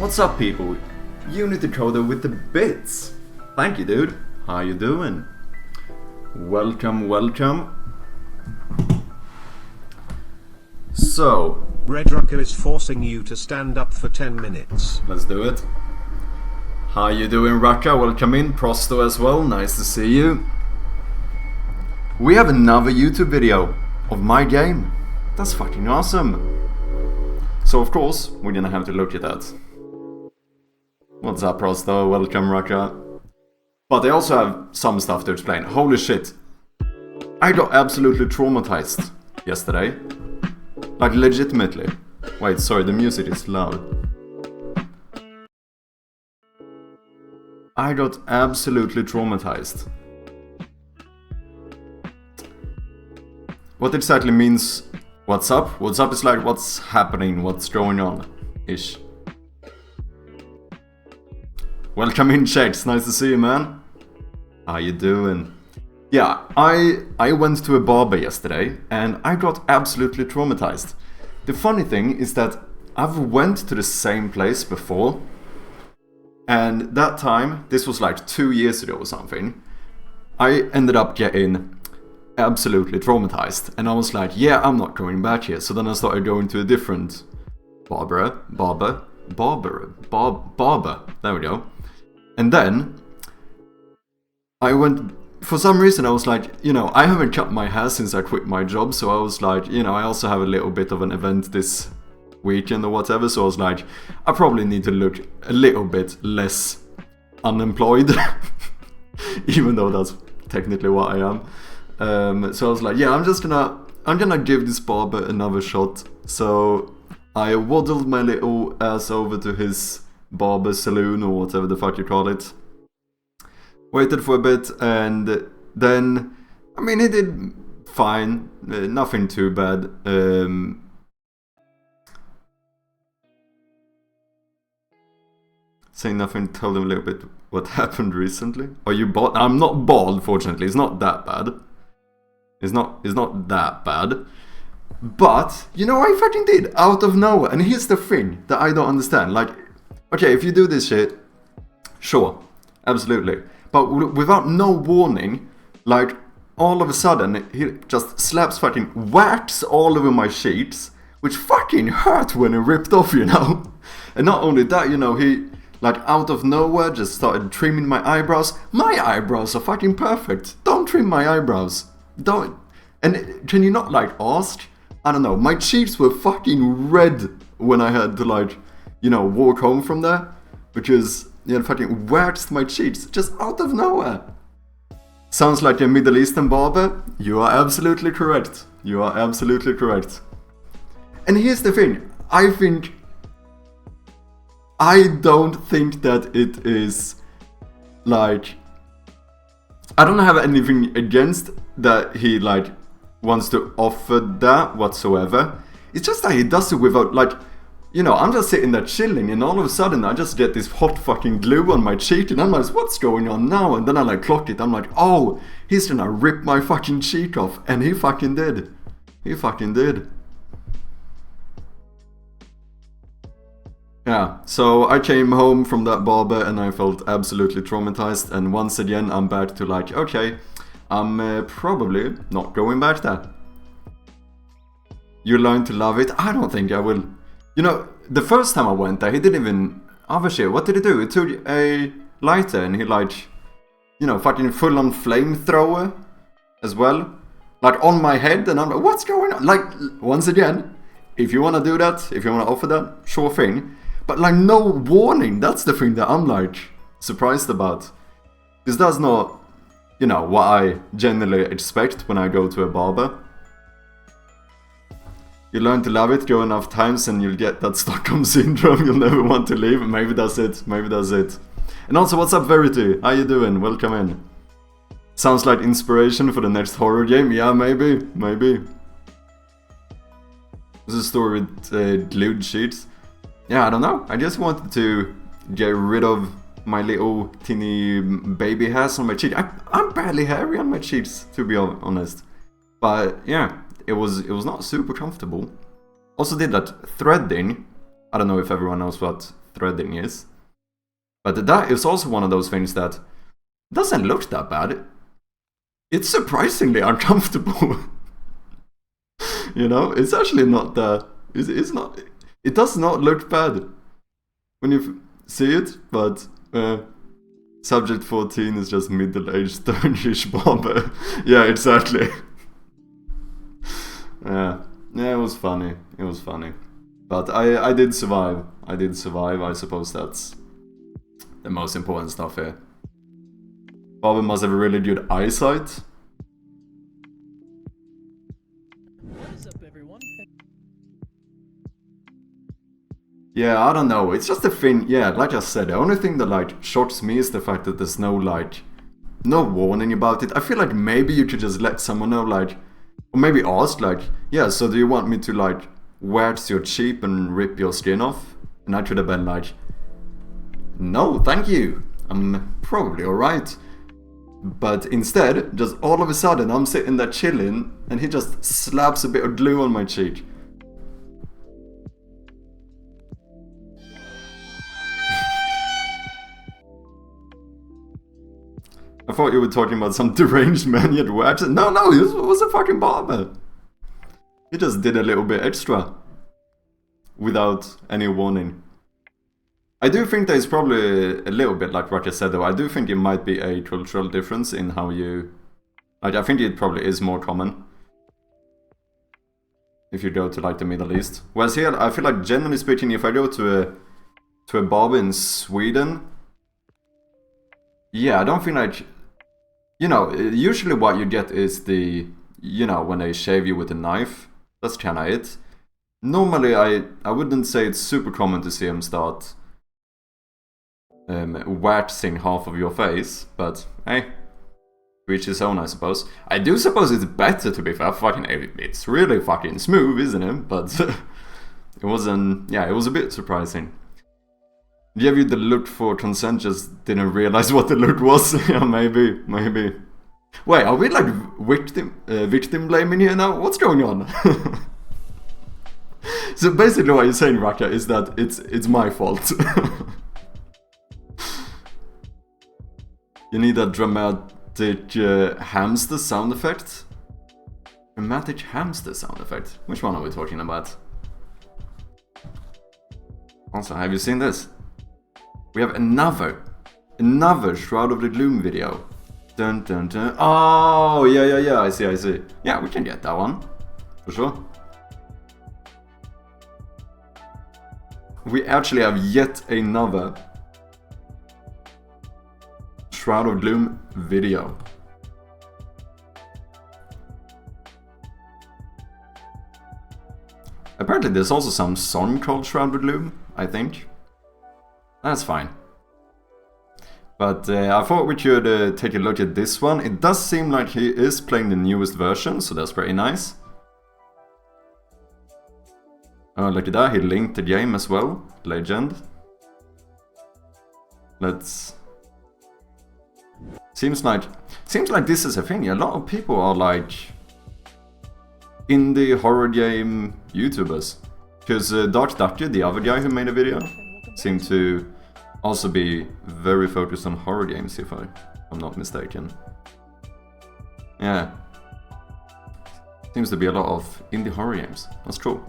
What's up, people? Unity Coder with the bits. Thank you, dude. How you doing? Welcome. So, Red Rucker is forcing you to stand up for 10 minutes. let's do it. How you doing, Rucker? Welcome in. Prosto as well. Nice to see you. We have another YouTube video of my game. That's fucking awesome. So, of course, we're gonna have to look at that. What's up, Prosto? Welcome, Rucker. But I also have some stuff to explain. Holy shit. I got absolutely traumatized yesterday. Like, legitimately. Wait, sorry, the music is loud. I got absolutely traumatized. What exactly means what's up? What's up is like what's happening, what's going on, ish. Welcome in, Checks. Nice to see you, man. How you doing? Yeah, I went to a barber yesterday and I got absolutely traumatized. The funny thing is that I've went to the same place before, and that time, this was like 2 years ago or something, I ended up getting absolutely traumatized, and I was like, yeah, I'm not going back here. So then I started going to a different barber, there we go. And then I went, for some reason I was like, you know, I haven't cut my hair since I quit my job, so I was like, you know, I also have a little bit of an event this weekend or whatever, so I was like, I probably need to look a little bit less unemployed, even though that's technically what I am. So I was like, yeah, I'm gonna give this barber another shot. So I waddled my little ass over to his barber saloon, or whatever the fuck you call it. Waited for a bit, and then, I mean, he did fine, nothing too bad. Saying nothing, told him a little bit what happened recently. Are you bald? I'm not bald, fortunately. It's not that bad. It's not that bad. But, you know, I fucking did, out of nowhere. And here's the thing that I don't understand. Like, okay, if you do this shit, sure, absolutely. But without no warning, like, all of a sudden, he just slaps fucking wax all over my sheets, which fucking hurt when it ripped off, you know? And not only that, you know, he, like, out of nowhere, just started trimming my eyebrows. My eyebrows are fucking perfect. Don't trim my eyebrows. Don't. And can you not, like, ask? I don't know. My cheeks were fucking red when I had to, like, you know, walk home from there. Because he had fucking waxed my cheeks just out of nowhere. Sounds like a Middle Eastern barber? You are absolutely correct. You are absolutely correct. And here's the thing. I don't think that it is, like, I don't have anything against that he, like, wants to offer that whatsoever. It's just that he does it without, like, you know, I'm just sitting there chilling, and all of a sudden I just get this hot fucking glue on my cheek, and I'm like, what's going on now? And then I, like, clock it. I'm like, oh, he's gonna rip my fucking cheek off. And he fucking did. He fucking did. Yeah, so I came home from that barber and I felt absolutely traumatized, and once again I'm back to, like, okay, I'm probably not going back there. You learn to love it? I don't think I will. You know, the first time I went there, he didn't even, other shit, what did he do? He took a lighter and he, like, you know, fucking full on flamethrower as well, like, on my head, and I'm like, what's going on? Like, once again, if you want to do that, if you want to offer that, sure thing. But, like, no warning, that's the thing that I'm, like, surprised about. Because that's not, you know, what I generally expect when I go to a barber. You learn to love it, go enough times, and you'll get that Stockholm Syndrome, you'll never want to leave. Maybe that's it, maybe that's it. And also, what's up, Verity? How you doing? Welcome in. Sounds like inspiration for the next horror game? Yeah, maybe. This is a story with glued sheets. Yeah, I don't know. I just wanted to get rid of my little teeny baby hairs on my cheek. I'm barely hairy on my cheeks, to be honest. But yeah, it was not super comfortable. Also did that threading. I don't know if everyone knows what threading is. But that is also one of those things that doesn't look that bad. It's surprisingly uncomfortable. You know, it's actually not that. It's not. It does not look bad when you see it, but subject 14 is just middle-aged stone-ish barber. Yeah, exactly. Yeah, it was funny. It was funny, but I did survive. I did survive. I suppose that's the most important stuff here. Barber must have a really good eyesight. Yeah, I don't know. It's just a thing. Yeah, like I said, the only thing that like shocks me is the fact that there's no like, no warning about it. I feel like maybe you could just let someone know, like, or maybe ask, like, yeah, so do you want me to like wax your cheek and rip your skin off? And I could have been like, no, thank you. I'm probably alright. But instead, just all of a sudden, I'm sitting there chilling, and he just slaps a bit of glue on my cheek. I thought you were talking about some deranged man you'd waxed. No, this was a fucking barber. He just did a little bit extra. Without any warning. I do think there's probably a little bit, like Roger said though, I do think it might be a cultural difference in how you... Like, I think it probably is more common. If you go to like the Middle East. Whereas here, I feel like generally speaking, if I go to a barber in Sweden... Yeah, I don't feel like... You know, usually what you get is the... You know, when they shave you with a knife. That's kinda it. Normally, I wouldn't say it's super common to see them start... waxing half of your face, but hey, to each his own, I suppose. I do suppose it's better, to be fair. Fucking, it's really fucking smooth, isn't it? But it wasn't. Yeah, it was a bit surprising. Gave you the look for consent, just didn't realize what the look was. Yeah, maybe. Wait, are we like victim blaming here now? What's going on? So basically, what you're saying, Raka, is that it's my fault. You need a dramatic hamster sound effect? Dramatic hamster sound effect? Which one are we talking about? Also, have you seen this? We have another Shroud of the Gloom video. Dun dun dun. Oh, yeah, I see. Yeah, we can get that one. For sure. We actually have yet another Shroud of Gloom video. Apparently there's also some song called Shroud of Gloom, I think. That's fine. But I thought we could take a look at this one. It does seem like he is playing the newest version, so that's pretty nice. Oh, look at that, he linked the game as well. Legend. Let's... Seems like this is a thing. A lot of people are like indie horror game YouTubers. Because Dark Ducky, the other guy who made a video, seemed to also be very focused on horror games, if I'm not mistaken. Yeah. Seems to be a lot of indie horror games. That's cool.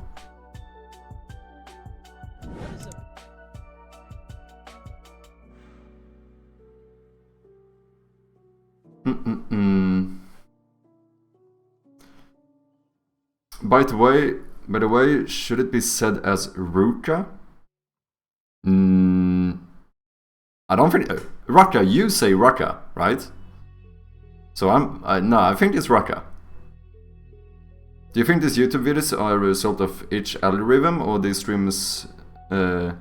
By the way, should it be said as Ruka? I don't think... Raka, you say Raka, right? So no, I think it's Raka. Do you think these YouTube videos are a result of each algorithm, or the streamers... or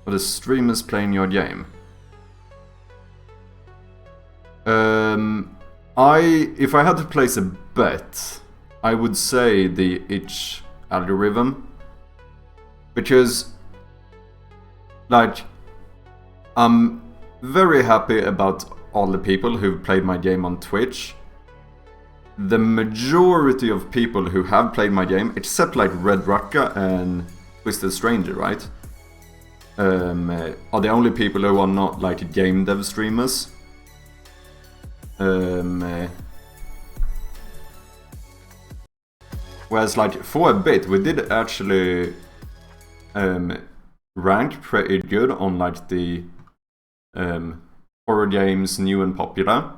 the streamers playing your game? If I had to place a bet, I would say the itch algorithm, because like I'm very happy about all the people who've played my game on Twitch. The majority of people who have played my game, except like Red Rocka and Twisted Stranger, right? are the only people who are not like game dev streamers. Whereas like for a bit we did actually rank pretty good on like the horror games, new and popular.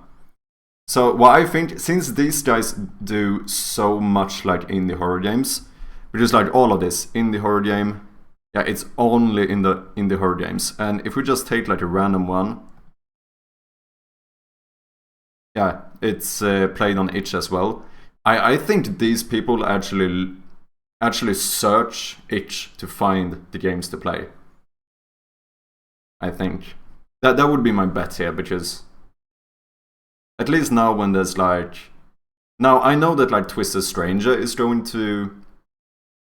So what I think, since these guys do so much like indie horror games, which is like all of this indie horror game, yeah, it's only in the indie horror games. And if we just take like a random one, yeah, it's played on itch as well. I think these people actually search itch to find the games to play. I think that would be my bet here, because at least now when there's like, now I know that like Twisted Stranger is going to,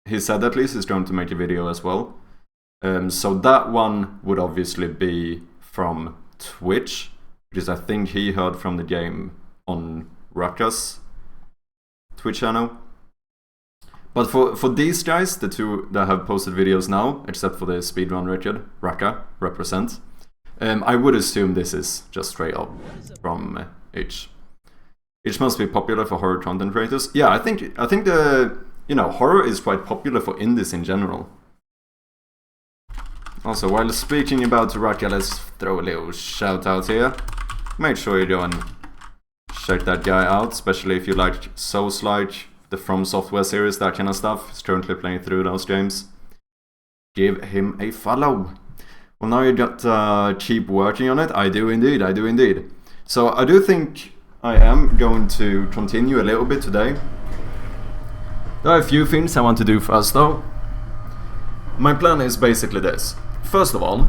he said at least he's going to make a video as well. So that one would obviously be from Twitch, because I think he heard from the game on Rucka's Twitch channel. But for these guys, the two that have posted videos now, except for the speedrun record, Raka represent, I would assume this is just straight up from H. H must be popular for horror content creators. Yeah, I think the, you know, horror is quite popular for indies in general. Also, while speaking about Raka, let's throw a little shout out here. Make sure you go and check that guy out, especially if you like Souls-like, the From Software series, that kind of stuff. He's currently playing through those games. Give him a follow. Well, now you got keep working on it. I do indeed, I do indeed. So I do think I am going to continue a little bit today. There are a few things I want to do first though. My plan is basically this. First of all,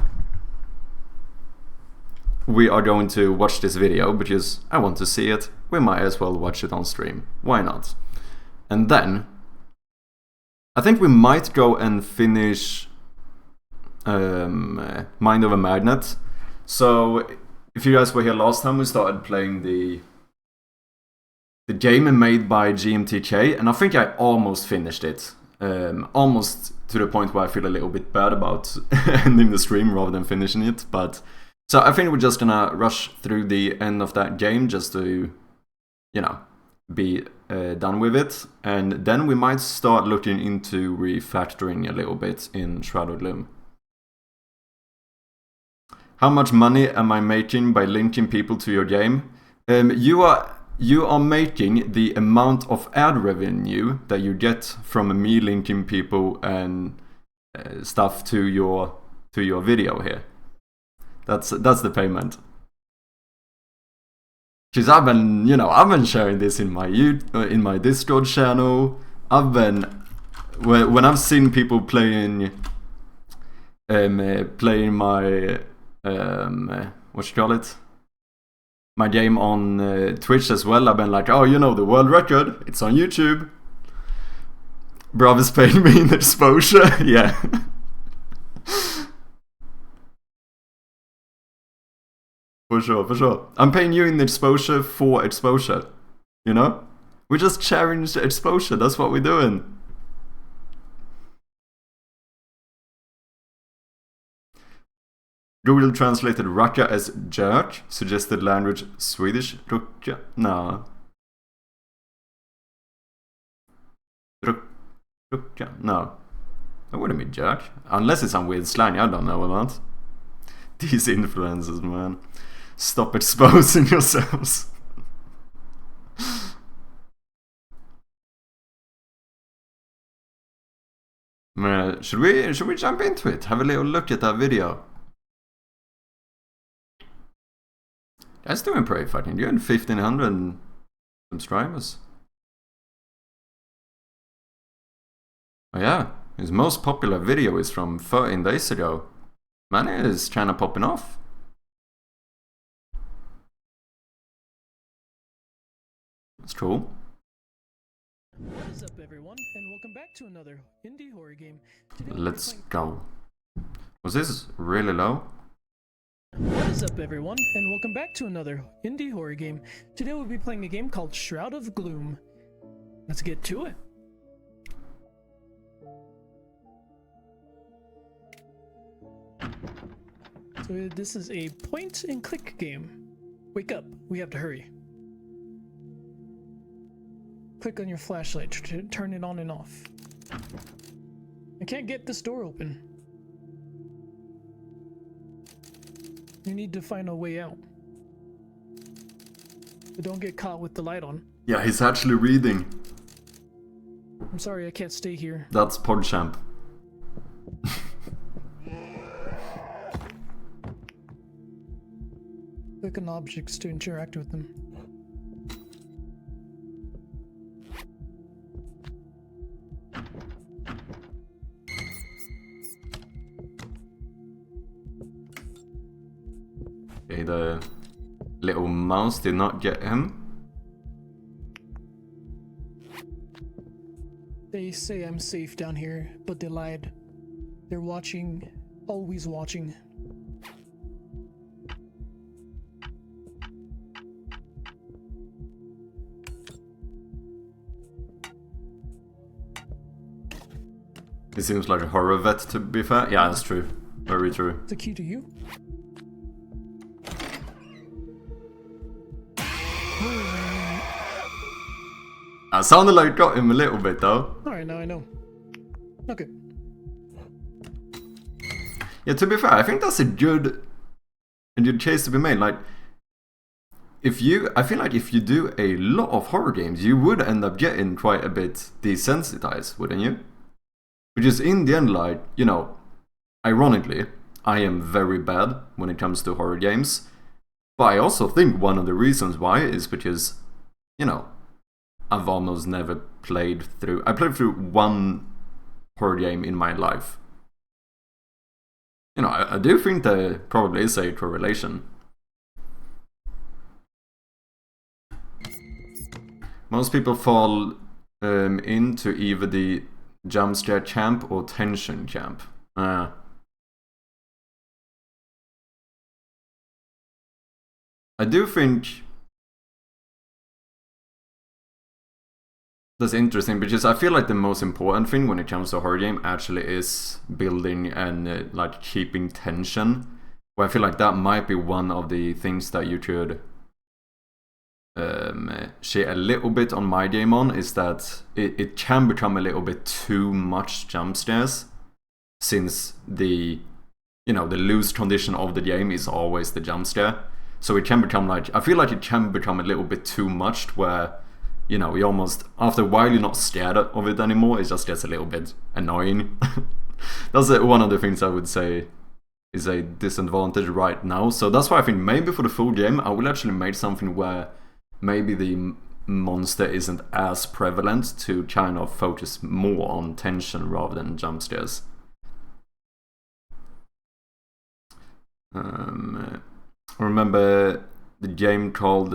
we are going to watch this video because I want to see it. We might as well watch it on stream. Why not? And then I think we might go and finish Mind Over Magnet. So if you guys were here last time, we started playing the game made by GMTK, and I think I almost finished it. Almost to the point where I feel a little bit bad about ending the stream rather than finishing it. But so I think we're just gonna rush through the end of that game just to, you know, be done with it. And then we might start looking into refactoring a little bit in Shroud of Gloom. How much money am I making by linking people to your game? You are making the amount of ad revenue that you get from me linking people and stuff to your video here. That's the payment. Because I've been sharing this in my Discord channel. When I've seen people playing my what you call it? My game on Twitch as well, I've been like, oh, you know, the world record, it's on YouTube. Brav is paying me in exposure, yeah. For sure. I'm paying you in exposure for exposure, you know? We're just sharing exposure, that's what we're doing. Google translated Raka as jerk, suggested language Swedish, Rucka, no. Rucka, no. That wouldn't be jerk, unless it's some weird slang I don't know about. These influencers, man. Stop exposing yourselves. Should we jump into it? Have a little look at that video. That's doing pretty fucking good. 1,500 subscribers. Oh yeah, his most popular video is from 13 days ago. Man is kind of popping off. That's cool. What is up, everyone, and welcome back to another indie horror game. Let's go. Was this really low? What is up, everyone, and welcome back to another indie horror game. Today we'll be playing a game called Shroud of Gloom. Let's get to it. So this is a point and click game. Wake up, we have to hurry. Click on your flashlight to turn it on and off. I can't get this door open. You need to find a way out. But don't get caught with the light on. Yeah, he's actually reading. I'm sorry, I can't stay here. That's PodChamp. Click on objects to interact with them. Okay, the little mouse did not get him. They say I'm safe down here, but they lied. They're watching, always watching. He seems like a horror vet, to be fair. Yeah, that's true. Very true. The key to you? That sounded like it got him a little bit, though. Alright, now I know. Okay. Yeah, to be fair, I think that's a good case to be made. Like, I feel like if you do a lot of horror games, you would end up getting quite a bit desensitized, wouldn't you? Because in the end, like, you know, ironically, I am very bad when it comes to horror games. But I also think one of the reasons why is because, you know, I've almost never played through... I played through one horror game in my life. You know, I do think there probably is a correlation. Most people fall into either the jump scare camp or tension camp. I do think that's interesting because I feel like the most important thing when it comes to a horror game actually is building and like keeping tension. Well, I feel like that might be one of the things that you could share a little bit on my game on, is that it can become a little bit too much jump scares, since the, you know, the loose condition of the game is always the jump scare. So it can become like, I feel like it can become a little bit too much where, you know, you almost, after a while you're not scared of it anymore, it just gets a little bit annoying. That's one of the things I would say is a disadvantage right now. So that's why I think maybe for the full game I will actually make something where maybe the monster isn't as prevalent, to kind of focus more on tension rather than jump scares. Remember the game called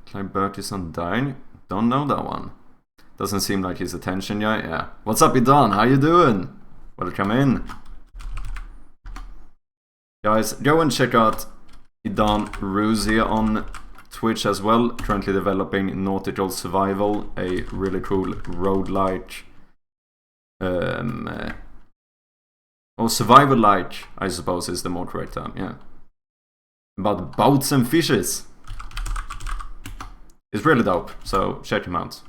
Clive Burtis Undying? Don't know that one. Doesn't seem like he's a tension guy. Yeah. What's up, Idan? How you doing? Welcome in. Guys, go and check out Idan Ruzi on Twitch as well. Currently developing Nautical Survival, a really cool roguelike, or survival-like, I suppose is the more correct term, yeah. About boats and fishes. It's really dope, so check him out.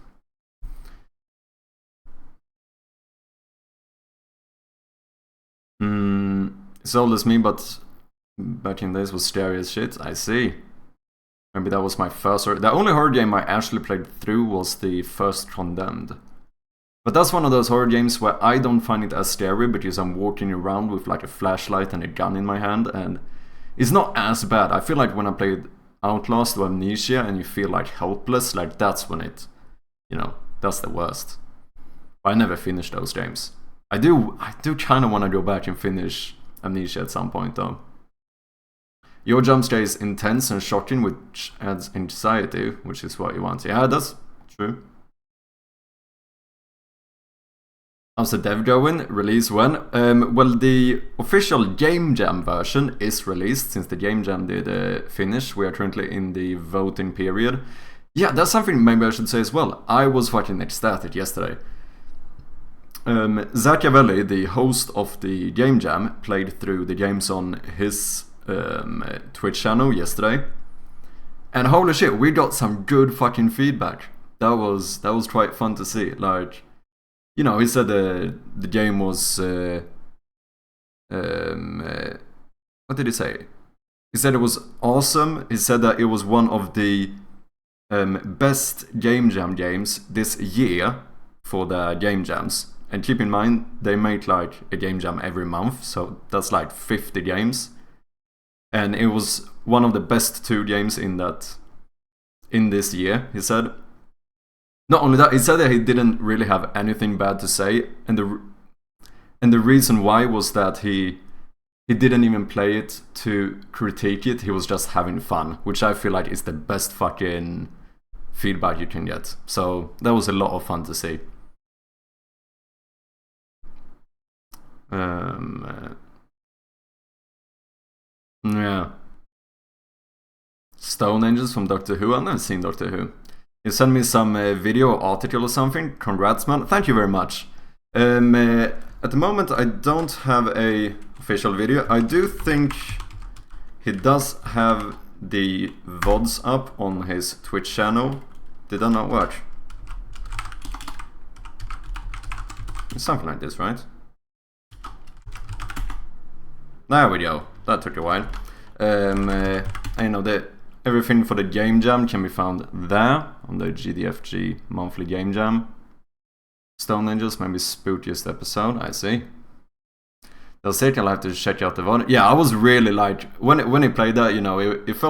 It's old as me, but back in days was scary as shit. I see. Maybe that was my first horror. The only horror game I actually played through was the first Condemned. But that's one of those horror games where I don't find it as scary because I'm walking around with like a flashlight and a gun in my hand, and it's not as bad. I feel like when I played Outlast or Amnesia and you feel like helpless, like that's when it, you know, that's the worst. I never finished those games. I do kind of want to go back and finish Amnesia at some point though. Your jump scare is intense and shocking, which adds anxiety, which is what you want. Yeah, that's true. How's the dev going? Release when? Well, the official Game Jam version is released, since the Game Jam did finish. We are currently in the voting period. Yeah, that's something maybe I should say as well. I was fucking ecstatic yesterday. Zach Avelli, the host of the Game Jam, played through the games on his Twitch channel yesterday, and holy shit, we got some good fucking feedback. That was quite fun to see. Like, you know, he said the game was what did he say? He said it was awesome. He said that it was one of the best Game Jam games this year for the Game Jams. And keep in mind, they make like a Game Jam every month, so that's like 50 games. And it was one of the best 2 games in this year, he said. Not only that, he said that he didn't really have anything bad to say, and the reason why was that he didn't even play it to critique it, he was just having fun, which I feel like is the best fucking feedback you can get. So that was a lot of fun to see. Yeah. Stone Angels from Doctor Who. I've never seen Doctor Who. You sent me some video or article or something. Congrats, man. Thank you very much. At the moment, I don't have a official video. I do think he does have the VODs up on his Twitch channel. Did that not work? It's something like this, right? There we go. That took a while. I know that everything for the Game Jam can be found there on the GDFG monthly Game Jam. Stone Angels, maybe spookiest episode. I see. They'll say I'll have to check out the VOD. Yeah, I was really like when he played that, you know, it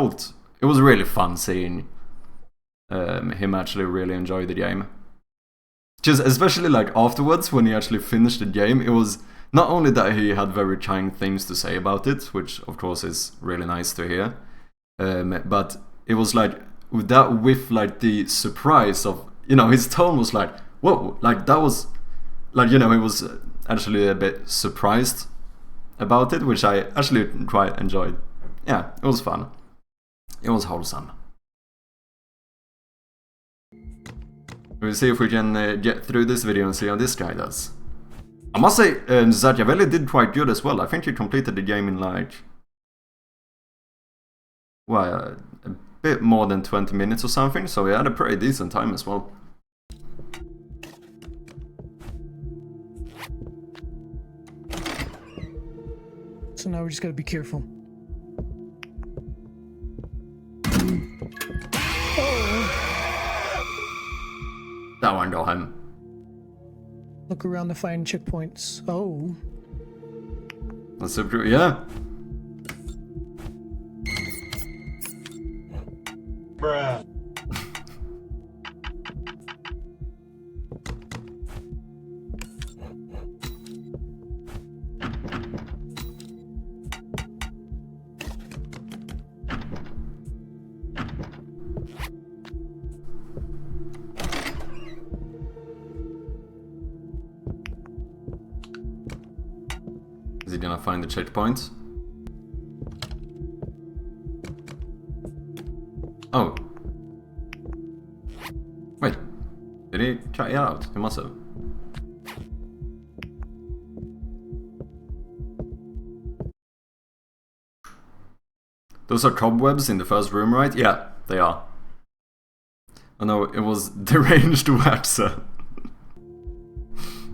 was really fun seeing him actually really enjoy the game. Just especially like afterwards when he actually finished the game, it was not only that he had very kind things to say about it, which of course is really nice to hear, but it was like with like the surprise of, you know, his tone was like, whoa, like that was like, you know, he was actually a bit surprised about it, which I actually quite enjoyed. Yeah, it was fun. It was wholesome. We'll see if we can get through this video and see how this guy does. I must say, Zajavelli did quite good as well. I think he completed the game in like, well, a bit more than 20 minutes or something, so he had a pretty decent time as well. So now we just gotta be careful. That one got him. Look around to find checkpoints. Oh. That's so true, yeah. Bruh. Is he gonna find the checkpoint? Oh. Wait. Did he try it out? He must have. Those are cobwebs in the first room, right? Yeah, they are. Oh no, it was deranged waxer.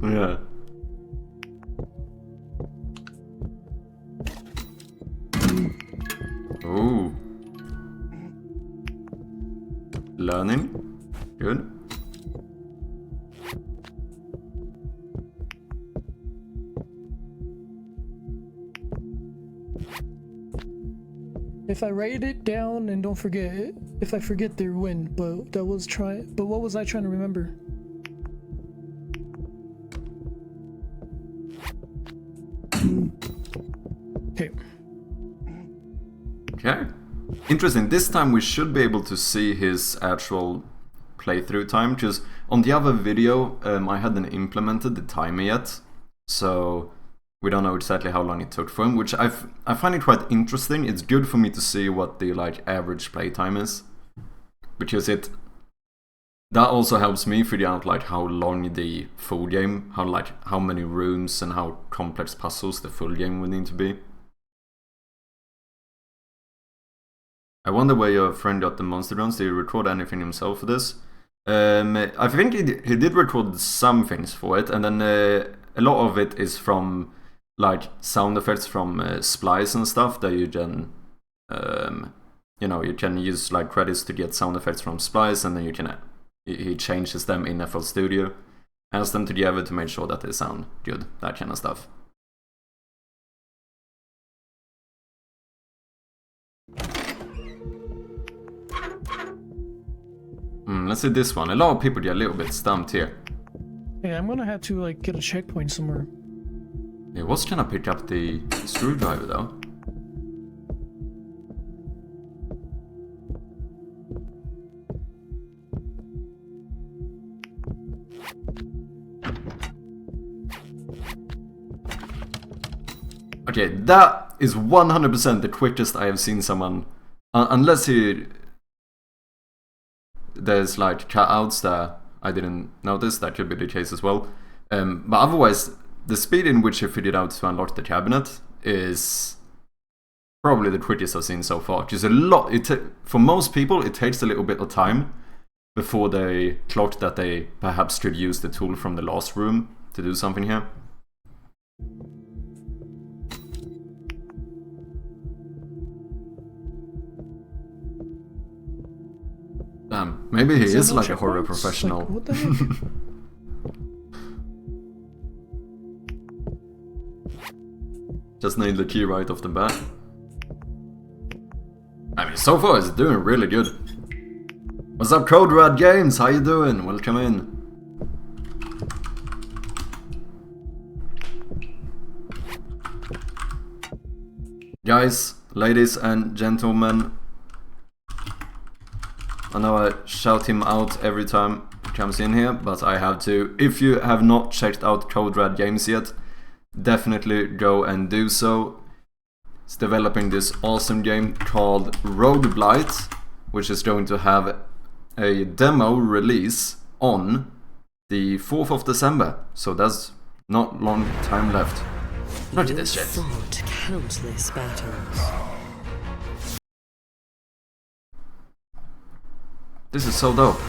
Yeah. Ooh. Learning. Good. If I write it down and don't forget, if I forget, they win. But that was But what was I trying to remember? Okay. Okay. Interesting. This time we should be able to see his actual playthrough time, because on the other video I hadn't implemented the timer yet, so we don't know exactly how long it took for him, which I find it quite interesting. It's good for me to see what the like average playtime is, because that also helps me figure out like how long the full game, how many rooms and how complex puzzles the full game would need to be. I wonder where your friend got the monster drones. Did he record anything himself for this? I think he did record some things for it, and then a lot of it is from like sound effects from Splice and stuff that you can, you can use like credits to get sound effects from Splice, and then you can he changes them in FL Studio, adds them together to make sure that they sound good, that kind of stuff. Let's see this one. A lot of people get a little bit stumped here. Yeah, I'm gonna have to like get a checkpoint somewhere. It was gonna pick up the screwdriver though. Okay, that is 100% the quickest I have seen someone, unless there's like cutouts that I didn't notice, that could be the case as well. But otherwise, the speed in which he figured out to unlock the cabinet is probably the quickest I've seen so far. Because for most people, it takes a little bit of time before they clock that they perhaps could use the tool from the last room to do something here. Damn, maybe he is like a horror professional. Like, what the heck? Just nailed the key right off the bat. I mean, so far it's doing really good. What's up, Code Red Games? How you doing? Welcome in. Guys, ladies and gentlemen, I know I shout him out every time he comes in here, but I have to. If you have not checked out Code Red Games yet, definitely go and do so. It's developing this awesome game called Roguelite, which is going to have a demo release on the 4th of December. So that's not long time left. Look at this shit. Fought countless battles. This is so dope.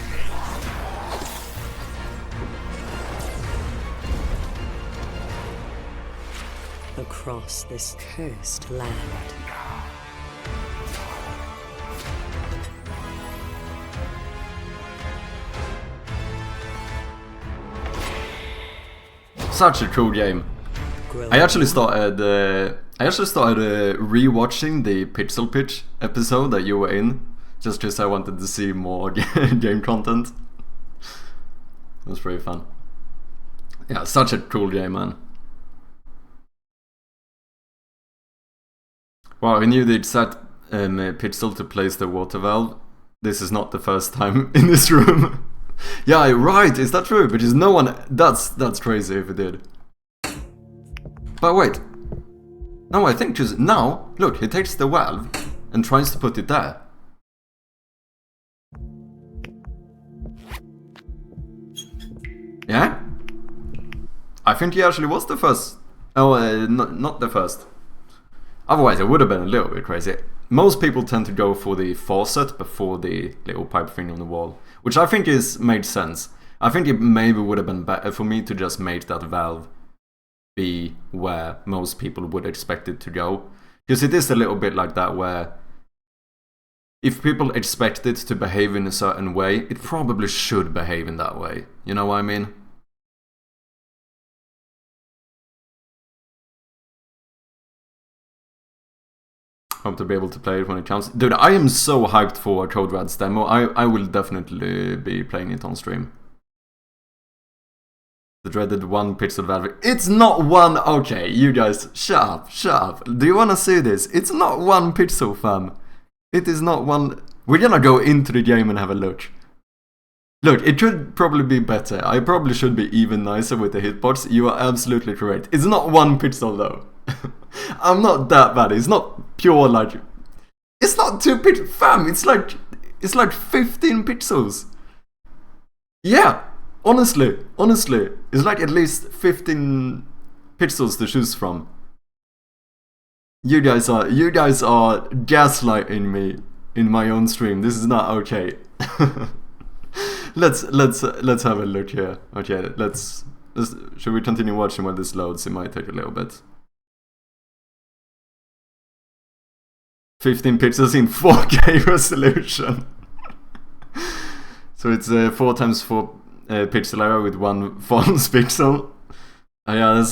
Across this cursed land. Such a cool game. I actually started rewatching the Pixel Pitch episode that you were in, just because I wanted to see more game content. It was pretty fun. Yeah, such a cool game, man. Wow, we knew the exact Pixel to place the water valve. This is not the first time in this room. Yeah, right, is that true? Because no one... That's crazy if it did. But wait. No, I think just now, look, he takes the valve and tries to put it there. Yeah? I think he actually was the first. Oh, not the first. Otherwise, it would have been a little bit crazy. Most people tend to go for the faucet before the little pipe thing on the wall, which I think made sense. I think it maybe would have been better for me to just make that valve be where most people would expect it to go. Because it is a little bit like that, where if people expect it to behave in a certain way, it probably should behave in that way. You know what I mean? Hope to be able to play it when it comes. Dude, I am so hyped for Code Red's demo. I will definitely be playing it on stream. The dreaded one pixel valve. It's not one. Okay, you guys, shut up, shut up. Do you wanna see this? It's not one pixel, fam. It is not one. We're gonna go into the game and have a look. Look, it could probably be better. I probably should be even nicer with the hitbox. You are absolutely correct. It's not one pixel though. I'm not that bad. It's not pure like. It's not 2 pixels, fam. It's like 15 pixels. Yeah, honestly, it's like at least 15 pixels to choose from. You guys are gaslighting me. in my own stream. This is not okay. let's have a look here. Okay, let's should we continue watching while this loads? It might take a little bit. 15 pixels in 4K resolution. So it's 4x4 pixel error with 1 false pixel. Yeah,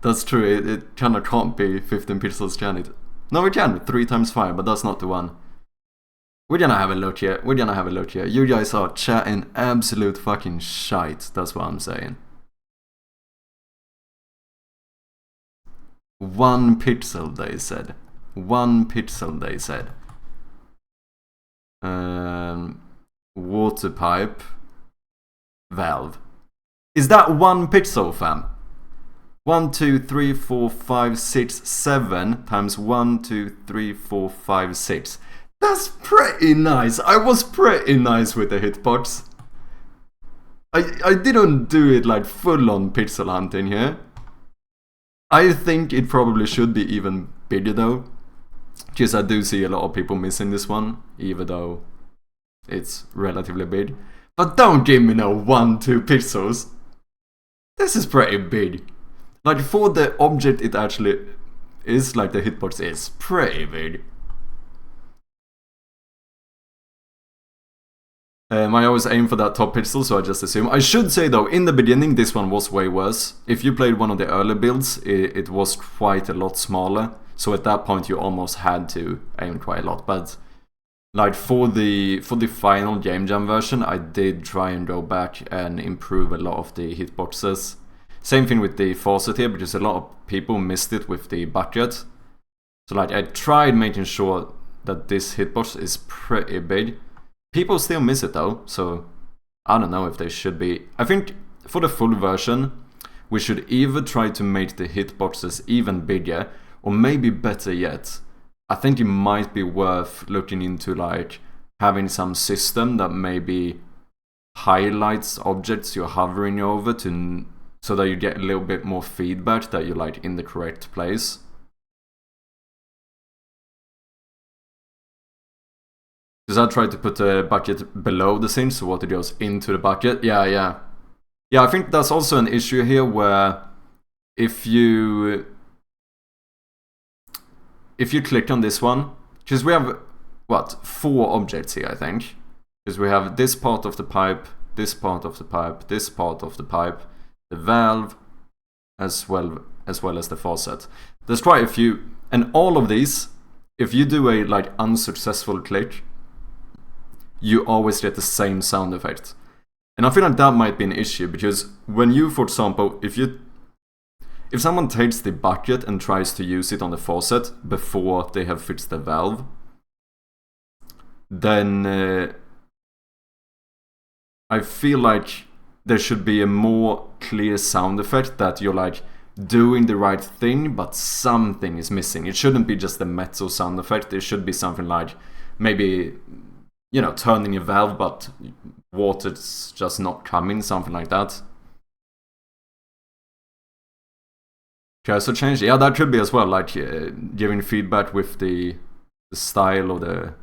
that's true. It kind of can't be 15 pixels, can it? No, it can. 3x5, but that's not the one. We're gonna have a look here. You guys are chatting absolute fucking shite. That's what I'm saying. 1 pixel, they said. 1 pixel, they said. Water pipe. Valve. Is that 1 pixel, fam? 1, 2, 3, 4, 5, 6, 7 times 1, 2, 3, 4, 5, 6. That's pretty nice. I was pretty nice with the hitbox. I didn't do it like full on pixel hunting here. I think it probably should be even bigger though. Because I do see a lot of people missing this one, even though it's relatively big. But don't give me no 1, 2 pixels. This is pretty big. Like for the object it actually is, like the hitbox is pretty big. I always aim for that top pixel, so I just assume. I should say though, in the beginning this one was way worse. If you played one of the early builds, it was quite a lot smaller. So at that point you almost had to aim quite a lot. But like for the final game jam version, I did try and go back and improve a lot of the hitboxes. Same thing with the faucet here, because a lot of people missed it with the bucket. So like I tried making sure that this hitbox is pretty big. People still miss it though, so I don't know if they should be. I think for the full version, we should either try to make the hitboxes even bigger, or maybe better yet, I think it might be worth looking into like having some system that maybe highlights objects you're hovering over to, so that you get a little bit more feedback that you're like in the correct place. Because I tried to put the bucket below the scene, so water goes into the bucket. Yeah, I think that's also an issue here where if you click on this one, because we have, what, 4 objects here, I think. Because we have this part of the pipe, this part of the pipe, this part of the pipe, the valve, as well as the faucet. There's quite a few, and all of these, if you do a like unsuccessful click, you always get the same sound effect. And I feel like that might be an issue, because when you, for example, if someone takes the bucket and tries to use it on the faucet before they have fixed the valve, then I feel like there should be a more clear sound effect that you're like doing the right thing, but something is missing. It shouldn't be just the metal sound effect. It should be something like maybe, you know, turning a valve, but water's just not coming, something like that. Cursor change, yeah, that could be as well, like giving feedback with the style or the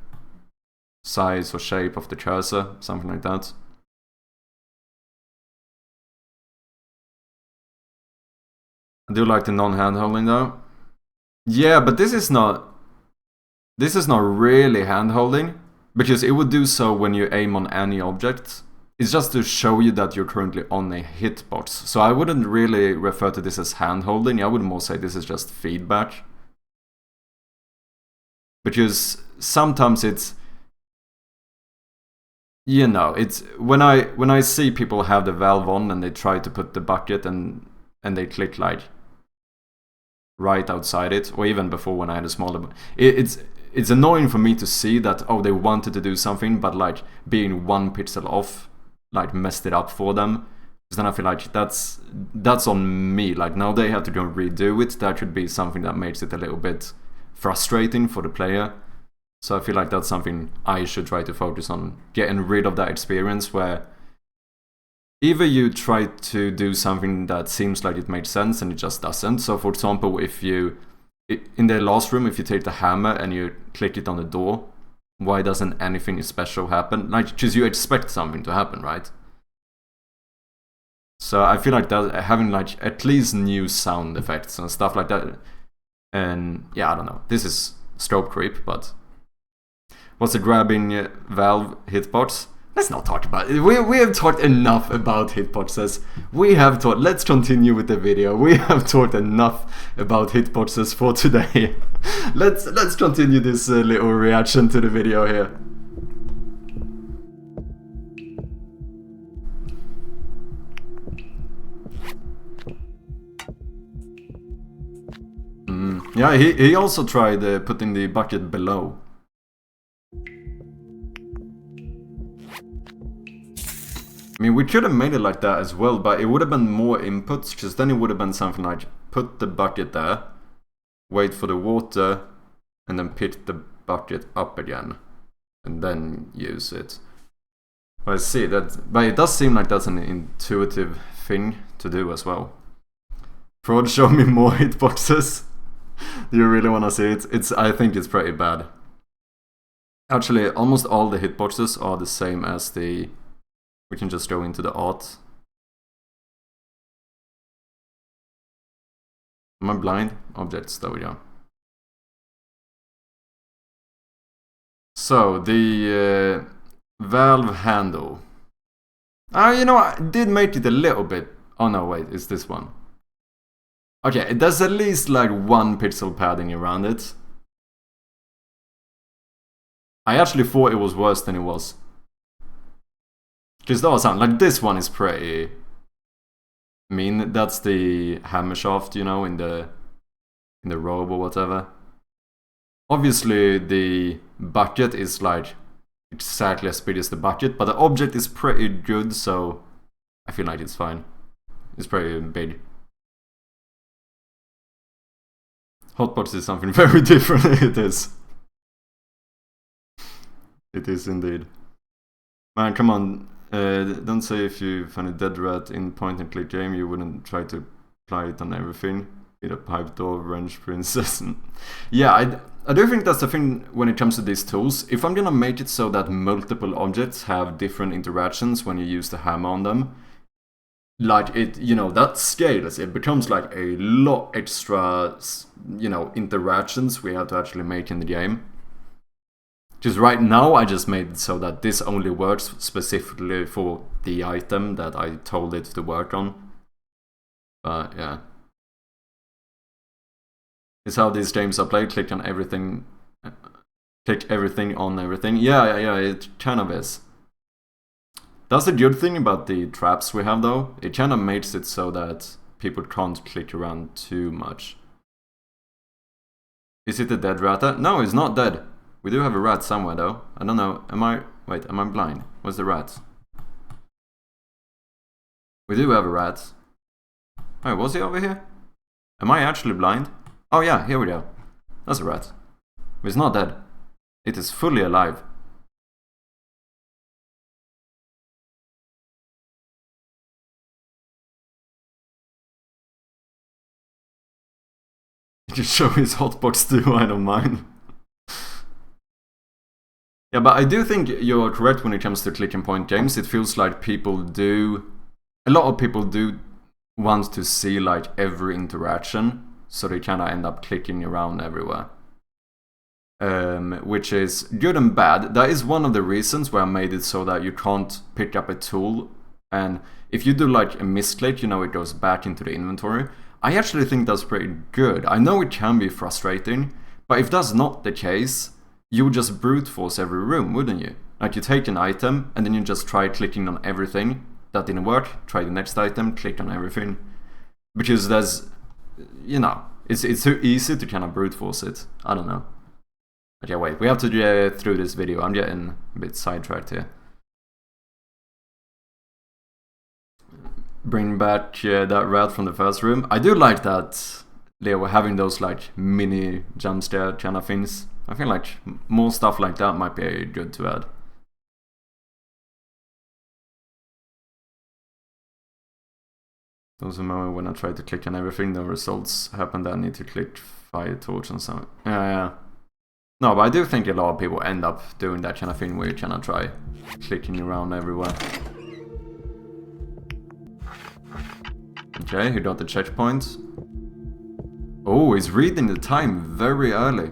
size or shape of the cursor, something like that. I do like the non-hand holding though. Yeah, but this is not really hand holding, because it would do so when you aim on any object. It's just to show you that you're currently on a hitbox. So I wouldn't really refer to this as hand holding. I would more say this is just feedback. Because sometimes it's, you know, it's when I see people have the valve on and they try to put the bucket and they click like right outside it, or even before when I had a smaller, it's annoying for me to see that, oh, they wanted to do something, but like being 1 pixel off like messed it up for them. Because then I feel like that's on me. Like now they have to go and redo it. That could be something that makes it a little bit frustrating for the player. So I feel like that's something I should try to focus on, getting rid of that experience where either you try to do something that seems like it makes sense and it just doesn't. So for example, if you, in the last room, if you take the hammer and you click it on the door, why doesn't anything special happen? Like, because you expect something to happen, right? So I feel like that having like at least new sound effects and stuff like that. And yeah, I don't know. This is scope creep, but what's the grabbing valve hitbox? Let's not talk about it. We have talked enough about hitboxes. We have talked. Let's continue with the video. We have talked enough about hitboxes for today. let's continue this little reaction to the video here. Yeah, he also tried putting the bucket below. I mean, we could have made it like that as well, but it would have been more inputs, because then it would have been something like, put the bucket there, wait for the water, and then pick the bucket up again, and then use it. But I see that, but it does seem like that's an intuitive thing to do as well. Fraud, show me more hitboxes. Do you really want to see it? I think it's pretty bad. Actually, almost all the hitboxes are the same as the... We can just go into the art. Am I blind? Objects, there we go. So, the valve handle. You know, I did make it a little bit... Oh no, wait, it's this one. Okay, there's at least like 1 pixel padding around it. I actually thought it was worse than it was. Because that was like this one is pretty mean. That's the hammer shaft, you know, in the robe or whatever. Obviously the bucket is like exactly as big as the bucket, but the object is pretty good, so I feel like it's fine. It's pretty big. Hotbox is something very different. It is. It is indeed. Man, come on. Don't say if you find a dead rat in point and click game, you wouldn't try to apply it on everything. Be a pipe door, wrench princess. Yeah, I do think that's the thing when it comes to these tools. If I'm gonna make it so that multiple objects have different interactions when you use the hammer on them, like it, you know, that scales. It becomes like a lot extra, you know, interactions we have to actually make in the game. Because right now I just made it so that this only works specifically for the item that I told it to work on. But yeah. It's how these games are played. Click on everything. Click everything on everything. Yeah, it kind of is. That's the good thing about the traps we have though. It kind of makes it so that people can't click around too much. Is it a dead rat? No, it's not dead. We do have a rat somewhere though. I don't know. Wait, am I blind? Where's the rat? We do have a rat. Oh, was he over here? Am I actually blind? Oh yeah, here we go. That's a rat. But it's not dead. It is fully alive. You can show his hotbox too, I don't mind. Yeah, but I do think you're correct when it comes to click and point games. It feels like a lot of people do want to see like every interaction, so they kind of end up clicking around everywhere. Which is good and bad. That is one of the reasons why I made it so that you can't pick up a tool, and if you do like a misclick, you know, it goes back into the inventory. I actually think that's pretty good. I know it can be frustrating, but if that's not the case, you would just brute force every room, wouldn't you? Like you take an item and then you just try clicking on everything. That didn't work, try the next item, click on everything. Because there's, you know, it's too easy to kind of brute force it. I don't know. Okay, wait, we have to get through this video. I'm getting a bit sidetracked here. Bring back that rat from the first room. I do like that they were having those like mini jump scare kind of things. I feel like more stuff like that might be good to add. Doesn't matter when I try to click on everything, the results happen that I need to click fire torch and something. Yeah. No, but I do think a lot of people end up doing that kind of thing where you kind of try clicking around everywhere. Okay, he got the checkpoint. Oh, he's reading the time very early.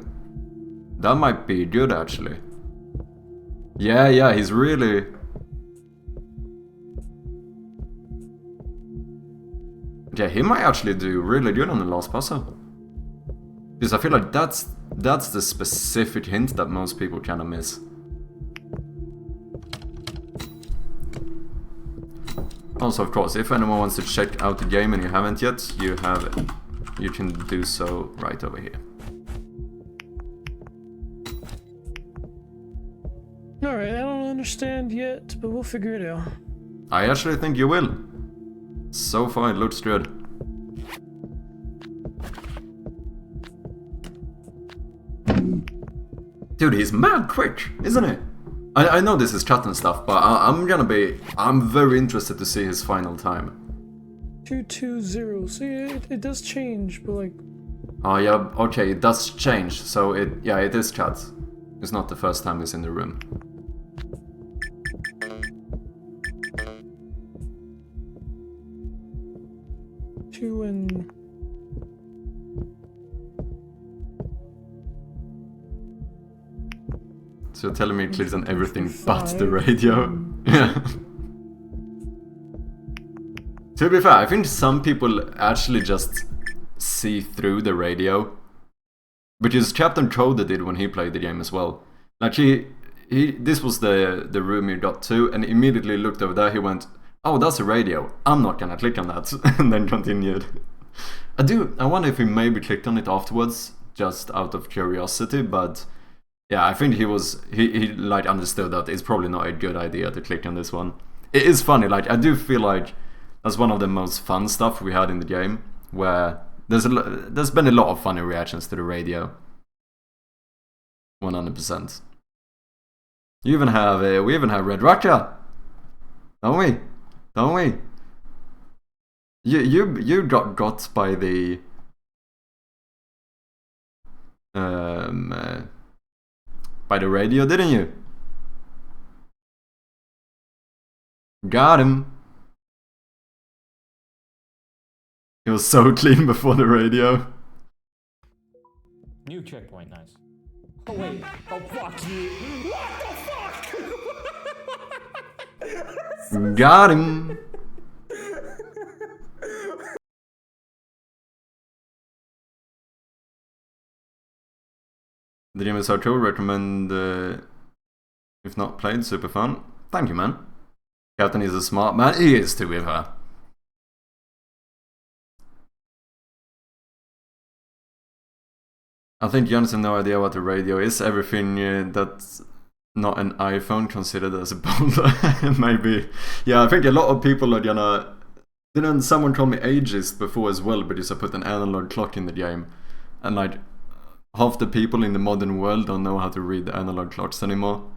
That might be good, actually. Yeah, he's really... Yeah, he might actually do really good on the last puzzle. Because I feel like that's the specific hint that most people kind of miss. Also, of course, if anyone wants to check out the game and you haven't yet, you can do so right over here. Alright, I don't understand yet, but we'll figure it out. I actually think you will. So far, it looks good. Dude, he's mad quick, isn't he? I know this is chat and stuff, but I'm very interested to see his final time. 220. See, it does change, but like... Oh yeah, okay, it does change, so it is chat. It's not the first time he's in the room. Two and... So you're telling me it clicks on everything but the radio? Yeah. To be fair, I think some people actually just see through the radio. Because Captain Coda did when he played the game as well. Like this was the room he got to, and immediately looked over there, he went, oh, that's a radio, I'm not gonna click on that, and then continued. I wonder if he maybe clicked on it afterwards, just out of curiosity, but yeah, I think he like understood that it's probably not a good idea to click on this one. It is funny, like I do feel like that's one of the most fun stuff we had in the game, where there's been a lot of funny reactions to the radio. 100%. We even have Red Rocker, don't we? Don't we? You got by the by the radio, didn't you? Got him. He was so clean before the radio. New checkpoint, nice. Oh wait, oh fuck you! What the fuck? Got him. The game is so cool, recommend if not played, super fun. Thank you, man. Captain is a smart man, he is to be fair. I think Jonas have no idea what a radio is. Everything that's not an iPhone considered as a boulder. Maybe. Yeah, I think a lot of people are gonna... Didn't someone call me ageist before as well, because I put an analog clock in the game. And like, half the people in the modern world don't know how to read the analog clocks anymore.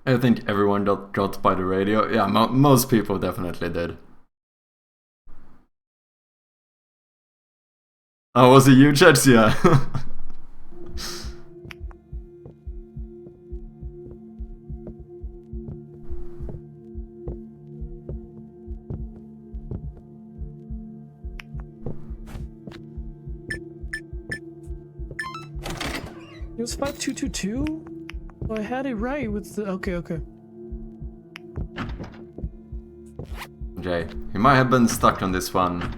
I think everyone got by the radio. Yeah, most people definitely did. Oh, was it you, Chets? Yeah. It was 5222? Well, I had it right with the... Okay. Okay, he might have been stuck on this one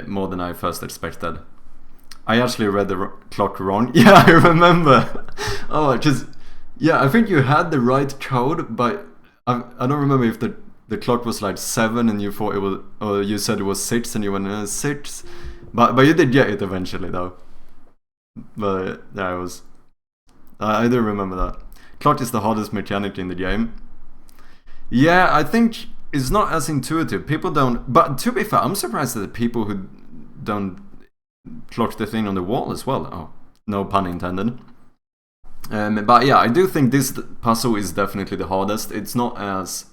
more than I first expected. I actually read the clock wrong. Yeah, I remember. Oh, just... Yeah, I think you had the right code, but I don't remember if the clock was like 7 and you thought it was... Or you said it was 6 and you went 6. But you did get it eventually, though. But yeah, it was... I do remember that. Clock is the hardest mechanic in the game. Yeah, I think it's not as intuitive. People don't... But to be fair, I'm surprised at the people who don't clock the thing on the wall as well. Oh, no pun intended. But yeah, I do think this puzzle is definitely the hardest. It's not as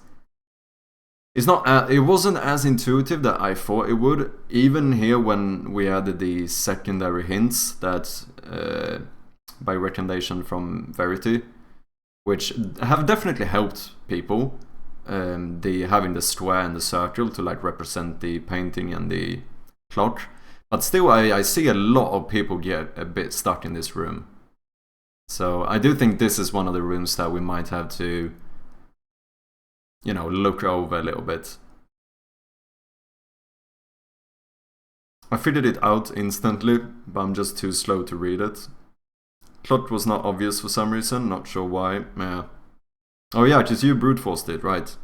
It's not. It wasn't as intuitive that I thought it would. Even here, when we added the secondary hints that by recommendation from Verity, which have definitely helped people. The having the square and the circle to like represent the painting and the clock, but still, I see a lot of people get a bit stuck in this room. So I do think this is one of the rooms that we might have to, you know, look over a little bit. I figured it out instantly, but I'm just too slow to read it. Clock was not obvious for some reason, not sure why. Yeah. Oh yeah, because you brute forced it, right?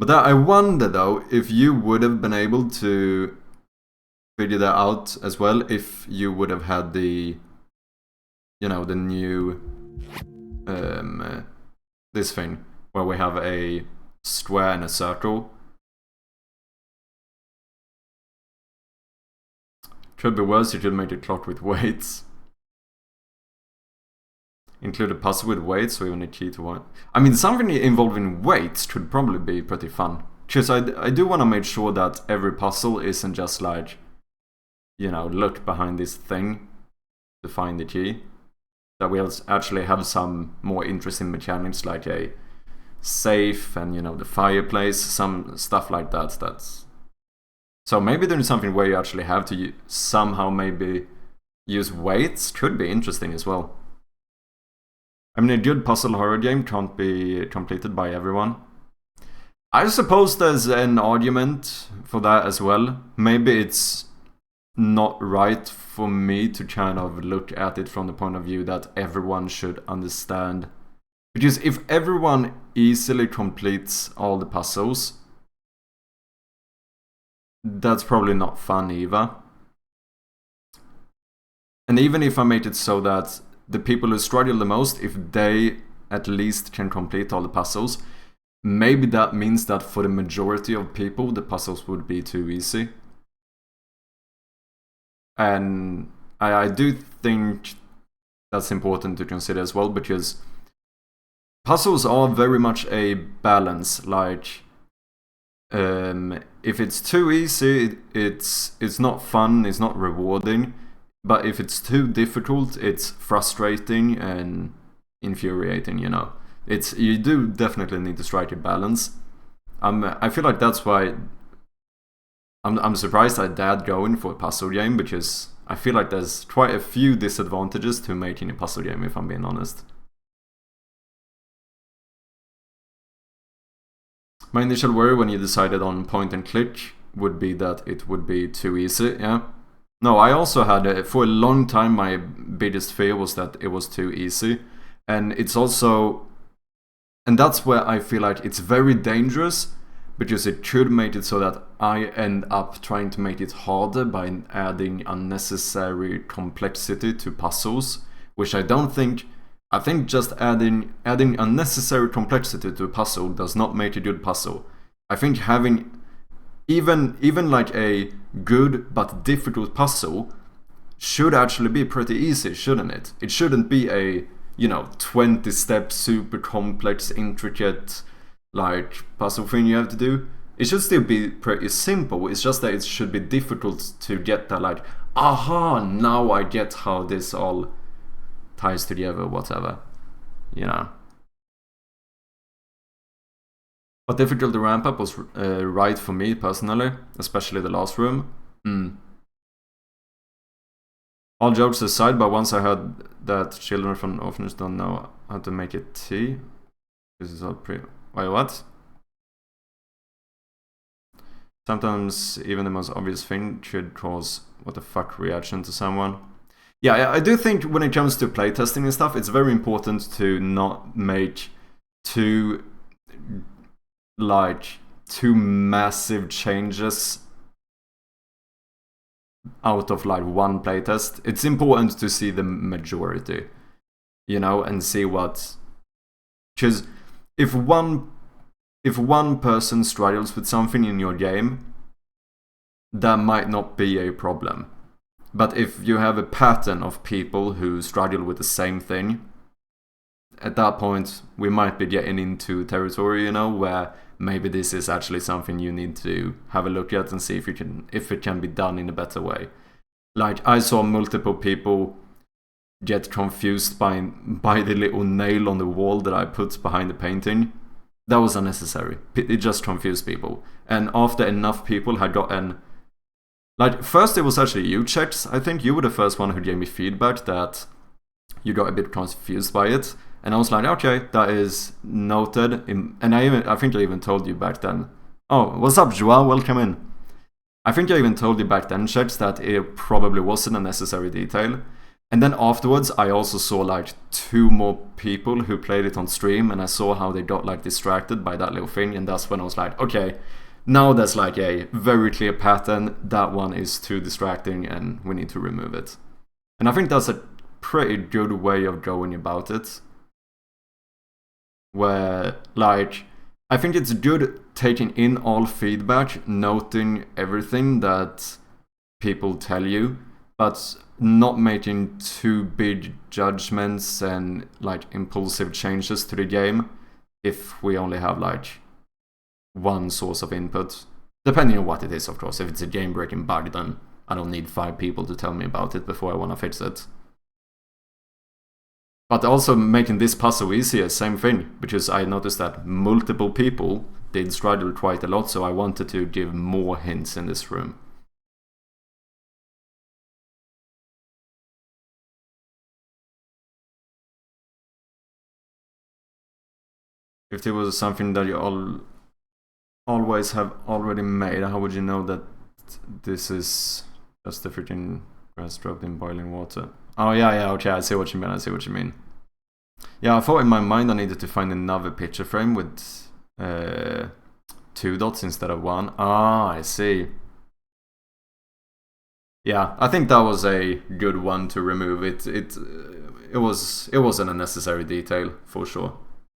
But I wonder though if you would have been able to figure that out as well if you would have had the, you know, the new this thing where we have a square and a circle. Could be worse, you could make a clock with weights. Include a puzzle with weights, so even a key to one. I mean, something involving weights could probably be pretty fun. Because I do want to make sure that every puzzle isn't just like, you know, look behind this thing to find the key. That we actually have some more interesting mechanics like a safe and, you know, the fireplace, some stuff like that. So maybe doing something where you actually have to somehow maybe use weights could be interesting as well. I mean, a good puzzle horror game can't be completed by everyone. I suppose there's an argument for that as well. Maybe it's not right for me to kind of look at it from the point of view that everyone should understand. Because if everyone easily completes all the puzzles, that's probably not fun either. And even if I make it so that the people who struggle the most, if they at least can complete all the puzzles, maybe that means that for the majority of people, the puzzles would be too easy. And I do think that's important to consider as well, because puzzles are very much a balance. Like, if it's too easy, it's not fun, it's not rewarding. But if it's too difficult, it's frustrating and infuriating, you know. You do definitely need to strike a balance. I feel like that's why I'm surprised I dared going for a puzzle game, because I feel like there's quite a few disadvantages to making a puzzle game, if I'm being honest. My initial worry when you decided on point and click would be that it would be too easy, yeah. No, I also had, for a long time, my biggest fear was that it was too easy. And it's also, and that's where I feel like it's very dangerous, because it could make it so that I end up trying to make it harder by adding unnecessary complexity to puzzles, which I don't think. I think just adding unnecessary complexity to a puzzle does not make a good puzzle. I think having even like a good but difficult puzzle should actually be pretty easy, shouldn't it? It shouldn't be a, you know, 20-step super complex, intricate like puzzle thing you have to do. It should still be pretty simple. It's just that it should be difficult to get that, like, aha, now I get how this all ties together, whatever, you know. But difficulty ramp up was right for me personally, especially the last room. All jokes aside, but once I heard that children from orphanage don't know how to make a tea, this is all pretty. Wait, what? Sometimes even the most obvious thing could cause what the fuck reaction to someone. Yeah, I do think when it comes to playtesting and stuff, it's very important to not make too massive changes out of like one playtest. It's important to see the majority, you know, and see what. Because if one person struggles with something in your game, that might not be a problem. But if you have a pattern of people who struggle with the same thing, at that point we might be getting into territory, you know, where maybe this is actually something you need to have a look at and see if it can be done in a better way. Like, I saw multiple people get confused by the little nail on the wall that I put behind the painting. That was unnecessary. It just confused people. And after enough people had gotten... Like, first it was actually you, Chex. I think you were the first one who gave me feedback that you got a bit confused by it. And I was like, okay, that is noted. And I think I even told you back then. Oh, what's up, Joao? Welcome in. I think I even told you back then, Chex, that it probably wasn't a necessary detail. And then afterwards, I also saw like 2 more people who played it on stream, and I saw how they got like distracted by that little thing, and that's when I was like, okay, now there's like a very clear pattern. That one is too distracting, and we need to remove it. And I think that's a pretty good way of going about it. Where, like, I think it's good taking in all feedback, noting everything that people tell you, but not making too big judgments and like impulsive changes to the game if we only have like one source of input. Depending on what it is, of course. If it's a game-breaking bug, then I don't need 5 people to tell me about it before I want to fix it. But also making this puzzle easier, same thing, because I noticed that multiple people did struggle quite a lot, so I wanted to give more hints in this room. If there was something that you always have already made, how would you know that this is just the freaking grass dropped in boiling water? Oh yeah, okay, I see what you mean. Yeah, I thought in my mind I needed to find another picture frame with 2 dots instead of 1. Ah, I see. Yeah, I think that was a good one to remove. It wasn't a necessary detail, for sure.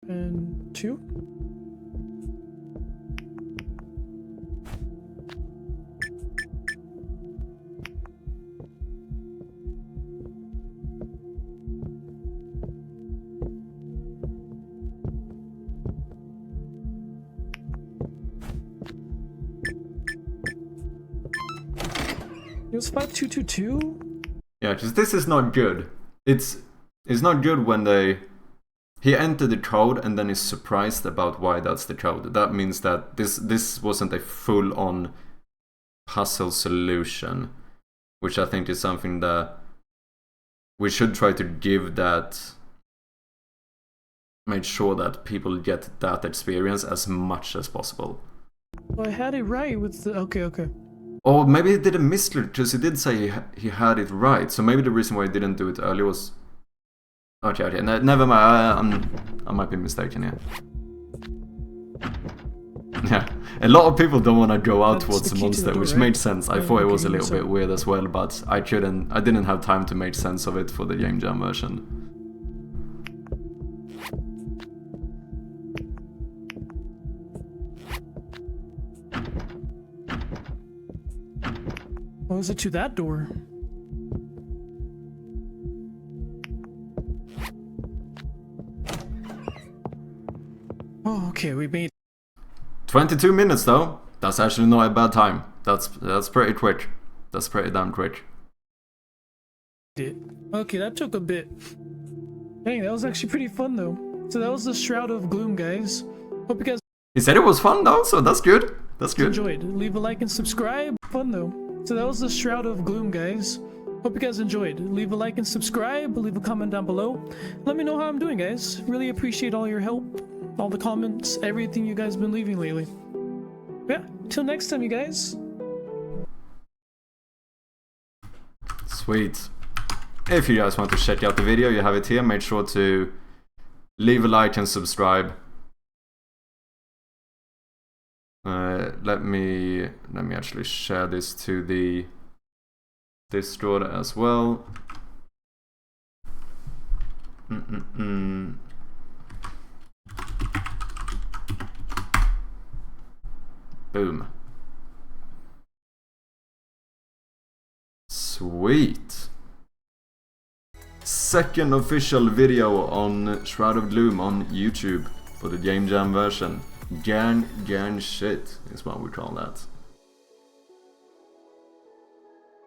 And 2. It was 5222. Yeah, because this is not good. It's not good when he entered the code and then is surprised about why that's the code. That means that this wasn't a full-on puzzle solution, which I think is something that we should try to give that, make sure that people get that experience as much as possible. Well, I had it right with the... Okay. Or maybe he did a misclick, because he did say he had it right. So maybe the reason why he didn't do it earlier was... Okay, never mind, I might be mistaken here. Yeah, a lot of people don't want to go out towards the monster, which made sense. I thought it was a little bit weird as well, but I didn't have time to make sense of it for the Game Jam version. What was it to that door? Oh, okay, we made 22 minutes though. That's actually not a bad time. That's pretty quick. That's pretty damn quick. it. Okay, that took a bit. Dang, that was actually pretty fun though. So that was the Shroud of Gloom, guys. Hope you guys He said it was fun though, so that's good. That's good. enjoyed. Leave a like and subscribe. Fun though. So that was the Shroud of Gloom, guys. Hope you guys enjoyed. Leave a like and subscribe. Leave a comment down below. Let me know how I'm doing, guys. Really appreciate all your help, all the comments, everything you guys have been leaving lately. Yeah, till next time, you guys. Sweet. If you guys want to check out the video, you have it here. Make sure to leave a like and subscribe. Let me actually share this to the Discord as well. Boom. Sweet. second official video on Shroud of Gloom on YouTube for the Game Jam version. Gang shit is what we call that.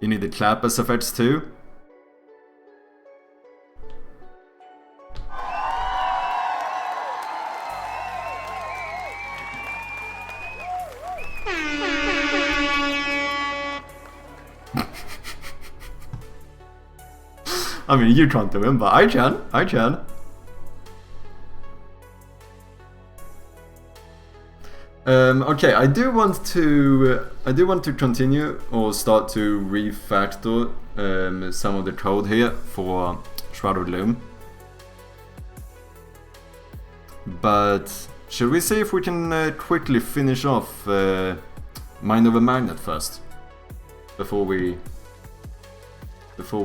You need the clappers effects too. I mean, you can't do him, but I can. Okay, I do want to continue or start to refactor some of the code here for Shroud of Gloom. But should we see if we can quickly finish off Mind Over Magnet first before we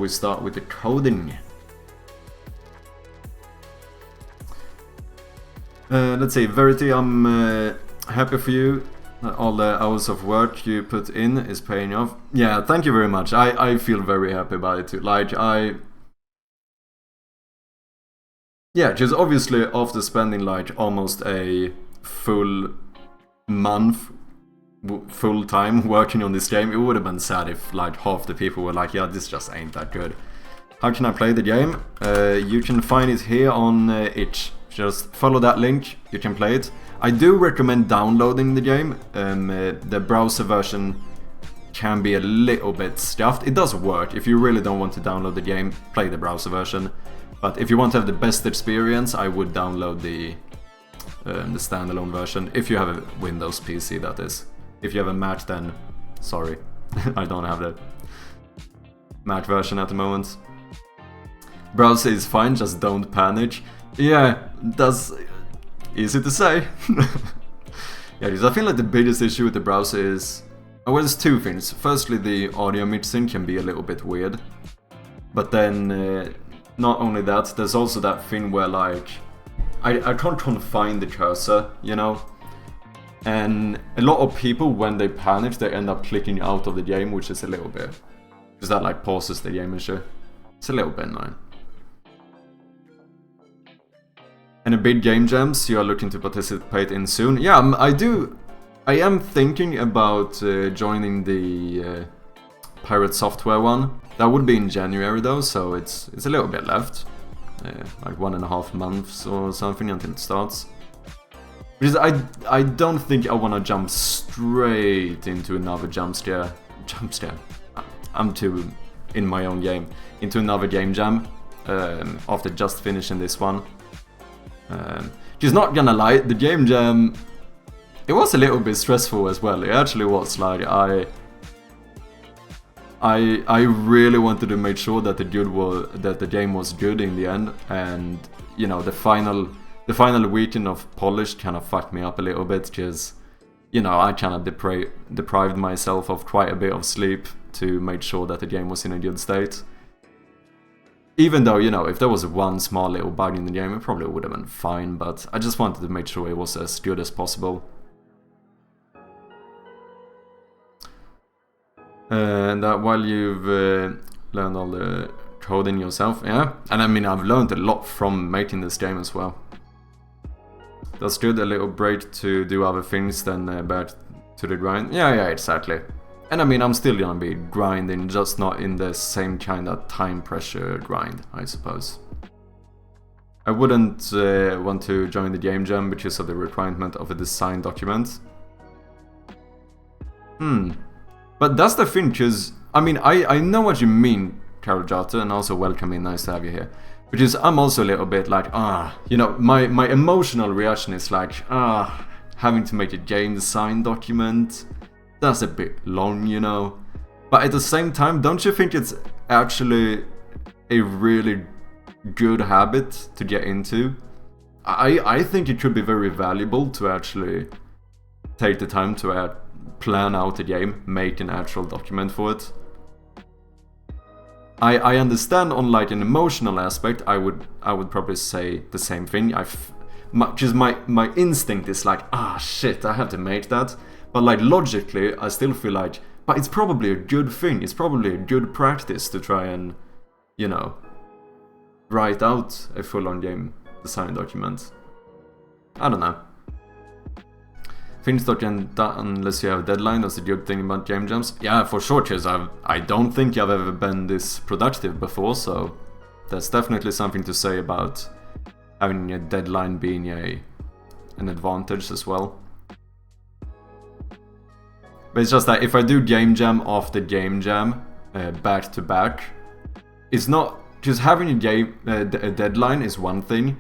start with the coding? Let's see, Verity, I'm happy for you. All the hours of work you put in is paying off. Yeah, thank you very much. I feel very happy about it too. Like, yeah, just obviously after spending like almost a full month full time working on this game, it would have been sad if like half the people were like, yeah, this just ain't that good. How can I play the game? You can find it here on itch. Just follow that link, you can play it. I do recommend downloading the game. The browser version can be a little bit stuffed. It does work. If you really don't want to download the game, play the browser version. But if you want to have the best experience, I would download the standalone version. If you have a Windows PC, that is. If you have a Mac, then sorry, I don't have the Mac version at the moment. Browser is fine, just don't panic. Yeah, that's easy to say. Yeah, because I feel like the biggest issue with the browser is... well, there's two things. Firstly, the audio mixing can be a little bit weird. But then, not only that, there's also that thing where like... I can't confine the cursor, you know? And a lot of people, when they panic, they end up clicking out of the game, which is a little bit... because that like pauses the game and shit. It's a little bit annoying. Any big game jams you are looking to participate in soon? Yeah, I am thinking about joining the Pirate Software one. That would be in January though, so it's a little bit left. Like 1.5 months or something until it starts. Because I don't think I want to jump straight into another jump scare. I'm too in my own game. Into another game jam after just finishing this one. She's not gonna lie, the game jam, it was a little bit stressful as well. It actually was. Like I really wanted to make sure that the game was good in the end, and you know the final weekend of polish kind of fucked me up a little bit because you know I kind of deprived myself of quite a bit of sleep to make sure that the game was in a good state. Even though, you know, if there was one small little bug in the game, it probably would have been fine, but I just wanted to make sure it was as good as possible. And that while you've learned all the coding yourself, yeah? And I mean, I've learned a lot from making this game as well. That's good, a little break to do other things than back to the grind. Yeah, exactly. And I mean, I'm still gonna be grinding, just not in the same kind of time pressure grind, I suppose. I wouldn't want to join the game jam because of the requirement of a design document. But that's the thing, because, I mean, I know what you mean, Carol Jota, and also welcome in, nice to have you here. Because I'm also a little bit like, you know, my emotional reaction is like, having to make a game design document. That's a bit long, you know. But at the same time, don't you think it's actually a really good habit to get into? I think it could be very valuable to actually take the time to plan out a game, make an actual document for it. I understand on like an emotional aspect, I would probably say the same thing. Just my instinct is like, shit, I have to make that. But like logically, I still feel like, but it's probably a good thing. It's probably a good practice to try and, you know, write out a full-on game design document. I don't know. Things don't get done unless you have a deadline. That's the good thing about game jams. Yeah, for sure, Chiz. I don't think I've ever been this productive before, so that's definitely something to say about having a deadline being an advantage as well. But it's just that if I do game jam after game jam, back to back, it's not just having a deadline is one thing.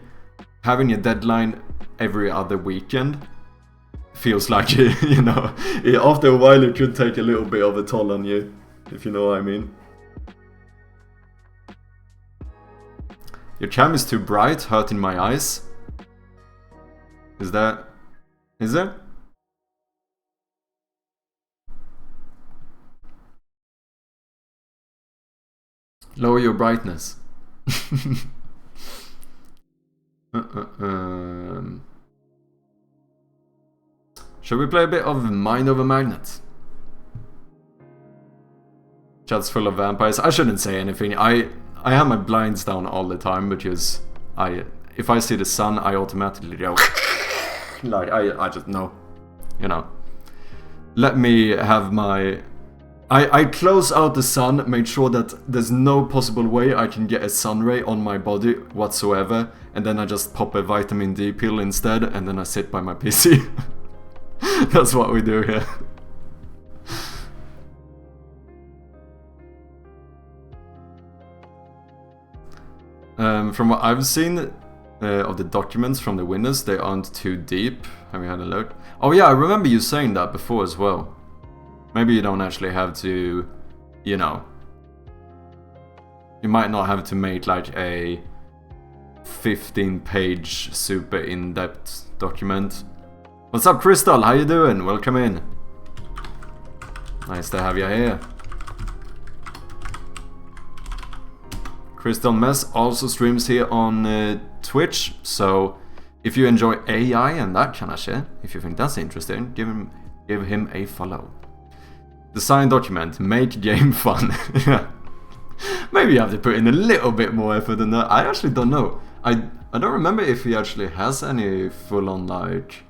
Having a deadline every other weekend feels like, you know, after a while it could take a little bit of a toll on you, if you know what I mean. Your cam is too bright, hurting my eyes. Is that... is it? Lower your brightness. Should we play a bit of Mind Over Magnet? Chat's full of vampires. I shouldn't say anything. I have my blinds down all the time because if I see the sun, I automatically go like I just know, you know. Let me have my... I close out the sun, make sure that there's no possible way I can get a sun ray on my body whatsoever, and then I just pop a vitamin D pill instead, and then I sit by my PC. That's what we do here. From what I've seen of the documents from the winners, they aren't too deep. Have you had a look? Oh yeah, I remember you saying that before as well. Maybe you don't actually have to, you know, you might not have to make like a 15-page super in-depth document. What's up, Crystal? How you doing? Welcome in. Nice to have you here. Crystal Mess also streams here on Twitch, so if you enjoy AI and that kind of shit, if you think that's interesting, give him a follow. Design document, make game fun. Yeah. Maybe you have to put in a little bit more effort than that. I actually don't know. I don't remember if he actually has any full-on like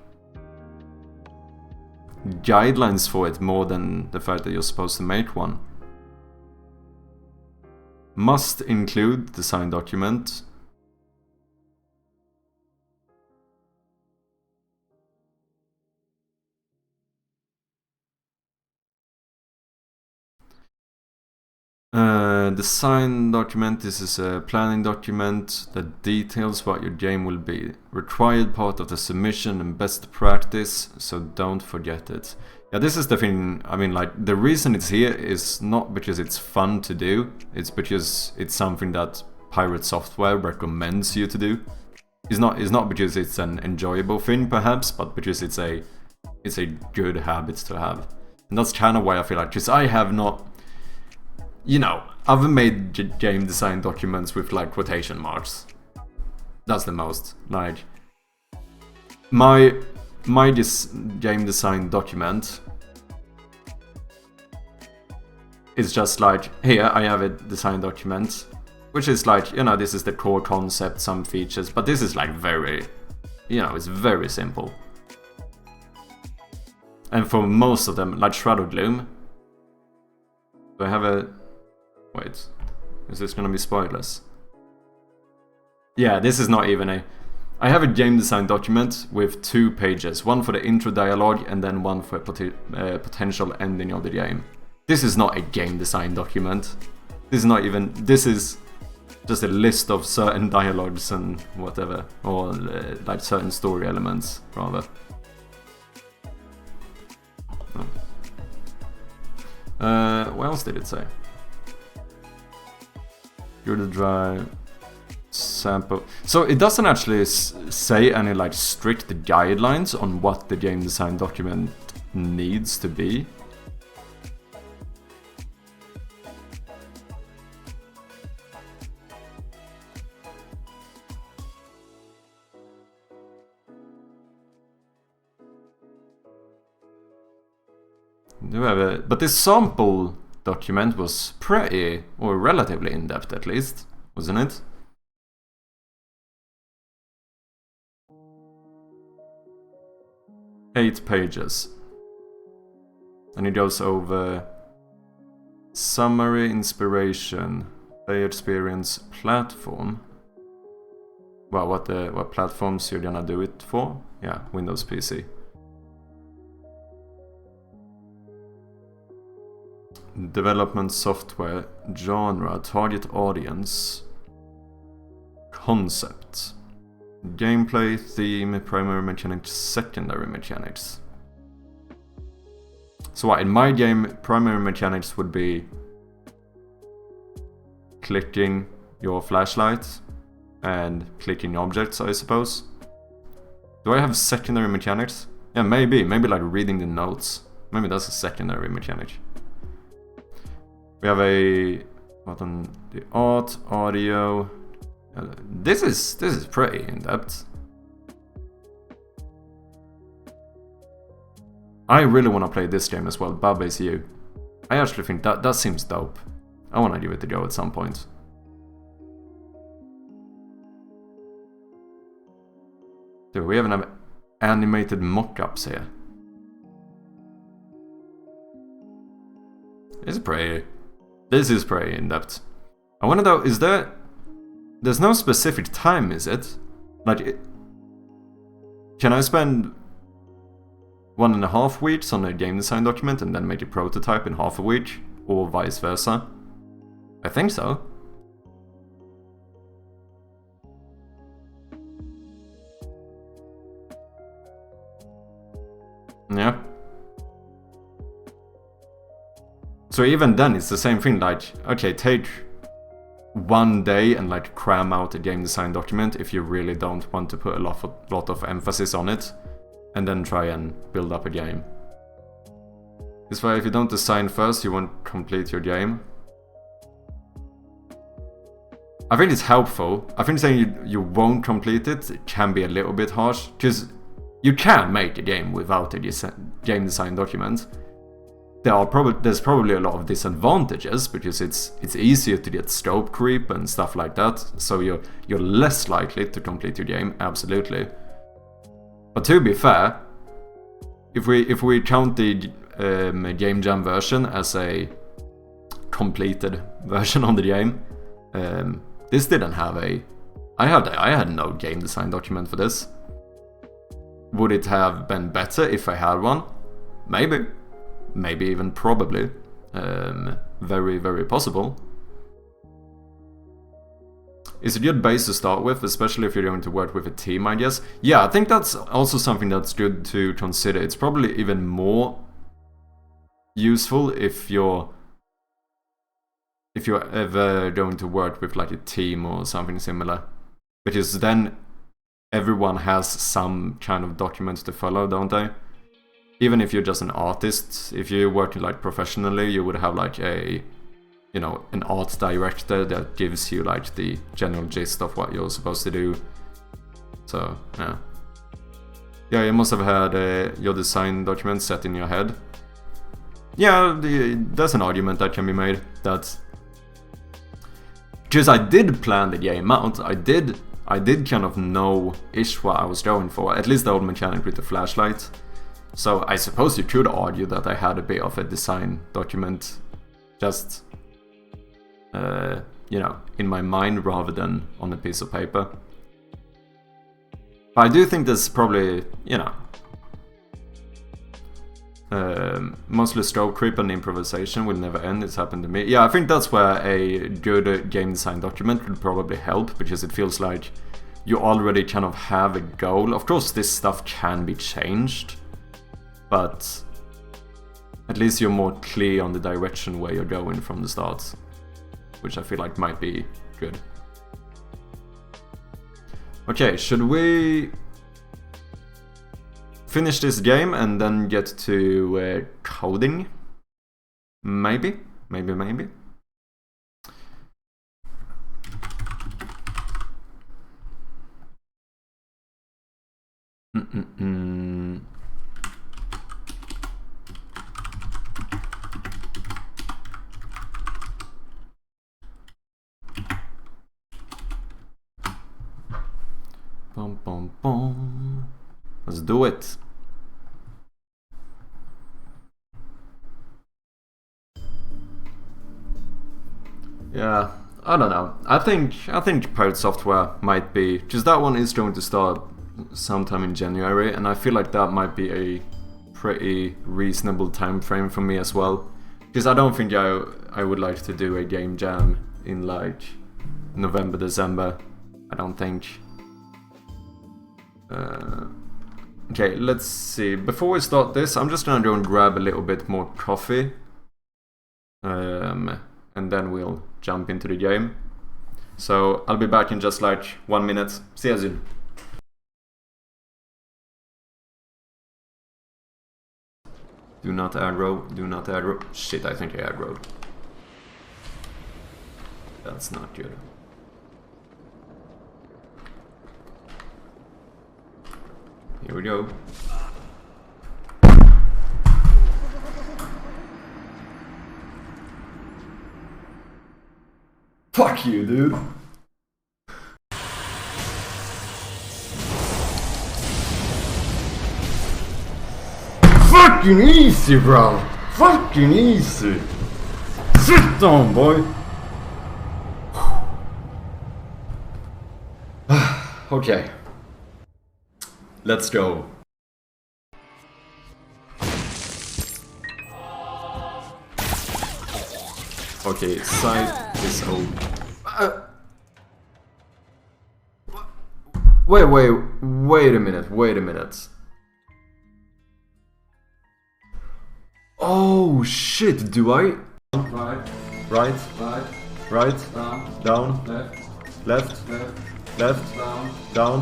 guidelines for it more than the fact that you're supposed to make one. Must include design document. Design document, this is a planning document that details what your game will be. Required part of the submission and best practice, so don't forget it. Yeah, this is the thing, I mean, like, the reason it's here is not because it's fun to do, it's because it's something that Pirate Software recommends you to do. It's not because it's an enjoyable thing, perhaps, but because it's a good habit to have. And that's kind of why I feel like, because I have not... You know, I've made game design documents with like quotation marks. That's the most. Like, my game design document is just like, here I have a design document, which is like, you know, this is the core concept, some features, but this is like very, you know, it's very simple. And for most of them, like Shroud of Gloom, do I have a... Wait, is this gonna be spoilers? Yeah, this is not even a... I have a game design document with 2 pages, one for the intro dialogue and then one for a potential ending of the game. This is not a game design document. This is not even... This is just a list of certain dialogues and whatever, or like certain story elements, rather. What else did it say? You're the dry sample. So it doesn't actually say any like strict guidelines on what the game design document needs to be. But this sample document was pretty, or relatively in-depth at least, wasn't it? 8 pages. And it goes over summary, inspiration, player experience, platform. Well, what platforms you're gonna do it for? Yeah, Windows PC. Development software, genre, target audience, concept, gameplay, theme, primary mechanics, secondary mechanics. So in my game, primary mechanics would be clicking your flashlight and clicking objects, I suppose. Do I have secondary mechanics? Yeah, maybe like reading the notes. Maybe that's a secondary mechanic. We have a button, the art, audio. This is pretty in depth. I really want to play this game as well, Baba Is You. I actually think that seems dope. I want to give it a go at some point. Dude, we even have animated mock-ups here. This is pretty in depth. I wonder though, there's no specific time, is it? Like, can I spend 1.5 weeks on a game design document and then make a prototype in half a week? Or vice versa? I think so. Yeah. So even then it's the same thing, like, okay, take 1 day and like cram out a game design document if you really don't want to put a lot of emphasis on it, and then try and build up a game. This way, if you don't design first, you won't complete your game. I think it's helpful. I think saying you won't complete it can be a little bit harsh, because you can make a game without a game design document. There's probably a lot of disadvantages, because it's easier to get scope creep and stuff like that, so you're less likely to complete your game, absolutely. But to be fair, if we count the Game Jam version as a completed version of the game, this didn't have I had no game design document for this. Would it have been better if I had one? Maybe. Maybe even probably. Very, very possible. It's a good base to start with, especially if you're going to work with a team, I guess. Yeah, I think that's also something that's good to consider. It's probably even more useful if you're ever going to work with like a team or something similar. Because then everyone has some kind of documents to follow, don't they? Even if you're just an artist, if you're working like professionally, you would have like an art director that gives you like the general gist of what you're supposed to do. So yeah, you must have had your design document set in your head. Yeah, there's an argument that can be made that because I did plan the game out, I did kind of know-ish what I was going for, at least the old mechanic with the flashlight. So I suppose you could argue that I had a bit of a design document just, in my mind rather than on a piece of paper. But I do think there's probably, mostly scope creep and improvisation will never end. It's happened to me. Yeah, I think that's where a good game design document would probably help, because it feels like you already kind of have a goal. Of course, this stuff can be changed, but at least you're more clear on the direction where you're going from the start, which I feel like might be good. Okay, should we finish this game and then get to coding? Maybe. Bum, bum, bum. Let's do it. Yeah, I don't know. I think Pirate Software might be, because that one is going to start sometime in January, and I feel like that might be a pretty reasonable time frame for me as well. Because I don't think I would like to do a game jam in like November, December. I don't think. Okay, let's see. Before we start this, I'm just gonna go and grab a little bit more coffee. And then we'll jump into the game. So I'll be back in just like 1 minute. See you soon. Do not aggro, do not aggro. Shit, I think I aggroed. That's not good. Here we go. Fuck you, dude. Fucking easy, bro. Fucking easy. Sit down, boy. Okay. Let's go. Okay, side is old. Wait a minute. Oh shit, do I? Right, down, left, down.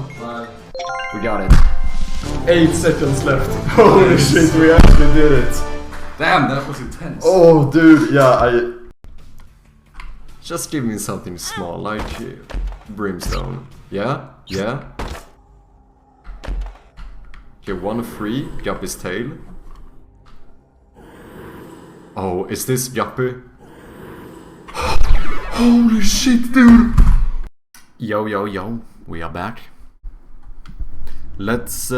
We got it. 8 seconds left. Holy shit, we actually did it. Damn, that was intense. Oh, dude, yeah, just give me something small, like brimstone. Yeah. Okay, 1 free, Guppy's tail. Oh, is this Guppy? Holy shit, dude! Yo, we are back. Let's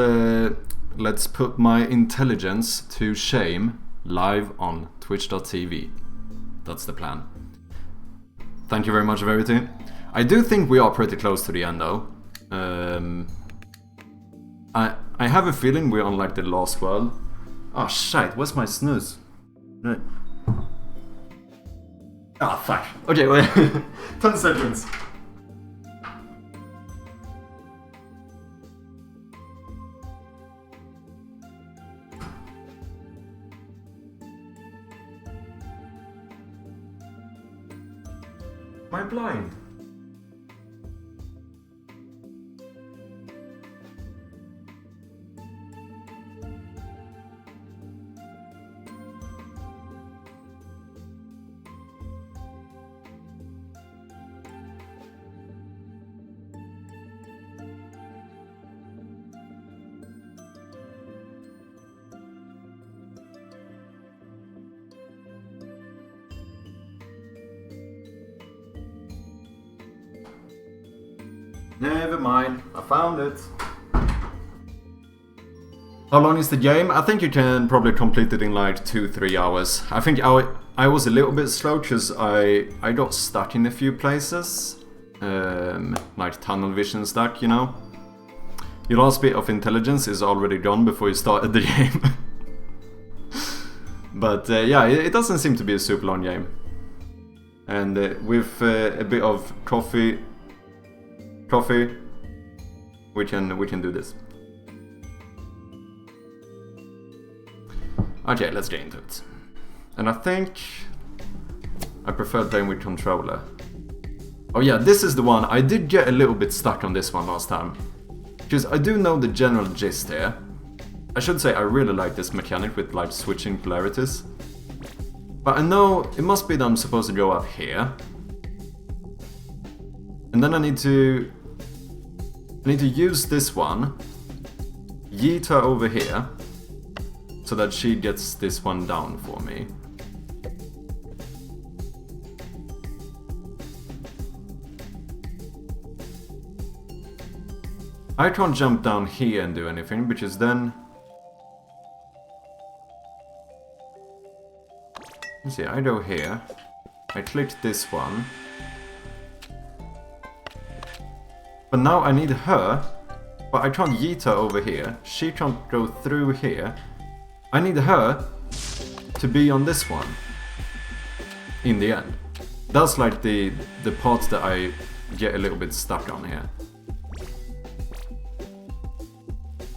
put my intelligence to shame live on twitch.tv. That's the plan. Thank you very much, Verity. I do think we are pretty close to the end, though. I have a feeling we're on like the last world. Oh shit, where's my snooze? No. Ah, fuck. Okay, wait. 10 seconds. Am I blind? Never mind, I found it. How long is the game? I think you can probably complete it in like 2-3 hours. I think I was a little bit slow because I got stuck in a few places. Like tunnel vision stuck, you know. Your last bit of intelligence is already gone before you started the game. But yeah, it doesn't seem to be a super long game. And with a bit of coffee, we can do this. Okay, let's get into it. And I think I prefer playing with controller. Oh yeah, this is the one. I did get a little bit stuck on this one last time. Because I do know the general gist here. I should say I really like this mechanic with like switching polarities. But I know it must be that I'm supposed to go up here. And then I need to use this one, yeet her over here, so that she gets this one down for me. I can't jump down here and do anything, because then... Let's see, I go here. I clicked this one. But now I need her, but I can't yeet her over here. She can't go through here. I need her to be on this one. In the end. That's like the part that I get a little bit stuck on here.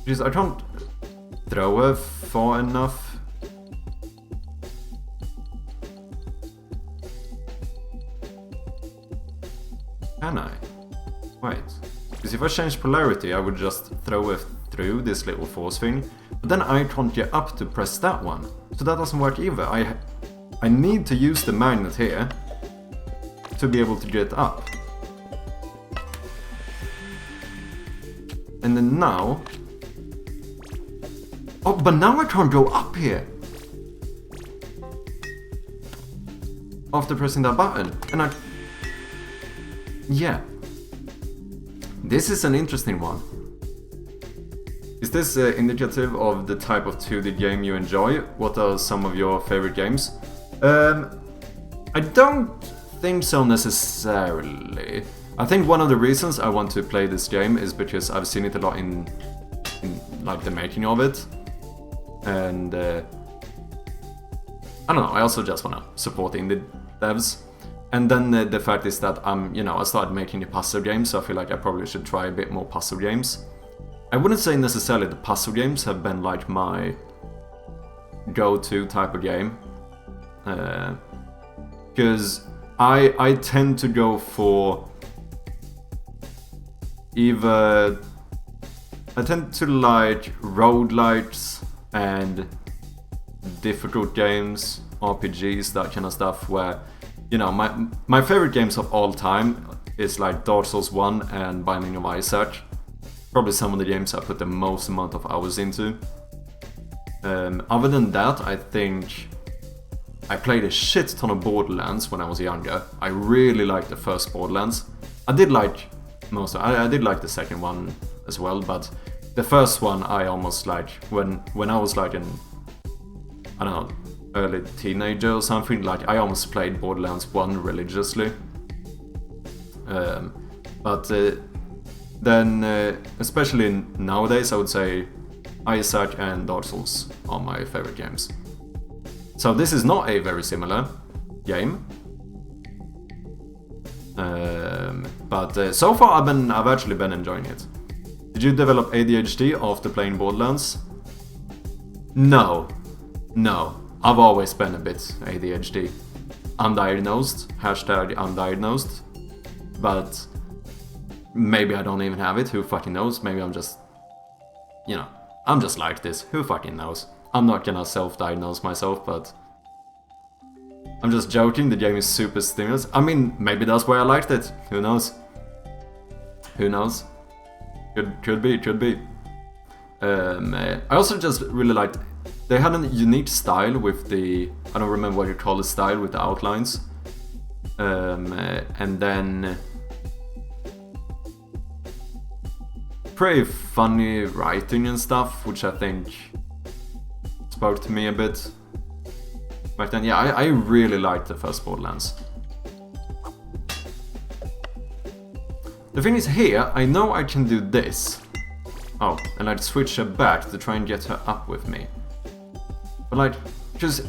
Because I can't throw her far enough. Can I? Wait. Because if I change polarity, I would just throw it through this little force thing. But then I can't get up to press that one. So that doesn't work either. I need to use the magnet here to be able to get up. And then now... Oh, but now I can't go up here! After pressing that button. And I... Yeah. This is an interesting one. Is this indicative of the type of 2D game you enjoy? What are some of your favorite games? I don't think so necessarily. I think one of the reasons I want to play this game is because I've seen it a lot in like the making of it. And I don't know, I also just want to support indie devs. And then the fact is that I started making a puzzle game, so I feel like I probably should try a bit more puzzle games. I wouldn't say necessarily the puzzle games have been like my go-to type of game. Because I tend to go for either... I tend to like roguelites and difficult games, RPGs, that kind of stuff, where, you know, my favorite games of all time is like Dark Souls 1 and Binding of Isaac. Probably some of the games I put the most amount of hours into. Other than that, I think I played a shit ton of Borderlands when I was younger. I really liked the first Borderlands. I did like I did like the second one as well, but the first one I almost like when I was like in, I don't know, early teenager or something, like I almost played Borderlands 1 religiously. Then, especially nowadays, I would say Isaac and Dark Souls are my favorite games. So this is not a very similar game. But so far I've actually been enjoying it. Did you develop ADHD after playing Borderlands? No. I've always been a bit ADHD. Undiagnosed. #undiagnosed. But maybe I don't even have it. Who fucking knows? Maybe I'm just... You know, I'm just like this. Who fucking knows? I'm not gonna self-diagnose myself, but... I'm just joking. The game is super stimulus. I mean, maybe that's why I liked it. Who knows? Who knows? Could be. I also just really liked... They had a unique style with the... I don't remember what you call the style with the outlines. And then... Pretty funny writing and stuff, which I think spoke to me a bit back then. Yeah, I really liked the first Borderlands. The thing is here, I know I can do this. Oh, and I'd switch her back to try and get her up with me. But like, because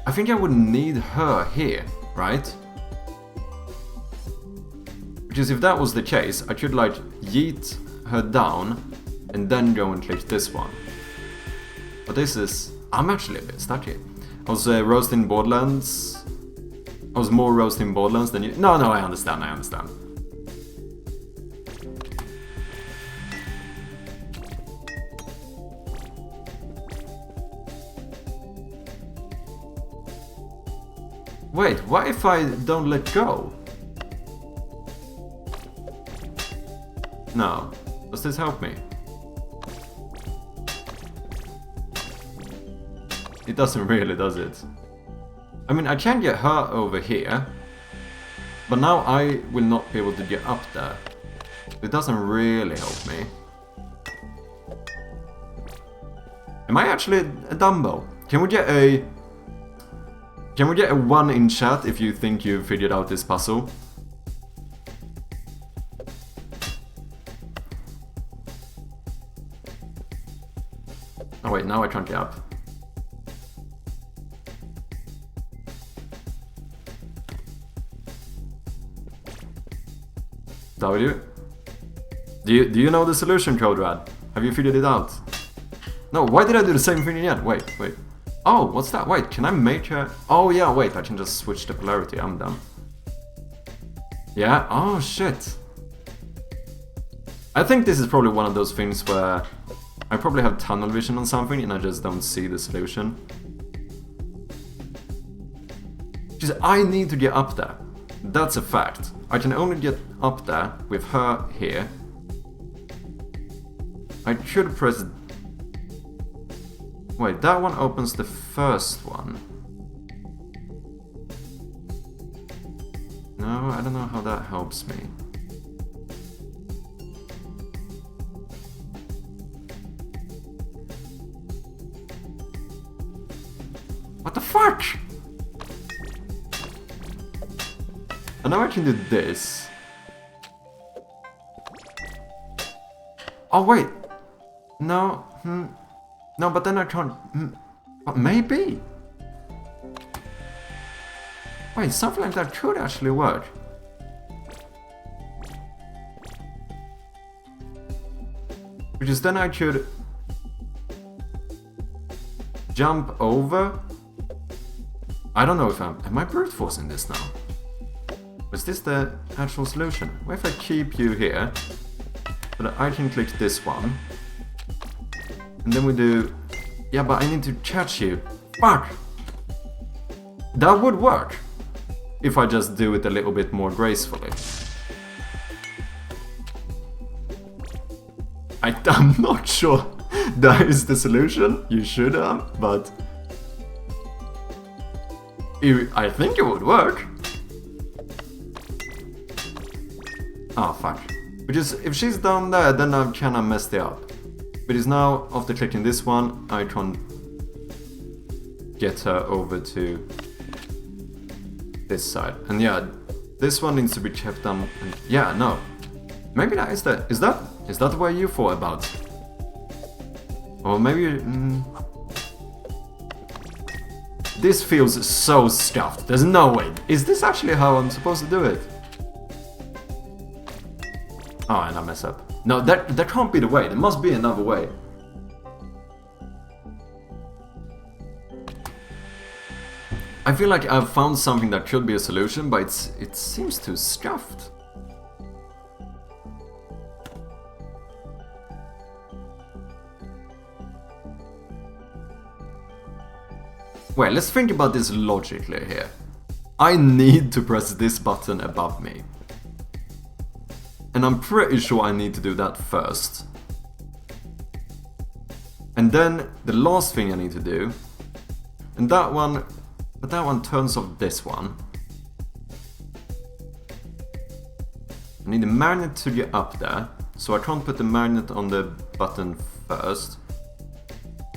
I think I would need her here, right? Because if that was the case, I could like yeet her down and then go and click this one. But this is... I'm actually a bit stuck here. I was roasting Borderlands. I was more roasting Borderlands than you... No, I understand. Wait, what if I don't let go? No. Does this help me? It doesn't really, does it? I mean, I can get her over here, but now I will not be able to get up there. It doesn't really help me. Am I actually a Dumbo? Can Can we get a 1 in chat if you think you figured out this puzzle? Oh wait, now I can't get up. W? Do you know the solution, Code Rad? Have you figured it out? No, why did I do the same thing again? Wait. Oh, what's that? Wait, can I make her... Oh yeah, wait, I can just switch the polarity, I'm done. Yeah, oh shit. I think this is probably one of those things where I probably have tunnel vision on something and I just don't see the solution. Because I need to get up there. That's a fact. I can only get up there with her here. I should press... Wait, that one opens the first one. No, I don't know how that helps me. What the fuck? And now I can do this. Oh wait. No. No, but then I can't... maybe? Wait, something like that could actually work. Because then I could... jump over? I don't know if am I brute forcing this now? Is this the actual solution? What if I keep you here? So that I can click this one. And then we do... Yeah, but I need to catch you. Fuck! That would work. If I just do it a little bit more gracefully. I'm not sure that is the solution. You should have, but... I think it would work. Oh, fuck. Because if she's down there, then I've kinda messed it up. Because now, after clicking this one, I can get her over to this side. And yeah, this one needs to be kept on. And yeah, no. Maybe that is the... Is that the way you thought about? Or maybe... This feels so stuffed. There's no way. Is this actually how I'm supposed to do it? Oh, and I mess up. No, that can't be the way. There must be another way. I feel like I've found something that could be a solution, but it seems too scuffed. Well, let's think about this logically here. I need to press this button above me. And I'm pretty sure I need to do that first. And then the last thing I need to do, and that one, but that one turns off this one. I need a magnet to get up there, so I can't put the magnet on the button first.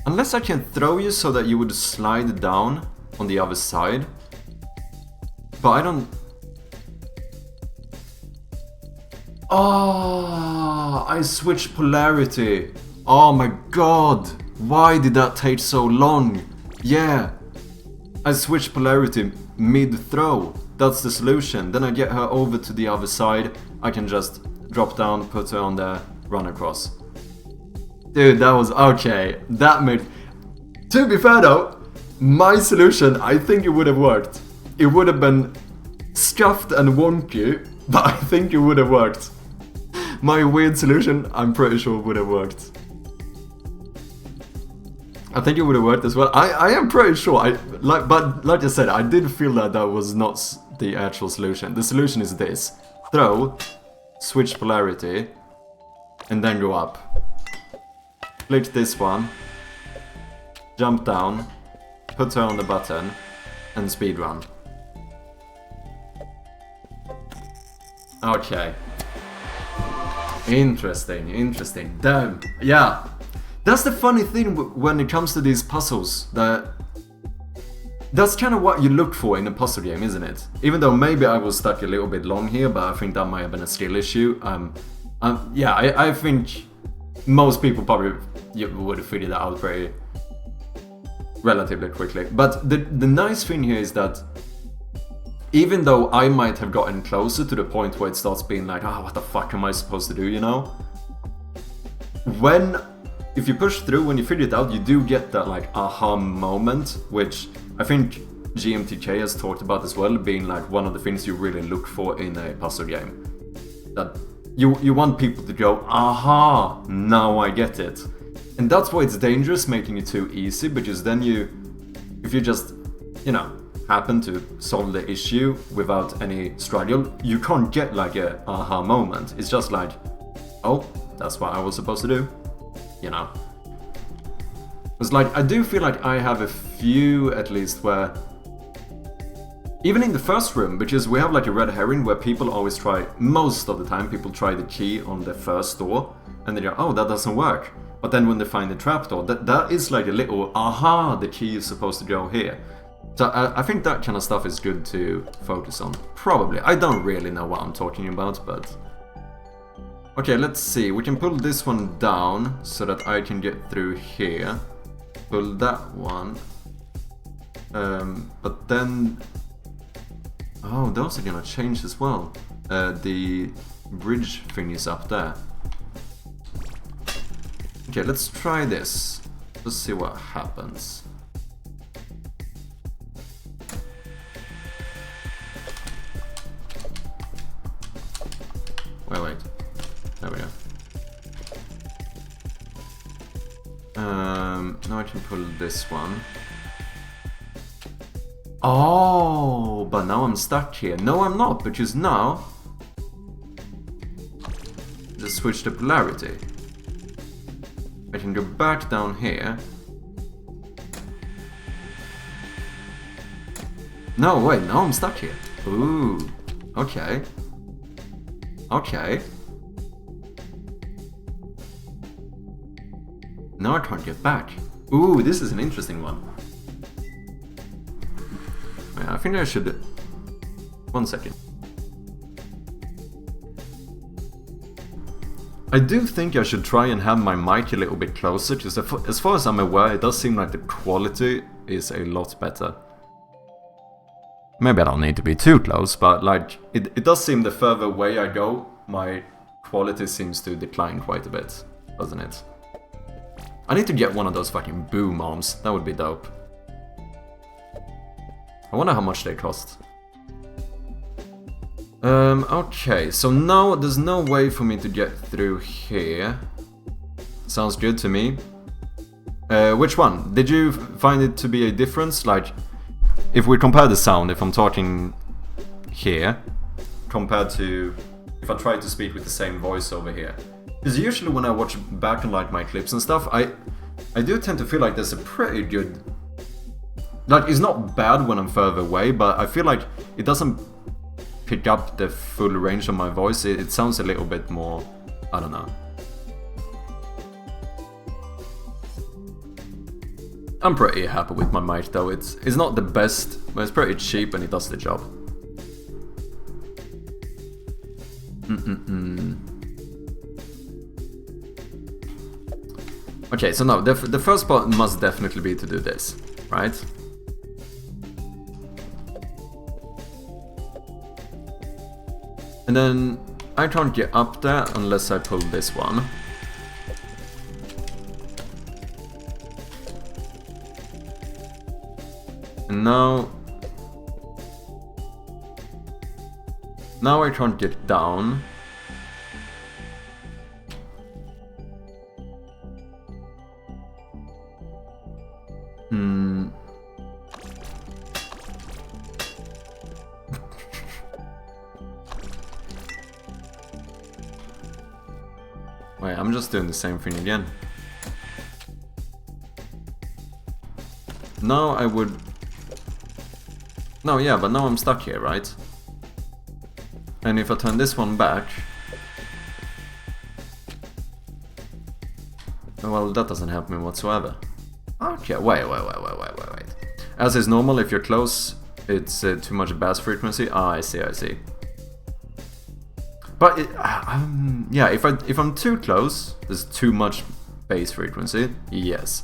Unless I can throw you so that you would slide down on the other side. But I don't... Oh, I switched polarity. Oh my god. Why did that take so long? Yeah. I switched polarity mid-throw. That's the solution. Then I get her over to the other side. I can just drop down, put her on there, run across. Dude, that was okay. That made... To be fair though, my solution, I think it would have worked. It would have been scuffed and wonky, but I think it would have worked. My weird solution, I'm pretty sure would have worked. I think it would have worked as well. I am pretty sure. But like I said, I did feel that that was not the actual solution. The solution is this. Throw, switch polarity, and then go up. Click this one, jump down, put her on the button, and speedrun. Okay. Interesting. Damn. Yeah. That's the funny thing when it comes to these puzzles, that That's kind of what you look for in a puzzle game, isn't it? Even though maybe I was stuck a little bit long here, but I think that might have been a skill issue. Yeah, I think most people probably would have figured that out very relatively quickly. But the nice thing here is that even though I might have gotten closer to the point where it starts being like, oh, what the fuck am I supposed to do, you know? If you push through, when you figure it out, you do get that like aha moment, which I think GMTK has talked about as well, being like one of the things you really look for in a puzzle game. That you want people to go, aha, now I get it. And that's why it's dangerous making it too easy, because then if you just, you know, happen to solve the issue without any struggle, you can't get like a aha moment. It's just like, oh, that's what I was supposed to do, you know. It's like, I do feel like I have a few at least where, even in the first room, because we have like a red herring where people always try, most of the time people try the key on the first door and then you're, oh, that doesn't work. But then when they find the trapdoor, that is like a little, aha, the key is supposed to go here. So I think that kind of stuff is good to focus on. Probably. I don't really know what I'm talking about, but... Okay, let's see. We can pull this one down so that I can get through here. Pull that one. But then... Oh, those are gonna change as well. The bridge thing is up there. Okay, let's try this. Let's see what happens. Wait. There we go. Now I can pull this one. Oh, but now I'm stuck here. No, I'm not, because now... Just switch the polarity. I can go back down here. No, wait, now I'm stuck here. Ooh, okay. Okay. Now I can't get back. Ooh, this is an interesting one. I think I should... 1 second. I do think I should try and have my mic a little bit closer, because as far as I'm aware, it does seem like the quality is a lot better. Maybe I don't need to be too close, but like, it does seem the further away I go, my quality seems to decline quite a bit, doesn't it? I need to get one of those fucking boom arms, that would be dope. I wonder how much they cost. Okay, so now there's no way for me to get through here. Sounds good to me. Which one? Did you find it to be a difference? Like, if we compare the sound, if I'm talking here, compared to if I try to speak with the same voice over here. Because usually when I watch back on like my clips and stuff, I do tend to feel like there's a pretty good... Like, it's not bad when I'm further away, but I feel like it doesn't pick up the full range of my voice. It sounds a little bit more... I don't know. I'm pretty happy with my mic though. It's not the best, but it's pretty cheap and it does the job. Okay, so no, the first part must definitely be to do this, right? And then I can't get up there unless I pull this one. And now I can't get down. Wait, I'm just doing the same thing again. Now I would... No, yeah, but now I'm stuck here, right? And if I turn this one back... Well, that doesn't help me whatsoever. Okay, wait. As is normal, if you're close, it's too much bass frequency. Ah, I see. But yeah, if I'm too close, there's too much bass frequency. Yes.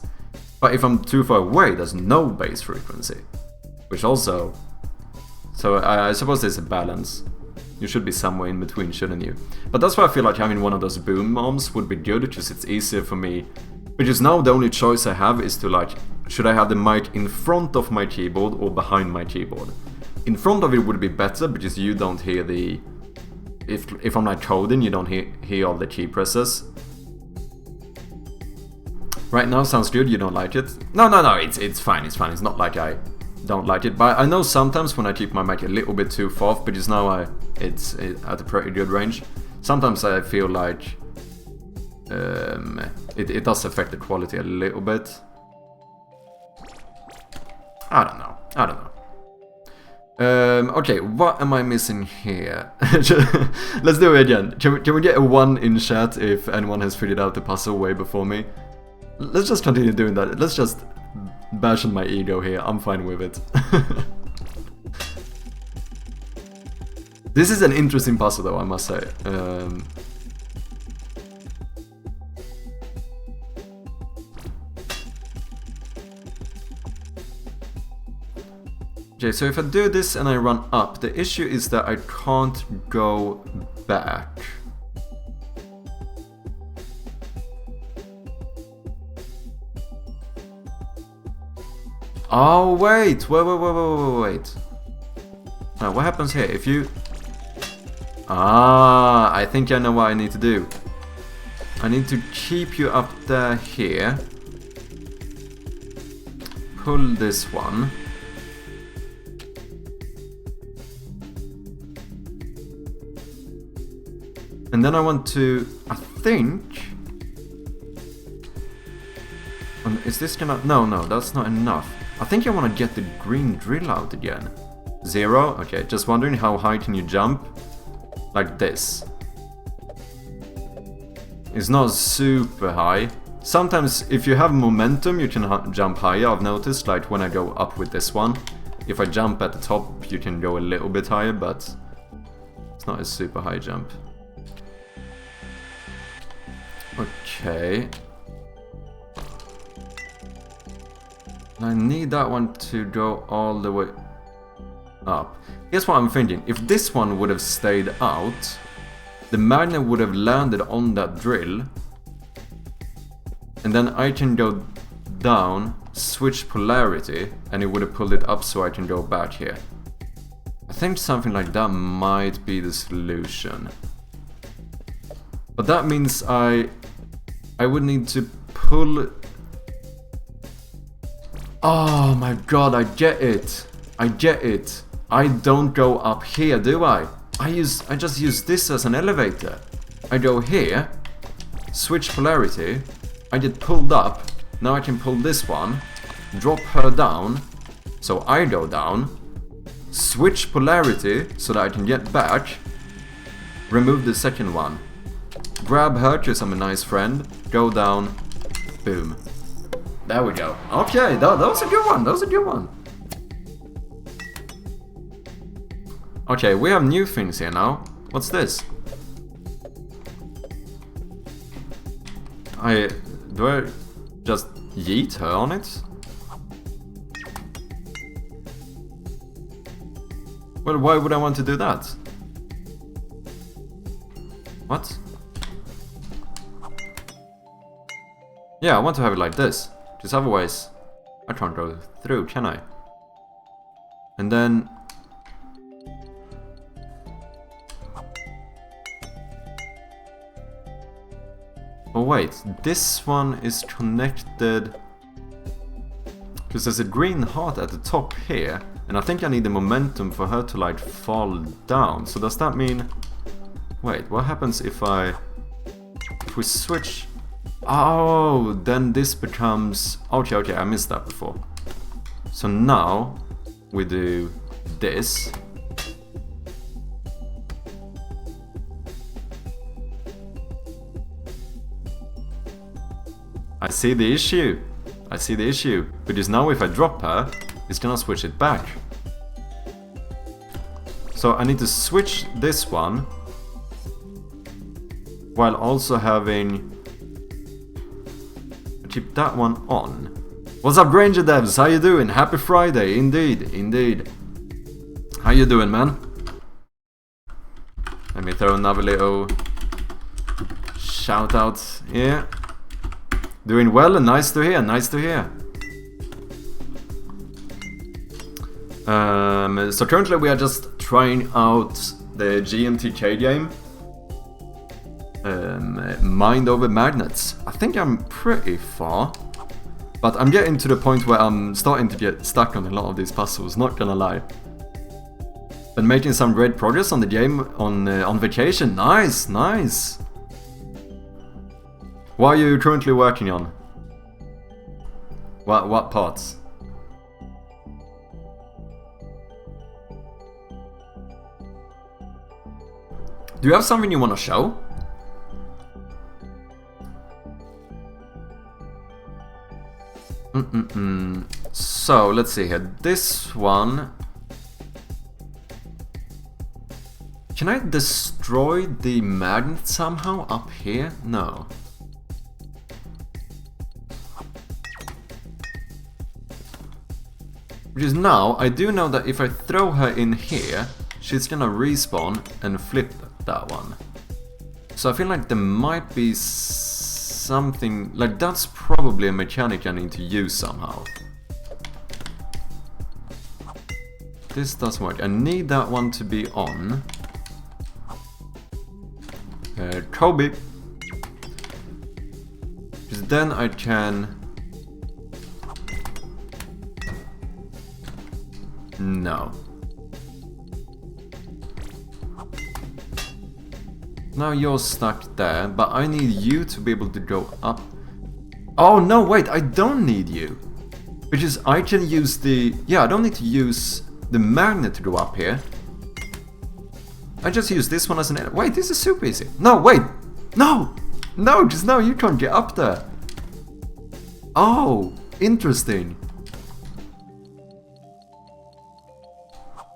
But if I'm too far away, there's no bass frequency. Which also... So I suppose there's a balance. You should be somewhere in between, shouldn't you? But that's why I feel like having one of those boom arms would be good, because it's easier for me. Because now the only choice I have is to like, should I have the mic in front of my keyboard or behind my keyboard? In front of it would be better, because you don't hear the... If I'm like coding, you don't hear all the key presses. Right now sounds good, you don't like it? No, it's fine, it's not like I don't like it. But I know sometimes when I keep my mic a little bit too far, because now it's at a pretty good range. Sometimes I feel like it does affect the quality a little bit. I don't know. Okay, what am I missing here? Let's do it again. Can we get a 1 in chat if anyone has figured out the puzzle way before me? Let's just continue doing that. Let's just bash on my ego here. I'm fine with it. This is an interesting puzzle though, I must say. Okay, so if I do this and I run up, the issue is that I can't go back. Oh, wait! Wait. Now, what happens here? If you... Ah, I think I know what I need to do. I need to keep you up there here. Pull this one. And then I want to... I think... Is this gonna... No, that's not enough. I think I want to get the green drill out again. 0? Okay, just wondering how high can you jump? Like this. It's not super high. Sometimes if you have momentum you can jump higher, I've noticed, like when I go up with this one. If I jump at the top you can go a little bit higher, but it's not a super high jump. Okay. I need that one to go all the way up. Here's what I'm thinking. If this one would have stayed out, the magnet would have landed on that drill. And then I can go down, switch polarity, and it would have pulled it up so I can go back here. I think something like that might be the solution. But that means I would need to pull... Oh my god, I get it. I don't go up here, do I? I just use this as an elevator. I go here, switch polarity, I get pulled up, now I can pull this one, drop her down, so I go down, switch polarity so that I can get back, remove the second one, grab her because I'm a nice friend, go down, boom. There we go. Okay, that was a good one. Okay, we have new things here now. What's this? Do I just yeet her on it? Well, why would I want to do that? What? Yeah, I want to have it like this. Because otherwise, I can't go through, can I? And then... Oh wait, this one is connected... Because there's a green heart at the top here. And I think I need the momentum for her to like fall down. So does that mean... Wait, what happens if we switch... Oh, then this becomes... Okay, I missed that before. So now we do this. I see the issue. Because now if I drop her, it's gonna switch it back. So I need to switch this one while also having keep that one on. What's up, Ranger Devs? How you doing? Happy Friday, indeed, indeed. How you doing, man? Let me throw another little shout out here. Doing well and nice to hear, nice to hear. So currently we are just trying out the GMTK game. Mind over magnets. I think I'm pretty far. But I'm getting to the point where I'm starting to get stuck on a lot of these puzzles, not gonna lie. Been making some great progress on the game on vacation. Nice, nice. What are you currently working on? What parts? Do you have something you want to show? So, let's see here. This one... Can I destroy the magnet somehow up here? No. Because now, I do know that if I throw her in here, she's gonna respawn and flip that one. So I feel like there might be something... Like, that's probably a mechanic I need to use somehow. This doesn't work. I need that one to be on. Kobe. Because then I can... No. Now you're stuck there, but I need you to be able to go up. Oh no, wait, I don't need you. Because I can use the... Yeah, I don't need to use the magnet to go up here. I just use this one as an... Wait, this is super easy. No, wait. No! No, just now you can't get up there. Oh, interesting.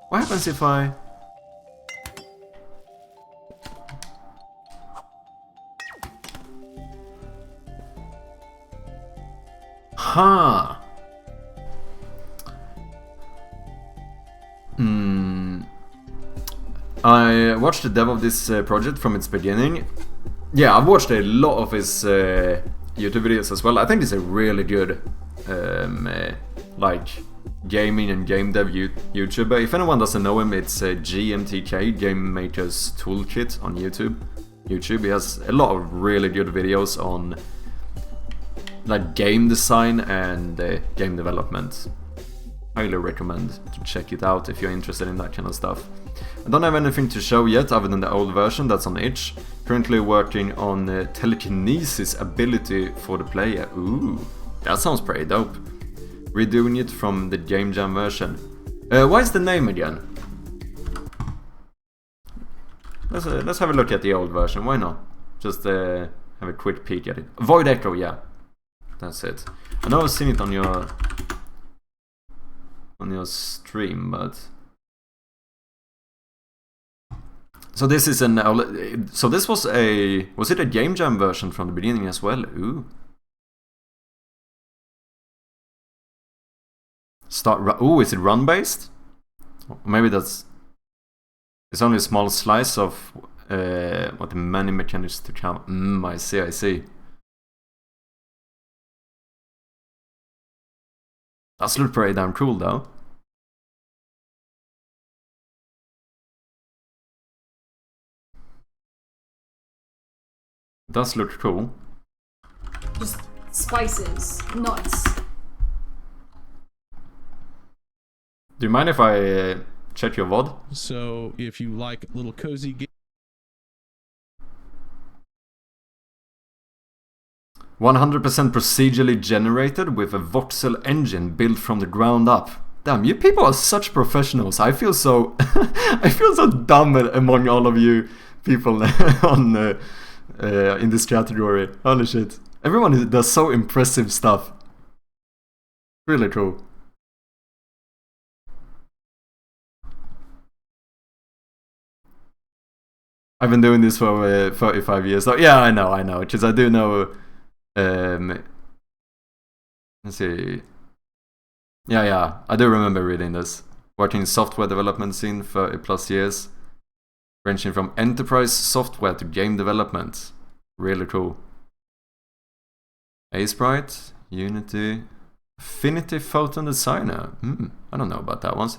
What happens if I... Huh. I watched the dev of this project from its beginning. Yeah, I've watched a lot of his YouTube videos as well. I think he's a really good like gaming and game dev YouTuber. If anyone doesn't know him, it's GMTK, Game Maker's Toolkit on YouTube. He has a lot of really good videos on like game design and game development. Highly recommend to check it out if you're interested in that kind of stuff. I don't have anything to show yet other than the old version that's on itch. Currently working on telekinesis ability for the player. Ooh, that sounds pretty dope. Redoing it from the Game Jam version. What is the name again? Let's have a look at the old version, why not? Just have a quick peek at it. Void Echo, yeah. That's it. I know I've seen it on your stream, but... So this is an... So this was a... Was it a Game Jam version from the beginning as well? Ooh. Ooh, is it run-based? Maybe that's... It's only a small slice of what the many mechanics to come. I see, I see. That's look pretty damn cool though. Does look cool. Just spices, nuts. Do you mind if I check your VOD? So if you like little cozy 100% procedurally generated with a voxel engine built from the ground up. Damn, you people are such professionals. I feel so I feel so dumb among all of you people on in this category. Holy shit. Everyone does so impressive stuff. Really cool. I've been doing this for 35 years. So yeah, I know. Because I do know. Let's see. Yeah, I do remember reading this. Working in software development scene 30 plus years. Ranging from enterprise software to game development. Really cool. Sprite, Unity, Affinity Photon Designer. I don't know about that one.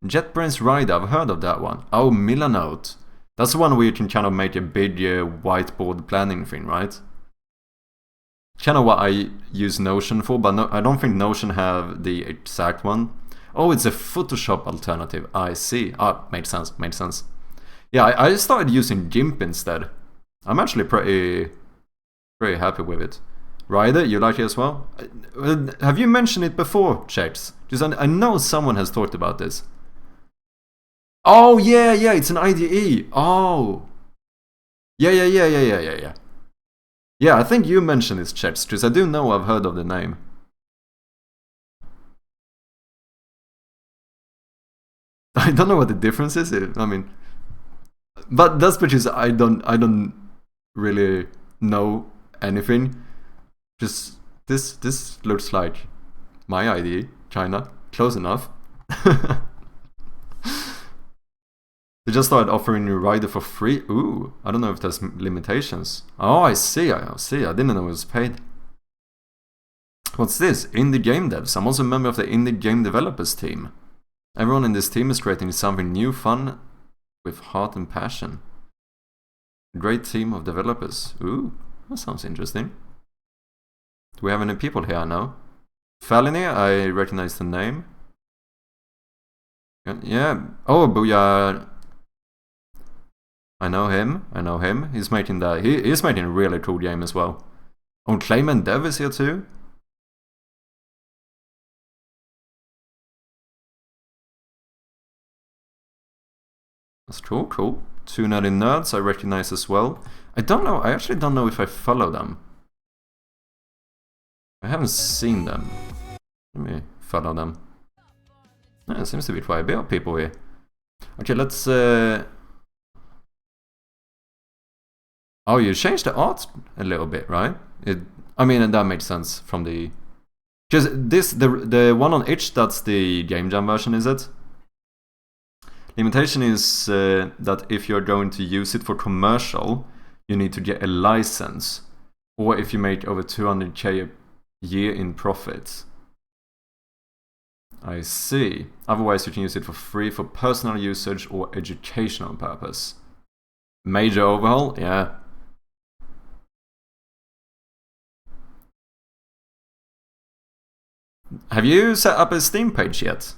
JetBrains Rider, I've heard of that one. Oh, Milanote. That's the one where you can kind of make a big whiteboard planning thing, right? Kind of what I use Notion for, but no, I don't think Notion have the exact one. Oh, it's a Photoshop alternative. I see. Makes sense. Yeah, I started using GIMP instead. I'm actually pretty happy with it. Ryder, you like it as well? Have you mentioned it before, Checks? Because I know someone has talked about this. Oh, yeah, it's an IDE. Oh. Yeah. Yeah, I think you mentioned this, Checks, because I do know I've heard of the name. I don't know what the difference is. I mean, but that's because I don't really know anything. Just this looks like my ID, China, close enough. They just started offering you Rider for free. Ooh, I don't know if there's limitations. Oh, I see. I didn't know it was paid. What's this? Indie game devs. I'm also a member of the indie game developers team. Everyone in this team is creating something new, fun, with heart and passion. A great team of developers. Ooh, that sounds interesting. Do we have any people here I know? Felony, I recognize the name. Yeah. Oh, Booyah. I know him. He's making that. He's making a really cool game as well. Oh, Clayman Dev is here too. That's cool. Two Nerdy Nerds I recognize as well. I actually don't know if I follow them. I haven't seen them. Let me follow them. Yeah, it seems to be quite a bit of people here. Okay, let's... Oh, you changed the art a little bit, right? I mean, that makes sense from the... Just this, the one on itch, that's the Game Jam version, is it? Limitation is that if you're going to use it for commercial, you need to get a license. Or if you make over 200k a year in profits. I see. Otherwise you can use it for free for personal usage or educational purpose. Major overhaul? Yeah. Have you set up a Steam page yet?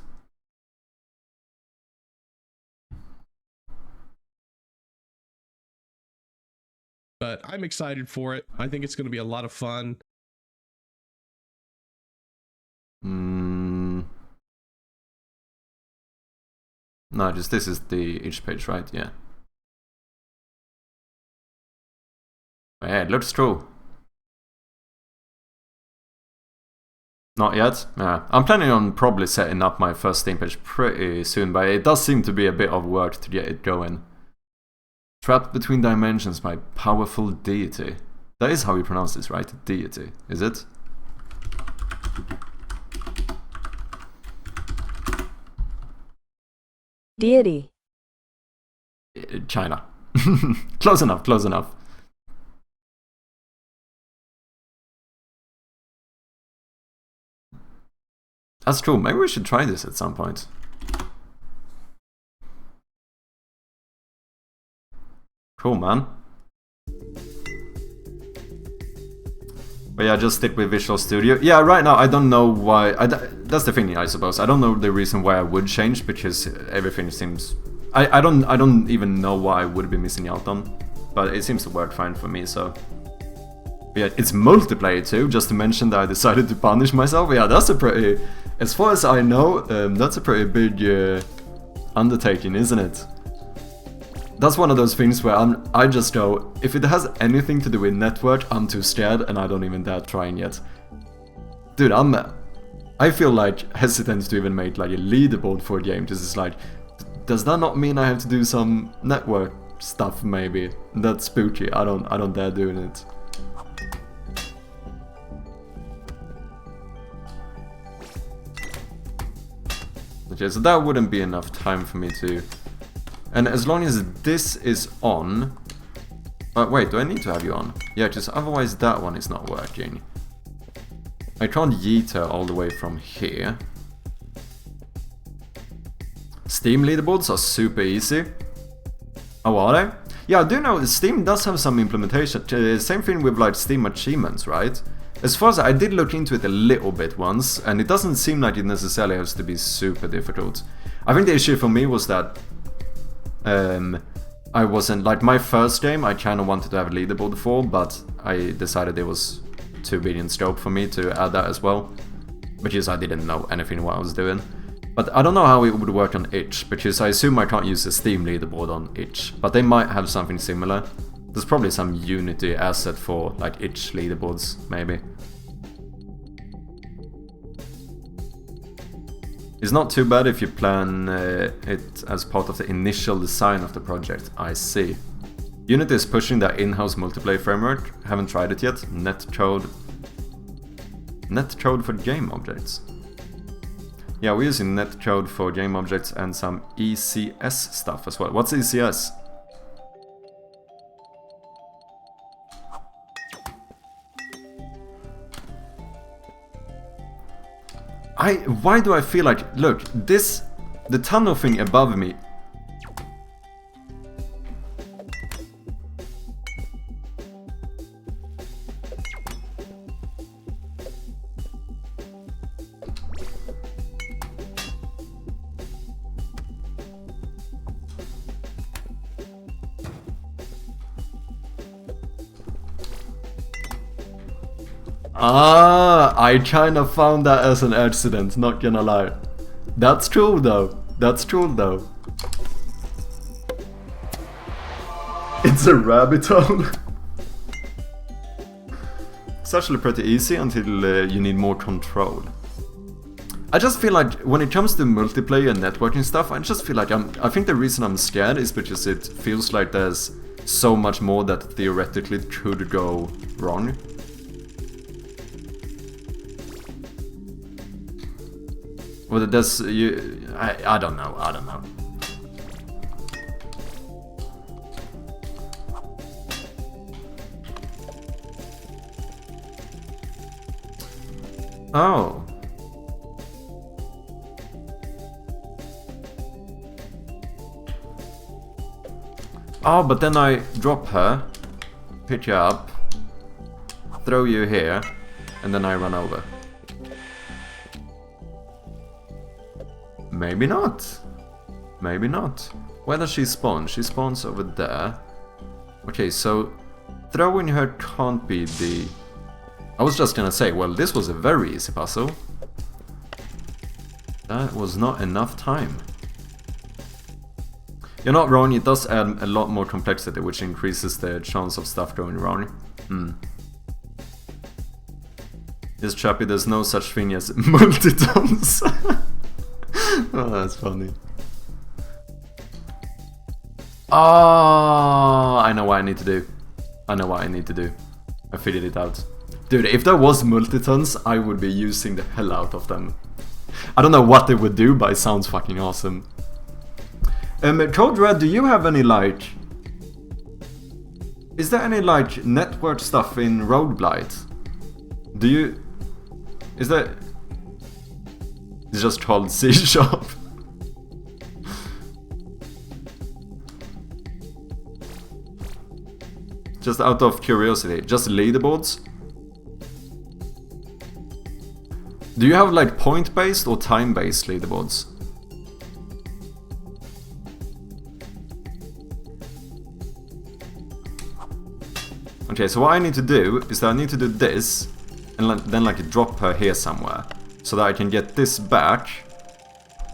But I'm excited for it. I think it's going to be a lot of fun. No, just this is the itch page, right? Yeah. Yeah, it looks cool. Not yet? Yeah. I'm planning on probably setting up my first Steam page pretty soon, but it does seem to be a bit of work to get it going. Trapped between dimensions by powerful deity. That is how you pronounce this, right? Deity, is it? Deity. China. Close enough. That's true. Maybe we should try this at some point. Cool, man. But yeah, just stick with Visual Studio. Yeah, right now I don't know why. That's the thing, I suppose. I don't know the reason why I would change, because everything seems... I don't even know what I would be missing out on. But it seems to work fine for me, so... But yeah, it's multiplayer too, just to mention that I decided to punish myself. Yeah, that's a pretty... As far as I know, that's a pretty big undertaking, isn't it? That's one of those things where I just go, if it has anything to do with network, I'm too scared and I don't even dare trying yet. Dude, I feel like hesitant to even make like a leaderboard for a game, because it's like, does that not mean I have to do some network stuff maybe. That's spooky. I don't dare doing it. Okay, so that wouldn't be enough time for me to... And as long as this is on... wait, do I need to have you on? Yeah, just otherwise that one is not working. I can't yeet her all the way from here. Steam leaderboards are super easy. Oh, are they? Yeah, I do know Steam does have some implementation. Same thing with like Steam achievements, right? As far as I did look into it a little bit once, and it doesn't seem like it necessarily has to be super difficult. I think the issue for me was that I wasn't, like my first game I kind of wanted to have a leaderboard for, but I decided it was too big in scope for me to add that as well. Because I didn't know anything what I was doing. But I don't know how it would work on itch, because I assume I can't use a Steam leaderboard on itch. But they might have something similar. There's probably some Unity asset for like itch leaderboards, maybe. It's not too bad if you plan it as part of the initial design of the project, I see. Unity is pushing their in-house multiplayer framework, haven't tried it yet. Netcode for game objects. Yeah, we're using netcode for game objects and some ECS stuff as well. What's ECS? Why do I feel like, look, the tunnel thing above me. I kind of found that as an accident, not gonna lie. That's cool though. That's cool though. It's a rabbit hole. It's actually pretty easy until you need more control. I just feel like when it comes to multiplayer and networking stuff, I just feel like I think the reason I'm scared is because it feels like there's so much more that theoretically could go wrong. Well, that's you. I don't know. I don't know. Oh. Oh, but then I drop her, pick you up, throw you here, and then I run over. Maybe not. Maybe not. Where does she spawn? She spawns over there. Okay, so throwing her can't be the... I was just gonna say, well, this was a very easy puzzle. That was not enough time. You're not wrong, it does add a lot more complexity, which increases the chance of stuff going wrong. Yes, Chappie, there's no such thing as multitons. Oh, that's funny. Oh, I know what I need to do. I know what I need to do. I figured it out. Dude, if there was multitons, I would be using the hell out of them. I don't know what they would do, but it sounds fucking awesome. Code Red, do you have any like... Is there any like network stuff in Roguelite? Do you... Is there... It's just called C#. Just out of curiosity, just leaderboards? Do you have like point-based or time-based leaderboards? Okay, so what I need to do is that I need to do this and then like drop her here somewhere so that I can get this back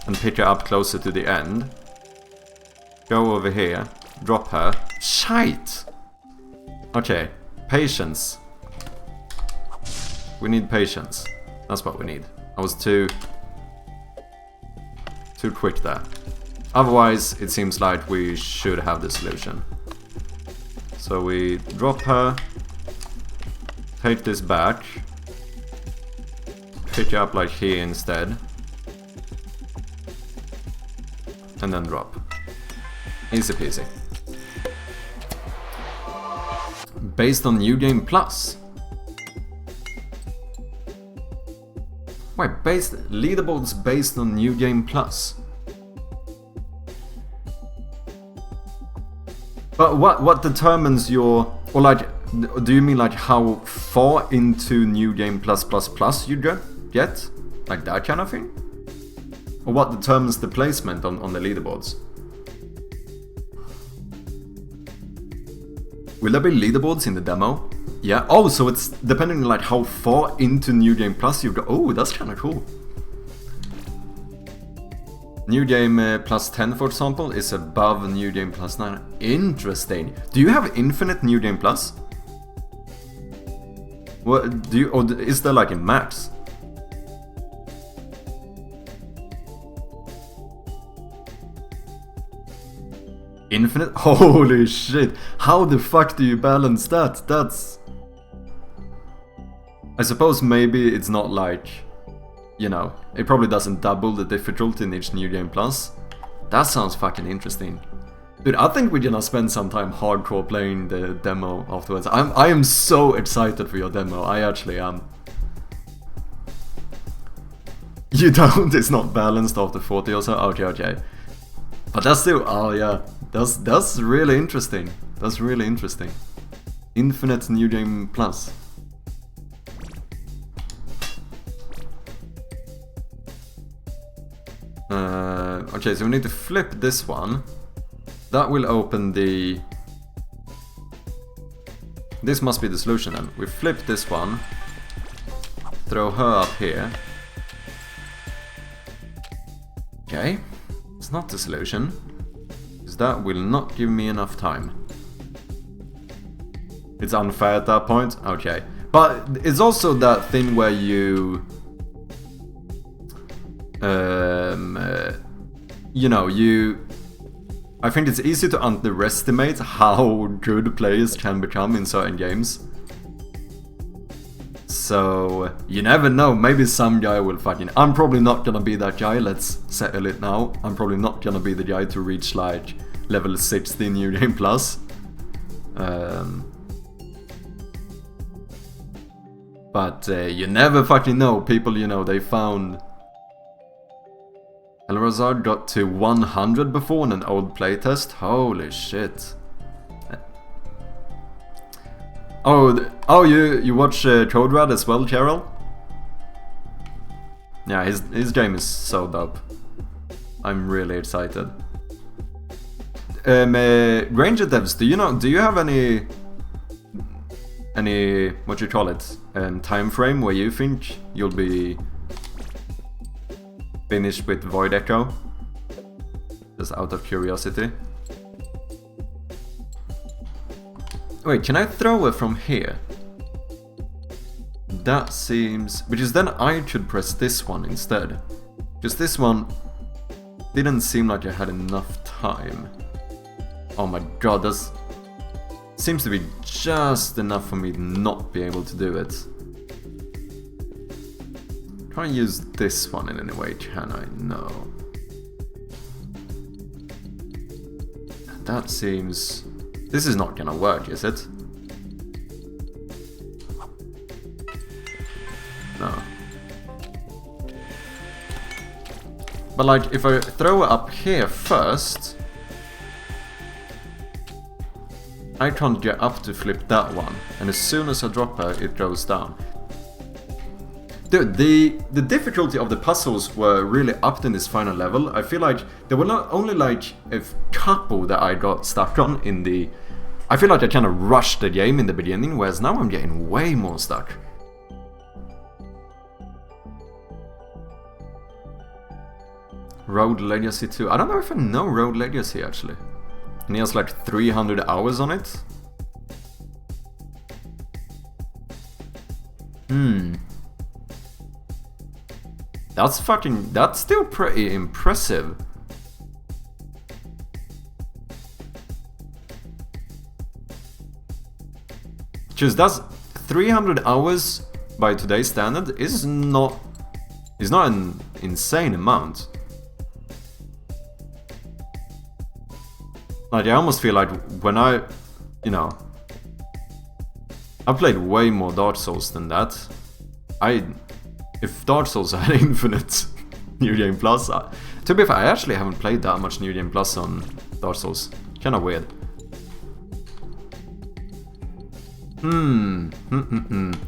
and pick her up closer to the end. Go over here, drop her. Shite! Okay, patience. We need patience. That's what we need. I was too quick there. Otherwise, it seems like we should have the solution. So we drop her, take this back, pick it up like here instead, and then drop. Easy peasy. Based on New Game Plus. Wait, leaderboards based on New Game Plus. But what determines your, or like, do you mean like how far into New Game Plus you get? Like that kind of thing? Or what determines the placement on the leaderboards? Will there be leaderboards in the demo? Yeah. Oh, so it's depending on like how far into New Game Plus you go. Oh, that's kind of cool. New Game Plus 10, for example, is above New Game Plus 9. Interesting. Do you have infinite New Game Plus? What do you? Or is there like a max? Infinite? Holy shit! How the fuck do you balance that? That's... I suppose maybe it's not like... You know, it probably doesn't double the difficulty in each New Game Plus. That sounds fucking interesting. Dude, I think we're gonna spend some time hardcore playing the demo afterwards. I am so excited for your demo, I actually am. You don't? It's not balanced after 40 or so? Okay. But that's still... Oh yeah, that's really interesting. That's really interesting. Infinite New Game Plus. Okay, so we need to flip this one. That will open the... This must be the solution then. We flip this one. Throw her up here. Okay. It's not the solution. Because that will not give me enough time. It's unfair at that point? Okay. But it's also that thing where you... you know, I think it's easy to underestimate how good players can become in certain games. So, you never know, maybe some guy will fucking... I'm probably not gonna be that guy, let's settle it now. I'm probably not gonna be the guy to reach like level 60 New Game Plus. But you never fucking know, people, you know, they found... Elrazar got to 100 before in an old playtest. Holy shit. Oh, you watch Code Red as well, Carol? Yeah, his game is so dope. I'm really excited. Ranger devs, do you have any what you call it, time frame where you think you'll be finished with Void Echo? Just out of curiosity. Wait, can I throw it from here? That seems... Because then I should press this one instead. Because this one didn't seem like I had enough time. Oh my god, that seems to be just enough for me to not be able to do it. Can I use this one in any way? Can I? No. That seems... This is not gonna work, is it? No. But like, if I throw it up here first... I can't get up to flip that one. And as soon as I drop her, it goes down. Dude, the difficulty of the puzzles were really upped in this final level. I feel like there were not only like a couple that I got stuck on in the... I feel like I kind of rushed the game in the beginning, whereas now I'm getting way more stuck. Road Legacy 2. I don't know if I know Road Legacy actually. And he has like 300 hours on it. That's still pretty impressive. Because that's 300 hours by today's standard is not an insane amount. Like, I almost feel like when I've played way more Dark Souls than that. If Dark Souls had infinite New Game Plus, to be fair, I actually haven't played that much New Game Plus on Dark Souls. Kinda weird.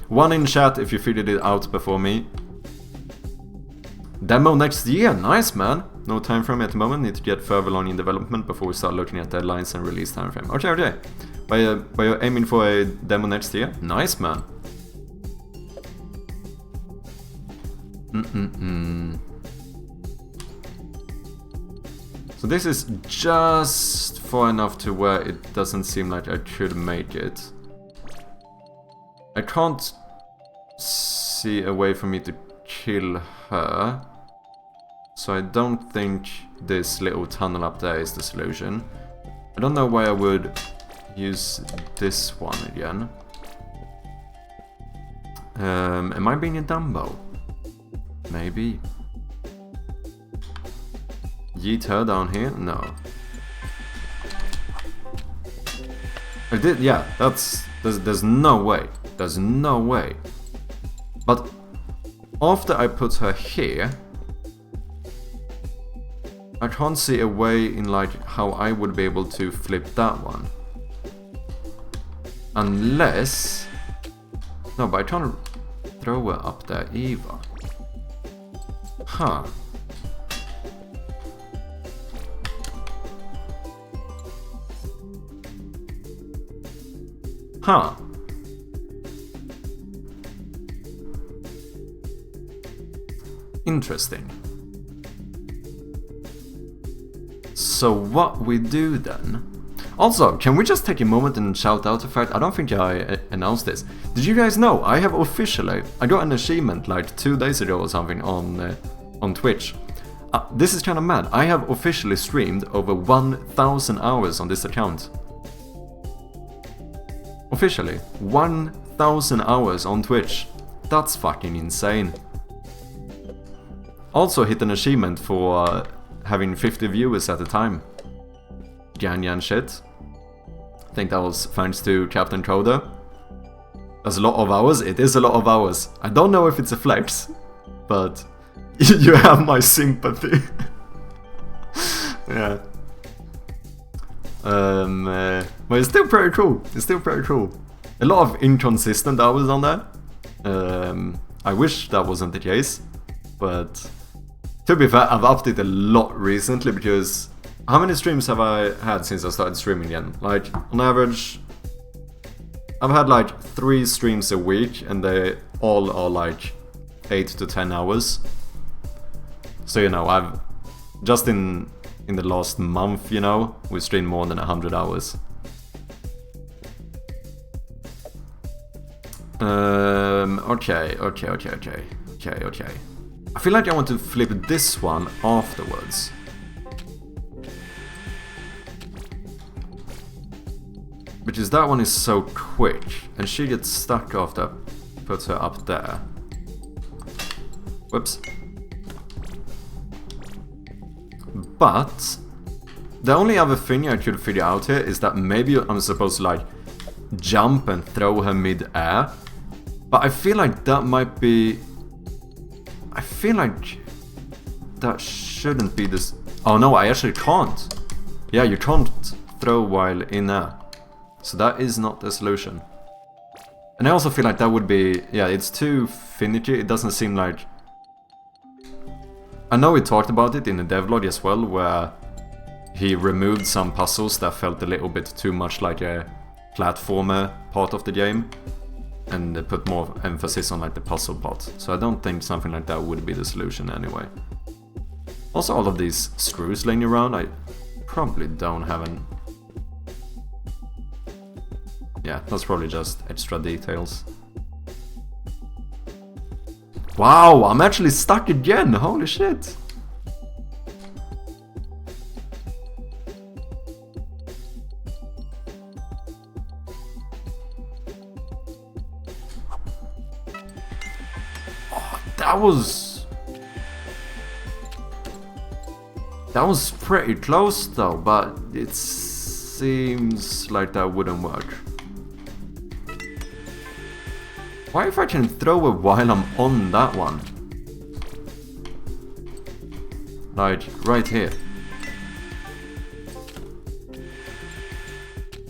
One in chat if you figured it out before me. Demo next year, nice man. No time frame at the moment, need to get further along in development before we start looking at deadlines and release time frame. Okay. But you're aiming for a demo next year? Nice man. So this is just far enough to where it doesn't seem like I should make it. I can't see a way for me to kill her. So I don't think this little tunnel up there is the solution. I don't know why I would use this one again. Am I being a Dumbo? Maybe. Yeet her down here? No. I did, yeah, there's no way. There's no way. But after I put her here, I can't see a way in like how I would be able to flip that one. Unless... No, but I can't throw her up there either. Huh. Huh. Interesting. So what we do then? Also, can we just take a moment and shout out the fact, I don't think I announced this. Did you guys know I have officially, I got an achievement like 2 days ago or something on Twitch. This is kind of mad. I have officially streamed over 1,000 hours on this account. Officially, 1,000 hours on Twitch. That's fucking insane. Also hit an achievement for having 50 viewers at a time. Gan shit. I think that was thanks to Captain Coda. That's a lot of hours. It is a lot of hours. I don't know if it's a flex, but you have my sympathy. Yeah. But it's still pretty cool. It's still pretty cool. A lot of inconsistent hours on that. I wish that wasn't the case, but to be fair, I've upped it a lot recently because how many streams have I had since I started streaming again? Like, on average, I've had like 3 streams a week and they all are like 8 to 10 hours. So, you know, I've just in the last month, you know, we streamed more than 100 hours. Okay. I feel like I want to flip this one afterwards. Because that one is so quick, and she gets stuck after I put her up there. Whoops. But the only other thing I could figure out here is that maybe I'm supposed to like jump and throw her mid-air. But I feel like that might be... I feel like that shouldn't be this... Oh no, I actually can't. Yeah, you can't throw while in air. So that is not the solution. And I also feel like that would be... Yeah, it's too finicky. It doesn't seem like... I know we talked about it in the devlog as well, where he removed some puzzles that felt a little bit too much like a platformer part of the game. And put more emphasis on like the puzzle part. So I don't think something like that would be the solution anyway. Also, all of these screws laying around, I probably don't have an... Yeah, that's probably just extra details. Wow, I'm actually stuck again! Holy shit! That was pretty close though, but it seems like that wouldn't work. Why if I can throw it while I'm on that one? Like, right here.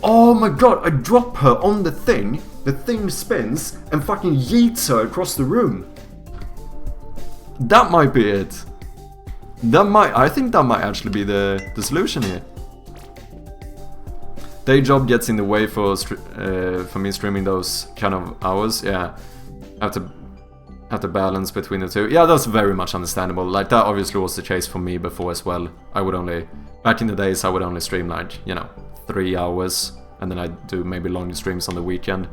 Oh my god, I drop her on the thing spins, and fucking yeets her across the room. That might be it. I think that might actually be the solution here. Day job gets in the way for me streaming those kind of hours. Yeah, have to balance between the two. Yeah, that's very much understandable. Like, that obviously was the case for me before as well. Back in the days, I would only stream like, 3 hours, and then I'd do maybe longer streams on the weekend.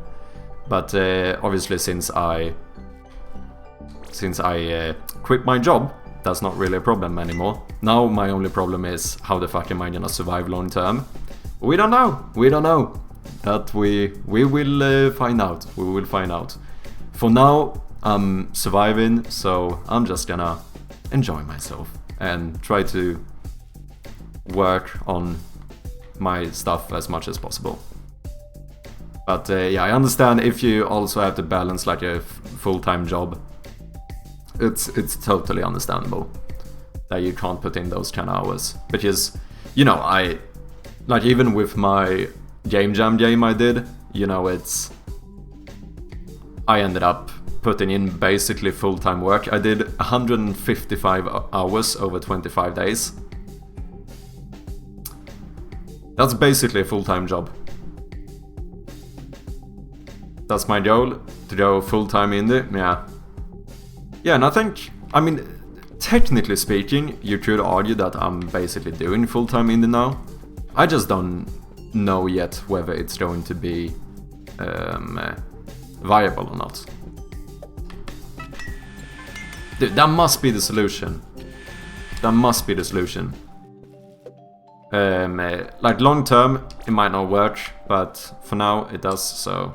But obviously, since I quit my job, that's not really a problem anymore. Now my only problem is how the fuck am I gonna survive long term? We don't know. That we will find out. We will find out. For now, I'm surviving, so I'm just gonna enjoy myself and try to work on my stuff as much as possible. But yeah, I understand if you also have to balance like a full-time job. It's totally understandable that you can't put in those 10 hours. Because, I... Like, even with my game jam game I did, I ended up putting in basically full-time work. I did 155 hours over 25 days. That's basically a full-time job. That's my goal, to go full-time indie, yeah. Yeah, and I think, technically speaking, you could argue that I'm basically doing full-time indie now. I just don't know yet whether it's going to be viable or not. Dude, that must be the solution. Like, long term, it might not work, but for now, it does, so...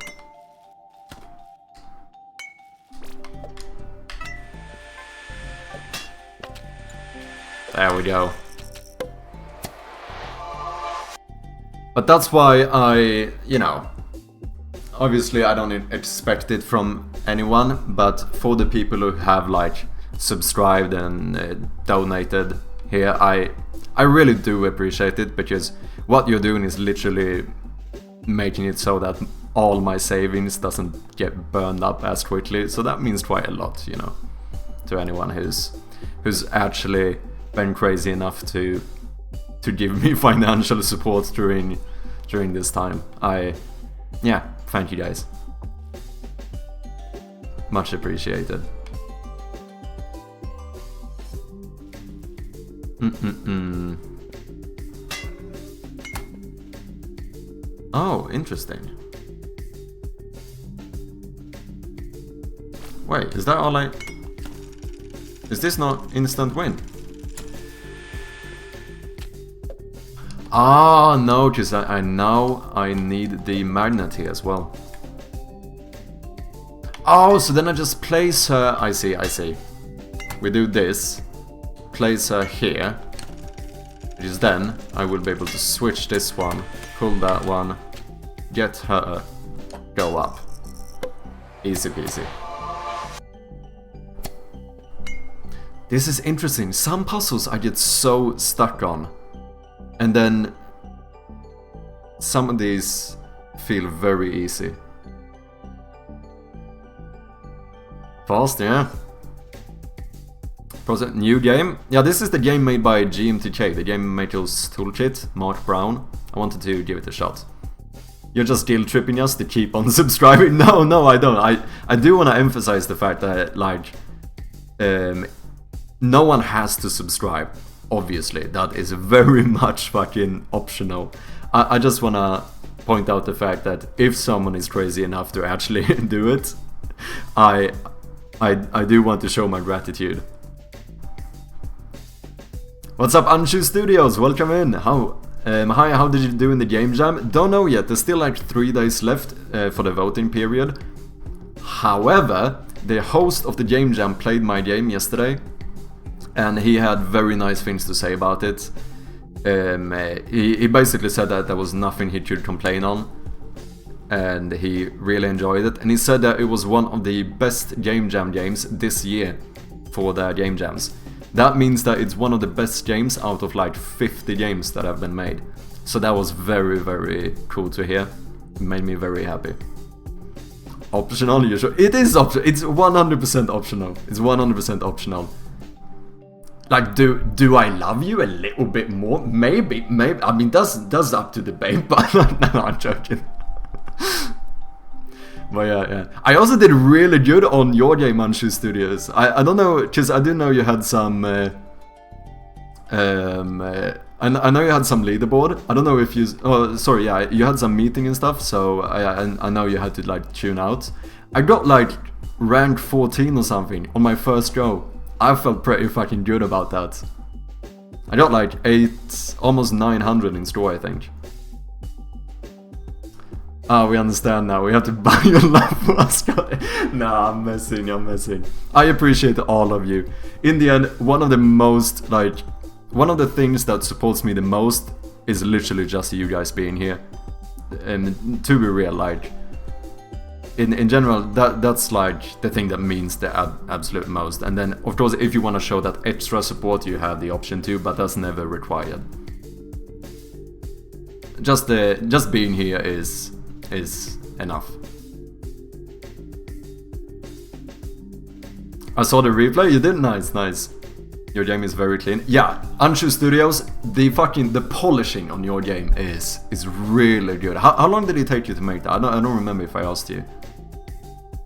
There we go. But that's why I, obviously I don't expect it from anyone, but for the people who have like subscribed and donated here, I really do appreciate it, because what you're doing is literally making it so that all my savings doesn't get burned up as quickly. So that means quite a lot, to anyone who's actually been crazy enough to give me financial support during this time. Yeah, thank you guys. Much appreciated. Oh, interesting. Wait, is that all Is this not instant win? Ah, no, because I now I need the magnet here as well. Oh, so then I just place her... I see. We do this. Place her here. Which is then I will be able to switch this one, pull that one, get her, go up. Easy peasy. This is interesting. Some puzzles I get so stuck on. And then some of these feel very easy. Fast, yeah. New game. Yeah, this is the game made by GMTK, the Game Makers Toolkit, Mark Brown. I wanted to give it a shot. You're just guilt tripping us to keep on subscribing? No, I don't. I do want to emphasize the fact that, like, no one has to subscribe. Obviously, that is very much fucking optional. I just wanna point out the fact that if someone is crazy enough to actually do it, I do want to show my gratitude. What's up, Anshu Studios? Welcome in. Hi, how did you do in the game jam? Don't know yet. There's still like 3 days left for the voting period. However, the host of the Game Jam played my game yesterday, and he had very nice things to say about it. He basically said that there was nothing he could complain on, and he really enjoyed it. And he said that it was one of the best Game Jam games this year for the Game Jams. That means that it's one of the best games out of like 50 games that have been made. So that was very, very cool to hear. It made me very happy. Optional, you sure? It is optional. It's 100% optional. It's 100% optional. Like, do I love you a little bit more? Maybe. I mean, that's up to debate. But no, I'm joking. But yeah. I also did really good on your game, Anshu Studios. I don't know, because I didn't know you had some. I know you had some leaderboard. I don't know if you. Oh, sorry. Yeah, you had some meeting and stuff. So I know you had to like tune out. I got like rank 14 or something on my first go. I felt pretty fucking good about that. I got like almost 900 in store, I think. We understand now. We have to buy your love for us. Nah, I'm messing. I appreciate all of you. In the end, one of the things that supports me the most is literally just you guys being here. And to be real, like, in general, that's like the thing that means the absolute most. And then, of course, if you want to show that extra support, you have the option to, but that's never required. Just being here is enough. I saw the replay. You did nice. Your game is very clean. Yeah, Anshu Studios, the polishing on your game is really good. How long did it take you to make that? I don't remember if I asked you.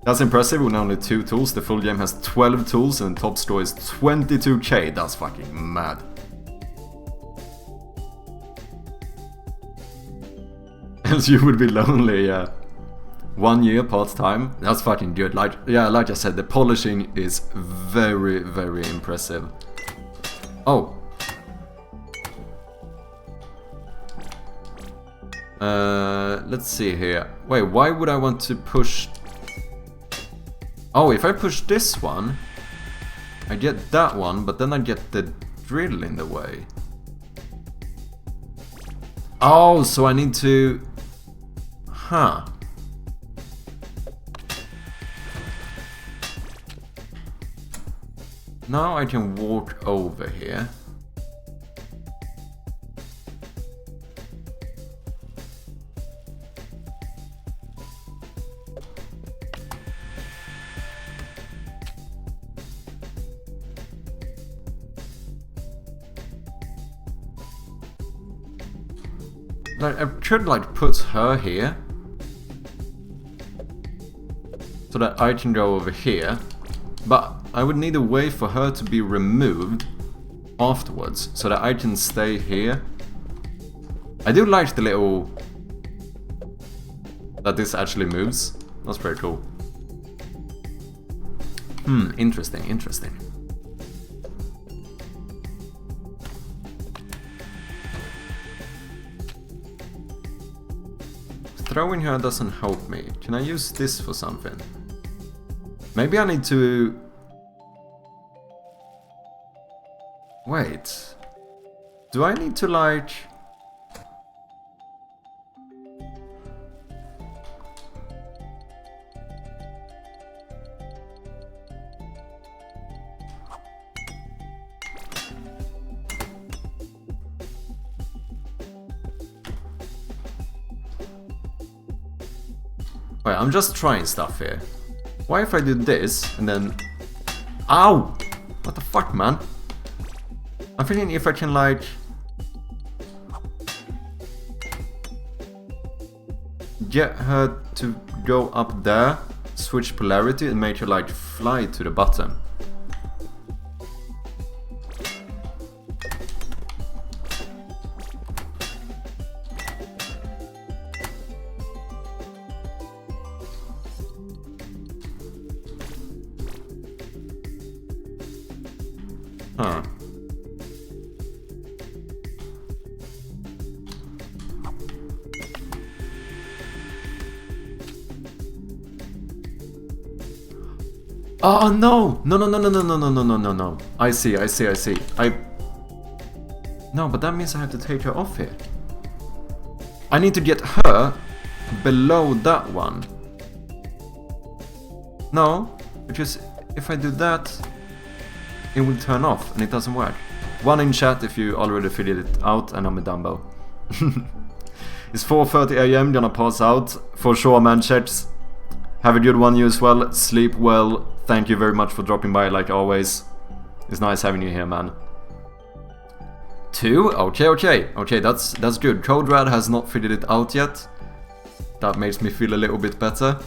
That's impressive with only 2 tools. The full game has 12 tools and the top score is 22k. That's fucking mad. Else you would be lonely, yeah. 1 year part-time. That's fucking good. Like I said, the polishing is very, very impressive. Oh. Let's see here. Wait, why would I want to push... Oh, if I push this one, I get that one, but then I get the drill in the way. Oh, so I need to... Huh. Now I can walk over here. Like, I could like put her here so that I can go over here, but I would need a way for her to be removed afterwards so that I can stay here. I do like the little... that this actually moves. That's pretty cool. Interesting. Throwing her doesn't help me. Can I use this for something? Maybe I need to... Wait. Do I need to like... Wait, I'm just trying stuff here. Why if I do this and then... Ow! What the fuck, man? I'm thinking if I can like... get her to go up there, switch polarity and make her like fly to the bottom. Huh. Oh no! No. I see. No, but that means I have to take her off here. I need to get her below that one. No, because if I do that, it will turn off and it doesn't work. One in chat if you already figured it out, and I'm a Dumbo. It's 4:30 AM, gonna pass out. For sure, man, checks. Have a good one, you as well. Sleep well. Thank you very much for dropping by, like always. It's nice having you here, man. 2? Okay, that's good. Code Red has not figured it out yet. That makes me feel a little bit better.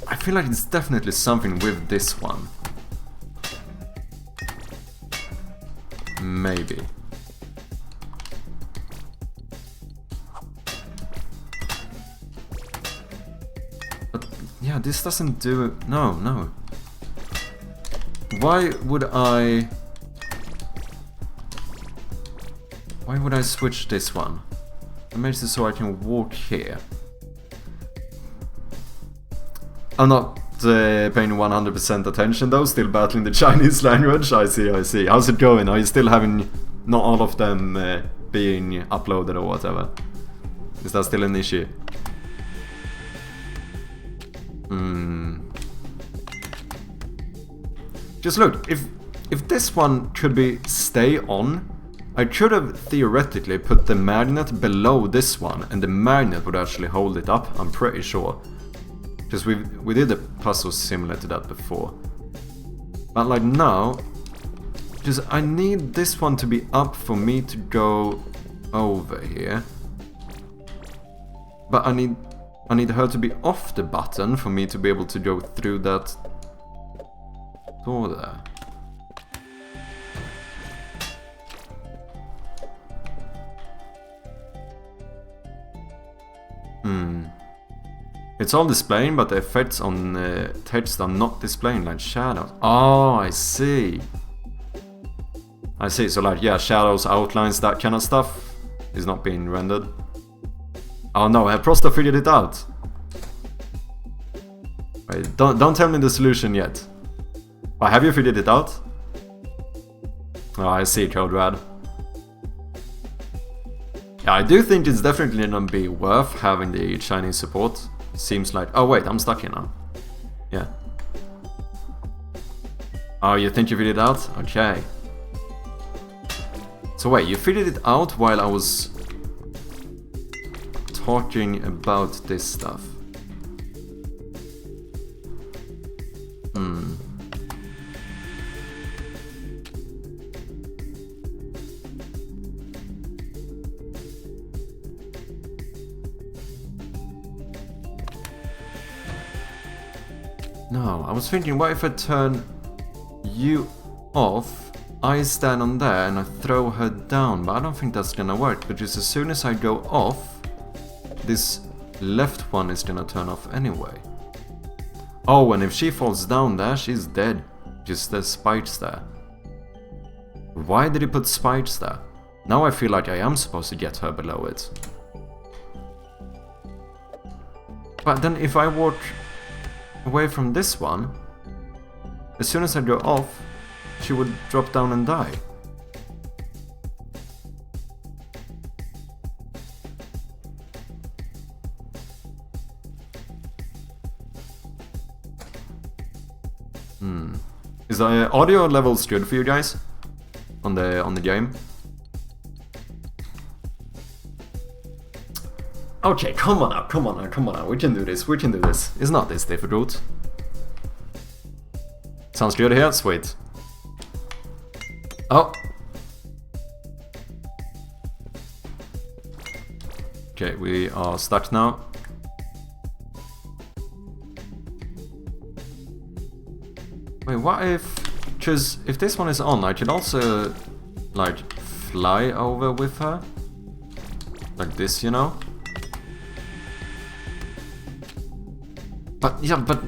I feel like it's definitely something with this one. Maybe. But yeah, this doesn't do it. No. Why would I switch this one? It makes it so I can walk here. I'm not paying 100% attention though, still battling the Chinese language. I see. How's it going? Are you still having not all of them being uploaded or whatever? Is that still an issue? Just look, if this one could be stay on, I could have theoretically put the magnet below this one and the magnet would actually hold it up, I'm pretty sure. Because we did a puzzle similar to that before. But like now, just I need this one to be up for me to go over here. But I need her to be off the button for me to be able to go through that door there. It's all displaying, but the effects on text are not displaying, like shadows. Oh, I see. So like, yeah, shadows, outlines, that kind of stuff is not being rendered. Oh no, have Prosta figured it out? Wait, don't tell me the solution yet. Oh, have you figured it out? Oh, I see, Code Red. Yeah, I do think it's definitely gonna be worth having the Chinese support. Seems like... Oh wait, I'm stuck here now. Yeah. Oh, you think you figured it out? Okay. So wait, you figured it out while I was talking about this stuff. No, I was thinking, what if I turn you off, I stand on there and I throw her down, but I don't think that's gonna work, because as soon as I go off, this left one is gonna turn off anyway. Oh, and if she falls down there, she's dead. Just there's spikes there. Why did he put spikes there? Now I feel like I am supposed to get her below it. But then if I walk away from this one, as soon as I go off, she would drop down and die. Is the audio levels good for you guys on the game? Okay, come on now, we can do this, It's not this difficult. Sounds good here, sweet. Oh. Okay, we are stuck now. Wait, what if... Because if this one is on, I could also, like, fly over with her. Like this, you know? But, yeah, but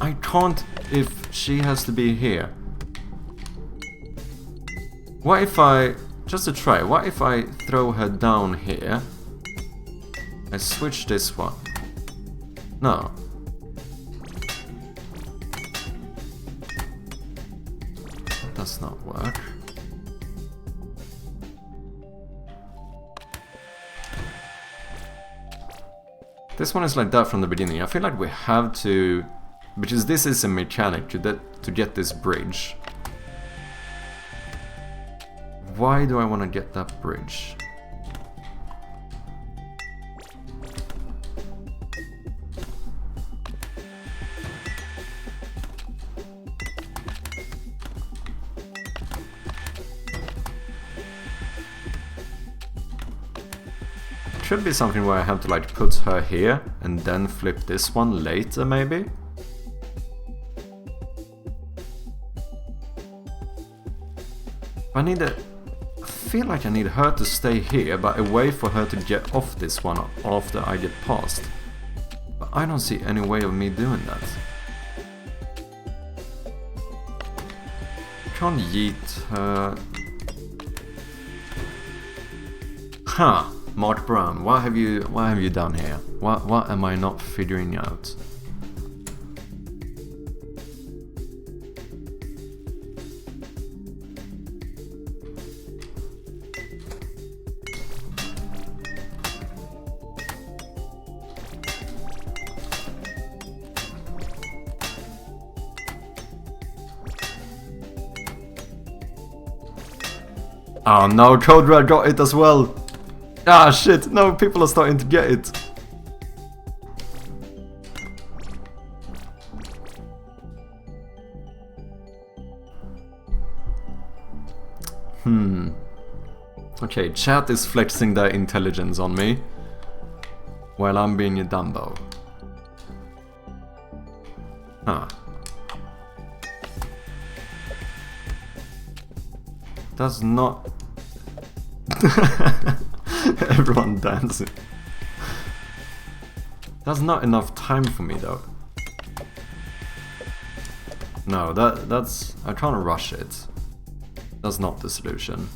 I can't if she has to be here. What if I, just to try, what if I throw her down here? I switch this one. No. That does not work. This one is like that from the beginning. I feel like we have to... Because this is a mechanic to get this bridge. Why do I want to get that bridge? Should be something where I have to like put her here and then flip this one later maybe? I feel like I need her to stay here, but a way for her to get off this one after I get past. But I don't see any way of me doing that. Can't yeet her... Huh. Mark Brown, what have you done here? What am I not figuring out? Oh no, Codra got it as well! Ah shit, no, people are starting to get it. Okay, chat is flexing their intelligence on me while I'm being a Dumbo. Huh. Does not... Everyone dancing. That's not enough time for me though. No, that's... I can't rush it. That's not the solution.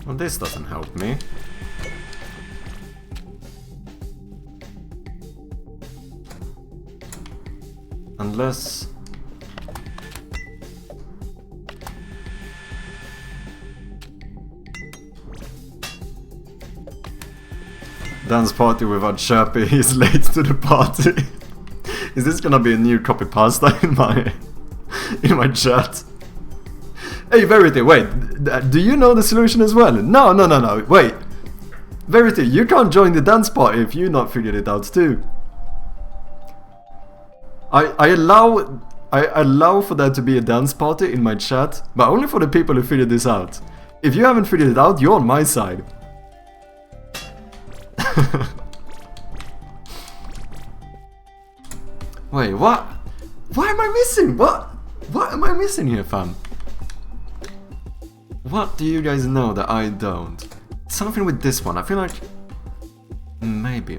Well, this doesn't help me. Unless... Dance party without Sherpy, he's late to the party. Is this gonna be a new copy pasta in my chat? Hey Verity, wait, do you know the solution as well? No, wait. Verity, you can't join the dance party if you not figured it out too. I allow for there to be a dance party in my chat, but only for the people who figured this out. If you haven't figured it out, you're on my side. Wait, what? What am I missing? What am I missing here, fam? What do you guys know that I don't? Something with this one, I feel like... Maybe...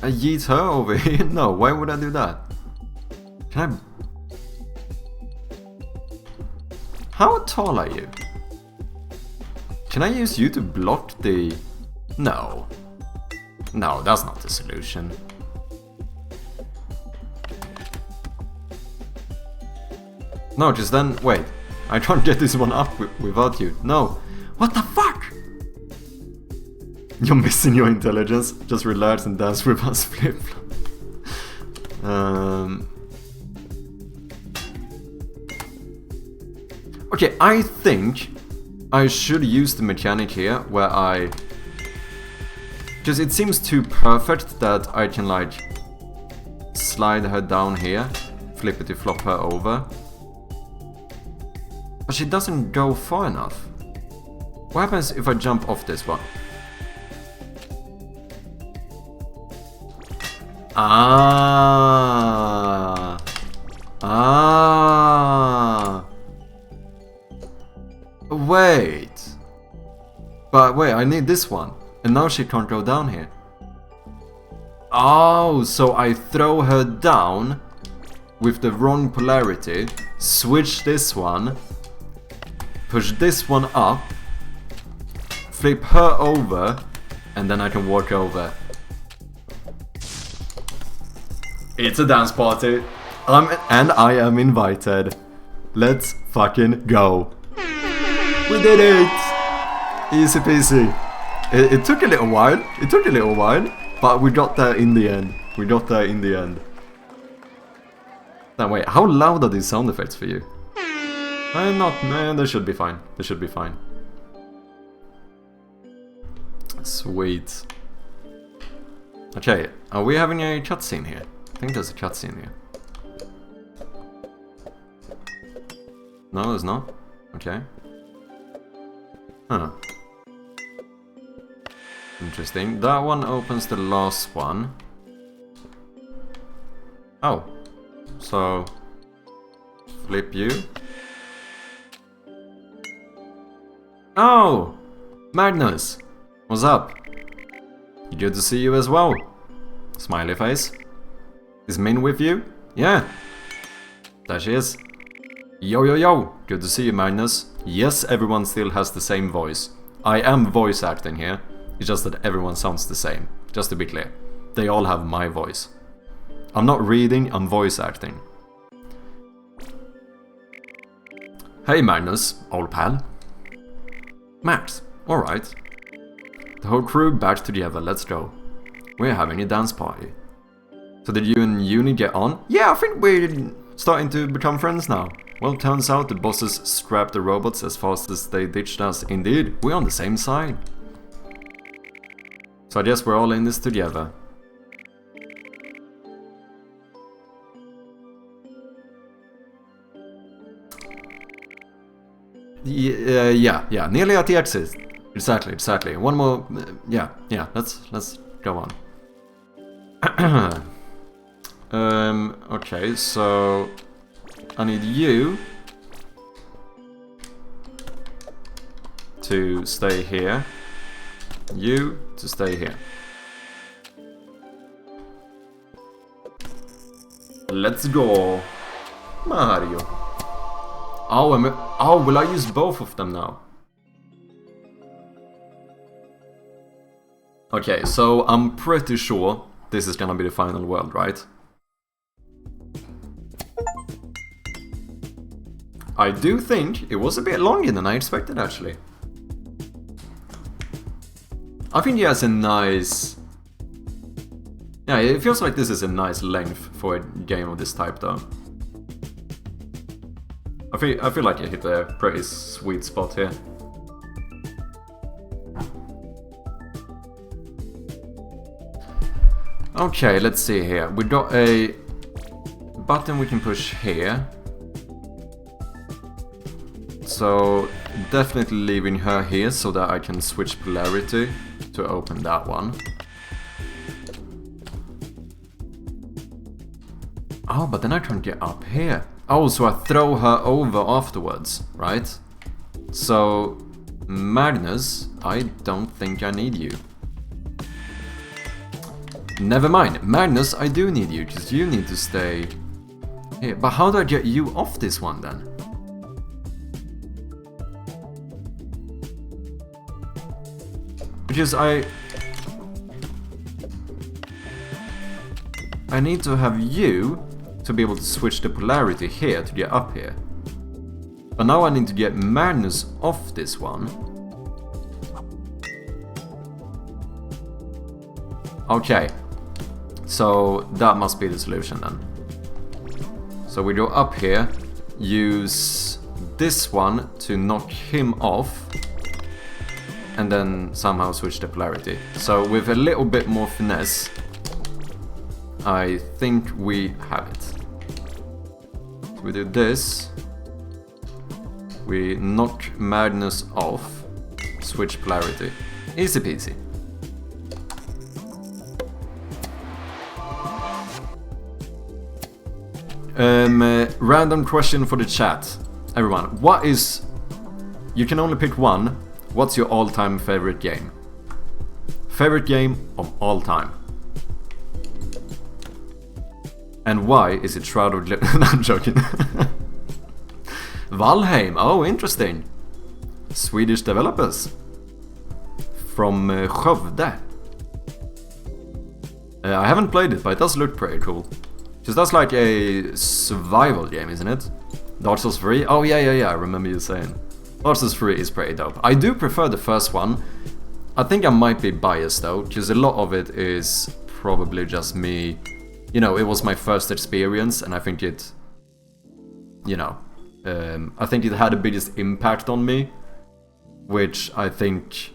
I yeet her over here? No, why would I do that? Can I... How tall are you? Can I use you to block the... No. No, that's not the solution. No, just then... Wait. I can't get this one up without you. No. What the fuck? You're missing your intelligence. Just relax and dance with us, Flip. Okay, I think I should use the mechanic here where I... Because it seems too perfect that I can like slide her down here, flippity flop her over. But she doesn't go far enough. What happens if I jump off this one? Ah. need this one. And now she can't go down here. Oh, so I throw her down with the wrong polarity, switch this one, push this one up, flip her over, and then I can walk over. It's a dance party, and I am invited. Let's fucking go. We did it! Easy peasy. It took a little while, but we got there in the end. Now wait, how loud are these sound effects for you? They should be fine. Sweet. Okay, are we having a cutscene here? I think there's a cutscene here. No, there's not. Okay. Huh. Interesting. That one opens the last one. Oh. So... flip you. Oh! Magnus! What's up? Good to see you as well. Smiley face. Is Min with you? Yeah. There she is. Yo yo yo! Good to see you, Magnus. Yes, everyone still has the same voice. I am voice acting here. It's just that everyone sounds the same. Just to be clear. They all have my voice. I'm not reading, I'm voice acting. Hey Magnus, old pal. Max, alright. The whole crew back together, let's go. We're having a dance party. So did you and Uni get on? Yeah, I think we're starting to become friends now. Well, turns out the bosses scrapped the robots as fast as they ditched us. Indeed, we're on the same side. So I guess we're all in this together. Yeah, nearly at the exit. Exactly. One more, yeah, let's go on. Okay, so I need you to stay here. You to stay here. Let's go, Mario. Oh, will I use both of them now? Okay, so I'm pretty sure this is gonna be the final world, right? I do think it was a bit longer than I expected, actually. I think he has a nice... Yeah, it feels like this is a nice length for a game of this type, though. I feel like I hit a pretty sweet spot here. Okay, let's see here. We got a button we can push here. So definitely leaving her here so that I can switch polarity to open that one. Oh, but then I can't get up here. Oh, so I throw her over afterwards, right? So, Magnus, I don't think I need you. Never mind, Magnus, I do need you, because you need to stay here. But how do I get you off this one then? Because I need to have you to be able to switch the polarity here to get up here. But now I need to get Magnus off this one. Okay, so that must be the solution then. So we go up here, use this one to knock him off, and then somehow switch the polarity. So with a little bit more finesse, I think we have it. So we do this, we knock Magnus off, switch polarity. Easy peasy. Random question for the chat. Everyone, what is... You can only pick one. What's your all-time favorite game? Favorite game of all time. And why is it Shroud of Gloom? No, I'm joking. Valheim, oh interesting. Swedish developers. From Skövde. I haven't played it, but it does look pretty cool. Because that's like a survival game, isn't it? Dark Souls 3? Oh yeah, I remember you saying. Dark Souls 3 is pretty dope. I do prefer the first one. I think I might be biased though, because a lot of it is probably just me. You know, it was my first experience, and I think it, you know, I think it had the biggest impact on me, which I think,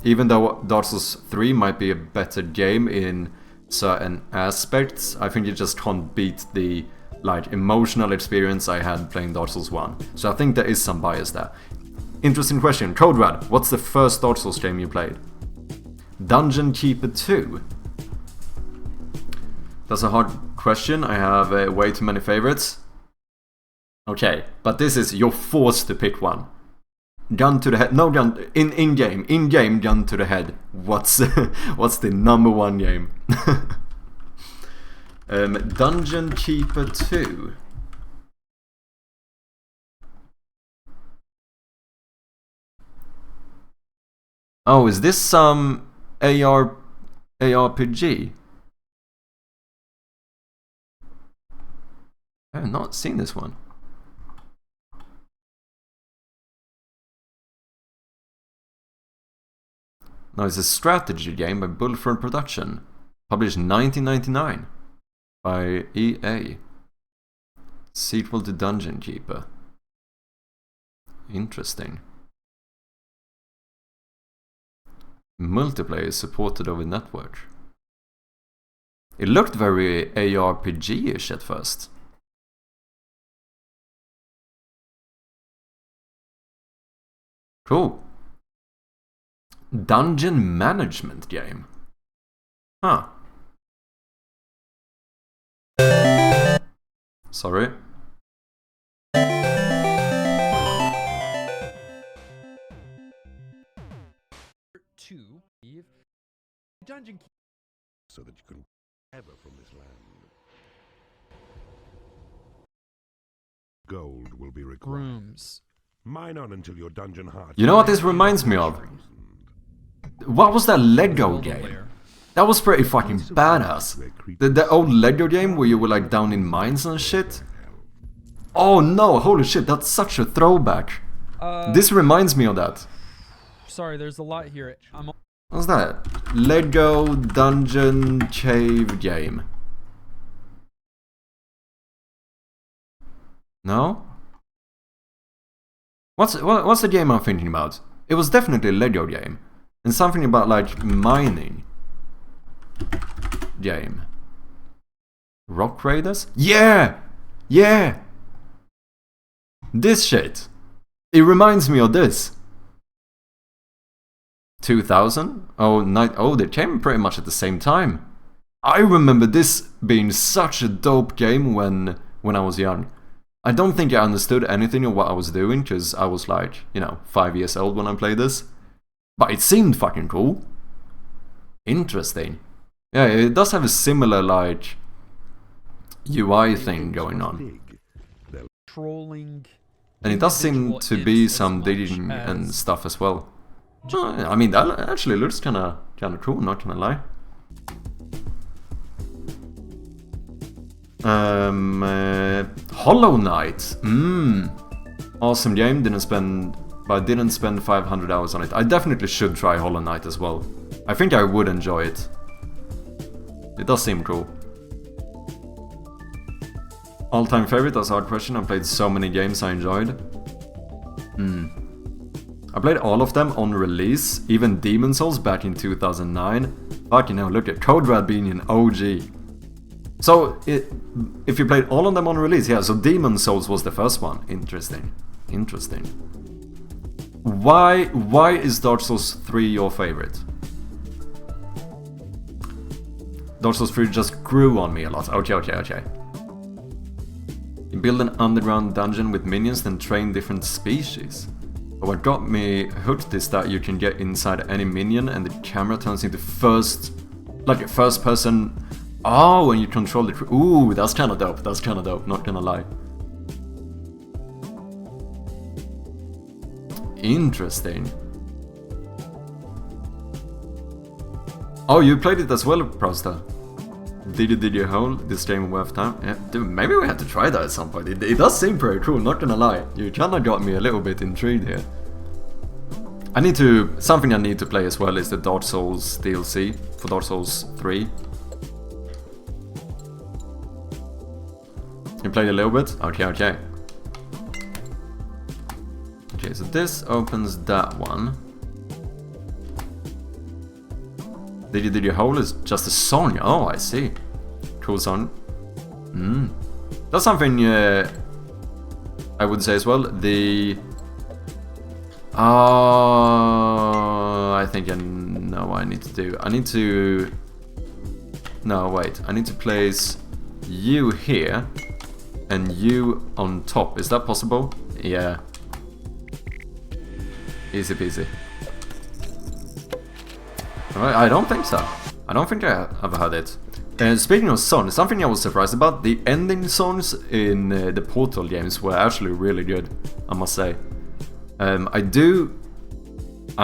even though Dark Souls 3 might be a better game in certain aspects, I think it just can't beat the, like, emotional experience I had playing Dark Souls 1. So I think there is some bias there. Interesting question. CodeRad, what's the first Dark Souls game you played? Dungeon Keeper 2. That's a hard question. I have way too many favorites. Okay, but this is, you're forced to pick one. Gun to the head. No, gun in game gun to the head. What's what's the number one game? Dungeon Keeper 2. Oh, is this some ARPG? I have not seen this one. No, it's a strategy game by Bullfront Production. Published 1999 by EA. Sequel to Dungeon Keeper. Interesting. Multiplayer is supported over network. It looked very ARPG-ish at first. Cool. Dungeon management game. Huh. Sorry. Dungeon so that you can ever from this land. Gold will be required. Rooms. Mine on until your dungeon heart. You know what this reminds me of? What was that Lego game? That was pretty fucking badass. The old Lego game where you were like down in mines and shit. Oh no, holy shit, that's such a throwback. This reminds me of that. Sorry, there's a lot here. What's that? Lego Dungeon Cave game. No? What's the game I'm thinking about? It was definitely a Lego game. And something about like mining. Game. Rock Raiders? Yeah! Yeah! This shit. It reminds me of this. 2000? Oh, they came pretty much at the same time. I remember this being such a dope game when I was young. I don't think I understood anything of what I was doing, because I was like, you know, 5 years old when I played this. But it seemed fucking cool. Interesting. Yeah, it does have a similar, like, UI thing going on. Trolling. And it does seem to be some digging and stuff as well. I mean, that actually looks kinda cool, not gonna lie. Hollow Knight. Awesome game, didn't spend 500 hours on it. I definitely should try Hollow Knight as well. I think I would enjoy it. It does seem cool. All-time favorite, that's a hard question. I played so many games I enjoyed. I played all of them on release, even Demon Souls back in 2009. Fucking hell, look at CodeRad being an OG. So, if you played all of them on release, yeah, so Demon Souls was the first one. Interesting. Interesting. Why is Dark Souls 3 your favorite? Dark Souls 3 just grew on me a lot. Okay. You build an underground dungeon with minions, then train different species. But what got me hooked is that you can get inside any minion and the camera turns into first person. Oh, and you control the... Ooh, that's kind of dope. That's kind of dope, not gonna lie. Interesting. Oh, you played it as well, Prosta. Did you hold this game worth time? Yeah, dude, maybe we have to try that at some point. It does seem pretty cool, not gonna lie. You kinda got me a little bit intrigued here. Something I need to play as well is the Dark Souls DLC for Dark Souls 3. You played a little bit? Okay. Okay, so this opens that one. Did you hold is just a song? Oh, I see. Cool song. That's something I would say as well. I think I know what I need to do. I need to place you here and you on top. Is that possible? Yeah. Easy peasy. Alright, I don't think so. I don't think I have heard it. Speaking of songs, something I was surprised about, the ending songs in the Portal games were actually really good, I must say. I'm a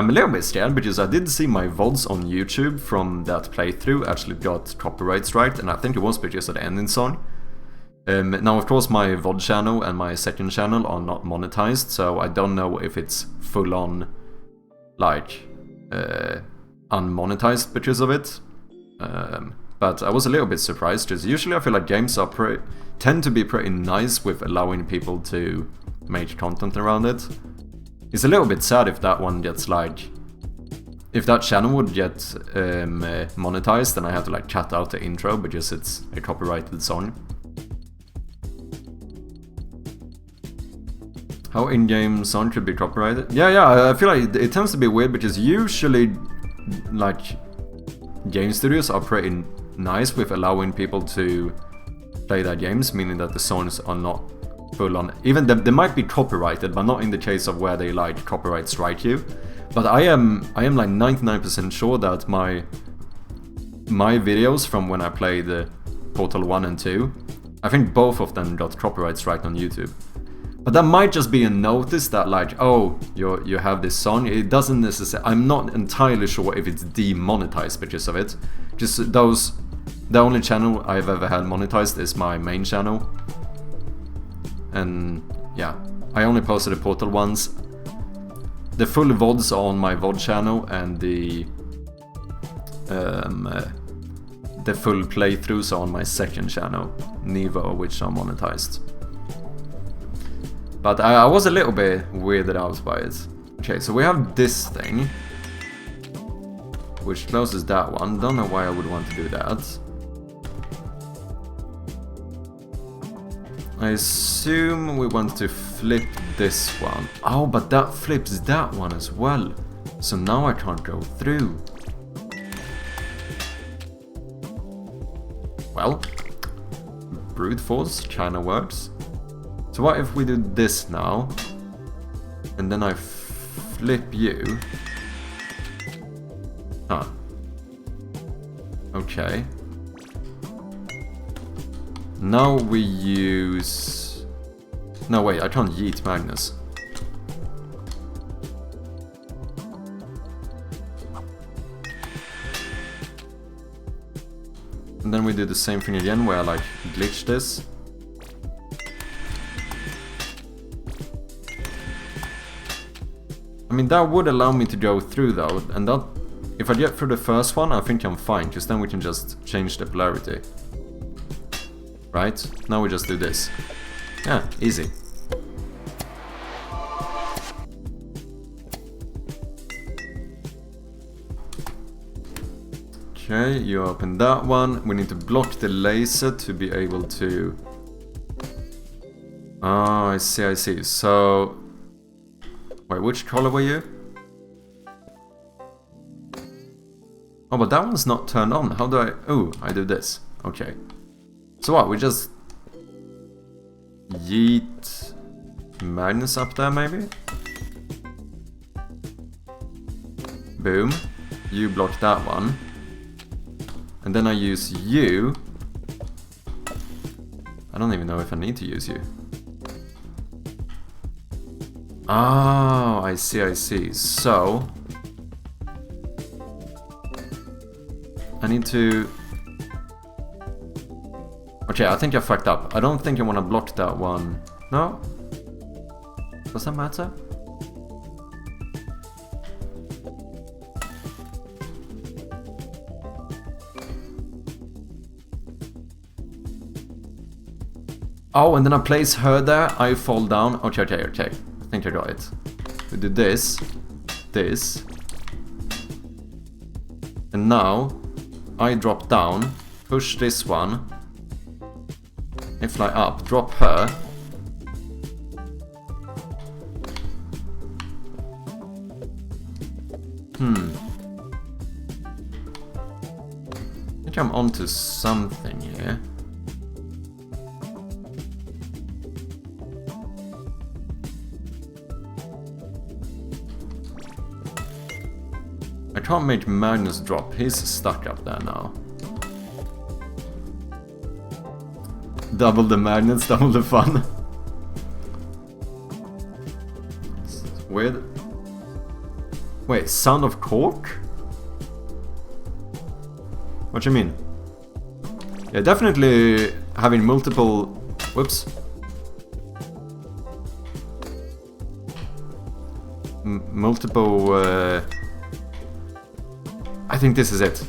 little bit scared because I did see my VODs on YouTube from that playthrough actually got copyright striked, and I think it was because of the ending song. Now of course my VOD channel and my second channel are not monetized, so I don't know if it's full on like unmonetized because of it. But I was a little bit surprised because usually I feel like games tend to be pretty nice with allowing people to make content around it. It's a little bit sad if that one gets if that channel would get monetized, then I have to cut out the intro because it's a copyrighted song. How in-game song could be copyrighted? Yeah, I feel like it tends to be weird because usually game studios are pretty nice with allowing people to play their games, meaning that the songs are not full on. Even they might be copyrighted, but not in the case of where they copyright strike you. But I am 99% sure that my videos from when I played Portal 1 and 2, I think both of them got copyright strike on YouTube. But that might just be a notice that oh, you have this song. It doesn't necessarily... I'm not entirely sure if it's demonetized because of it. Just the only channel I've ever had monetized is my main channel. And yeah, I only posted the Portal ones. The full VODs are on my VOD channel, and the full playthroughs are on my second channel, Nevo, which are monetized. But I was a little bit weirded out by it. Okay, so we have this thing, which closes that one. Don't know why I would want to do that. I assume we want to flip this one. Oh, but that flips that one as well. So now I can't go through. Well, brute force kinda works. So what if we do this now, and then I flip you? Huh. Okay. Now we use... No, wait, I can't yeet Magnus. And then we do the same thing again, where I glitch this. I mean, that would allow me to go through though, and that, if I get through the first one, I think I'm fine, because then we can just change the polarity. Right? Now we just do this. Yeah, easy. Okay, you open that one. We need to block the laser to be able to... Oh, I see. So... Wait, which color were you? Oh, but that one's not turned on. How do I... Oh, I do this. Okay. So what, we just... yeet... Magnus up there, maybe? Boom. You block that one. And then I use you. I don't even know if I need to use you. Oh, I see. So I need to... Okay, I think I fucked up. I don't think I want to block that one. No? Does that matter? Oh, and then I place her there, I fall down. Okay. I think I got it. We do this. And now, I drop down, push this one. I fly up, drop her. I think I'm onto something here. I can't make Magnus drop, he's stuck up there now. Double the magnets, double the fun. It's weird. Wait, Son of Cork? What do you mean? Yeah, definitely having multiple... Whoops. Multiple... I think this is it.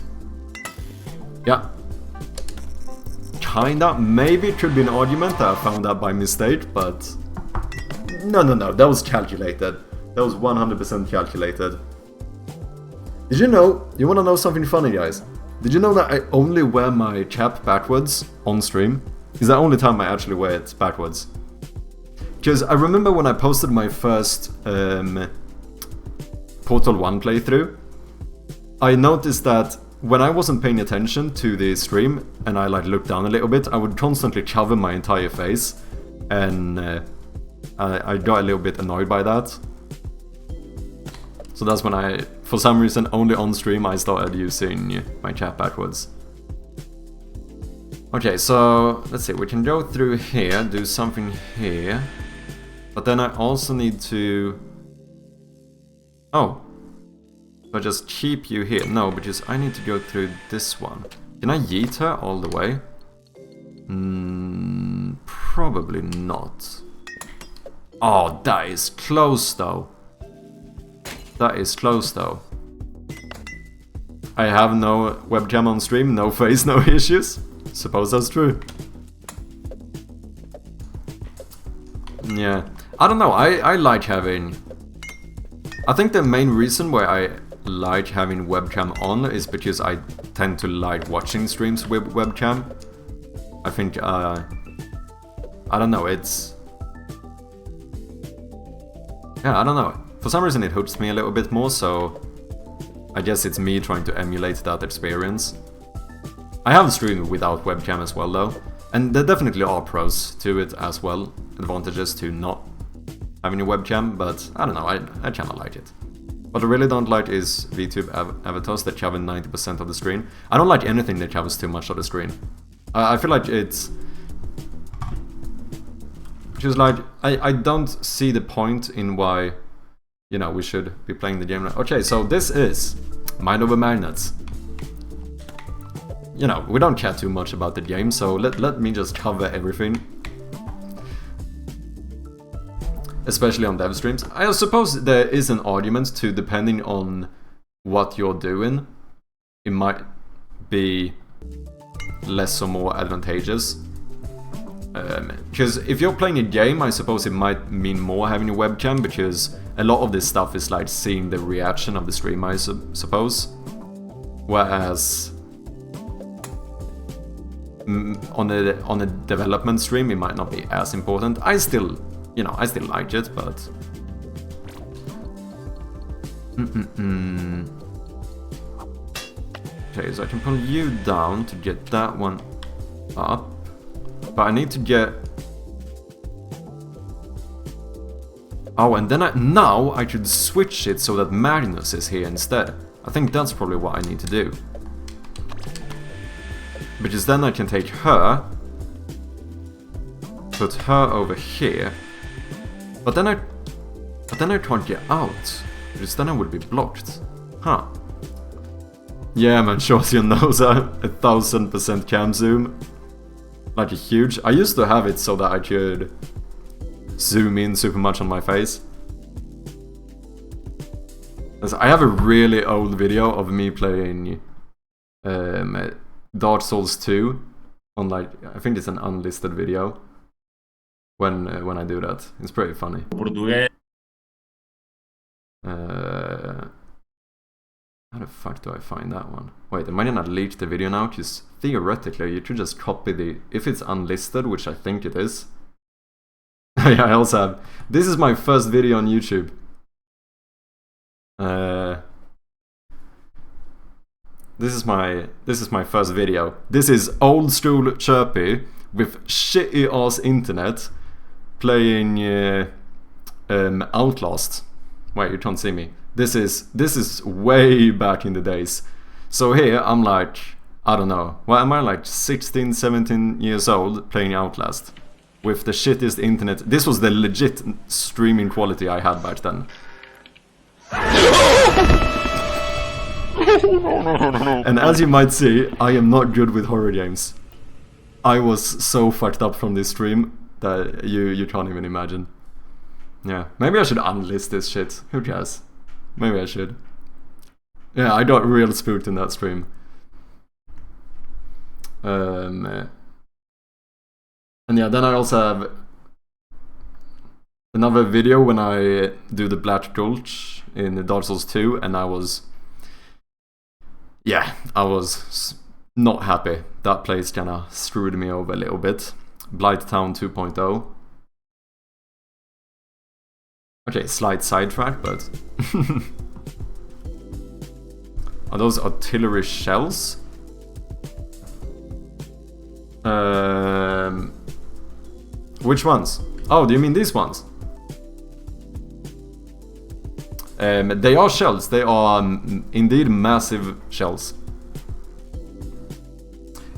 Yeah. Kinda. Maybe it could be an argument that I found that by mistake, but... No. That was calculated. That was 100% calculated. Did you know... You wanna know something funny, guys? Did you know that I only wear my cap backwards on stream? It's the only time I actually wear it backwards. Because I remember when I posted my first Portal 1 playthrough, I noticed that when I wasn't paying attention to the stream and I like looked down a little bit, I would constantly cover my entire face, and I got a little bit annoyed by that. So that's when I, for some reason, only on stream I started using my chat backwards. Okay, so let's see, we can go through here, do something here, but then I also need to... Oh. So just keep you here. No, because I need to go through this one. Can I yeet her all the way? Probably not. Oh, that is close though. That is close though. I have no webcam on stream, no face, no issues. Suppose that's true. Yeah. I don't know, I like having... I think the main reason why I like having webcam on is because I tend to like watching streams with webcam. I think, I don't know, it's... Yeah, I don't know. For some reason it hooks me a little bit more, so... I guess it's me trying to emulate that experience. I have streamed without webcam as well though, and there definitely are pros to it as well, advantages to not having a webcam, but I don't know, I kinda like it. What I really don't like is VTube avatars that cover 90% of the screen. I don't like anything that covers too much of the screen. I feel like it's... Just like, I don't see the point in why, you know, we should be playing the game. Okay, so this is Mind Over Magnets. You know, we don't care too much about the game, so let me just cover everything. Especially on dev streams. I suppose there is an argument to, depending on what you're doing, it might be less or more advantageous. Because if you're playing a game, I suppose it might mean more having a webcam, because a lot of this stuff is like seeing the reaction of the stream, I suppose. Whereas on a development stream, it might not be as important. I still like it, but... Okay, so I can pull you down to get that one up. But I need to get... Oh, and then now I should switch it so that Magnus is here instead. I think that's probably what I need to do. Because then I can take her, put her over here, but then I can't get out, because then I would be blocked. Huh. Yeah, man, Shosian knows a 1000% cam zoom. Like a huge... I used to have it so that I could zoom in super much on my face. I have a really old video of me playing Dark Souls 2 on, like, I think it's an unlisted video when I do that. It's pretty funny. How the fuck do I find that one? Wait, am I gonna leak the video now? Because theoretically you could just copy the... If it's unlisted, which I think it is. Yeah, I also have... This is my first video on YouTube. This is my first video. This is old school Chirpy with shitty ass internet playing Outlast. Wait, you can't see me. This is way back in the days. So here I'm like, I don't know, what am I, like 16, 17 years old playing Outlast with the shittiest internet. This was the legit streaming quality I had back then. And as you might see, I am not good with horror games. I was so fucked up from this stream that you can't even imagine. Yeah, maybe I should unlist this shit. Who cares? Maybe I should. Yeah, I got real spooked in that stream. And yeah, then I also have another video when I do the Black Gulch in Dark Souls 2, and I was not happy. That place kinda screwed me over a little bit. Blighttown 2.0. Okay, slight sidetrack, but... Are those artillery shells? Which ones? Oh, do you mean these ones? They are shells. They are indeed massive shells.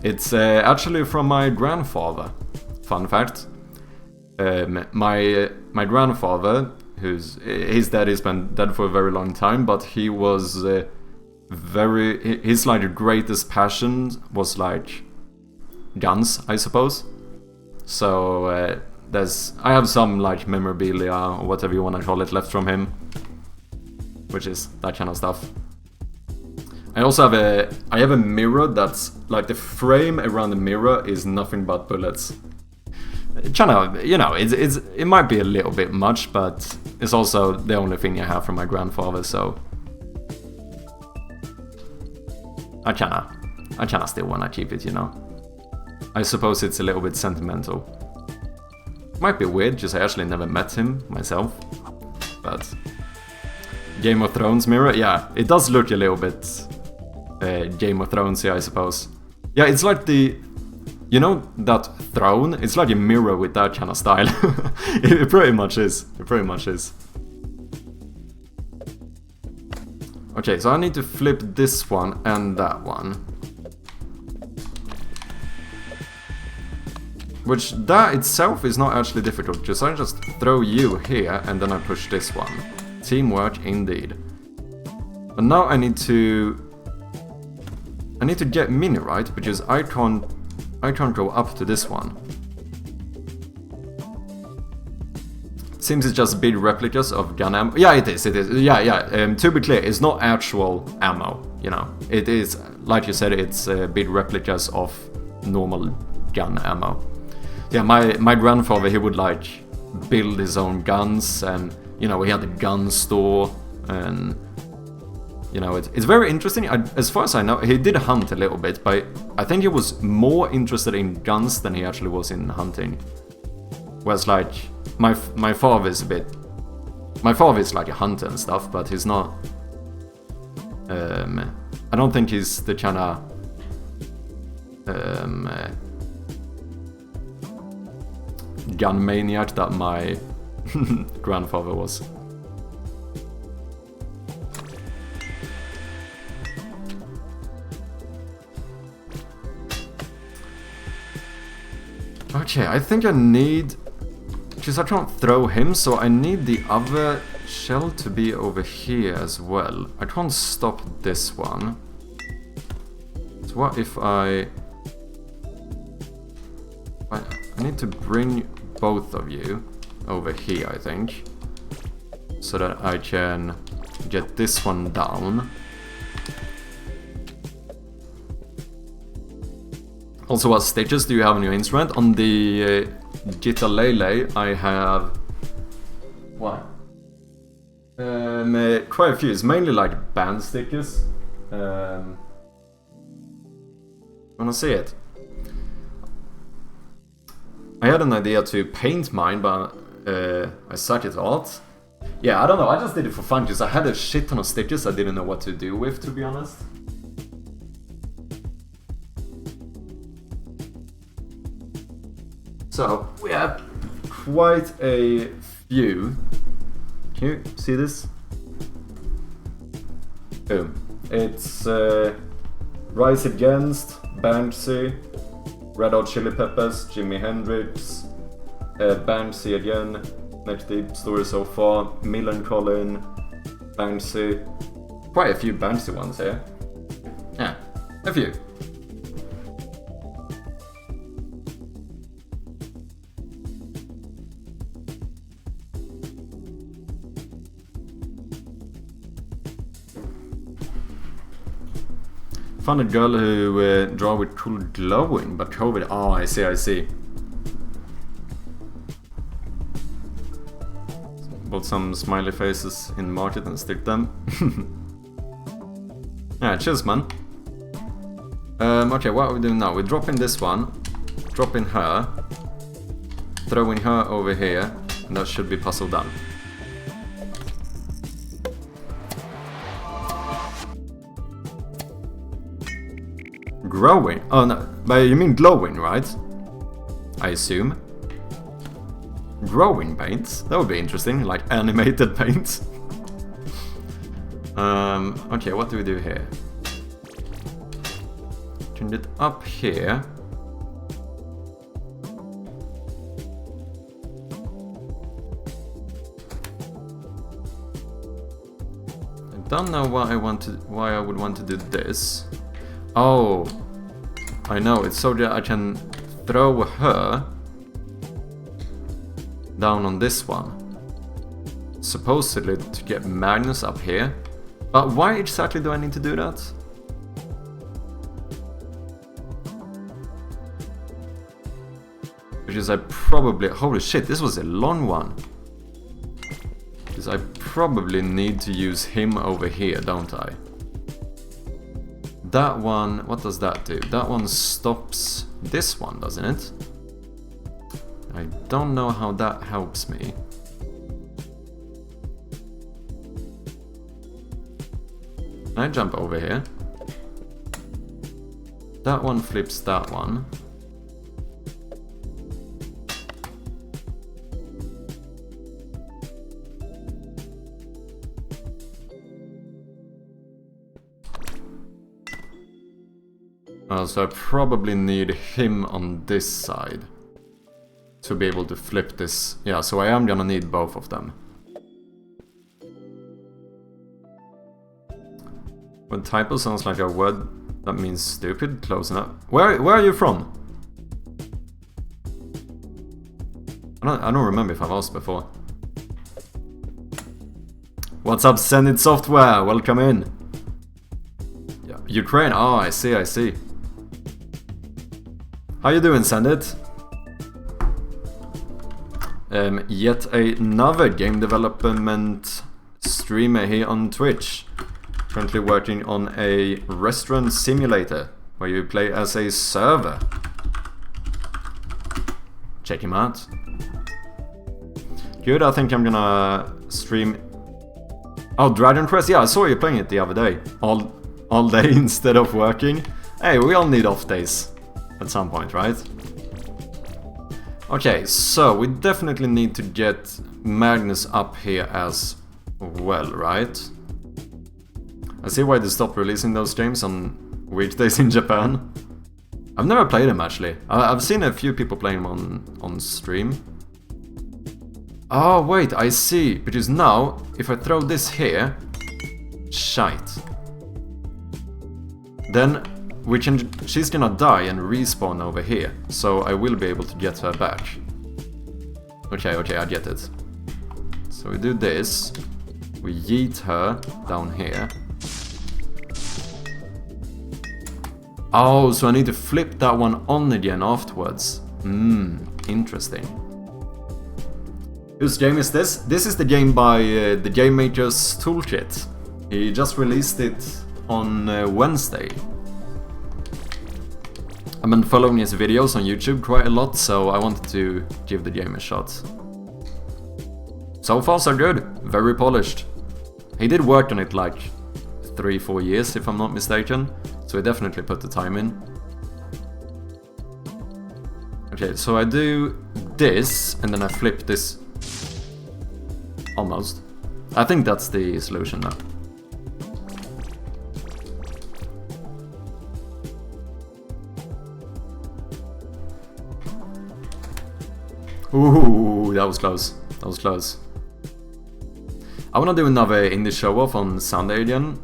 It's actually from my grandfather. Fun fact. My grandfather, his daddy's been dead for a very long time, but he was his like greatest passion was like guns, I suppose. So I have some like memorabilia or whatever you want to call it left from him, which is that kind of stuff. I also have a mirror that's like the frame around the mirror is nothing but bullets. Kind of, you know, it might be a little bit much, but it's also the only thing I have from my grandfather, so I kinda still wanna keep it, you know. I suppose it's a little bit sentimental. Might be weird, because I actually never met him myself, but Game of Thrones mirror, yeah, it does look a little bit Game of Thronesy, I suppose. Yeah, it's like you know that throne? It's like a mirror with that kind of style. It pretty much is. It pretty much is. Okay, so I need to flip this one and that one. Which, that itself is not actually difficult, because I just throw you here and then I push this one. Teamwork indeed. But now I need to get Mini right, because I can't go up to this one. Seems it's just big replicas of gun ammo. Yeah, it is. Yeah. To be clear, it's not actual ammo, you know. It is, like you said, it's big replicas of normal gun ammo. Yeah, my grandfather, he would like build his own guns, and you know, he had a gun store, and you know, it's very interesting. As far as I know, he did hunt a little bit, but I think he was more interested in guns than he actually was in hunting. Whereas like my father is like a hunter and stuff, but he's not. I don't think he's the kind of gun maniac that my grandfather was. Okay, I think I need... Because I can't throw him, so I need the other shell to be over here as well. I can't stop this one. So what if I need to bring both of you over here, I think. So that I can get this one down. Also, what stitches do you have on your instrument? On the guitar-lele, I have... What? Quite a few. It's mainly like band stickers. Wanna see it? I had an idea to paint mine, but I suck at art. Yeah, I don't know. I just did it for fun because I had a shit ton of stickers I didn't know what to do with, to be honest. So, we have quite a few. Can you see this? Boom. It's Rise Against, Banksy, Red Hot Chili Peppers, Jimi Hendrix, Banksy again, Next Deep Story So Far, Millencolin, Banksy. Quite a few Banksy ones here. Yeah, a few. Found a girl who draw with cool glowing, but COVID. Oh, I see, I see. Bought some smiley faces in market and stick them. Yeah, cheers, man. Okay, what are we doing now? We're dropping this one, dropping her, throwing her over here, and that should be puzzle done. Growing? Oh no, but you mean glowing, right? I assume. Growing paints? That would be interesting, like animated paints. Okay, what do we do here? Turn it up here. I don't know why I would want to do this. Oh, I know, it's so that I can throw her down on this one. Supposedly to get Magnus up here. But why exactly do I need to do that? Because I probably... Holy shit, this was a long one. Because I probably need to use him over here, don't I? That one, what does that do? That one stops this one, doesn't it? I don't know how that helps me. Can I jump over here? That one flips that one. So I probably need him on this side to be able to flip this. Yeah, so I am gonna need both of them. When typo sounds like a word that means stupid, close enough. Where are you from? I don't remember if I've asked before. What's up, Send It Software? Welcome in. Yeah, Ukraine. Oh, I see, I see. How you doing, Send It? Yet another game development streamer here on Twitch. Currently working on a restaurant simulator where you play as a server. Check him out. Good, I think I'm gonna stream... Oh, Dragon Quest? Yeah, I saw you playing it the other day. All day instead of working. Hey, we all need off days. At some point, right? Okay, so we definitely need to get Magnus up here as well, right? I see why they stopped releasing those games on weekdays in Japan. I've never played them actually. I've seen a few people playing them on stream. Oh wait, I see. Because now, if I throw this here, shite. Then she's gonna die and respawn over here. So I will be able to get her back. Okay, I get it. So we do this. We yeet her down here. Oh, so I need to flip that one on again afterwards. Interesting. Whose game is this? This is the game by the Game Maker's Toolkit. He just released it on Wednesday. I've been following his videos on YouTube quite a lot, so I wanted to give the game a shot. So far so good, very polished. He did work on it like 3-4 years if I'm not mistaken, so he definitely put the time in. Okay, so I do this, and then I flip this. Almost. I think that's the solution now. Ooh, that was close. That was close. I wanna do another indie show-off on Sunday again.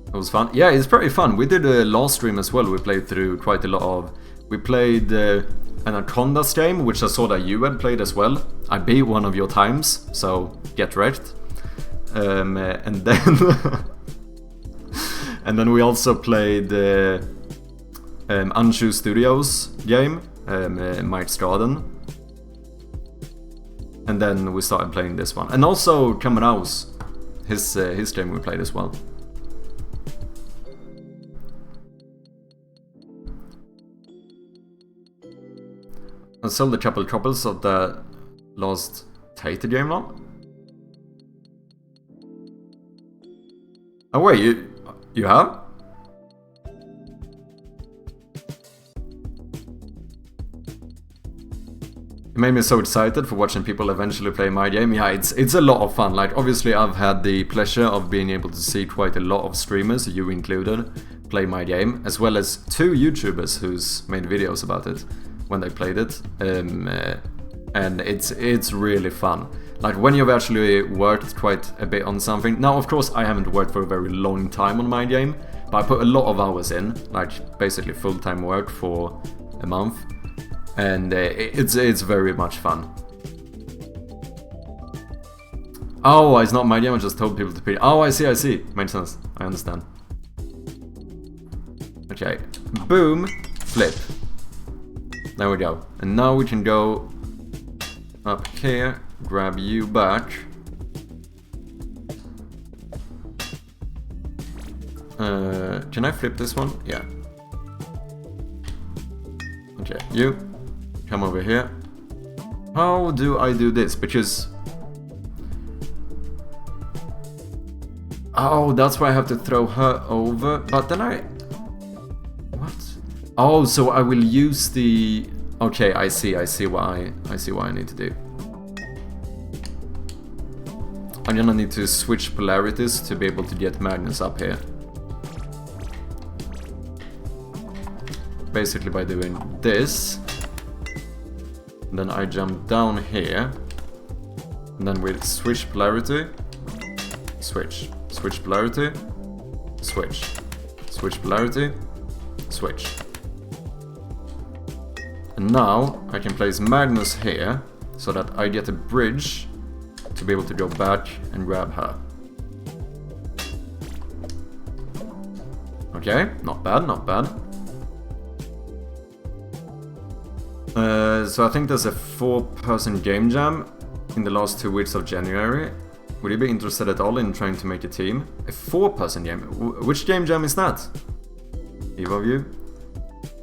It was fun. Yeah, it's pretty fun. We did a last stream as well. We played through quite a lot of... We played an Anaconda's game, which I saw that you had played as well. I beat one of your times, so get wrecked. And then... and then we also played Anshu Studios game, Mike's Garden. And then we started playing this one. And also Kamarao's, his game we played as well. I sold a couple copies of the last Tater game now. Oh wait, you have? It made me so excited for watching people eventually play my game. Yeah, it's a lot of fun. Like, obviously I've had the pleasure of being able to see quite a lot of streamers, you included, play my game, as well as 2 YouTubers who's made videos about it when they played it. And it's really fun. Like, when you've actually worked quite a bit on something. Now, of course, I haven't worked for a very long time on my game, but I put a lot of hours in, like basically full-time work for a month. And it's very much fun. Oh, it's not my game, I just told people to pay. Oh, I see. Makes sense. I understand. Okay. Boom. Flip. There we go. And now we can go up here, grab you back. Can I flip this one? Yeah. Okay, you. Come over here. How do I do this? Because... Oh, that's why I have to throw her over. But then I... What? Oh, so I will use the... Okay, I see what I need to do. I'm gonna need to switch polarities to be able to get Magnus up here. Basically by doing this. Then I jump down here, and then with switch polarity, switch polarity, switch polarity, switch. And now I can place Magnus here, so that I get a bridge to be able to go back and grab her. Okay, not bad, not bad. So I think there's a 4-person game jam in the last 2 weeks of January. Would you be interested at all in trying to make a team? A 4-person game? Which game jam is that? Either of you?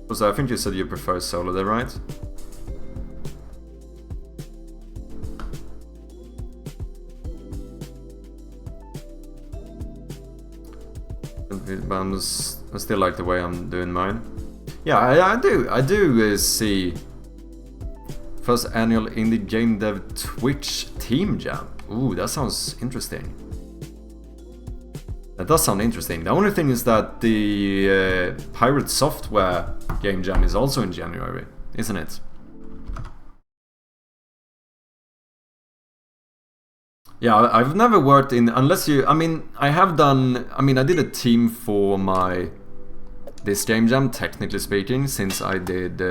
Also, I think you said you prefer solo there, right? But I still like the way I'm doing mine. Yeah, I do see First annual indie game dev Twitch team jam. Ooh, that sounds interesting. That does sound interesting. The only thing is that the Pirate Software game jam is also in January, isn't it? Yeah, I've never worked in, unless you, I mean, I have done, I mean, I did a team for this game jam, technically speaking, since I did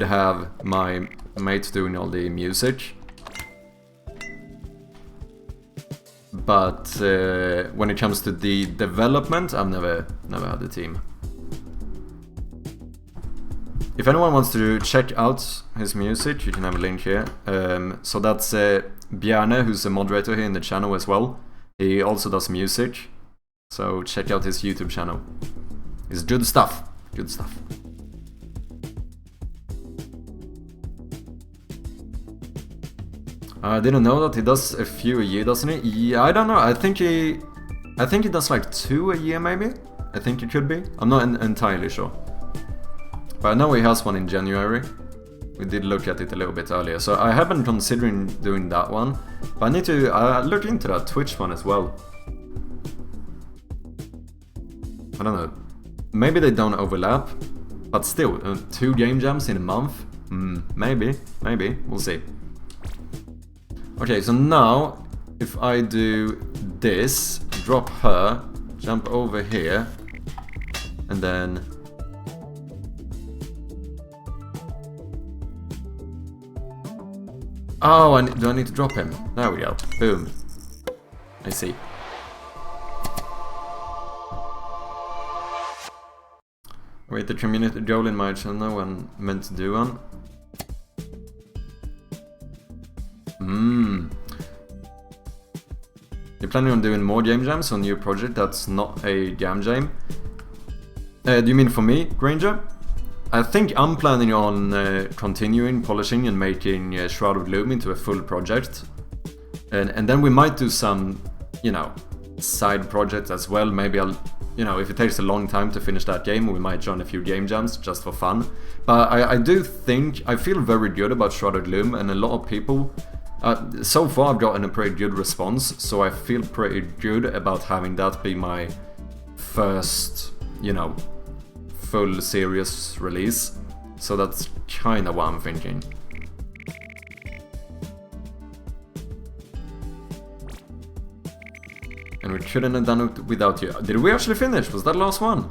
have my mates doing all the music. But when it comes to the development, I've never had a team. If anyone wants to check out his music, you can have a link here. So that's Bjarne, who's a moderator here in the channel as well. He also does music, so check out his YouTube channel. It's good stuff, good stuff. I didn't know that he does a few a year, doesn't he? Yeah, I don't know. I think he does like 2 a year, maybe. I think it could be. I'm not entirely sure. But I know he has one in January. We did look at it a little bit earlier, so I have been considering doing that one. But I need to look into that Twitch one as well. I don't know. Maybe they don't overlap, but still, 2 game jams in a month? Maybe. We'll see. Okay, so now, if I do this, drop her, jump over here, and then... Oh, do I need to drop him? There we go. Boom. I see. Wait, the community goal in my channel when meant to do one. You're planning on doing more game jams on your project that's not a game jam? Do you mean for me, Granger? I think I'm planning on continuing polishing and making Shroud of Gloom into a full project. And then we might do some, you know, side projects as well. Maybe I'll, you know, if it takes a long time to finish that game, we might join a few game jams just for fun. But I do think, I feel very good about Shroud of Gloom, and a lot of people, so far I've gotten a pretty good response, so I feel pretty good about having that be my first, you know, full serious release. So that's kinda what I'm thinking. And we couldn't have done it without you. Did we actually finish? Was that last one?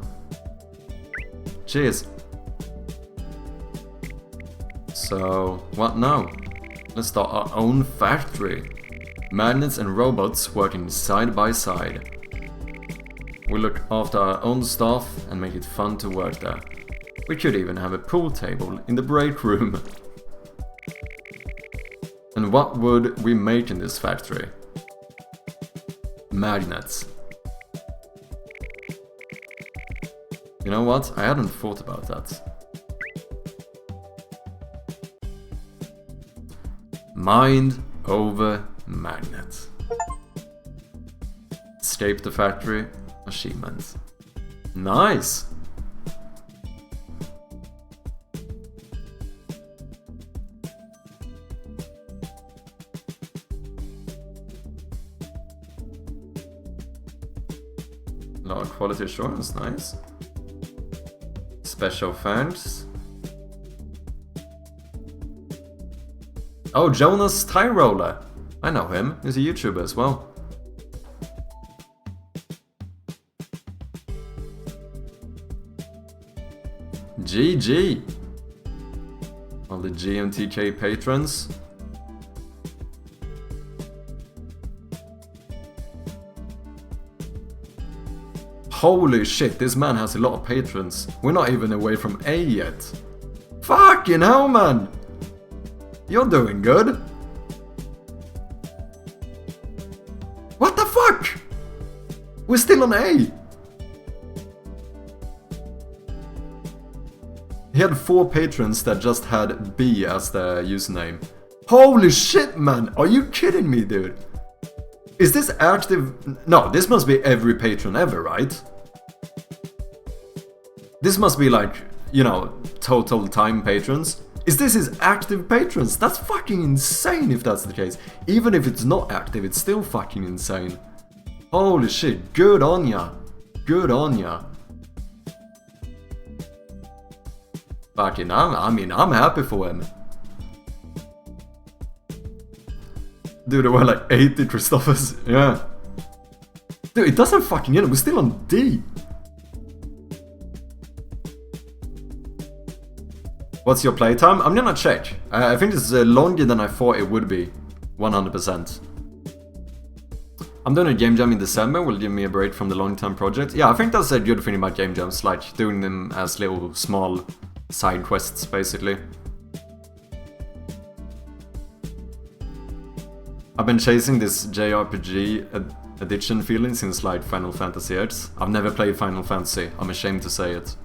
Cheers. So, what now? Let's start our own factory. Magnets and robots working side by side. We'll look after our own stuff and make it fun to work there. We could even have a pool table in the break room. And what would we make in this factory? Magnets. You know what? I hadn't thought about that. Mind over magnets. Escape the factory. Achievements. Nice! Low quality assurance, nice. Special thanks. Oh, Jonas Tie Roller. I know him, he's a YouTuber as well. GG! All the GMTK patrons. Holy shit, this man has a lot of patrons. We're not even away from A yet. Fucking hell, man! You're doing good. What the fuck? We're still on A. He had 4 patrons that just had B as their username. Holy shit, man! Are you kidding me, dude? Is this active? No, this must be every patron ever, right? This must be like you know, total time patrons, is this his active patrons. That's fucking insane if that's the case. Even if it's not active, it's still fucking insane. Holy shit, good on ya. Good on ya. Fucking, I'm happy for him. Dude, there were like 80 Christophers. Yeah. Dude, it doesn't fucking end. We're still on D. What's your playtime? I'm gonna check. I think it's longer than I thought it would be. 100%. I'm doing a game jam in December. Will give me a break from the long-term project. Yeah, I think that's a good thing about game jams. Like, doing them as little, small side quests, basically. I've been chasing this JRPG addiction feeling since like Final Fantasy VIII. I've never played Final Fantasy, I'm ashamed to say it.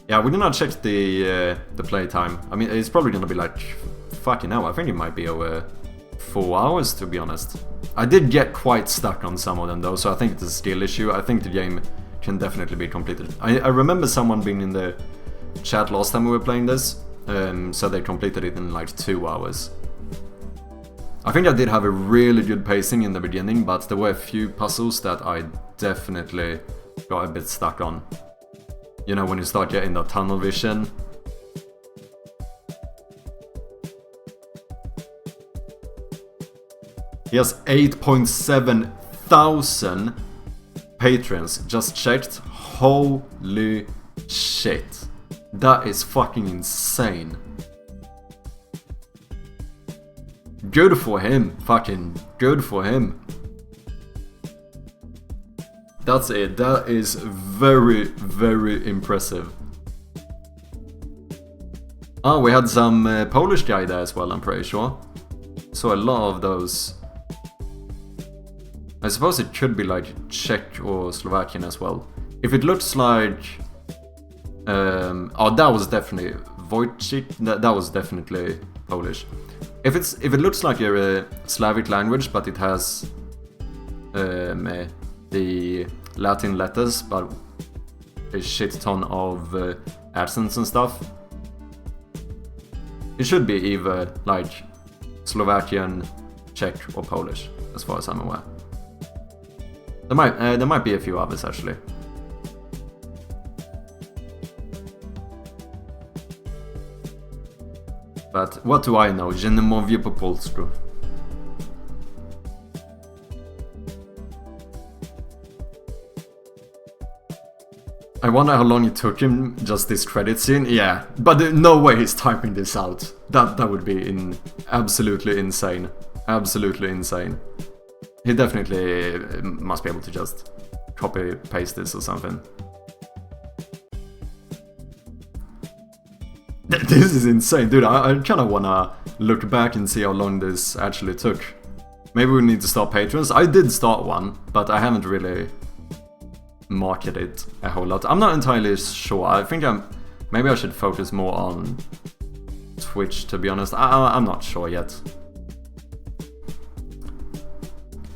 Yeah, we're gonna check the playtime. I mean, it's probably gonna be like, fucking hell, I think it might be over 4 hours, to be honest. I did get quite stuck on some of them though, so I think it's a skill issue. I think the game can definitely be completed. I remember someone being in the chat last time we were playing this, so they completed it in like 2 hours. I think I did have a really good pacing in the beginning, but there were a few puzzles that I definitely got a bit stuck on. You know, when you start getting that tunnel vision. He has 8.7 thousand patrons, just checked. Holy shit. That is fucking insane. Good for him, fucking good for him. That's it, that is very, very impressive. Oh, we had some Polish guy there as well, I'm pretty sure. So a lot of those. I suppose it could be like Czech or Slovakian as well. If it looks like... oh, that was definitely Wojcik, that was definitely Polish. If it looks like a Slavic language, but it has the Latin letters, but a shit ton of accents and stuff, it should be either like Slovakian, Czech, or Polish, as far as I'm aware. There might be a few others actually. But what do I know? Je ne mówię po polsku. I wonder how long it took him, just this credit scene. Yeah, but no way he's typing this out. That would be absolutely insane. Absolutely insane. He definitely must be able to just copy paste this or something. This is insane, dude. I kind of want to look back and see how long this actually took. Maybe we need to start patrons. I did start one, but I haven't really marketed it a whole lot. I'm not entirely sure. I think maybe I should focus more on Twitch, to be honest. I'm not sure yet.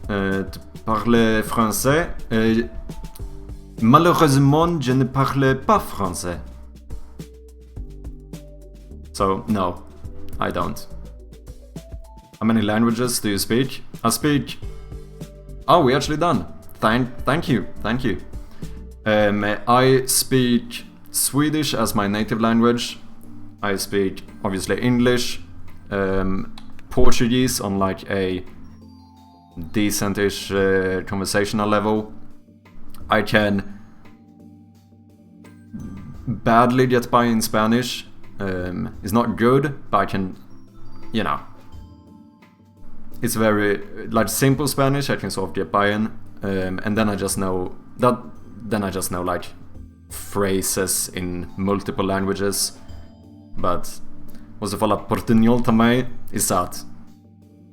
Tu parles français? Malheureusement, je ne parle pas français. So, no, I don't. How many languages do you speak? I speak... Oh, we're actually done. Thank you. I speak Swedish as my native language. I speak, obviously, English. Portuguese on like a decent-ish conversational level. I can badly get by in Spanish. It's not good, but I can, you know, it's very, like, simple Spanish I can sort of get by in, and then I just know like phrases in multiple languages. But vad som faller portugnol till mig is att,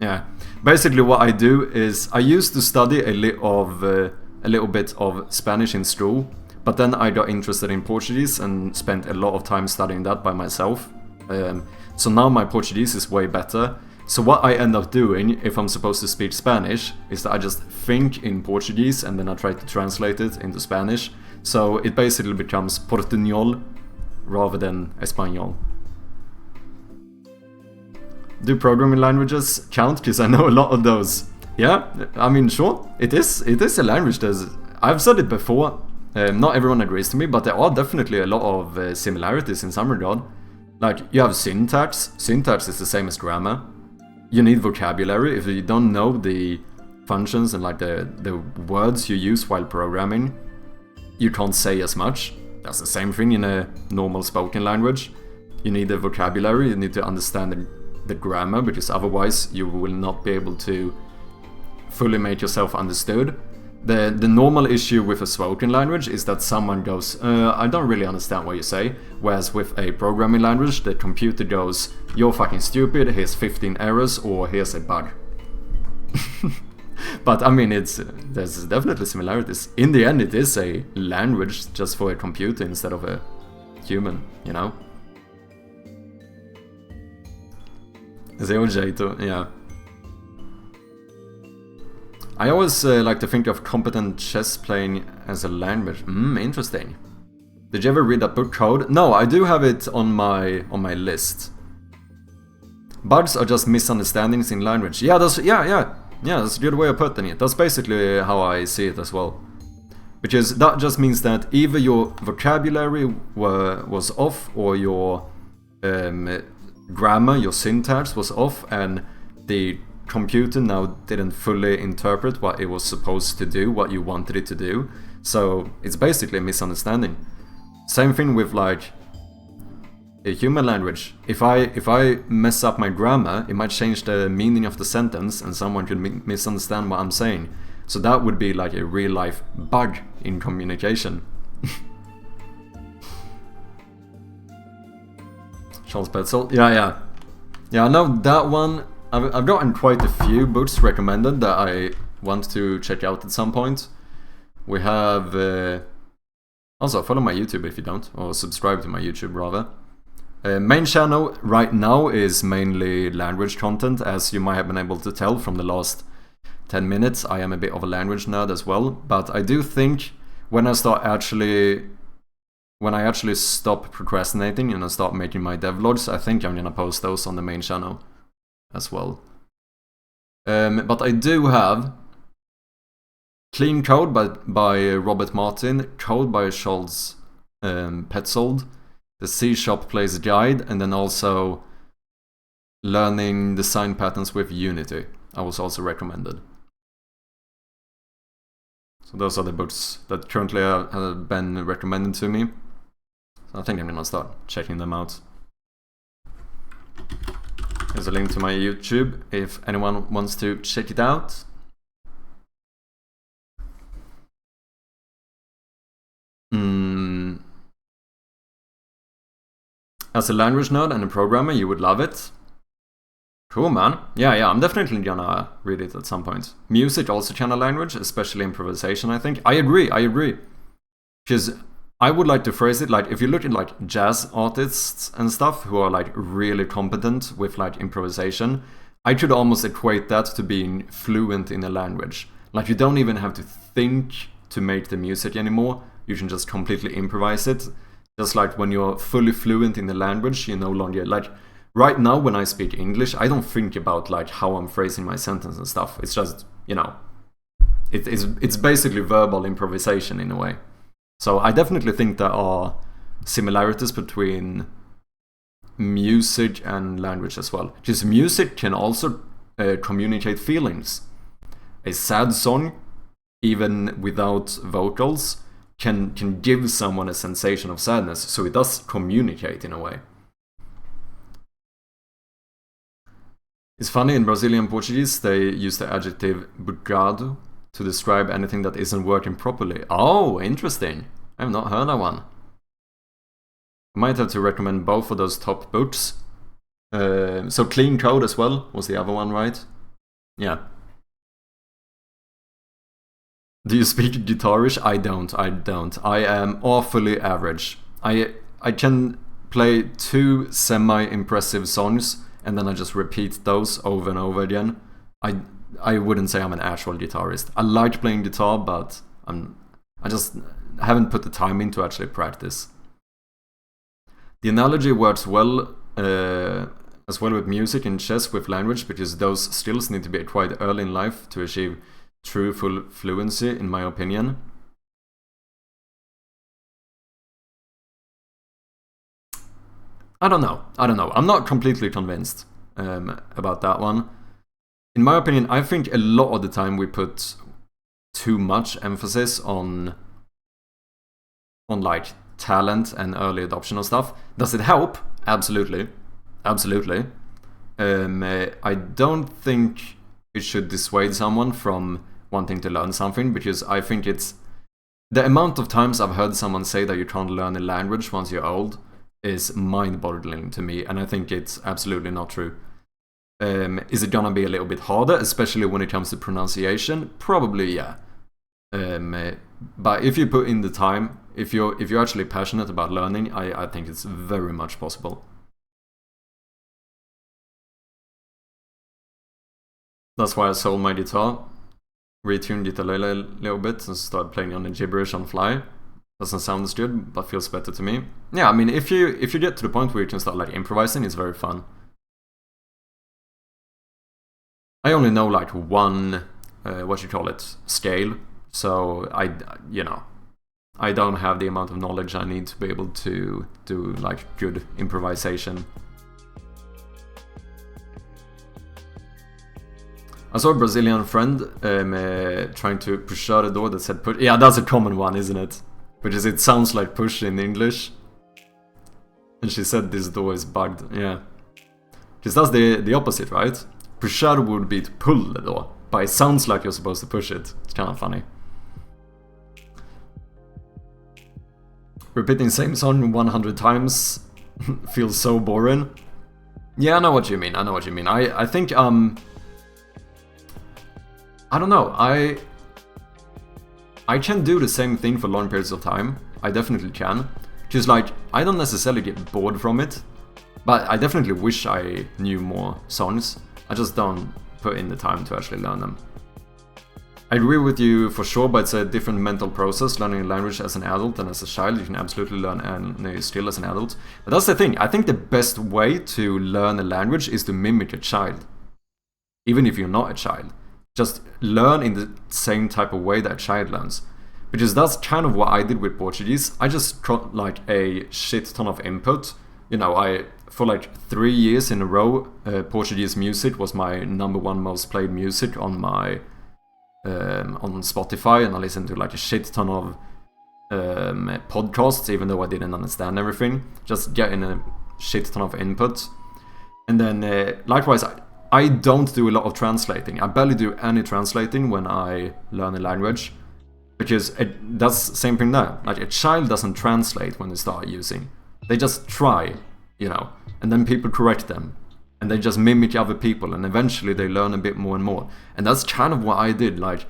yeah, basically what I do is I used to study a little bit of Spanish in school. But then I got interested in Portuguese and spent a lot of time studying that by myself. So now my Portuguese is way better. So what I end up doing, if I'm supposed to speak Spanish, is that I just think in Portuguese and then I try to translate it into Spanish. So it basically becomes portuñol rather than español. Do programming languages count? Because I know a lot of those. Yeah, I mean, sure, it is a language. I've said it before, not everyone agrees to me, but there are definitely a lot of similarities in some regard. Like, you have syntax. Syntax is the same as grammar. You need vocabulary. If you don't know the functions and like the words you use while programming, you can't say as much. That's the same thing in a normal spoken language. You need the vocabulary, you need to understand the grammar, because otherwise you will not be able to fully make yourself understood. The normal issue with a spoken language is that someone goes, I don't really understand what you say, whereas with a programming language, the computer goes, you're fucking stupid, here's 15 errors, or here's a bug. But I mean, there's definitely similarities. In the end, it is a language just for a computer instead of a human, you know? Zeojato, yeah. I always like to think of competent chess playing as a language. Interesting. Did you ever read that book Code? No, I do have it on my list. Bugs are just misunderstandings in language. Yeah, that's a good way of putting it. That's basically how I see it as well. Because that just means that either your vocabulary was off, or your grammar, your syntax was off, and the computer now didn't fully interpret what it was supposed to do, what you wanted it to do. So it's basically a misunderstanding. Same thing with like a human language. If I mess up my grammar, it might change the meaning of the sentence, and someone could misunderstand what I'm saying. So that would be like a real life bug in communication. Charles Petzold, yeah, I know that one. I've gotten quite a few books recommended that I want to check out at some point. We have also follow my YouTube if you don't, or subscribe to my YouTube rather. Main channel right now is mainly language content, as you might have been able to tell from the last 10 minutes. I am a bit of a language nerd as well, but I do think when I actually stop procrastinating and I start making my devlogs, I think I'm gonna post those on the main channel as well. But I do have Clean Code by Robert Martin, Code by Charles Petzold, the C# Plays Guide, and then also Learning Design Patterns with Unity. I was also recommended. So those are the books that currently have been recommended to me. So I think I'm gonna start checking them out. There's a link to my YouTube if anyone wants to check it out. As a language nerd and a programmer, you would love it. Cool, man. Yeah, I'm definitely gonna read it at some point. Music also kind of language, especially improvisation, I think. I agree. Because I would like to phrase it like, if you look at like jazz artists and stuff who are like really competent with like improvisation, I could almost equate that to being fluent in a language. Like, you don't even have to think to make the music anymore. You can just completely improvise it. Just like when you're fully fluent in the language, you no longer, like, right now when I speak English, I don't think about like how I'm phrasing my sentence and stuff. It's just, you know, it's basically verbal improvisation in a way. So I definitely think there are similarities between music and language as well. Because music can also communicate feelings. A sad song, even without vocals, can give someone a sensation of sadness. So it does communicate in a way. It's funny, in Brazilian Portuguese they use the adjective bugado to describe anything that isn't working properly. Oh, interesting. I have not heard that one. I might have to recommend both of those top books. So Clean Code as well was the other one, right? Yeah. Do you speak guitarish? I don't. I am awfully average. I can play 2 semi-impressive songs and then I just repeat those over and over again. I wouldn't say I'm an actual guitarist. I like playing guitar, but I'm I just haven't put the time in to actually practice. The analogy works well as well with music and chess with language, because those skills need to be acquired early in life to achieve true full fluency, in my opinion. I don't know. I'm not completely convinced about that one. In my opinion, I think a lot of the time we put too much emphasis on like talent and early adoption of stuff. Does it help? Absolutely. Absolutely. I don't think it should dissuade someone from wanting to learn something, because I think it's... The amount of times I've heard someone say that you can't learn a language once you're old is mind-boggling to me, and I think it's absolutely not true. Is it gonna be a little bit harder, especially when it comes to pronunciation? Probably, yeah. But if you put in the time, if you're actually passionate about learning, I think it's very much possible. That's why I sold my guitar, retuned it a little bit, and started playing on the gibberish on fly. Doesn't sound as good, but feels better to me. Yeah, I mean, if you get to the point where you can start like improvising, it's very fun. I only know like one, scale, so I don't have the amount of knowledge I need to be able to do like good improvisation. I saw a Brazilian friend trying to push out a door that said push. Yeah, that's a common one, isn't it? Because it sounds like push in English. And she said this door is bugged. Yeah. Because that's the opposite, right? Pushar would be to pull the door, but it sounds like you're supposed to push it. It's kind of funny. Repeating same song 100 times feels so boring. Yeah, I know what you mean. I think, I don't know, I can do the same thing for long periods of time. I definitely can. Just like, I don't necessarily get bored from it, but I definitely wish I knew more songs. I just don't put in the time to actually learn them. I agree with you for sure, but it's a different mental process learning a language as an adult than as a child. You can absolutely learn a skill as an adult. But that's the thing, I think the best way to learn a language is to mimic a child. Even if you're not a child. Just learn in the same type of way that a child learns. Because that's kind of what I did with Portuguese. I just got like a shit ton of input. You know, for like 3 years in a row, Portuguese music was my #1 most played music on my on Spotify, and I listened to like a shit ton of podcasts, even though I didn't understand everything. Just getting a shit ton of input. And then likewise, I don't do a lot of translating. I barely do any translating when I learn a language. Because that's the same thing there. Like, a child doesn't translate when they start using. They just try, you know. And then people correct them. And they just mimic other people. And eventually they learn a bit more and more. And that's kind of what I did. Like,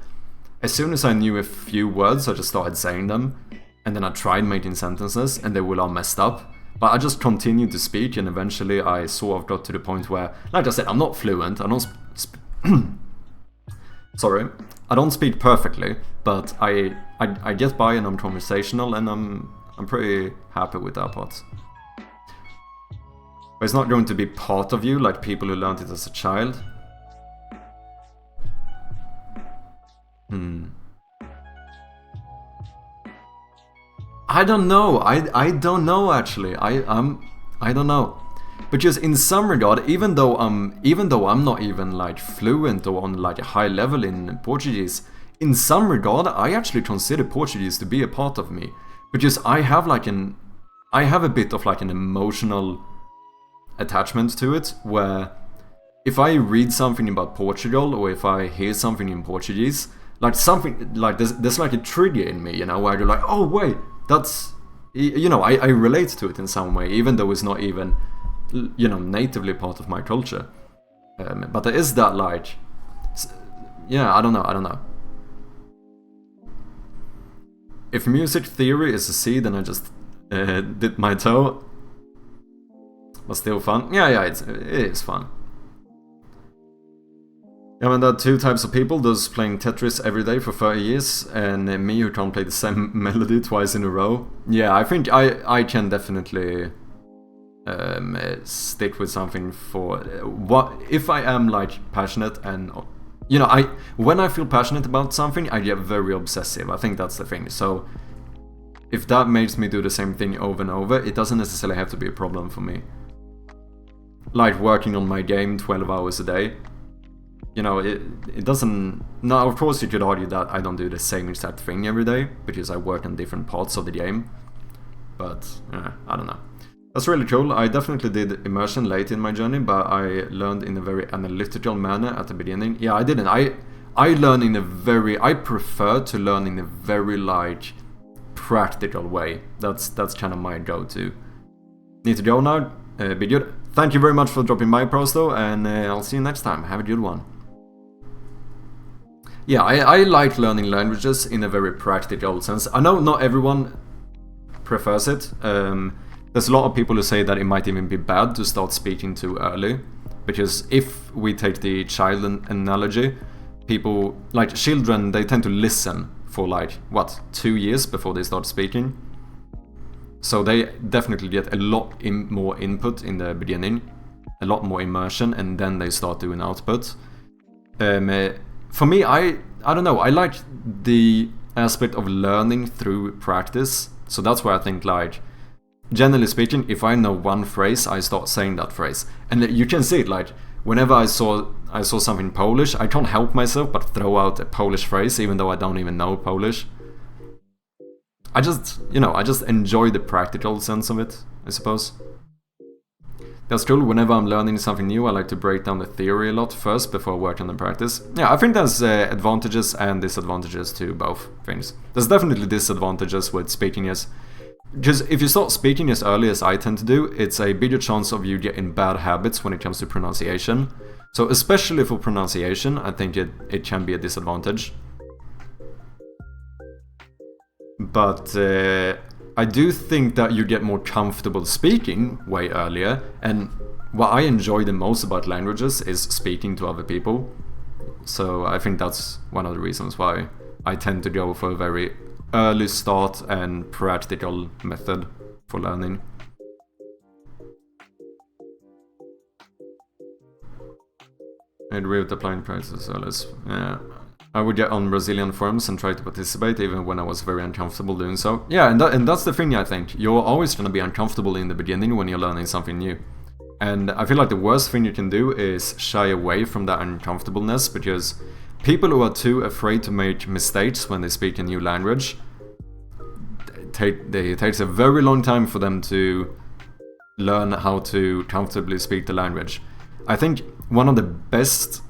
as soon as I knew a few words, I just started saying them. And then I tried making sentences, and they were all messed up. But I just continued to speak, and eventually I sort of got to the point where, like I said, I'm not fluent. I don't sorry, I don't speak perfectly, but I get by, and I'm conversational, and I'm pretty happy with that part. But it's not going to be part of you like people who learned it as a child. I don't know. I don't know actually. I don't know. Because in some regard, even though I'm not even like fluent or on like a high level in Portuguese, in some regard I actually consider Portuguese to be a part of me. Because I have a bit of like an emotional attachment to it, where if I read something about Portugal or if I hear something in Portuguese, like something like there's like a trigger in me, you know, where you're like, oh wait, that's, you know, I relate to it in some way, even though it's not even, you know, natively part of my culture. But there is that, like, yeah, I don't know. If music theory is a C, then I just did my toe. But still fun. Yeah, it is fun. Yeah, man, there are two types of people: those playing Tetris every day for 30 years, and me who can't play the same melody twice in a row. Yeah, I think I can definitely stick with something for what if I am like passionate, and you know, when I feel passionate about something, I get very obsessive. I think that's the thing. So if that makes me do the same thing over and over, it doesn't necessarily have to be a problem for me. Like working on my game 12 hours a day. You know, it doesn't... Now, of course, you could argue that I don't do the same exact thing every day, because I work on different parts of the game. But, I don't know. That's really cool. I definitely did immersion late in my journey, but I learned in a very analytical manner at the beginning. Yeah, I didn't. I learn in a very... I prefer to learn in a very, like, practical way. That's kind of my go-to. Need to go now. Be good. Thank you very much for dropping by, pros, though, and I'll see you next time. Have a good one. Yeah, I like learning languages in a very practical sense. I know not everyone prefers it. There's a lot of people who say that it might even be bad to start speaking too early. Because if we take the child analogy, people, like children, they tend to listen for like, what, 2 years before they start speaking. So they definitely get a lot more input in the beginning, a lot more immersion, and then they start doing output. For me, I don't know, I like the aspect of learning through practice. So that's why I think, like, generally speaking, if I know one phrase, I start saying that phrase. And you can see it, like, whenever I saw something Polish, I can't help myself but throw out a Polish phrase, even though I don't even know Polish. I just enjoy the practical sense of it, I suppose. That's cool. Whenever I'm learning something new, I like to break down the theory a lot first before working on the practice. Yeah, I think there's advantages and disadvantages to both things. There's definitely disadvantages with speaking as... Because if you start speaking as early as I tend to do, it's a bigger chance of you getting bad habits when it comes to pronunciation. So especially for pronunciation, I think it can be a disadvantage. But I do think that you get more comfortable speaking way earlier, and what I enjoy the most about languages is speaking to other people. So I think that's one of the reasons why I tend to go for a very early start and practical method for learning. I agree with applying practice as well as... I would get on Brazilian forums and try to participate even when I was very uncomfortable doing so. Yeah, and that's the thing, I think. You're always going to be uncomfortable in the beginning when you're learning something new. And I feel like the worst thing you can do is shy away from that uncomfortableness, because people who are too afraid to make mistakes when they speak a new language, it takes a very long time for them to learn how to comfortably speak the language. I think one of the best...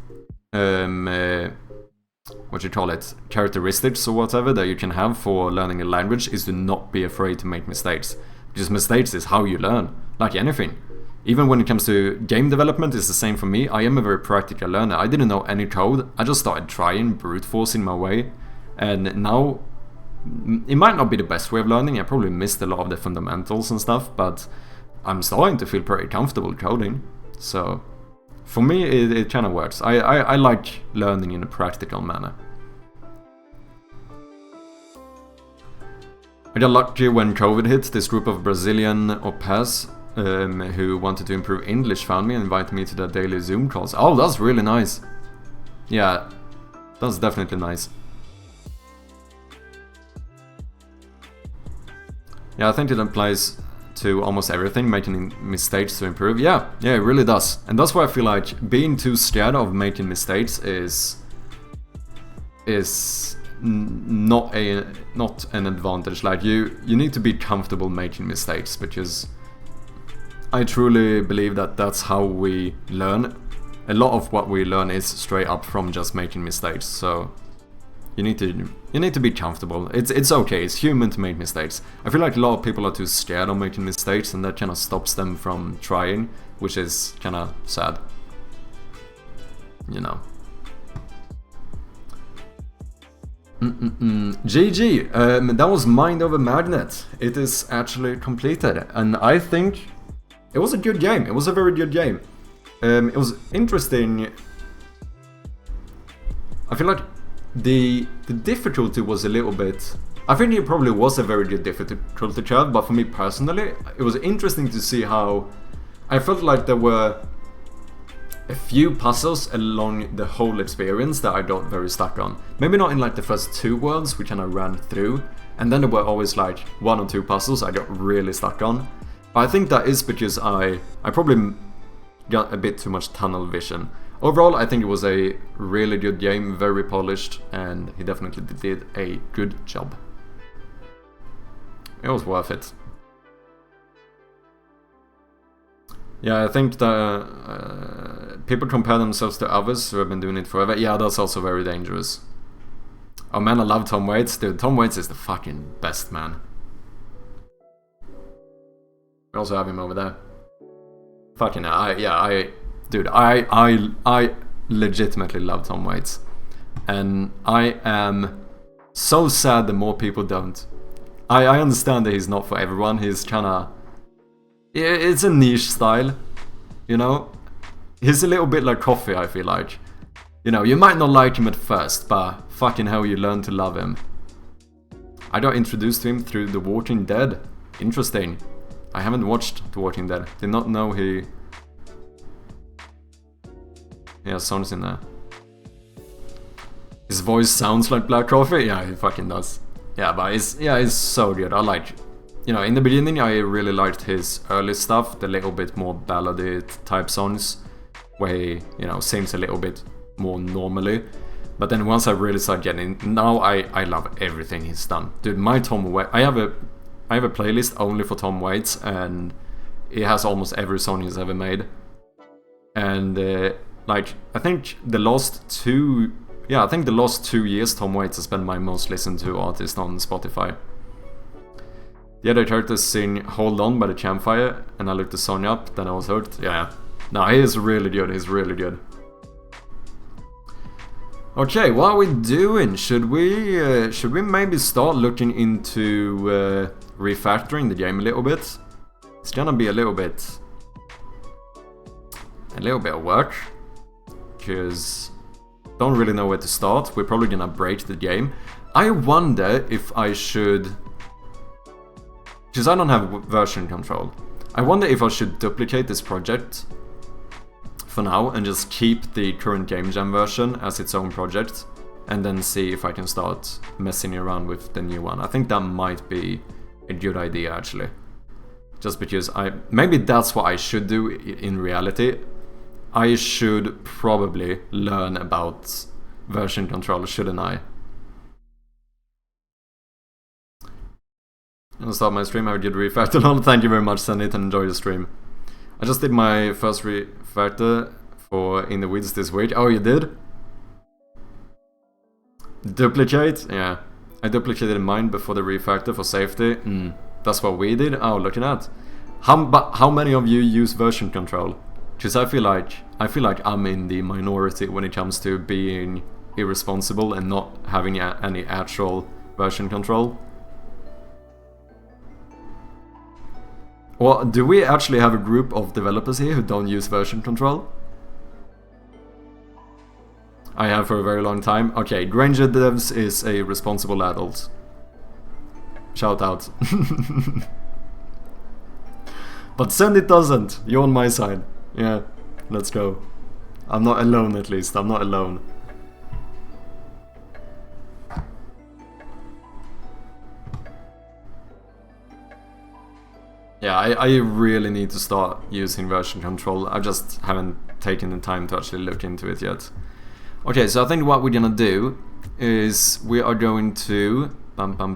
characteristics or whatever that you can have for learning a language is to not be afraid to make mistakes. Because mistakes is how you learn, like anything. Even when it comes to game development, it's the same for me. I am a very practical learner. I didn't know any code. I just started trying, brute forcing my way. And now, it might not be the best way of learning. I probably missed a lot of the fundamentals and stuff, but I'm starting to feel pretty comfortable coding. So... for me, it kind of works. I like learning in a practical manner. I got lucky when COVID hit. This group of Brazilian au pairs who wanted to improve English found me and invited me to their daily Zoom calls. Oh, that's really nice. Yeah, that's definitely nice. Yeah, I think it applies to almost everything, making mistakes to improve. Yeah, it really does. And that's why I feel like being too scared of making mistakes is not an advantage. Like you need to be comfortable making mistakes, because I truly believe that that's how we learn. A lot of what we learn is straight up from just making mistakes. So you need to be comfortable. It's okay. It's human to make mistakes. I feel like a lot of people are too scared of making mistakes, and that kind of stops them from trying, which is kind of sad. You know. GG. That was Mind Over Magnet. It is actually completed, and I think it was a good game. It was a very good game. It was interesting. I feel like the difficulty was a little bit... I think it probably was a very good difficulty to have, but for me personally, it was interesting to see how... I felt like there were a few puzzles along the whole experience that I got very stuck on. Maybe not in like the first 2 worlds, which kind of ran through, and then there were always like 1 or 2 puzzles I got really stuck on. But I think that is because I probably got a bit too much tunnel vision. Overall, I think it was a really good game, very polished, and he definitely did a good job. It was worth it. Yeah, I think that people compare themselves to others who have been doing it forever. Yeah, that's also very dangerous. Oh man, I love Tom Waits. Dude, Tom Waits is the fucking best, man. We also have him over there. Fucking hell, dude, I legitimately love Tom Waits. And I am so sad that more people don't. I understand that he's not for everyone. He's kinda... It's a niche style, you know? He's a little bit like coffee, I feel like. You know, you might not like him at first, but fucking hell, you learn to love him. I got introduced to him through The Walking Dead. Interesting. I haven't watched The Walking Dead. Did not know he has songs in there. His voice sounds like black coffee? Yeah, he fucking does. Yeah, but he's so good. I like... You know, in the beginning I really liked his early stuff, the little bit more ballady type songs, where he, you know, sings a little bit more normally. But then once I really started getting... Now I love everything he's done. Dude, my Tom Waits... I have a playlist only for Tom Waits, and it has almost every song he's ever made. And like, I think the last 2 years Tom Waits has been my most listened to artist on Spotify. The other characters sing Hold On by the Campfire, and I looked the song up, then I was hooked. Yeah. No, he is really good, he's really good. Okay, what are we doing? Should we maybe start looking into refactoring the game a little bit? It's gonna be a little bit of work, because don't really know where to start. We're probably gonna break the game. I wonder if I should, because I don't have version control. I wonder if I should duplicate this project for now and just keep the current game jam version as its own project, and then see if I can start messing around with the new one. I think that might be a good idea, actually. Just because maybe that's what I should do in reality. I should probably learn about version control, shouldn't I? I'll start my stream. Have a good refactor on. Thank you very much, send it and enjoy the stream. I just did my first refactor for In the Weeds this week. Oh, you did? Duplicate? Yeah. I duplicated mine before the refactor for safety. That's what we did? Oh, look at that. How many of you use version control? Because I feel like I'm in the minority when it comes to being irresponsible and not having any actual version control. Well, do we actually have a group of developers here who don't use version control? I have for a very long time. Okay, Granger Devs is a responsible adult. Shout out. But Send It doesn't. You're on my side. Yeah, let's go. I'm not alone, at least. I'm not alone. Yeah, I really need to start using version control. I just haven't taken the time to actually look into it yet. Okay, so I think what we're gonna do is we are going to... Can I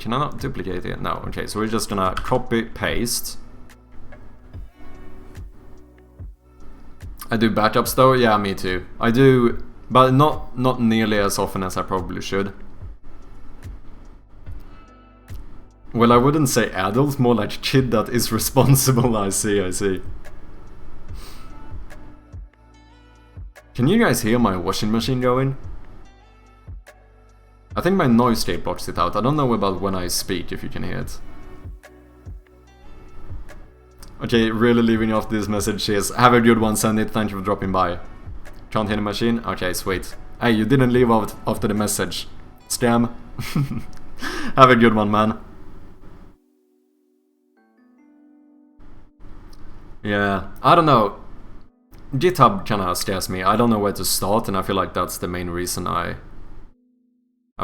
not duplicate it? No, okay, so we're just gonna copy, paste. I do backups though, yeah, me too. I do, but not nearly as often as I probably should. Well, I wouldn't say adult, more like kid that is responsible. I see. Can you guys hear my washing machine going? I think my noise gate blocks it out. I don't know about when I speak, if you can hear it. Okay, really leaving off this message is, have a good one, send it, thank you for dropping by. Can't hear the machine? Okay, sweet. Hey, you didn't leave after the message. Scam. Have a good one, man. Yeah, I don't know. GitHub kinda scares me. I don't know where to start, and I feel like that's the main reason I've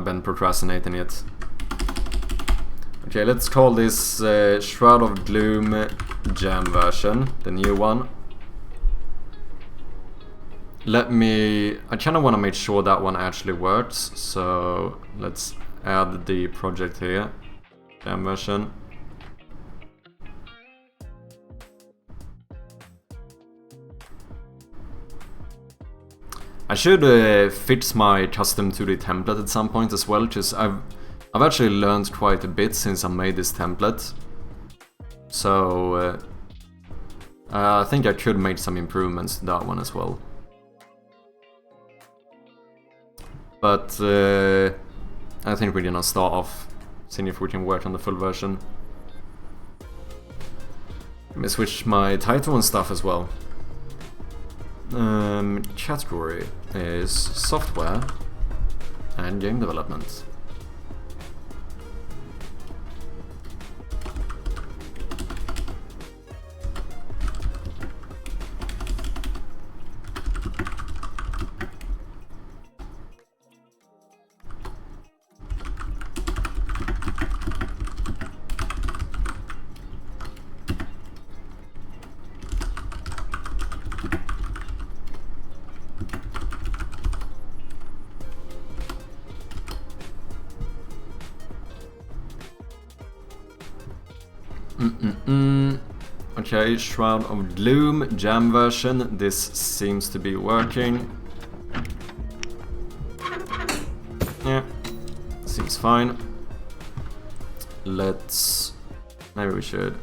been procrastinating it. Okay, let's call this Shroud of Gloom Jam version, the new one. I kinda wanna make sure that one actually works, so let's add the project here, Jam version. I should fix my custom 2D template at some point as well, because I've actually learned quite a bit since I made this template. So I think I could make some improvements to that one as well. But I think we're gonna start off seeing if we can work on the full version. Let me switch my title and stuff as well. Category is software and game development. Okay, Shroud of Gloom, Jam version. This seems to be working. Yeah, seems fine. Maybe we should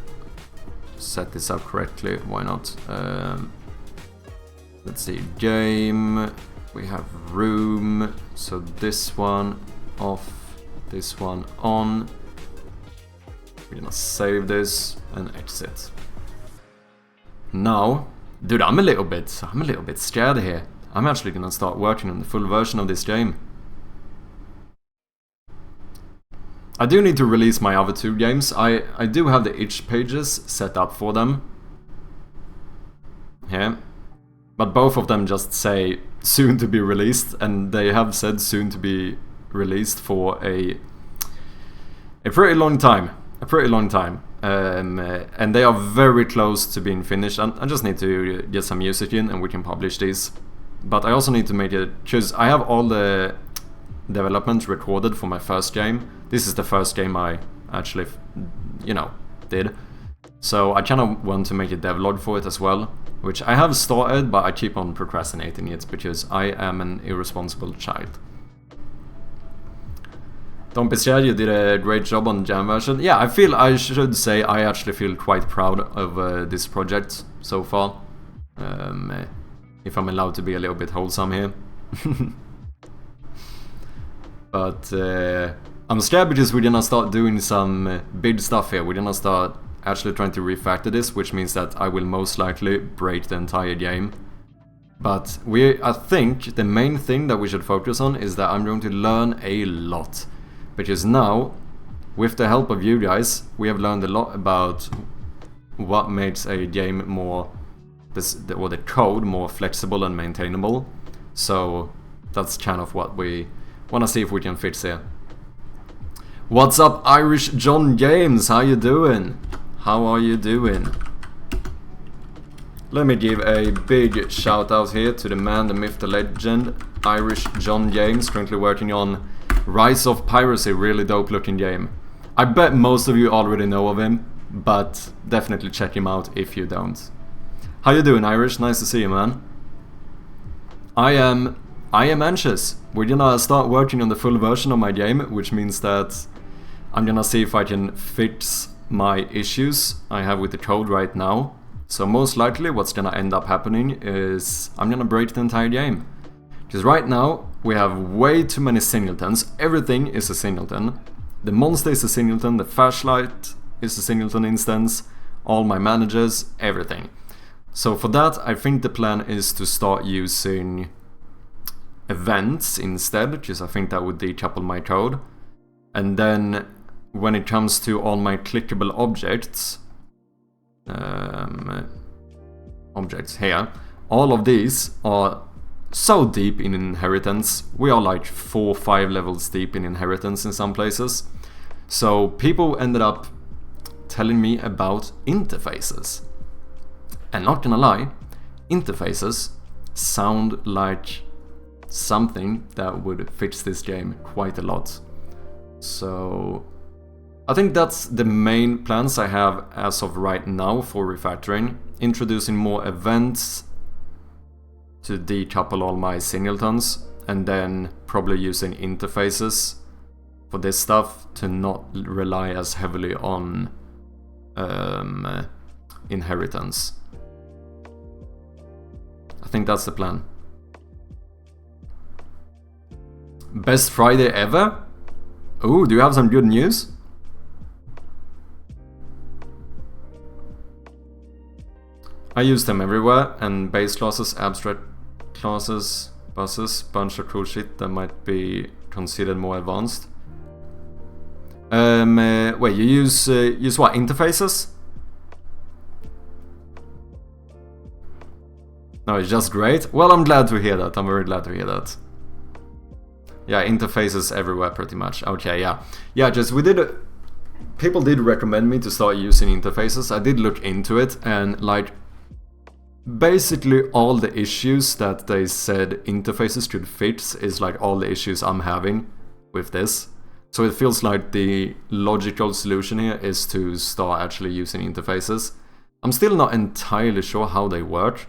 set this up correctly. Why not? Let's see. Game. We have room. So this one off. This one on. We're gonna save this and exit. Now, dude, I'm a little bit scared here. I'm actually gonna start working on the full version of this game. I do need to release my other two games. I do have the itch pages set up for them. Yeah. But both of them just say soon to be released, and they have said soon to be released for a pretty long time. And they are very close to being finished. I just need to get some music in and we can publish these. But I also need to make it, because I have all the development recorded for my first game. This is the first game I actually, did. So I kind of want to make a devlog for it as well, which I have started, but I keep on procrastinating it because I am an irresponsible child. Don't be scared, you did a great job on the Jam version. Yeah, I should say I actually feel quite proud of this project so far. If I'm allowed to be a little bit wholesome here. But I'm scared because we're gonna start doing some big stuff here. We're gonna start actually trying to refactor this, which means that I will most likely break the entire game. But I think the main thing that we should focus on is that I'm going to learn a lot. Because now, with the help of you guys, we have learned a lot about what makes a game more, or the code more flexible and maintainable. So that's kind of what we want to see if we can fix here. What's up, Irish John Games? How you doing? How are you doing? Let me give a big shout out here to the man, the myth, the legend, Irish John Games, currently working on Rise of Piracy, really dope looking game. I bet most of you already know of him, but definitely check him out if you don't. How you doing, Irish? Nice to see you, man. I am anxious. We're gonna start working on the full version of my game, which means that I'm gonna see if I can fix my issues I have with the code right now. So most likely what's gonna end up happening is I'm gonna break the entire game. Because right now we have way too many singletons. Everything is a singleton. The monster is a singleton, the flashlight is a singleton instance, all my managers, everything. So for that, I think the plan is to start using events instead, because I think that would decouple my code. And then when it comes to all my clickable objects, objects here, all of these are so deep in inheritance. We are like 4 or 5 levels deep in inheritance in some places. So people ended up telling me about interfaces. And not gonna lie, interfaces sound like something that would fix this game quite a lot. So I think that's the main plans I have as of right now for refactoring. Introducing more events to decouple all my singletons, and then probably using interfaces for this stuff to not rely as heavily on inheritance. I think that's the plan. Best Friday ever? Ooh, do you have some good news? I use them everywhere, and base classes, abstract classes, buses, bunch of cool shit that might be considered more advanced. Wait, you use what, interfaces? No, it's just great. Well, I'm glad to hear that. I'm very glad to hear that. Yeah, interfaces everywhere pretty much. Okay, yeah. Yeah, just people did recommend me to start using interfaces. I did look into it, and like basically all the issues that they said interfaces could fix is like all the issues I'm having with this. So it feels like the logical solution here is to start actually using interfaces. I'm still not entirely sure how they work.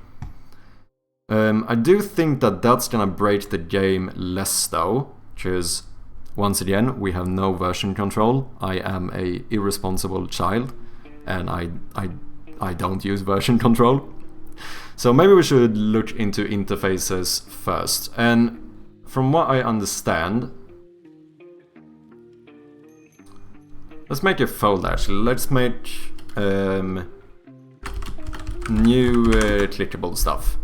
I do think that that's gonna break the game less though, because once again we have no version control. I am a irresponsible child, and I don't use version control. So maybe we should look into interfaces first. And from what I understand, let's make a folder actually. Let's make new clickable stuff.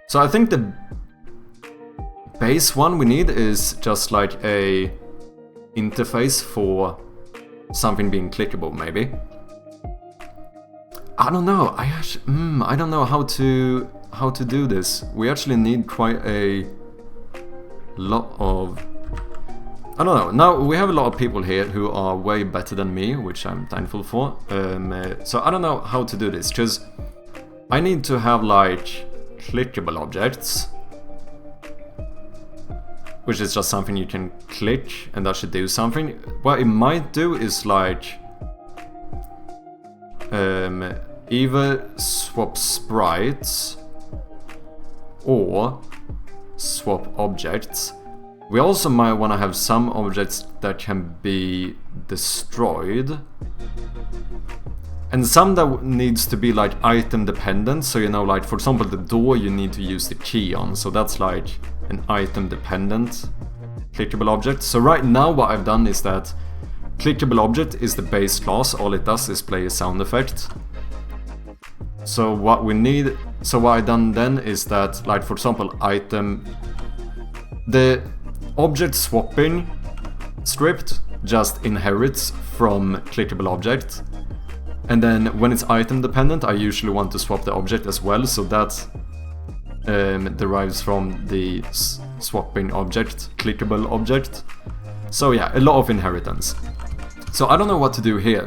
So I think the base one we need is just like a interface for something being clickable, maybe. I don't know. I don't know how to do this. We actually need quite a lot of. I don't know. Now we have a lot of people here who are way better than me, which I'm thankful for. So I don't know how to do this, because I need to have like clickable objects, which is just something you can click and that should do something. What it might do is like either swap sprites or swap objects. We also might want to have some objects that can be destroyed, and some that needs to be like item dependent. So, you know, like for example the door you need to use the key on, so that's like an item dependent clickable object. So right now what I've done is that clickable object is the base class. All it does is play a sound effect. So what I've done then is that, like for example the object swapping script just inherits from clickable object. And then when it's item dependent, I usually want to swap the object as well, so that derives from the swapping object, clickable object. So yeah, a lot of inheritance. So I don't know what to do here.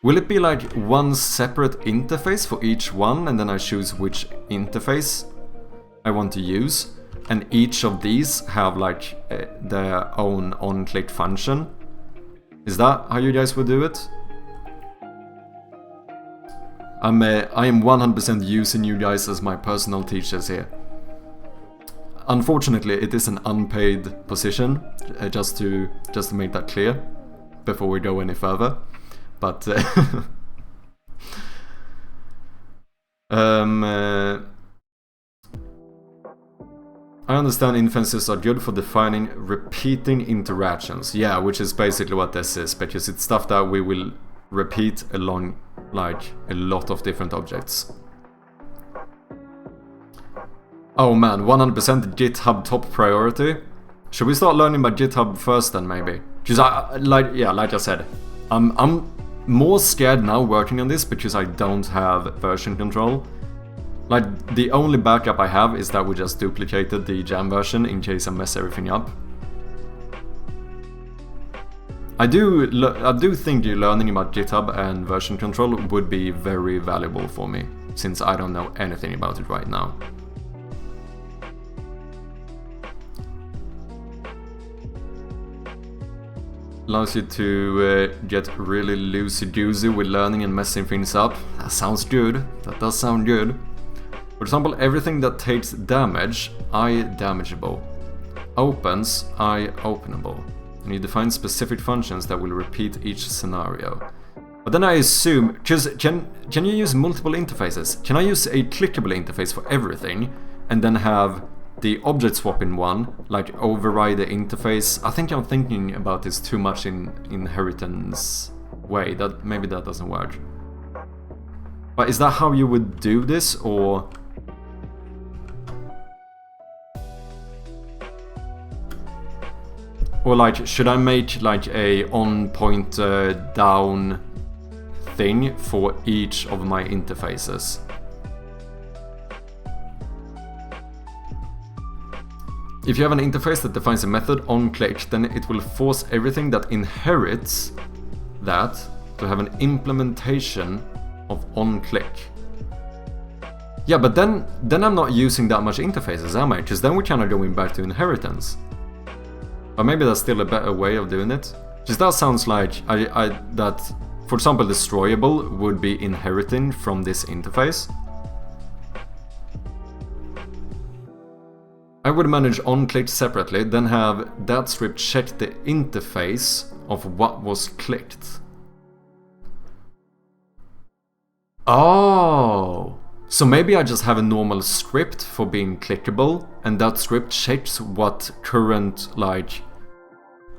Will it be like one separate interface for each one, and then I choose which interface I want to use? And each of these have like their own on-click function? Is that how you guys would do it? I am 100% using you guys as my personal teachers here. Unfortunately, it is an unpaid position, just to make that clear before we go any further. But I understand inferences are good for defining repeating interactions. Yeah, which is basically what this is, because it's stuff that we will repeat along like a lot of different objects. Oh man, 100% GitHub top priority. Should we start learning about GitHub first then, maybe? Because like I said, I'm more scared now working on this because I don't have version control. Like, the only backup I have is that we just duplicated the jam version in case I mess everything up. I do think learning about GitHub and version control would be very valuable for me, since I don't know anything about it right now. Allows you to get really loosey-goosey with learning and messing things up. That sounds good. That does sound good. For example, everything that takes damage, damageable. Opens, openable. And you define specific functions that will repeat each scenario. But then I assume, because can you use multiple interfaces? Can I use a clickable interface for everything and then have the object swap in one, like override the interface? I think I'm thinking about this too much in inheritance way. That maybe that doesn't work. But is that how you would do this, or? Or like, should I make like a on pointer down thing for each of my interfaces? If you have an interface that defines a method on click, then it will force everything that inherits that to have an implementation of on click. Yeah, but then I'm not using that much interfaces, am I? Because then we're kind of going back to inheritance. But maybe that's still a better way of doing it. Because that sounds like that, for example, destroyable would be inheriting from this interface. I would manage on-click separately, then have that script check the interface of what was clicked. Oh! So maybe I just have a normal script for being clickable, and that script checks what current, like,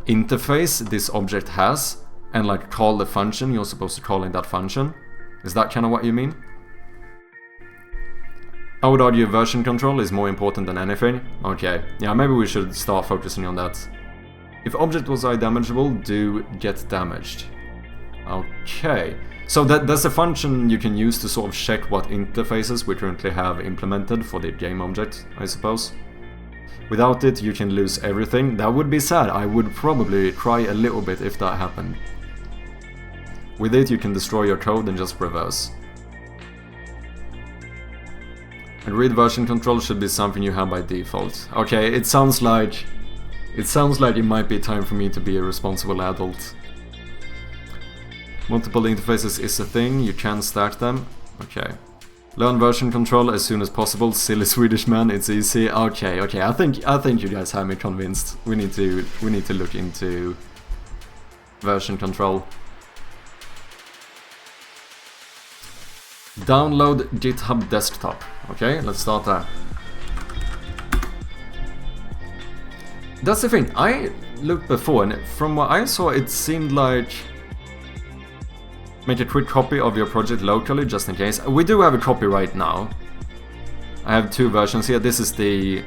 interface this object has, and, like, call the function you're supposed to call in that function. Is that kind of what you mean? I would argue version control is more important than anything. Okay, yeah, maybe we should start focusing on that. If object was damageable, do get damaged. Okay, so that's a function you can use to sort of check what interfaces we currently have implemented for the game object, I suppose. Without it, you can lose everything. That would be sad. I would probably cry a little bit if that happened. With it, you can destroy your code and just reverse. And read version control should be something you have by default. Okay, it sounds like it might be time for me to be a responsible adult. Multiple interfaces is a thing, you can stack them. Okay. Learn version control as soon as possible. Silly Swedish man, it's easy. Okay, I think you guys have me convinced. We need to look into version control. Download GitHub desktop. Okay, let's start there. That's the thing, I looked before and from what I saw it seemed like make a quick copy of your project locally just in case. We do have a copy right now. I have two versions here. This is the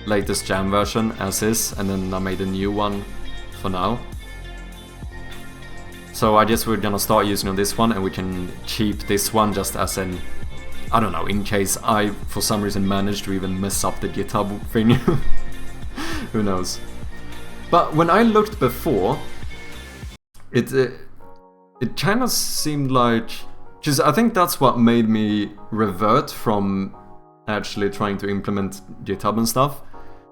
latest jam version as is, and then I made a new one for now. So I guess we're gonna start using on this one, and we can keep this one just as an, I don't know, in case I for some reason managed to even mess up the GitHub thing. Who knows? But when I looked before, it kind of seemed like, because I think that's what made me revert from actually trying to implement GitHub and stuff.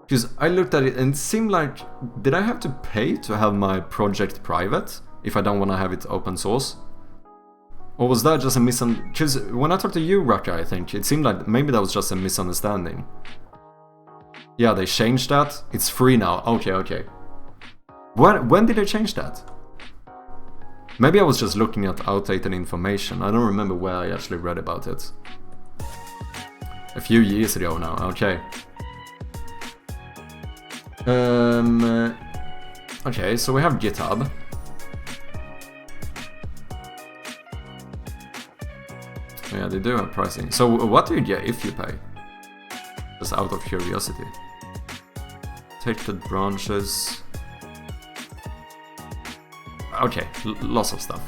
Because I looked at it and it seemed like, did I have to pay to have my project private if I don't want to have it open source? Or was that just a misunderstanding? Because when I talked to you, Raka, I think, it seemed like maybe that was just a misunderstanding. Yeah, they changed that. It's free now. Okay. When did they change that? Maybe I was just looking at outdated information. I don't remember where I actually read about it. A few years ago now. Okay. Okay, so we have GitHub. Yeah, they do have pricing. So what do you get if you pay? just out of curiosity. Protected branches. Okay, lots of stuff.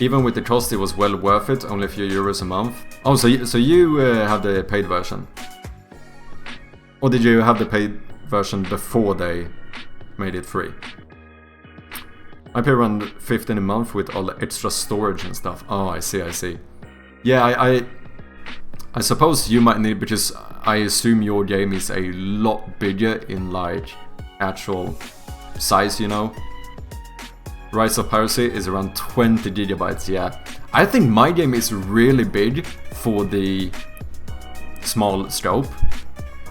Even with the cost, it was well worth it. Only a few euros a month. Oh, so you have the paid version, or did you have the paid version before they made it free? I pay around 15 a month with all the extra storage and stuff. Oh, I see. Yeah, I suppose you might need, because I assume your game is a lot bigger in like actual size, you know. Rise of Piracy is around 20 gigabytes, yeah. I think my game is really big for the small scope,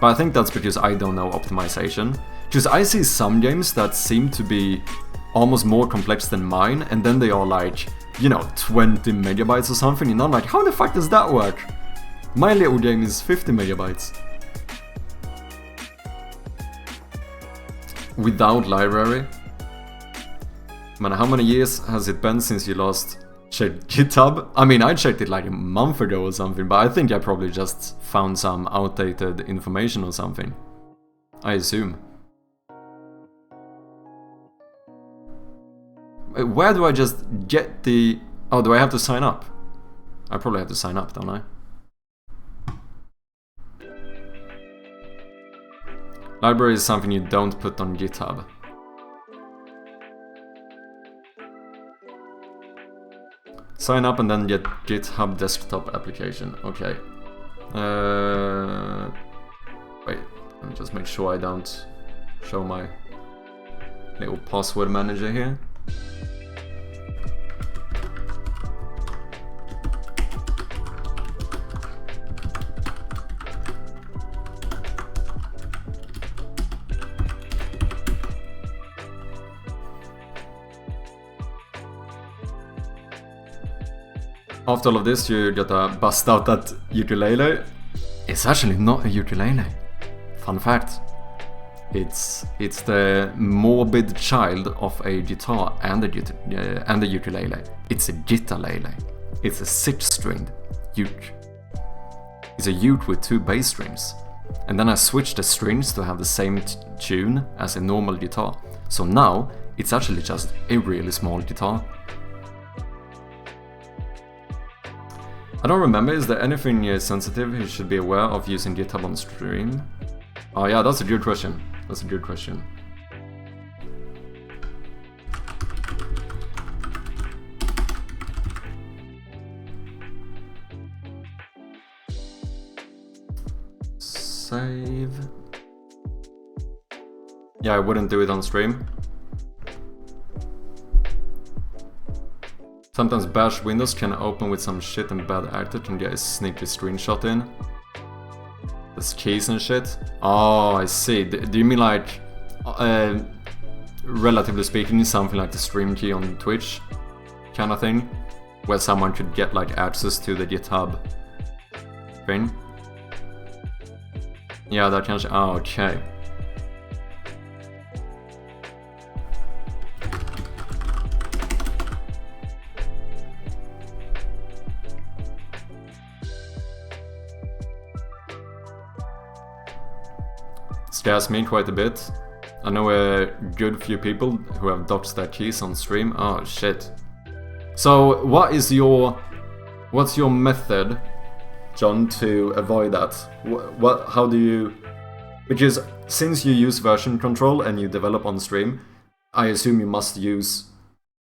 but I think that's because I don't know optimization. Because I see some games that seem to be almost more complex than mine, and then they are like, you know, 20 megabytes or something, and I'm like, how the fuck does that work? My little game is 50 megabytes. Without library. Man, how many years has it been since you last checked GitHub? I mean, I checked it like a month ago or something, but I think I probably just found some outdated information or something. I assume. Where do I just get the... Oh, do I have to sign up? I probably have to sign up, don't I? Library is something you don't put on GitHub. Sign up and then get GitHub desktop application. Okay. Wait, let me just make sure I don't show my little password manager here. After all of this, you gotta bust out that ukulele. It's actually not a ukulele. Fun fact. It's the morbid child of a guitar and a ukulele. It's a guitar-lele. It's a 6-stringed uke. It's a uke with 2 bass strings. And then I switched the strings to have the same tune as a normal guitar. So now, it's actually just a really small guitar. I don't remember, is there anything sensitive you should be aware of using GitHub on stream? Oh yeah, that's a good question. That's a good question. Save. Yeah, I wouldn't do it on stream. Sometimes bash windows can open with some shit and bad actor can get a sneaky screenshot in. There's keys and shit. Oh, I see. Do you mean like, relatively speaking, something like the stream key on Twitch kind of thing? Where someone could get like access to the GitHub thing? Yeah, that can... Oh, okay. Scares me quite a bit. I know a good few people who have doxed their keys on stream. Oh shit. So what's your method, John, to avoid that? How do you... Because since you use version control and you develop on stream, I assume you must use,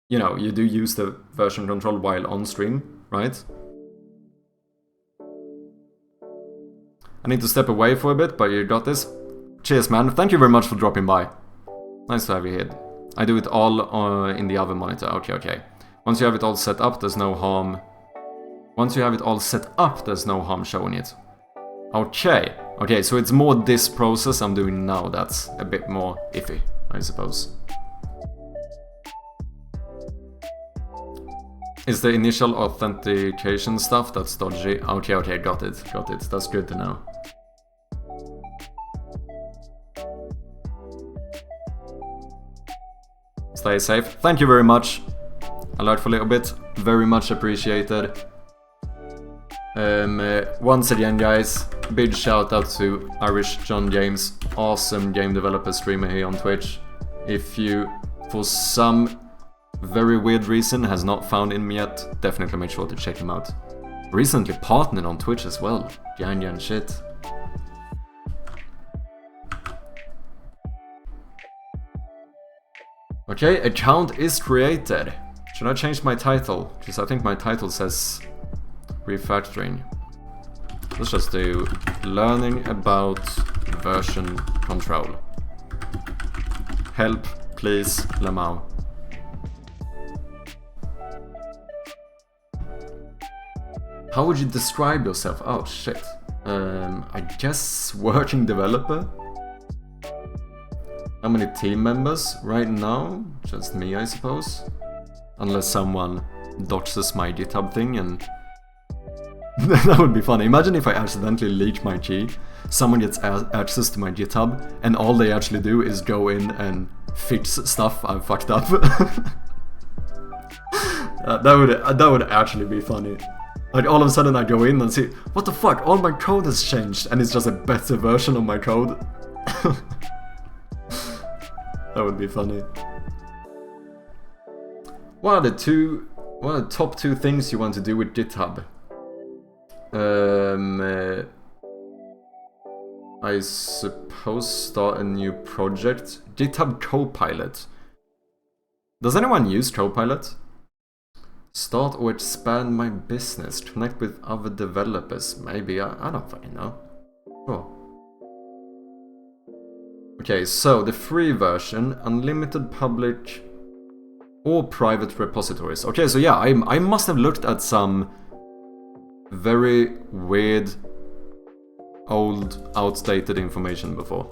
you know, you do use the version control while on stream, right? I need to step away for a bit, but you got this. Cheers, man. Thank you very much for dropping by. Nice to have you here. I do it all in the other monitor. Okay. Once you have it all set up, there's no harm. Once you have it all set up, there's no harm showing it. Okay, so it's more this process I'm doing now that's a bit more iffy, I suppose. Is the initial authentication stuff that's dodgy? Okay, got it. That's good to know. Stay safe. Thank you very much. I learned for a little bit. Very much appreciated. Once again, guys, big shout out to Irish John James, awesome game developer streamer here on Twitch. If you, for some very weird reason, has not found him yet, definitely make sure to check him out. Recently partnered on Twitch as well. Jan shit. Okay, account is created. Should I change my title? Because I think my title says refactoring. Let's just do learning about version control. Help, please, Lamau. How would you describe yourself? Oh shit. I guess working developer? How many team members right now? Just me, I suppose. Unless someone doxes my GitHub thing, and that would be funny. Imagine if I accidentally leak my key, someone gets access to my GitHub, and all they actually do is go in and fix stuff I've fucked up. That would actually be funny. Like all of a sudden I go in and see, what the fuck, all my code has changed, and it's just a better version of my code. That would be funny. What are the top 2 things you want to do with GitHub? I suppose start a new project. GitHub Copilot. Does anyone use Copilot? Start or expand my business. Connect with other developers. Maybe, I don't fucking know. Sure. Okay, so the free version, unlimited public or private repositories. Okay, so yeah, I must have looked at some very weird, old, outdated information before.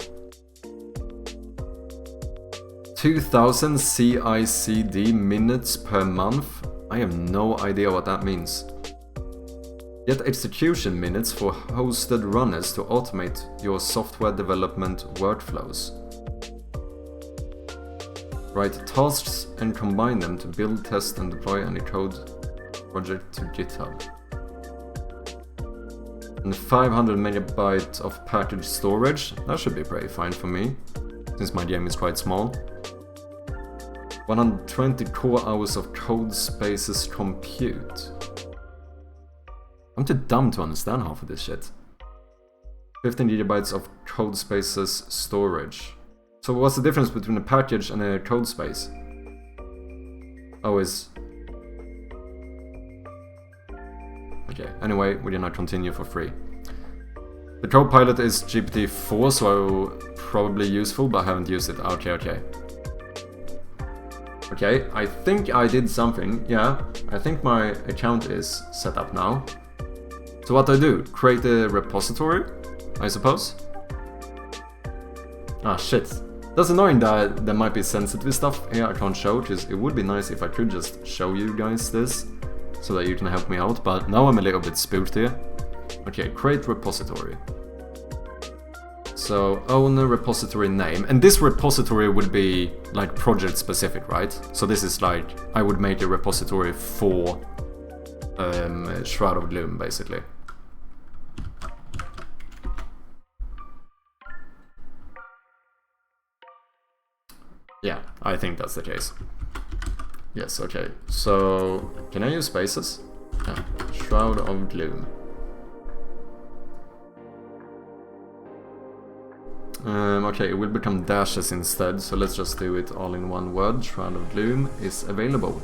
2000 CI/CD minutes per month? I have no idea what that means. Get execution minutes for hosted runners to automate your software development workflows. Write tasks and combine them to build, test, and deploy any code project to GitHub. And 500 megabytes of package storage. That should be pretty fine for me, since my game is quite small. 120 core hours of code spaces compute. I'm too dumb to understand half of this shit. 15 gigabytes of code spaces storage. So what's the difference between a package and a code space? Oh, is... Okay, anyway, we did not continue for free. The Copilot is GPT-4, so probably useful, but I haven't used it. Okay. Okay, I think I did something. Yeah, I think my account is set up now. So what do I do? Create a repository, I suppose? Ah, shit. That's annoying that there might be sensitive stuff here I can't show, because it would be nice if I could just show you guys this, so that you can help me out, but now I'm a little bit spooked here. Okay, create repository. So, owner repository name, and this repository would be like project specific, right? So this is like, I would make a repository for Shroud of Gloom, basically. Yeah, I think that's the case. Yes, okay. So, can I use spaces? Yeah. Shroud of Gloom. Okay, it will become dashes instead, so let's just do it all in one word. Shroud of Gloom is available.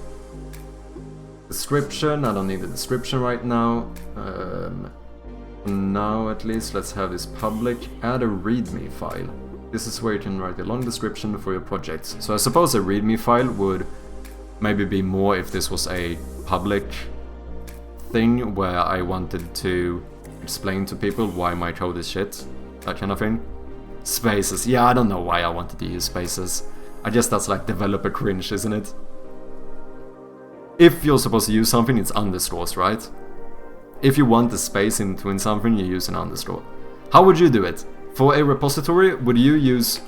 Description, I don't need the description right now. For now at least, let's have this public. Add a readme file. This is where you can write a long description for your projects. So I suppose a readme file would maybe be more if this was a public thing where I wanted to explain to people why my code is shit, that kind of thing. Spaces, yeah, I don't know why I wanted to use spaces. I guess that's like developer cringe, isn't it? If you're supposed to use something, it's underscores, right? If you want a space in between something, you use an underscore. How would you do it? For a repository, would you use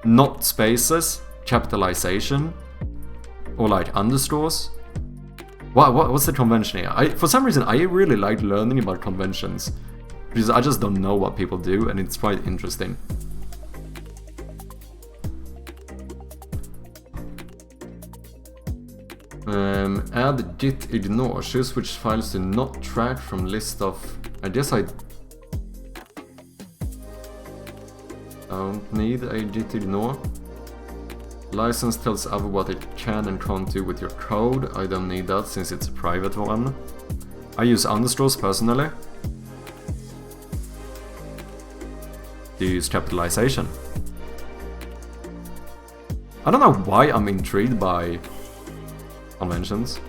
not spaces, capitalization, or like underscores? What's the convention here? For some reason, I really like learning about conventions. Because I just don't know what people do, and it's quite interesting. Add git ignore. Choose which files to not track from list of... I guess I don't need a git ignore. License tells other what it can and can't do with your code. I don't need that since it's a private one. I use underscores personally. To use capitalization. I don't know why I'm intrigued by conventions.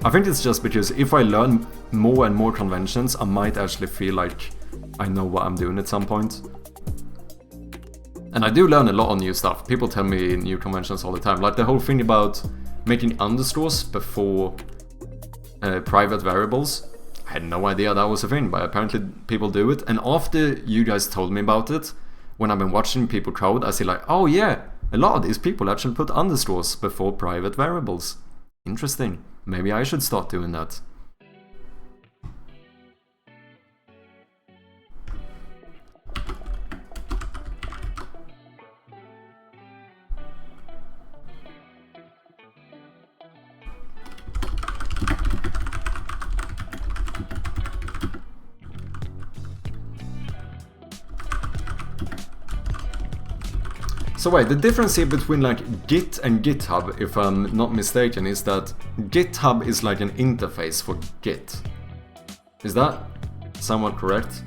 I think it's just because if I learn more and more conventions, I might actually feel like I know what I'm doing at some point. And I do learn a lot of new stuff. People tell me new conventions all the time. Like the whole thing about making underscores before private variables. I had no idea that was a thing, but apparently people do it. And after you guys told me about it, when I've been watching people code, I see like, oh yeah, a lot of these people actually put underscores before private variables. Interesting. Maybe I should start doing that. So wait, the difference here between like Git and GitHub, if I'm not mistaken, is that GitHub is like an interface for Git. Is that somewhat correct?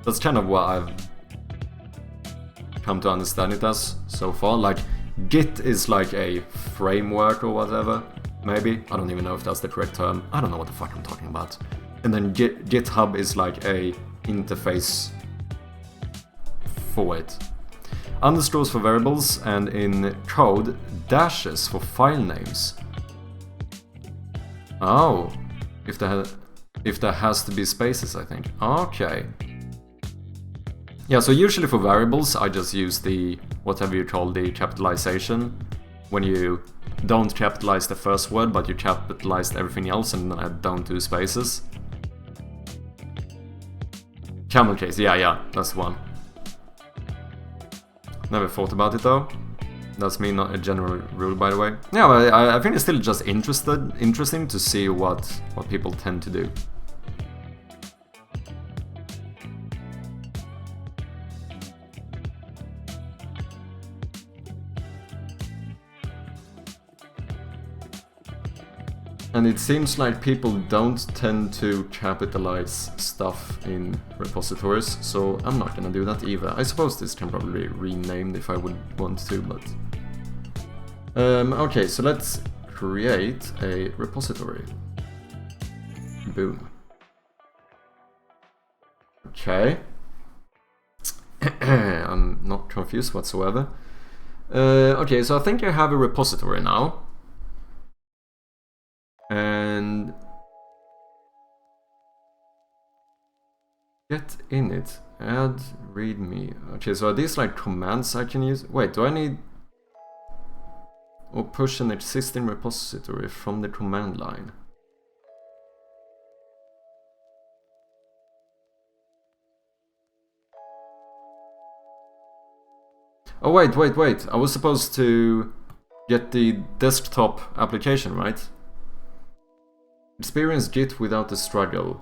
That's kind of what I've come to understand it as so far. Like Git is like a framework or whatever, maybe. I don't even know if that's the correct term. I don't know what the fuck I'm talking about. And then GitHub is like a interface for it. Underscores for variables, and in code, dashes for file names. Oh, if there has to be spaces, I think. Okay. Yeah, so usually for variables, I just use the, whatever you call the capitalization. When you don't capitalize the first word, but you capitalize everything else and don't do spaces. Camel case, yeah, that's the one. Never thought about it though. That's me, not a general rule, by the way. Yeah, but I think it's still just interesting to see what people tend to do. And it seems like people don't tend to capitalize stuff in repositories, so I'm not gonna do that either. I suppose this can probably be renamed if I would want to, but... okay, so let's create a repository. Boom. Okay. I'm not confused whatsoever. Okay, so I think I have a repository now. And get in it, add readme. Okay, so are these like commands I can use? Wait, do I need or push an existing repository from the command line? Oh wait, I was supposed to get the desktop application, right? Experience Git without the struggle.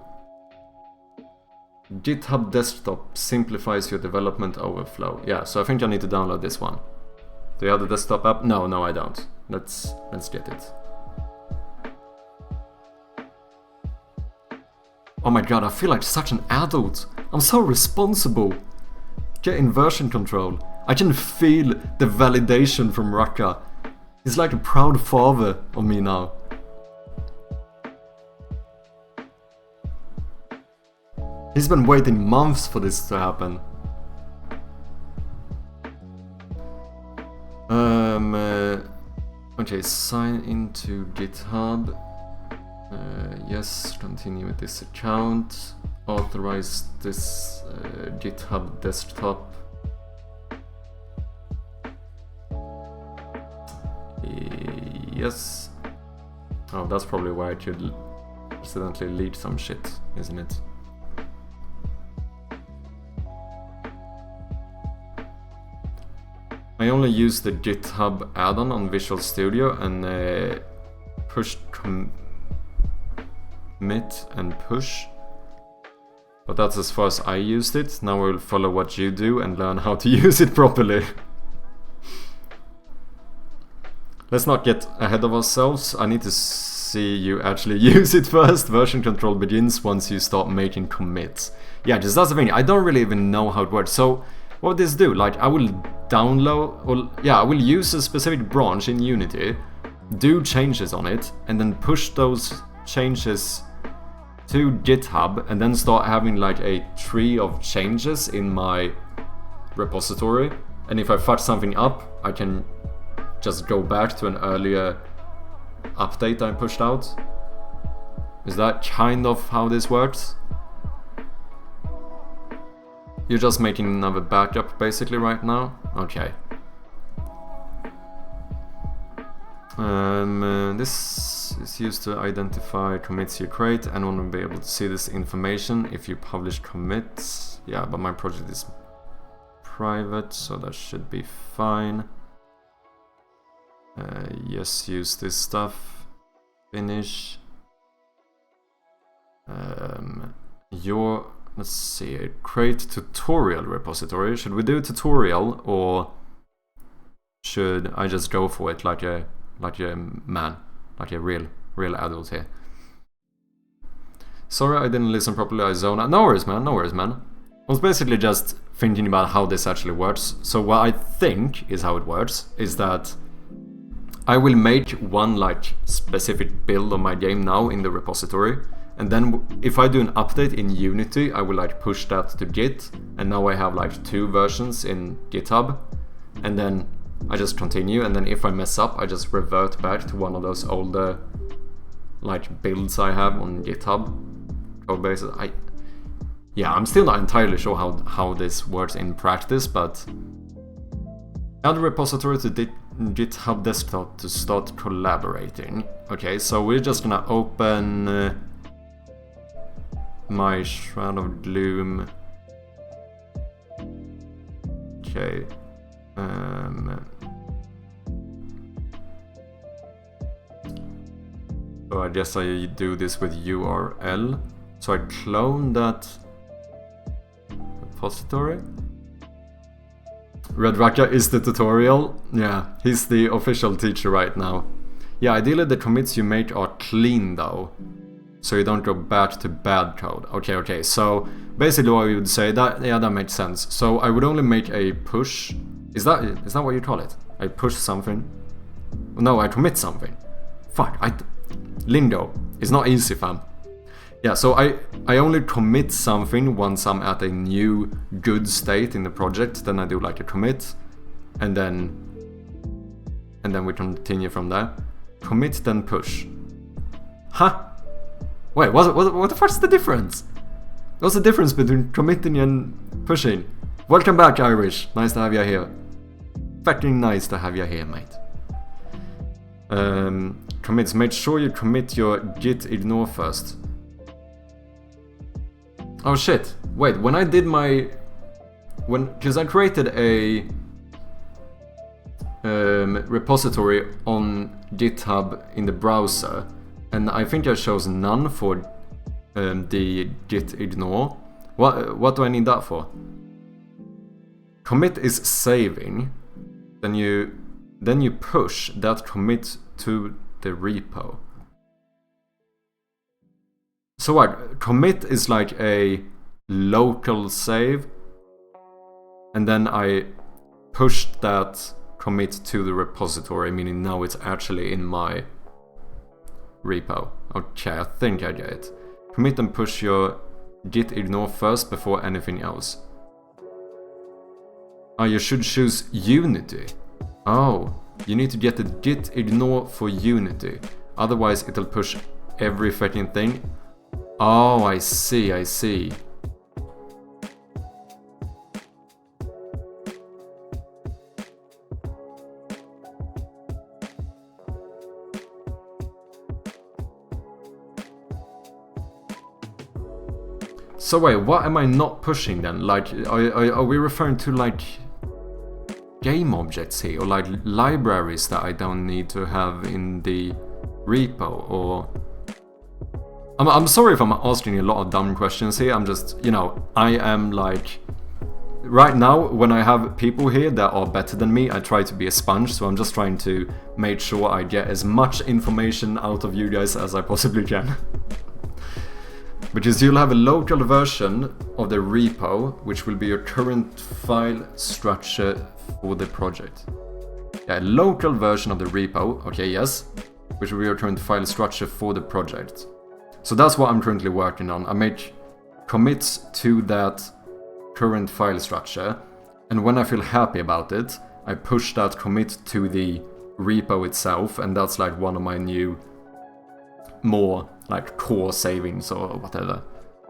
GitHub Desktop simplifies your development overflow. Yeah, so I think I need to download this one. Do you have the desktop app? No, I don't. Let's get it. Oh my god, I feel like such an adult. I'm so responsible. Get in version control. I can feel the validation from Raka. He's like a proud father of me now. He's been waiting months for this to happen. Okay, sign into GitHub. Yes, continue with this account. Authorize this GitHub desktop. Yes. Oh, that's probably why I could accidentally leak some shit, isn't it? I only use the GitHub add-on on Visual Studio and push commit and push. But that's as far as I used it. Now I will follow what you do and learn how to use it properly. Let's not get ahead of ourselves. I need to see you actually use it first. Version control begins once you start making commits. Yeah, just that's the thing. I don't really even know how it works. So what would this do? Like, I will download, or yeah, I will use a specific branch in Unity, do changes on it, and then push those changes to GitHub, and then start having like a tree of changes in my repository. And if I fuck something up, I can just go back to an earlier update I pushed out. Is that kind of how this works? You're just making another backup basically right now? Okay. This is used to identify commits you create. Anyone will be able to see this information if you publish commits. Yeah, but my project is private, so that should be fine. Yes, use this stuff. Finish. Let's see, create tutorial repository. Should we do a tutorial, or should I just go for it like a man, like a real adult here? Sorry, I didn't listen properly. I zoned out. No worries, man. No worries, man. I was basically just thinking about how this actually works. So what I think is how it works is that I will make one like specific build of my game now in the repository. And then if I do an update in Unity, I will like push that to Git, and now I have like 2 versions in GitHub, and then I just continue, and then if I mess up, I just revert back to one of those older like builds I have on GitHub code bases. I'm still not entirely sure how this works in practice, but add a repository to GitHub desktop to start collaborating. Okay, so we're just gonna open my Shroud of Gloom. Okay. So I guess I do this with URL. So I clone that repository. Red Raka is the tutorial. Yeah, he's the official teacher right now. Yeah, ideally the commits you make are clean though, so you don't go back to bad code. Okay, so basically what we would say, that makes sense. So I would only make a push. Is that what you call it? I push something? No, I commit something. Fuck, lingo. It's not easy, fam. Yeah, so I only commit something once I'm at a new good state in the project. Then I do like a commit, and then we continue from there. Commit, then push. Huh? Wait, what the fuck's the difference? What's the difference between committing and pushing? Welcome back, Irish. Nice to have you here. Fucking nice to have you here, mate. Commits. Make sure you commit your git ignore first. Oh shit. Wait, when I did my... Because I created a repository on GitHub in the browser, and I think I chose none for the git ignore. What do I need that for? Commit is saving. Then you push that commit to the repo. So what? Commit is like a local save, and then I pushed that commit to the repository, meaning now it's actually in my repo. Okay, I think I get it. Commit and push your git ignore first before anything else. Oh, you should choose Unity. Oh, you need to get the git ignore for Unity. Otherwise it'll push every fucking thing. Oh, I see. So wait, what am I not pushing then? Like, are we referring to like game objects here, or like libraries that I don't need to have in the repo? Or I'm sorry if I'm asking you a lot of dumb questions here. I'm just, you know, I am like, right now when I have people here that are better than me, I try to be a sponge, so I'm just trying to make sure I get as much information out of you guys as I possibly can. Because you'll have a local version of the repo, which will be your current file structure for the project. Yeah, a local version of the repo, okay, yes, which will be your current file structure for the project. So that's what I'm currently working on. I make commits to that current file structure, and when I feel happy about it, I push that commit to the repo itself, and that's like one of my new more like core savings or whatever.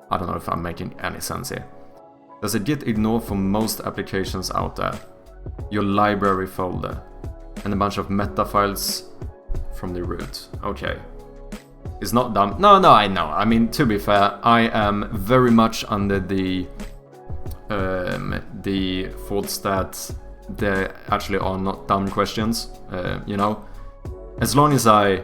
I don't know if I'm making any sense here. There's a git ignore for most applications out there. Your library folder and a bunch of meta files from the root. Okay. It's not dumb. No, I know. I mean, to be fair, I am very much under the thoughts that there actually are not dumb questions. You know, as long as I...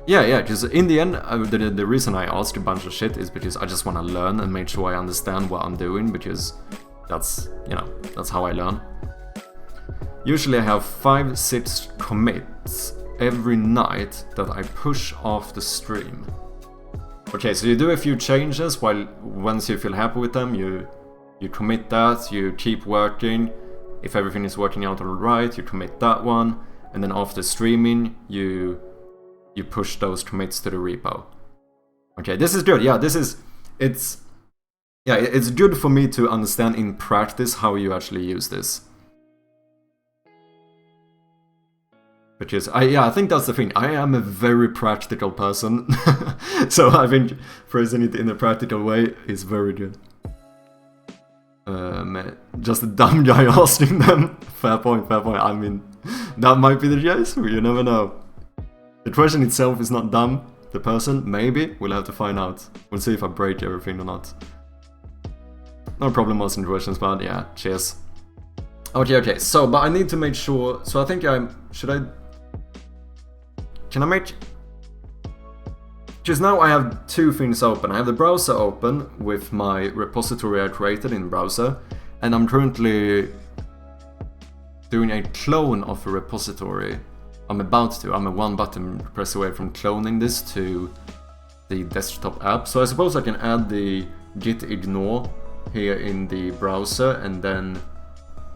Yeah, because in the end, the reason I ask a bunch of shit is because I just want to learn and make sure I understand what I'm doing, because that's, you know, that's how I learn. Usually I have 5-6 commits every night that I push off the stream. Okay, so you do a few changes while once you feel happy with them, you commit that, you keep working. If everything is working out alright, you commit that one, and then after streaming, you push those commits to the repo. Okay, this is good. Yeah, it's good for me to understand in practice how you actually use this. Because I think that's the thing. I am a very practical person, so I think phrasing it in a practical way is very good. Just a dumb guy asking them. Fair point. I mean, that might be the case. You never know. The question itself is not dumb. The person, maybe. We'll have to find out. We'll see if I break everything or not. No problem asking questions, but yeah, cheers. Okay. So, but I need to make sure. So I think can I make... Because now I have two things open. I have the browser open with my repository I created in browser, and I'm currently doing a clone of a repository. I'm a one button press away from cloning this to the desktop app. So I suppose I can add the git ignore here in the browser, and then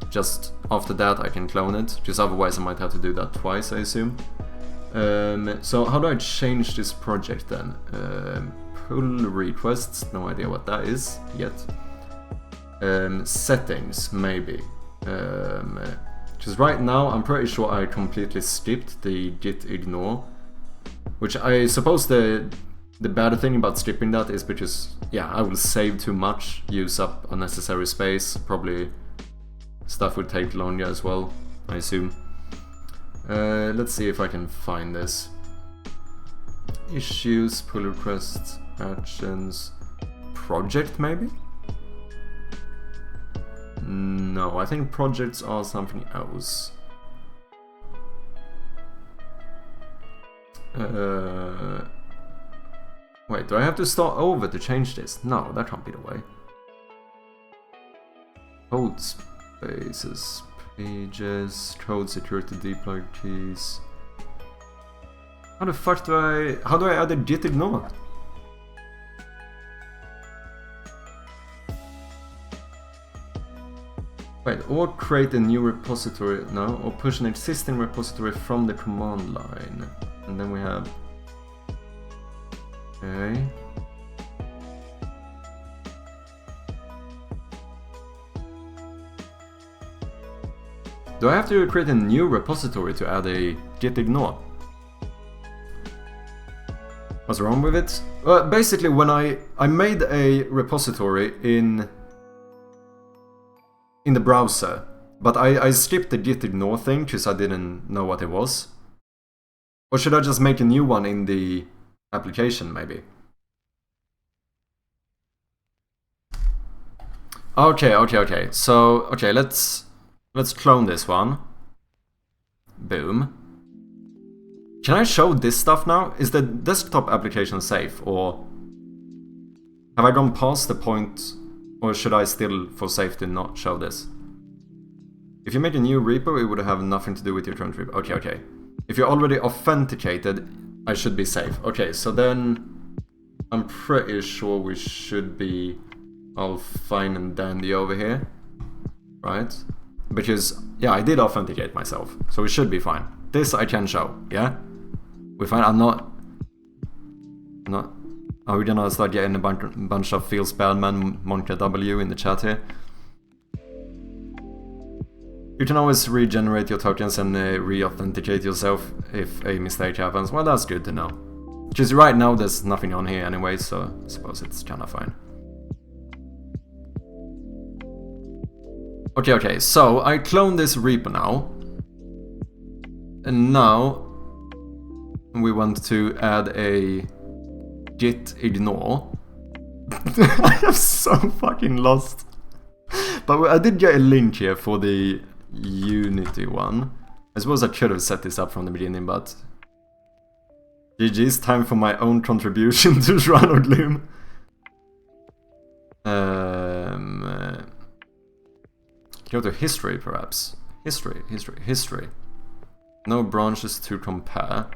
just after that I can clone it, because otherwise I might have to do that twice, I assume. So how do I change this project then? Pull requests, no idea what that is yet. Settings, maybe. Because right now I'm pretty sure I completely skipped the git ignore, which I suppose the bad thing about skipping that is because, yeah, I will save too much, use up unnecessary space, probably stuff would take longer as well, I assume. Let's see if I can find this. Issues, pull requests, actions, project maybe? No, I think projects are something else. Wait, do I have to start over to change this? No, that can't be the way. Code spaces, pages, code security deploy keys. How the fuck how do I add a git ignore? Wait, or create a new repository, no, or push an existing repository from the command line. And then we have... Okay. Do I have to create a new repository to add a git ignore? What's wrong with it? Well, basically when I made a repository in the browser, but I skipped the git ignore thing because I didn't know what it was. Or should I just make a new one in the application maybe? Okay. So, okay, let's clone this one. Boom. Can I show this stuff now? Is the desktop application safe, or have I gone past the point, or should I still, for safety, not show this? If you make a new repo, it would have nothing to do with your current repo. Okay. If you're already authenticated, I should be safe. Okay, so then I'm pretty sure we should be all fine and dandy over here, right? Because, yeah, I did authenticate myself, so we should be fine. This I can show, yeah? We're fine. I'm not... Are we gonna start getting a bunch of Feels Bad Man, Monka W in the chat here? You can always regenerate your tokens and re-authenticate yourself if a mistake happens. Well, that's good to know. Because right now there's nothing on here anyway, so I suppose it's kinda fine. Okay, so I cloned this repo now. And now we want to add a git ignore. I am so fucking lost. But I did get a link here for the Unity one. I suppose I should have set this up from the beginning, but GG's, time for my own contribution to Shroud of Gloom. Go to history, perhaps. History. No branches to compare.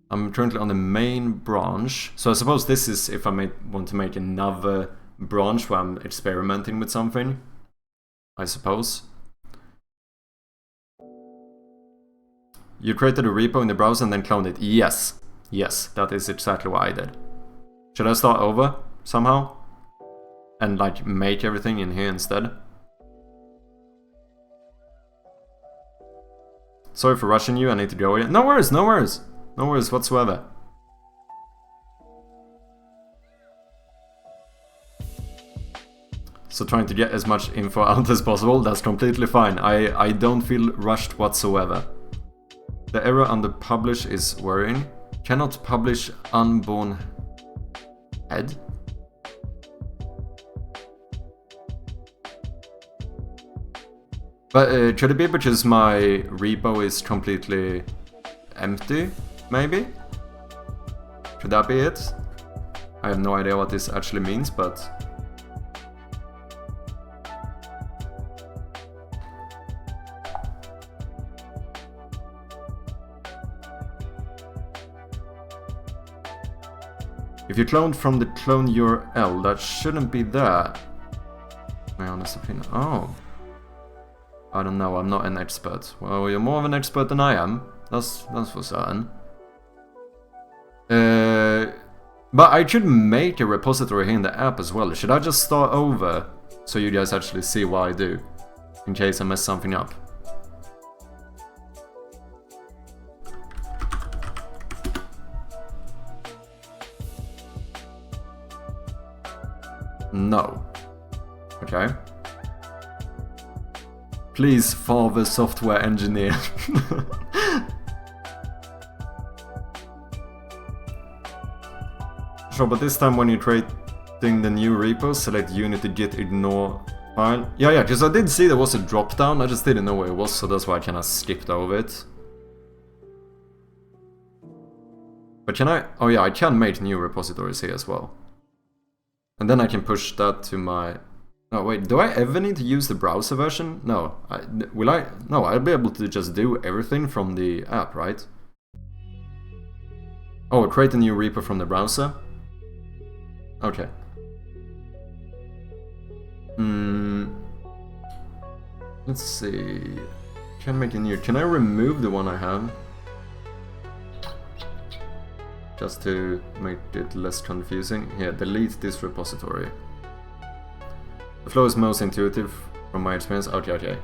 I'm currently on the main branch, so I suppose this is if I want to make another branch where I'm experimenting with something, I suppose. You created a repo in the browser and then cloned it. Yes, that is exactly what I did. Should I start over somehow? And like make everything in here instead? Sorry for rushing you, I need to go again. No worries whatsoever. So trying to get as much info out as possible, that's completely fine. I don't feel rushed whatsoever. The error under publish is worrying. Cannot publish unborn head? But could it be because my repo is completely empty, maybe? Could that be it? I have no idea what this actually means, but... If you cloned from the clone URL, that shouldn't be there. My honest opinion. Oh. I don't know, I'm not an expert. Well, you're more of an expert than I am. That's for certain. But I should make a repository here in the app as well. Should I just start over so you guys actually see what I do? In case I mess something up. No. Okay. Please, father software engineer. Sure, but this time when you're creating the new repo, select Unity git ignore file. Yeah, because I did see there was a drop down, I just didn't know where it was, so that's why I kinda skipped over it. But can I? Oh yeah, I can make new repositories here as well. And then I can push that to my... Oh wait, do I ever need to use the browser version? No. Will I? No, I'll be able to just do everything from the app, right? Oh, create a new repo from the browser? Okay. Let's see... Can make a new... Can I remove the one I have? Just to make it less confusing. Here, delete this repository. The flow is most intuitive from my experience. Okay.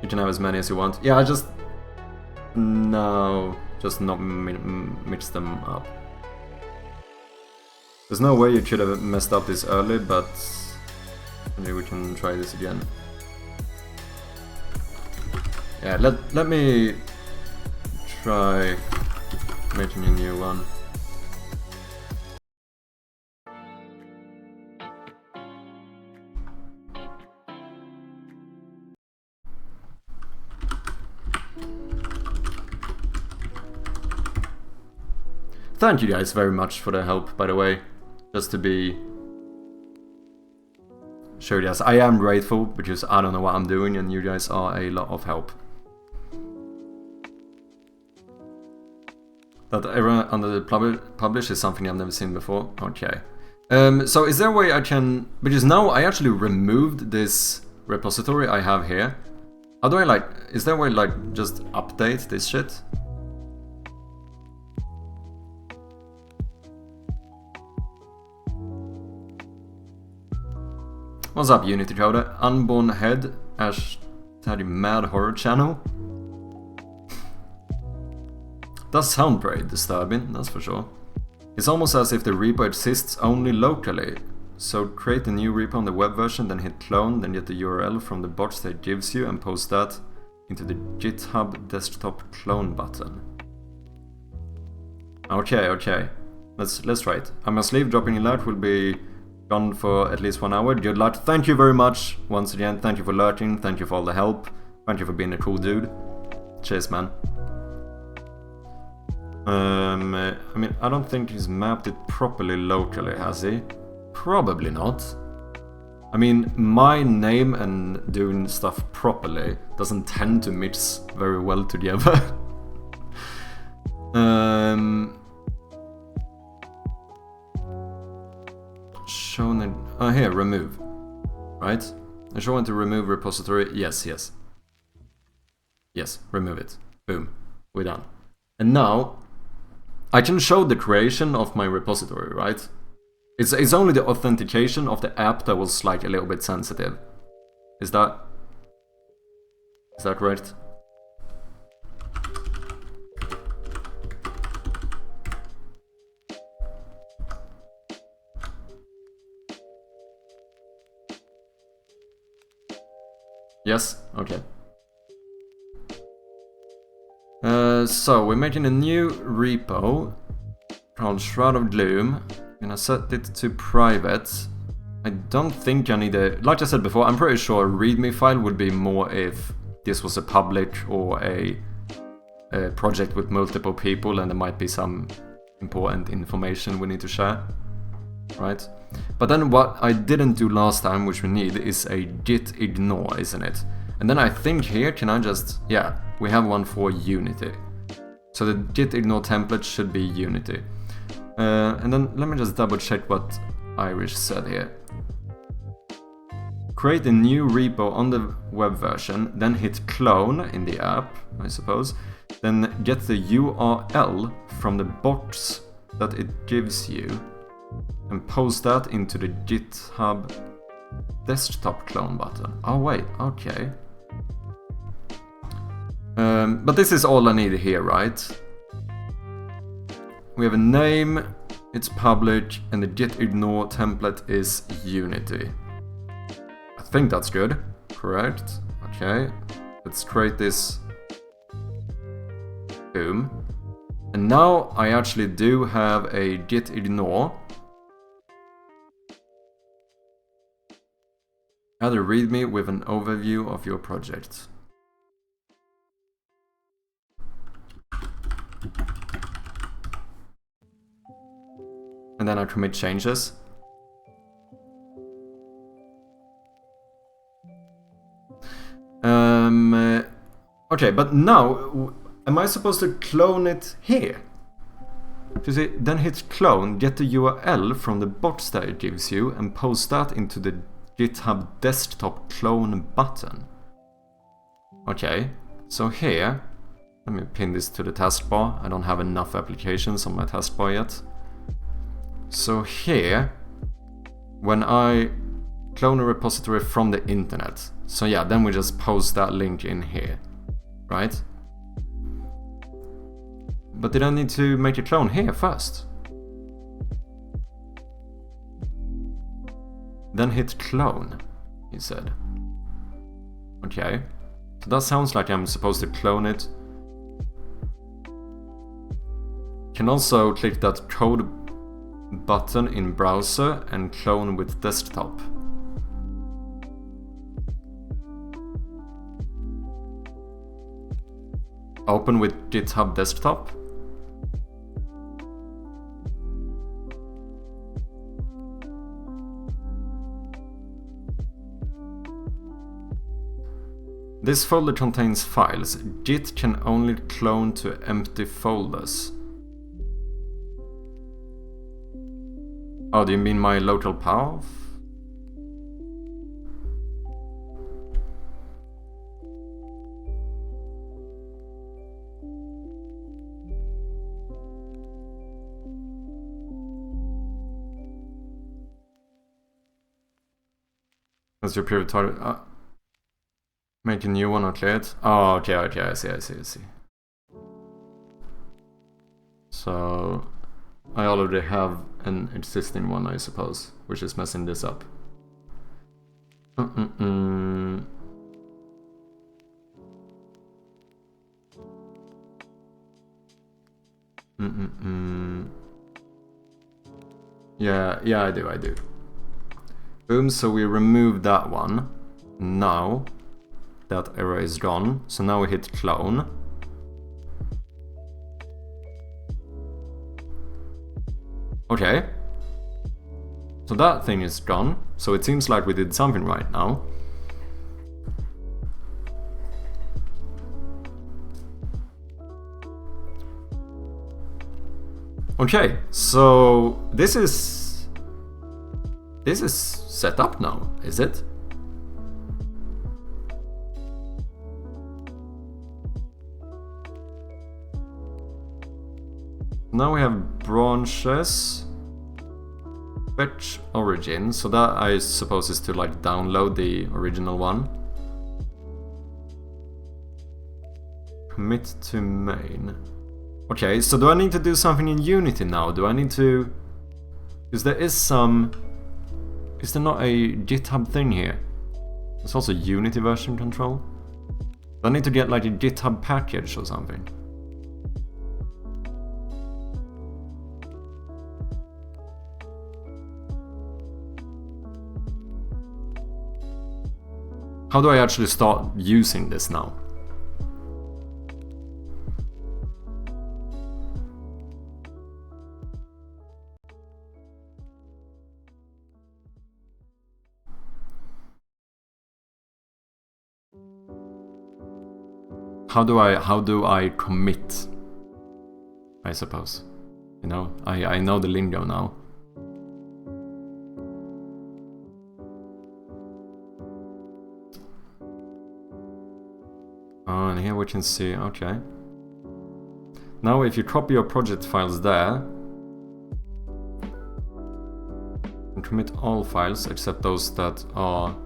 You can have as many as you want. Yeah, I just... No, just not mix them up. There's no way you should have messed up this early, but maybe we can try this again. Yeah, let me try making a new one. thank you guys very much for the help, by the way. Just to be... show you guys, I am grateful, because I don't know what I'm doing, and you guys are a lot of help. That error under the publish is something I've never seen before. Okay. So is there a way I can... because now I actually removed this repository I have here. How do I like... is there a way like just update this shit? What's up, Unity Coder? Unborn Head, hashtag Mad Horror Channel. Does sound pretty disturbing, that's for sure. It's almost as if the repo exists only locally. So create a new repo on the web version, then hit clone, then get the URL from the box that it gives you and post that into the GitHub desktop clone button. Okay, okay. Let's try it. I must leave, dropping alert will be gone for at least 1 hour. Good luck. Thank you very much once again. Thank you for lurking. Thank you for all the help. Thank you for being a cool dude. Cheers, man. I mean, I don't think he's mapped it properly locally, has he? Probably not. I mean, my name and doing stuff properly doesn't tend to mix very well together. Shown it... oh, here, remove. Right? I show want to remove repository. Yes, yes. Yes, remove it. Boom. We're done. And now, I can show the creation of my repository, right? It's only the authentication of the app that was like a little bit sensitive. Is that correct? Yes? Okay. So we're making a new repo called Shroud of Gloom. I'm gonna set it to private. I don't think I need a... like I said before, I'm pretty sure a readme file would be more if this was a public or a project with multiple people and there might be some important information we need to share. Right? But then what I didn't do last time, which we need, is a git ignore, isn't it? And then I think here, can I just... yeah, we have one for Unity. So the git ignore template should be Unity. And then let me just double check what Irish said here. Create a new repo on the web version, then hit clone in the app, I suppose. Then get the URL from the box that it gives you and post that into the GitHub desktop clone button. Oh wait, okay. But this is all I need here, right? We have a name, it's public, and the git ignore template is Unity. I think that's good, correct? Okay, let's create this. Boom. And now I actually do have a git ignore. Add a readme with an overview of your project. And then I commit changes. Okay, but now, am I supposed to clone it here? You see, then hit clone, get the URL from the box that it gives you, and post that into the GitHub desktop clone button. Okay, so here, let me pin this to the taskbar. I don't have enough applications on my taskbar yet. So here, when I clone a repository from the internet, so yeah, then we just post that link in here, right? But did I need to make a clone here first? Then hit clone, he said. Okay, so that sounds like I'm supposed to clone it. Can also click that code button in browser and clone with desktop. Open with GitHub desktop. This folder contains files. Git can only clone to empty folders. Oh, do you mean my local path? That's your previous target. Make a new one or clear it. Oh, okay, I see. So I already have an existing one, I suppose, which is messing this up. Yeah, I do. Boom, so we remove that one. Now that error is gone. So now we hit clone. Okay. So that thing is gone. So it seems like we did something right now. Okay, so this is set up now, is it? Now we have branches, fetch origin, so that I suppose is to like download the original one. Commit to main. Okay, so do I need to do something in Unity now? Do I need to... Because there is some... Is there not a GitHub thing here? There's also Unity version control. Do I need to get like a GitHub package or something? How do I actually start using this now? How do I commit? I suppose. You know, I know the lingo now. Oh, and here we can see, okay. Now if you copy your project files there, and commit all files except those that are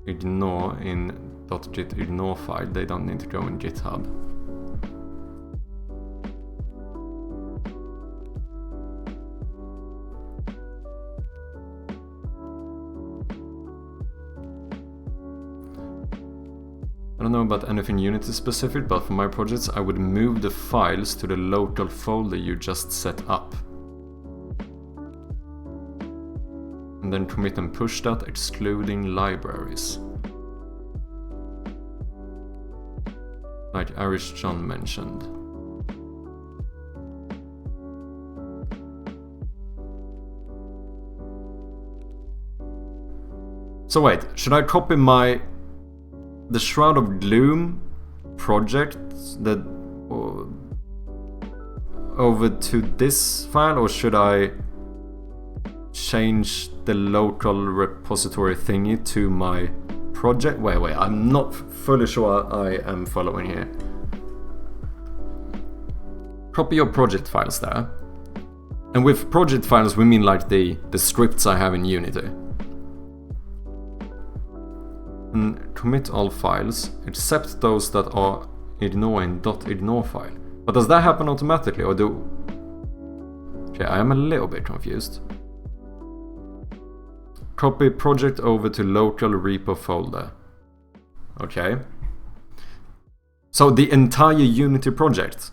ignore in .git ignore file, they don't need to go in GitHub. I don't know about anything Unity specific, but for my projects I would move the files to the local folder you just set up. And then commit and push that, excluding libraries. Like Irish John mentioned. So wait, should I copy the Shroud of Gloom project that over to this file, or should I change the local repository thingy to my project? Wait, I'm not fully sure I am following here. Copy your project files there. And with project files we mean like the scripts I have in Unity. And commit all files except those that are ignore in .ignore file. But does that happen automatically, or do... Okay, I am a little bit confused. Copy project over to local repo folder. Okay. So the entire Unity project.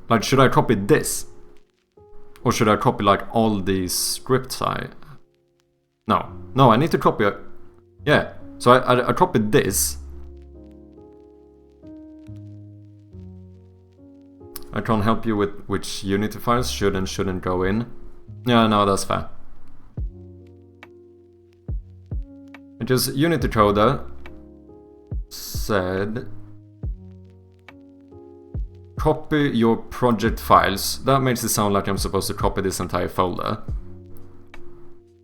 Like, should I copy this? Or should I copy like all these scripts No, I need to copy it. Yeah, so I copied this. I can't help you with which Unity files should and shouldn't go in. Yeah, no, that's fair. Because Unity Coder said copy your project files. That makes it sound like I'm supposed to copy this entire folder.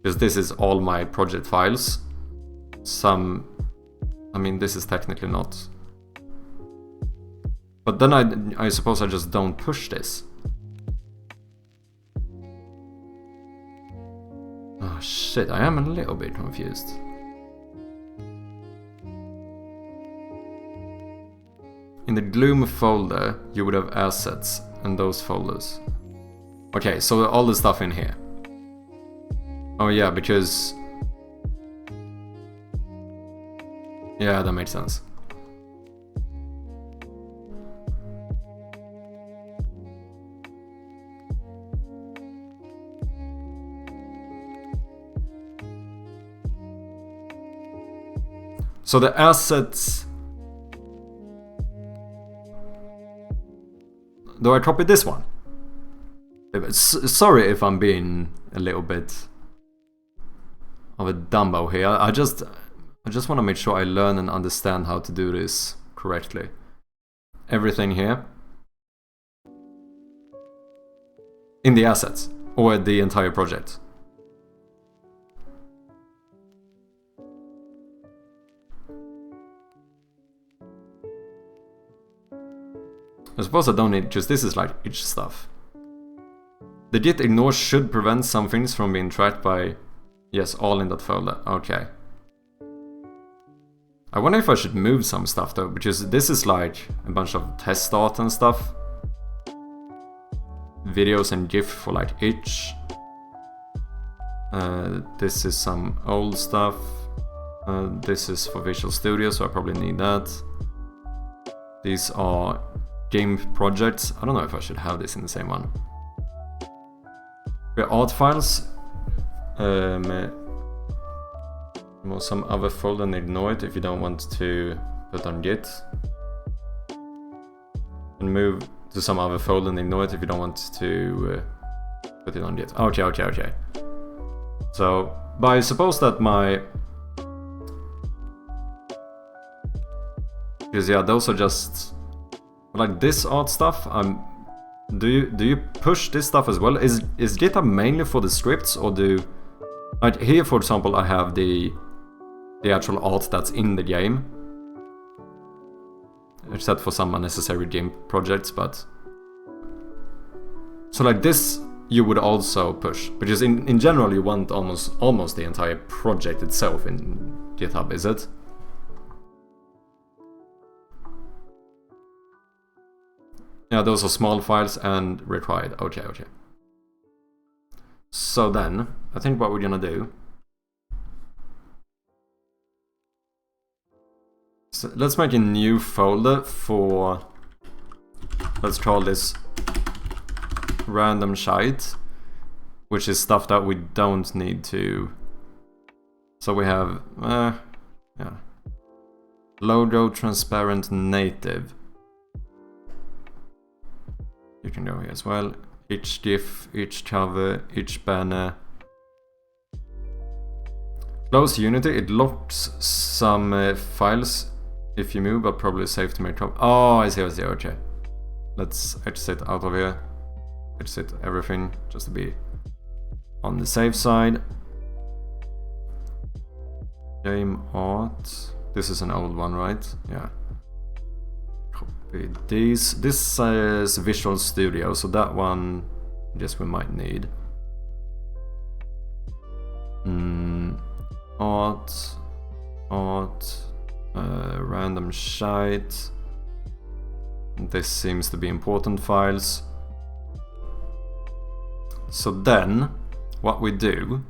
Because this is all my project files. I mean, this is technically not. But then I suppose I just don't push this. Oh shit, I am a little bit confused. In the Gloom folder, you would have assets and those folders. Okay, so all the stuff in here. Oh yeah, because... Yeah, that makes sense. So the assets... Do I copy this one? Sorry if I'm being a little bit of a dumbo here. I just want to make sure I learn and understand how to do this correctly. Everything here. In the assets. Or the entire project. I suppose I don't need, just this is like each stuff. The git ignore should prevent some things from being tracked by, yes, all in that folder. Okay. I wonder if I should move some stuff though, because this is like a bunch of test art and stuff. Videos and GIF for like each. This is some old stuff. This is for Visual Studio, so I probably need that. These are game projects. I don't know if I should have this in the same one. The art files. Some other folder and ignore it if you don't want to put on Git. And move to some other folder and ignore it if you don't want to put it on Git. Okay. So, but I suppose that my... Because yeah, those are just... Like this art stuff, do you push this stuff as well? Is GitHub mainly for the scripts, or do... Like here, for example, I have the actual art that's in the game. Except for some unnecessary game projects, but... So like this, you would also push. Because in general, you want almost the entire project itself in GitHub, is it? Yeah, those are small files and required. Okay. So then, I think what we're gonna do... So let's make a new folder for... Let's call this random shite, which is stuff that we don't need to... So we have... yeah. Logo transparent native. You can go here as well. Each GIF, each cover, each banner. Close Unity, it locks some files if you move, but probably safe to make up. Oh, I see, okay. Let's exit out of here. Exit everything, just to be on the safe side. Game art. This is an old one, right? Yeah. Copy these. This is Visual Studio, so that one, I guess we might need. Art, random shite. This seems to be important files. So then, what we do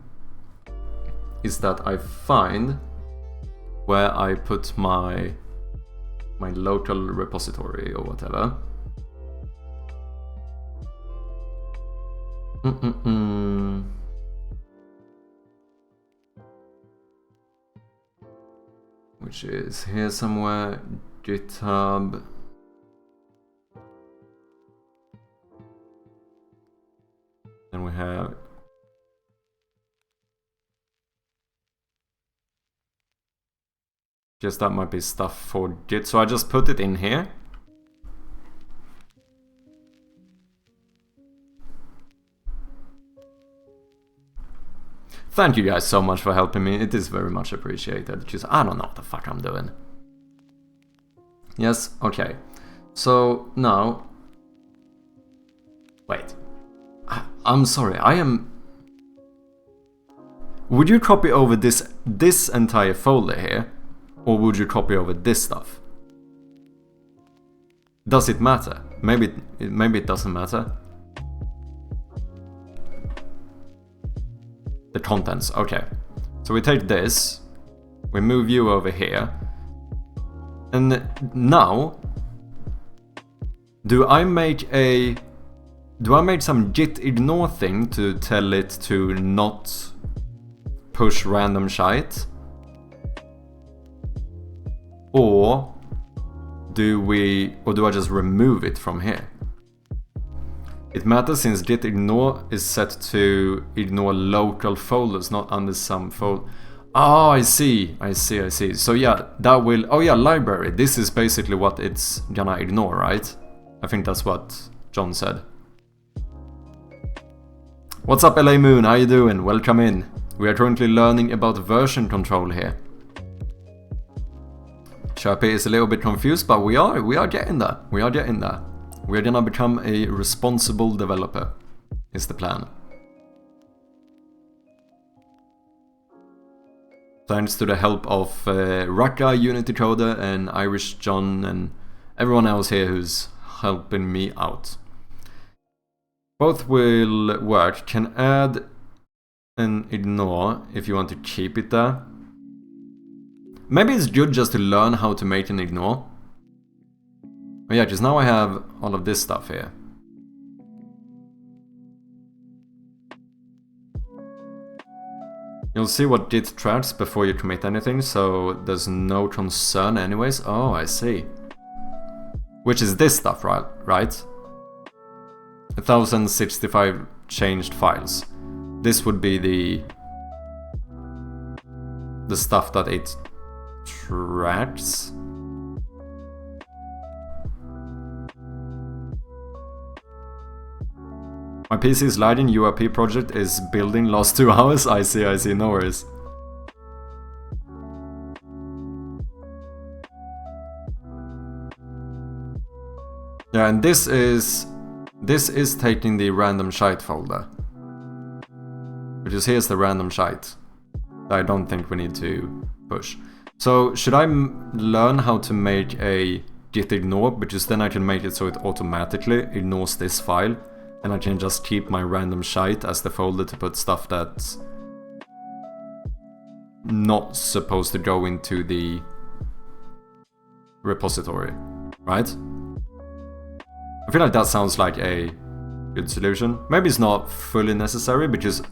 is that I find where I put my local repository or whatever. Which is here somewhere. GitHub. have... Guess that might be stuff for Git. So I just put it in here. Thank you guys so much for helping me. It is very much appreciated. Just, I don't know what the fuck I'm doing. Yes, okay. So now... Wait. I'm sorry, I am... Would you copy over this entire folder here? Or would you copy over this stuff? Does it matter? Maybe it doesn't matter. The contents, okay. So we take this, we move you over here, and now, do I make some git ignore thing to tell it to not push random shite? Or do I just remove it from here? It matters since git ignore is set to ignore local folders, not under some folder. Oh, I see. So yeah, that will... Oh yeah, library. This is basically what it's gonna ignore, right? I think that's what John said. What's up, LA Moon? How you doing? Welcome in. We are currently learning about version control here. Sharpie is a little bit confused, but we are getting there. We are gonna become a responsible developer, is the plan. Thanks to the help of Raka, Unity Coder, and Irish John, and everyone else here who's helping me out. Both will work. Can add and ignore if you want to keep it there. Maybe it's good just to learn how to make an ignore. Oh yeah, just now I have all of this stuff here. You'll see what git tracks before you commit anything, so there's no concern anyways. Oh, I see. Which is this stuff, right? 1065 changed files. This would be the stuff that it tracks. My PC is lagging, URP project is building, lost 2 hours. I see, no worries. Yeah, and this is taking the random shite folder. Which is here's the random shite. I don't think we need to push. So should I learn how to make a git ignore, because then I can make it so it automatically ignores this file. And I can just keep my random shite as the folder to put stuff that's not supposed to go into the repository, right? I feel like that sounds like a good solution. Maybe it's not fully necessary, because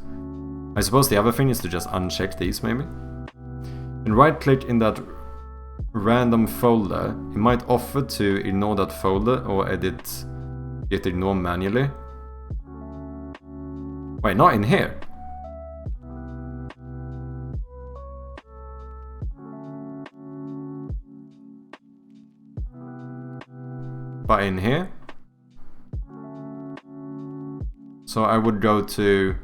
I suppose the other thing is to just uncheck these maybe. And right click in that random folder. It might offer to ignore that folder or edit git ignore manually. Wait, not in here. But in here. So I would go to...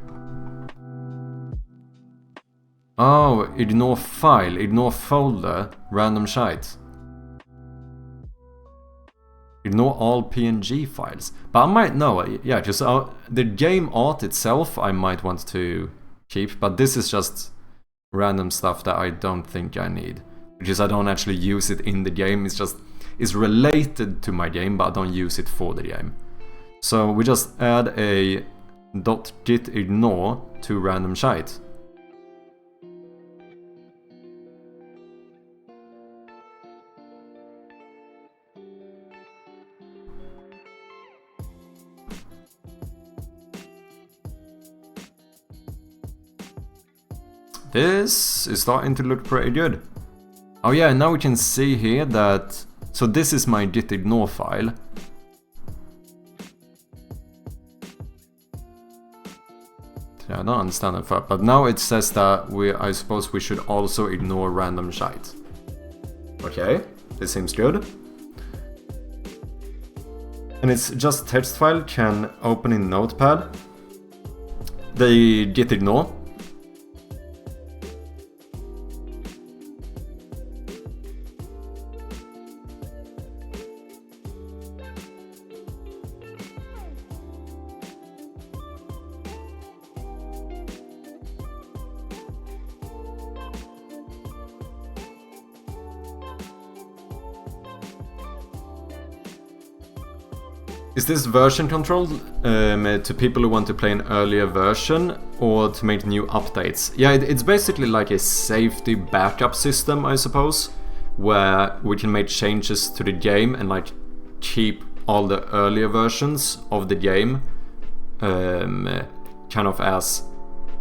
Oh, ignore file, ignore folder, random shite. Ignore all PNG files. But I might know, yeah, just the game art itself I might want to keep, but this is just random stuff that I don't think I need. Because I don't actually use it in the game, it's related to my game, but I don't use it for the game. So we just add a .git ignore to random shite. This is starting to look pretty good. Oh yeah, now we can see here that... So this is my git ignore file. Yeah, I don't understand that part. But now it says that I suppose we should also ignore random shite. Okay, this seems good. And it's just text file, can open in Notepad. The git ignore. Is this version control to people who want to play an earlier version or to make new updates? Yeah, it's basically like a safety backup system, I suppose, where we can make changes to the game and like keep all the earlier versions of the game kind of as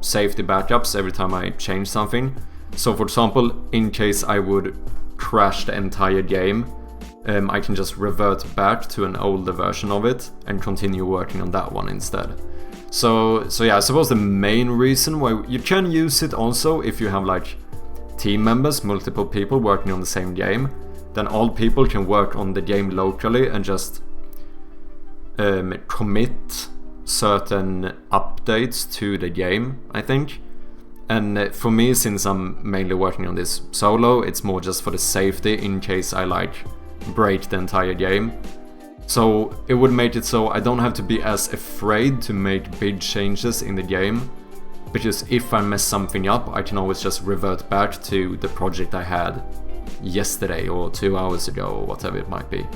safety backups every time I change something. So for example, in case I would crash the entire game, I can just revert back to an older version of it and continue working on that one instead. So yeah, I suppose the main reason why you can use it also if you have like team members, multiple people working on the same game, then all people can work on the game locally and just commit certain updates to the game, I think. And for me, since I'm mainly working on this solo, it's more just for the safety in case I like break the entire game. So it would make it so I don't have to be as afraid to make big changes in the game, because if I mess something up, I can always just revert back to the project I had yesterday or 2 hours ago or whatever it might be.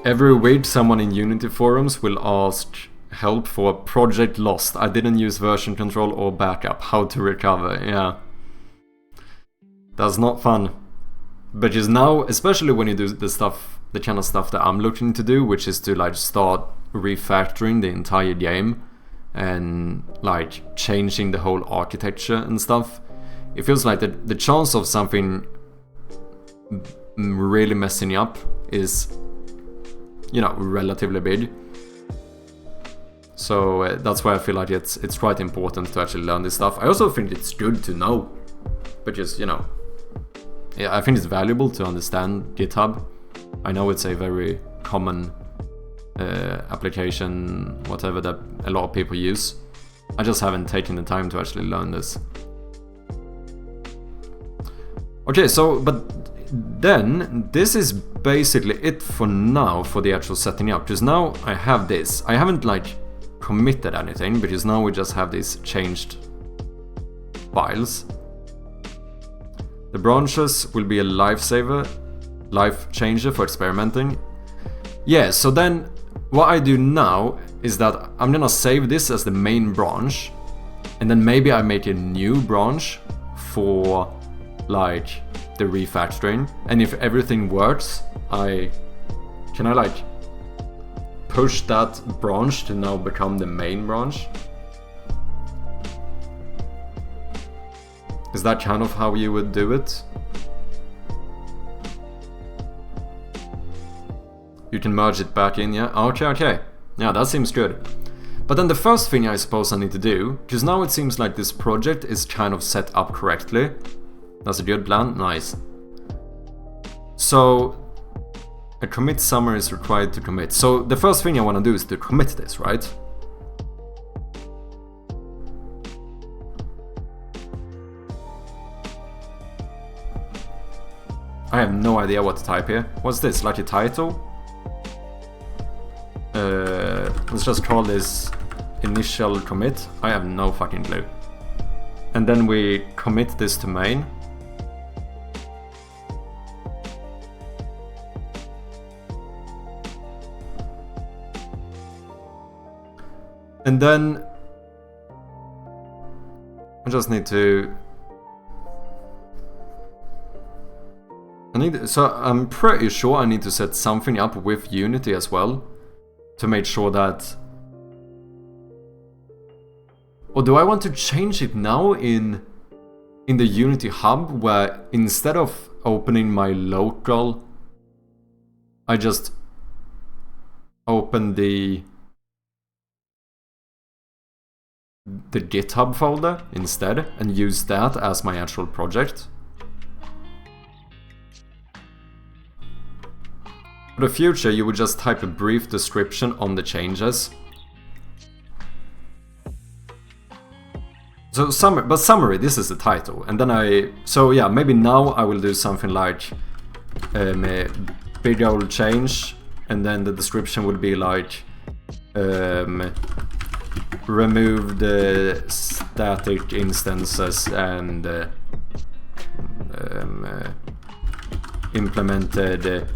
Every week someone in Unity forums will ask help for project lost. I didn't use version control or backup. How to recover? Yeah. That's not fun. But just now, especially when you do the kind of stuff that I'm looking to do, which is to like start refactoring the entire game and like changing the whole architecture and stuff, it feels like the chance of something really messing up is, you know, relatively big. So that's why I feel like it's quite important to actually learn this stuff. I also think it's good to know, but just, you know, yeah, I think it's valuable to understand GitHub. I know it's a very common application, whatever, that a lot of people use. I just haven't taken the time to actually learn this. Okay, so, but then this is basically it for now for the actual setting up, because now I have this. I haven't like committed anything, because now we just have these changed files. The branches will be a life changer for experimenting. Yeah, so then what I do now is that I'm gonna save this as the main branch, and then maybe I make a new branch for like the refactoring, and if everything works, can I like push that branch to now become the main branch? Is that kind of how you would do it? You can merge it back in, yeah? Okay. Yeah, that seems good. But then the first thing I suppose I need to do, because now it seems like this project is kind of set up correctly. That's a good plan, nice. So, a commit summary is required to commit. So the first thing I want to do is to commit this, right? I have no idea what to type here. What's this? Like a title? Let's just call this initial commit. I have no fucking clue. And then we commit this to main. And then I just need to... So I'm pretty sure I need to set something up with Unity as well to make sure that... Or do I want to change it now in the Unity hub, where instead of opening my local, I just open the the GitHub folder instead and use that as my actual project. For the future, you would just type a brief description on the changes. So summary, this is the title, and then so yeah, maybe now I will do something like a big old change, and then the description would be like remove the static instances and implemented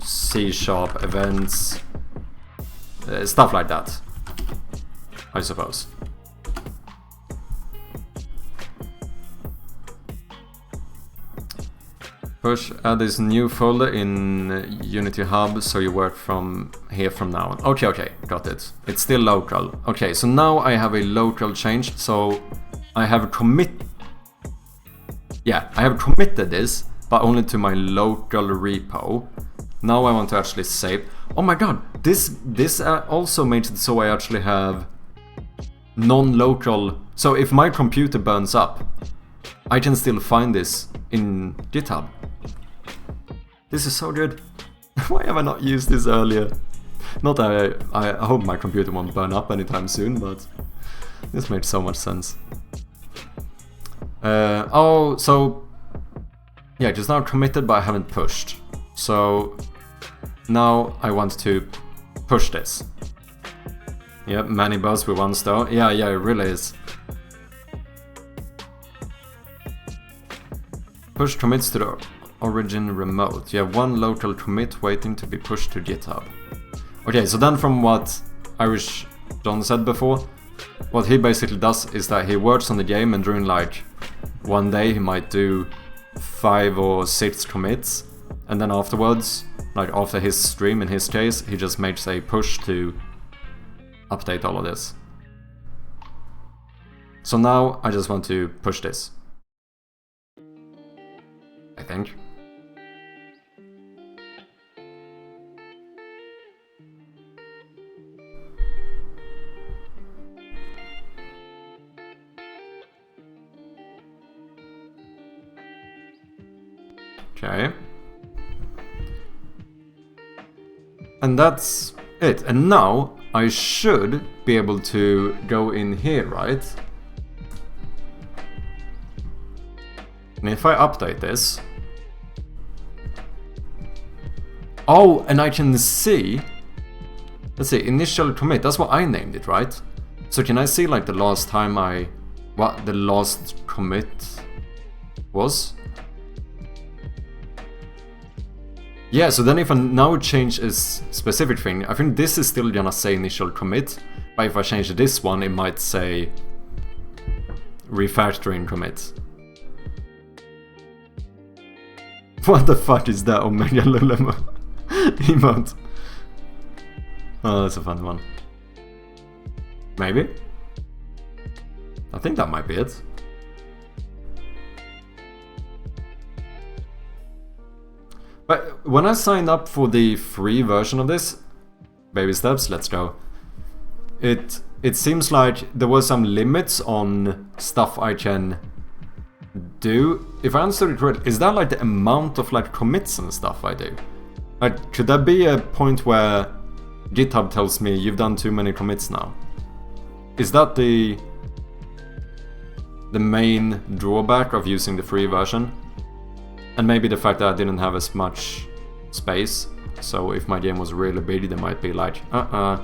C# events, stuff like that, I suppose. Push, add this new folder in Unity Hub so you work from here from now on. Okay, got it. It's still local. Okay, so now I have a local change, so I have committed this, but only to my local repo. Now I want to actually save. Oh my god, this also makes it so I actually have non-local. So if my computer burns up, I can still find this in GitHub. This is so good. Why have I not used this earlier? Not that I hope my computer won't burn up anytime soon, but this made so much sense. Oh, so yeah, just now committed, but I haven't pushed. So now I want to push this. Yep, many buzz with one star. Yeah, it really is. Push commits to the origin remote. You have one local commit waiting to be pushed to GitHub. Okay, so then from what Irish John said before, what he basically does is that he works on the game, and during like one day he might do 5 or 6 commits, and then afterwards, like after his stream in his case, he just makes a push to update all of this. So now I just want to push this, I think. Okay. And that's it. And now I should be able to go in here, right? And if I update this... Oh, and I can see... Let's see, initial commit. That's what I named it, right? So can I see like the last time what the last commit was? Yeah, so then if I now change a specific thing, I think this is still gonna say initial commit, but if I change this one, it might say refactoring commit. What the fuck is that Omega Lulema emote? Oh, that's a fun one. Maybe? I think that might be it. But when I signed up for the free version of this, baby steps, let's go. It seems like there were some limits on stuff I can do. If I understood it correctly, is that like the amount of like commits and stuff I do? Like, could there be a point where GitHub tells me you've done too many commits now? Is that the main drawback of using the free version? And maybe the fact that I didn't have as much space, so if my game was really big, they might be like, I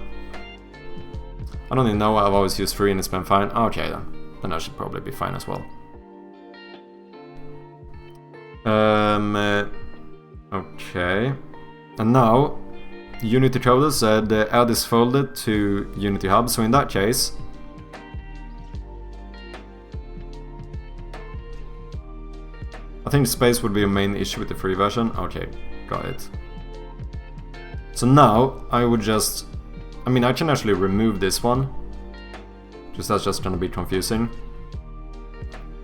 don't even know, I've always used free and it's been fine. Okay then I should probably be fine as well. Okay. And now, Unity Coder said add this folder to Unity Hub, so in that case, I think space would be a main issue with the free version. Okay, got it. So now I would just... I mean, I can actually remove this one. Just that's just gonna be confusing.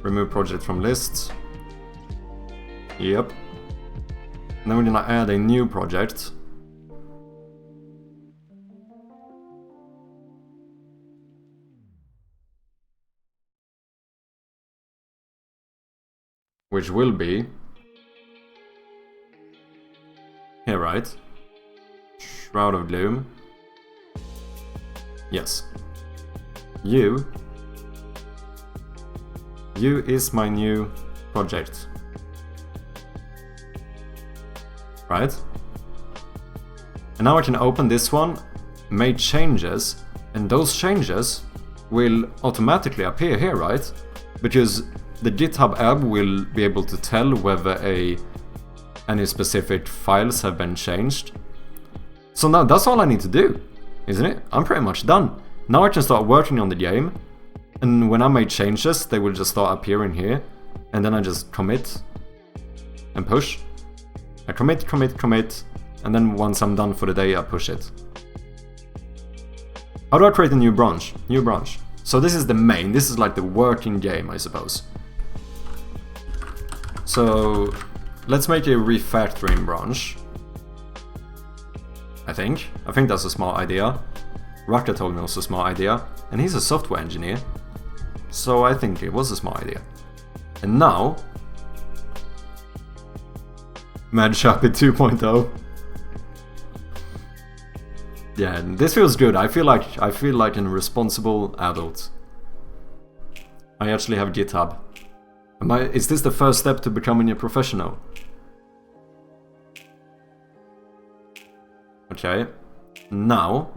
Remove project from lists. Yep. And then we're gonna add a new project. which will be here, right? Shroud of Gloom. Yes. You is my new project. Right? And now I can open this one, make changes, and those changes will automatically appear here, right? Because the GitHub app will be able to tell whether any specific files have been changed. So now that's all I need to do, isn't it? I'm pretty much done. Now I can start working on the game, and when I make changes, they will just start appearing here, and then I just commit and push. I commit, and then once I'm done for the day, I push it. How do I create a new branch? New branch. So this is the main, this is like the working game, I suppose. So let's make a refactoring branch. I think that's a smart idea. Raka told me it was a smart idea, and he's a software engineer, so I think it was a smart idea. And now, Mad Shappy 2.0. Yeah, this feels good. I feel like a responsible adult. I actually have GitHub. Is this the first step to becoming a professional? Okay. Now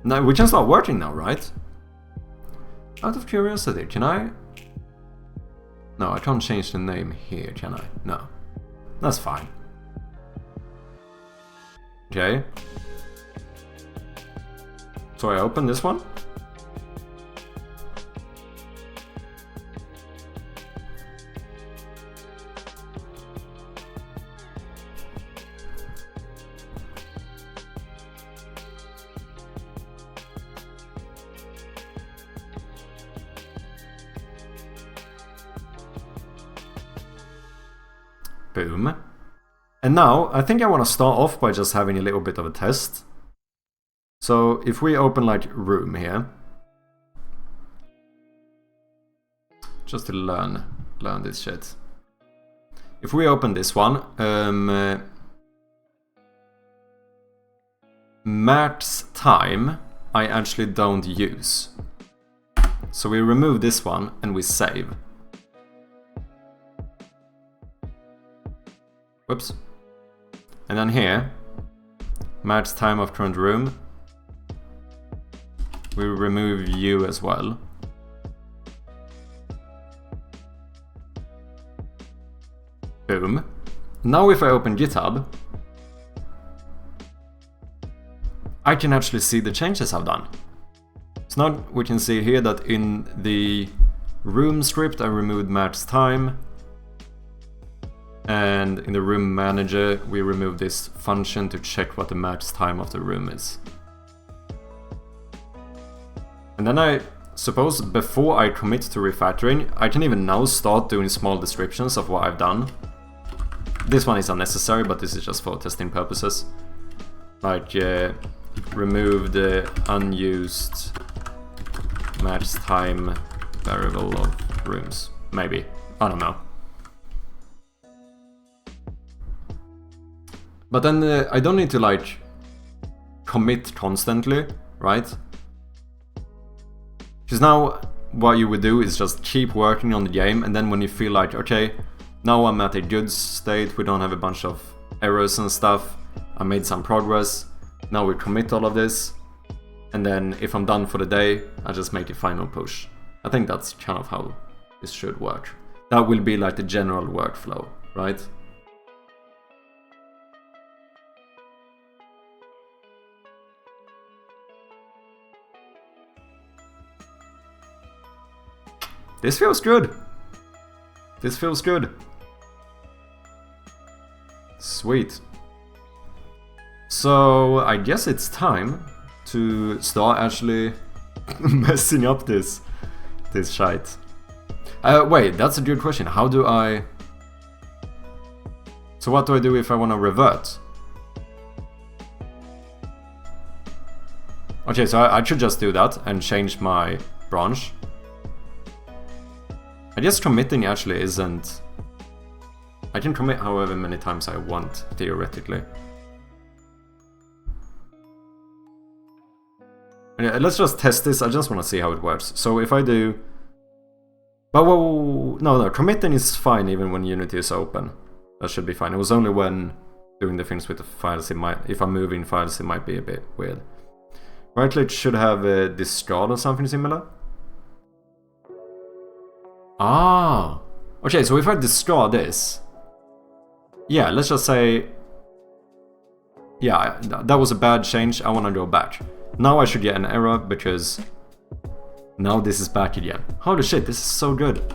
we can start working now, right? Out of curiosity, can I? No, I can't change the name here, can I? No. That's fine. Okay. So I open this one. Boom. And now, I think I want to start off by just having a little bit of a test. So, if we open like room here, just to learn this shit. If we open this one, max time I actually don't use. So we remove this one and we save. Whoops. And then here, max time of current room. We remove you as well. Boom. Now if I open GitHub, I can actually see the changes I've done. So now we can see here that in the room script I removed max time. And in the room manager, we remove this function to check what the max time of the room is. And then I suppose before I commit to refactoring, I can even now start doing small descriptions of what I've done. This one is unnecessary, but this is just for testing purposes. Like remove the unused max time variable of rooms. Maybe. I don't know. But then I don't need to like commit constantly, right? Because now what you would do is just keep working on the game, and then when you feel like, okay, now I'm at a good state, we don't have a bunch of errors and stuff, I made some progress, now we commit all of this, and then if I'm done for the day, I just make a final push. I think that's kind of how this should work. That will be like the general workflow, right? This feels good. This feels good. Sweet. So I guess it's time to start actually messing up this shite. Wait, that's a good question. How do I... So what do I do if I want to revert? Okay, so I should just do that and change my branch. I guess committing actually isn't I can commit however many times I want, theoretically. Yeah, let's just test this, I just want to see how it works. So if I do... Oh, no, committing is fine even when Unity is open. That should be fine. It was only when doing the things with the files, if I'm moving files, it might be a bit weird. Right click should have discard or something similar. Ah! Okay, so if I discard this... Yeah, let's just say... Yeah, that was a bad change, I want to go back. Now I should get an error, because... Now this is back again. Holy shit, this is so good.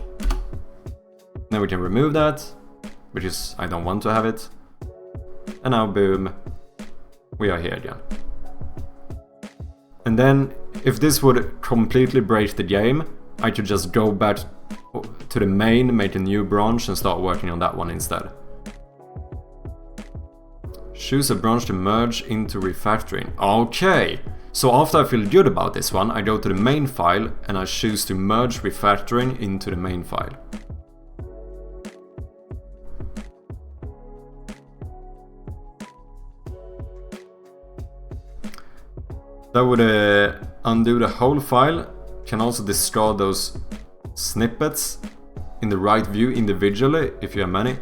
Now we can remove that, because I don't want to have it. And now, boom, we are here again. And then, if this would completely break the game, I could just go back to the main, make a new branch, and start working on that one instead. Choose a branch to merge into refactoring. Okay! So after I feel good about this one, I go to the main file and I choose to merge refactoring into the main file. That would undo the whole file. Can also discard those snippets in the right view individually if you have many.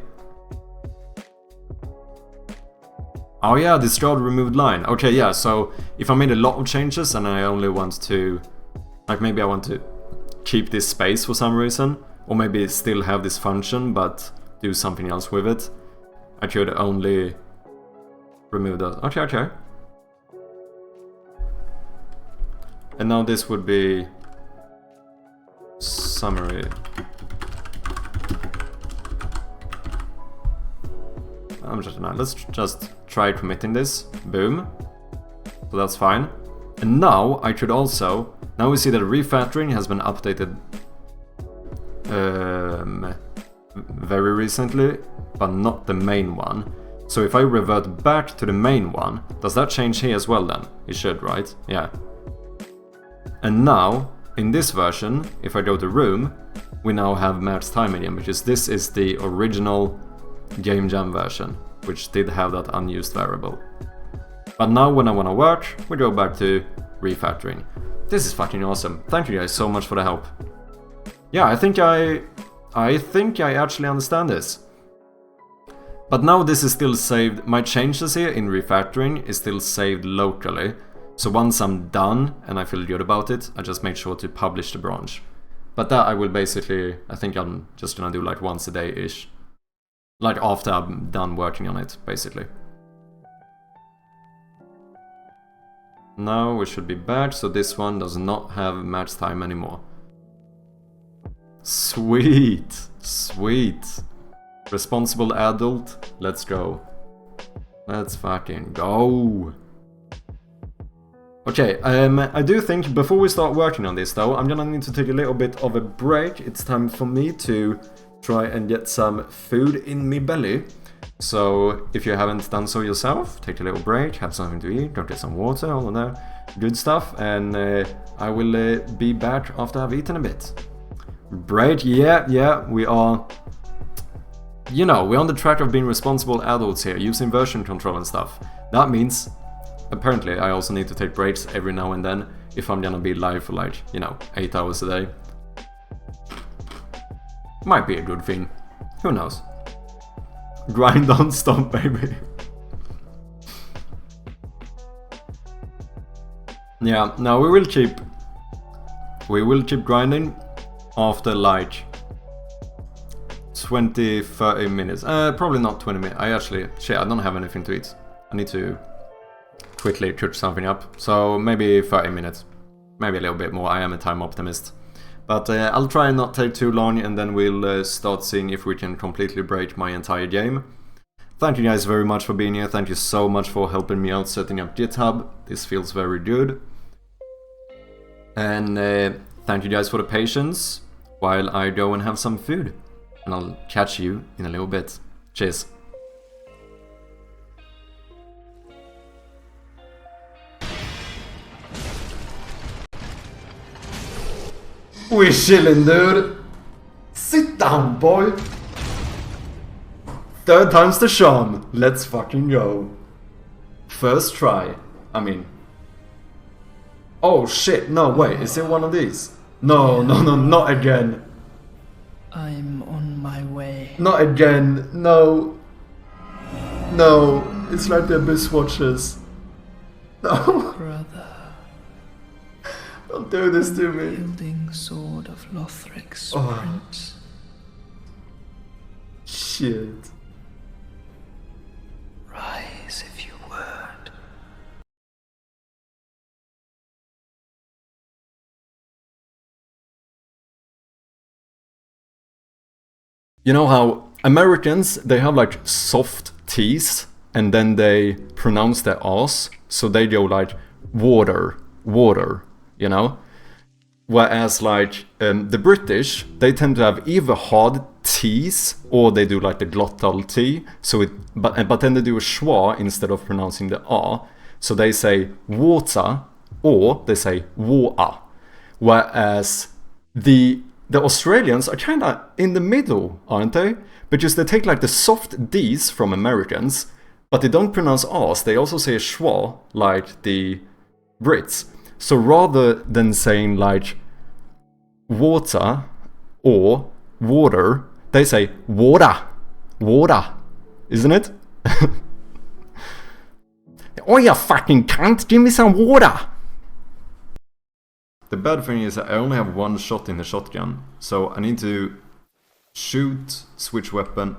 Oh yeah, discard removed line. Okay, yeah, so if I made a lot of changes and I only want to... Like maybe I want to keep this space for some reason, or maybe still have this function but do something else with it, I could only remove those. Okay, okay. And now this would be summary. Let's just try committing this. Boom. So that's fine. And now I could also... Now we see that refactoring has been updated very recently, but not the main one. So if I revert back to the main one, does that change here as well then? It should, right? Yeah. And now, in this version, if I go to room, we now have match time again, because this is the original Game Jam version, which did have that unused variable. But now when I want to work, we go back to refactoring. This is fucking awesome. Thank you guys so much for the help. Yeah, I think I actually understand this. But now this is still saved, my changes here in refactoring is still saved locally. So once I'm done and I feel good about it, I just make sure to publish the branch. But that I will basically, I think I'm just gonna do like once a day-ish. Like after I'm done working on it, basically. Now we should be back, so this one does not have match time anymore. Sweet! Sweet! Responsible adult, let's go. Let's fucking go! Okay, I do think before we start working on this though, I'm gonna need to take a little bit of a break. It's time for me to try and get some food in me belly. So if you haven't done so yourself, take a little break, have something to eat, go get some water, all of that good stuff, and I will be back after I've eaten a bit. Break, yeah, we are... You know, we're on the track of being responsible adults here, using version control and stuff. That means... Apparently, I also need to take breaks every now and then if I'm gonna be live for like, you know, 8 hours a day. Might be a good thing. Who knows? Grind, don't stop, baby. Yeah, now we will keep grinding after like 20-30 minutes. Probably not 20 minutes. I don't have anything to eat. I need to quickly cook something up, so maybe 30 minutes, maybe a little bit more. I am a time optimist, but I'll try and not take too long, and then we'll start seeing if we can completely break my entire game. Thank you guys very much for being here. Thank you so much for helping me out setting up GitHub. This feels very good, and thank you guys for the patience while I go and have some food, and I'll catch you in a little bit. Cheers. We're chilling, dude. Sit down, boy. Third time's the charm. Let's fucking go. First try. I mean... Oh shit, no, wait, is it one of these? No, no, no, not again. I'm on my way. Not again, no. No, it's like the Abyss Watchers. No. Brother. Don't do this to me. Wielding sword of Lothric's Oh. prince. Shit. Rise if you would. You know how Americans, they have like soft T's and then they pronounce their R's, so they go like water, water, you know? Whereas like the British, they tend to have either hard T's or they do like the glottal T, so but then they do a schwa instead of pronouncing the R, so they say water or they say water. Whereas the Australians are kind of in the middle, aren't they? Because they take like the soft D's from Americans, but they don't pronounce R's. They also say a schwa like the Brits. So rather than saying like water or water, they say water, water, isn't it? Oh, you fucking cunt, give me some water! The bad thing is I only have one shot in the shotgun, so I need to shoot, switch weapon.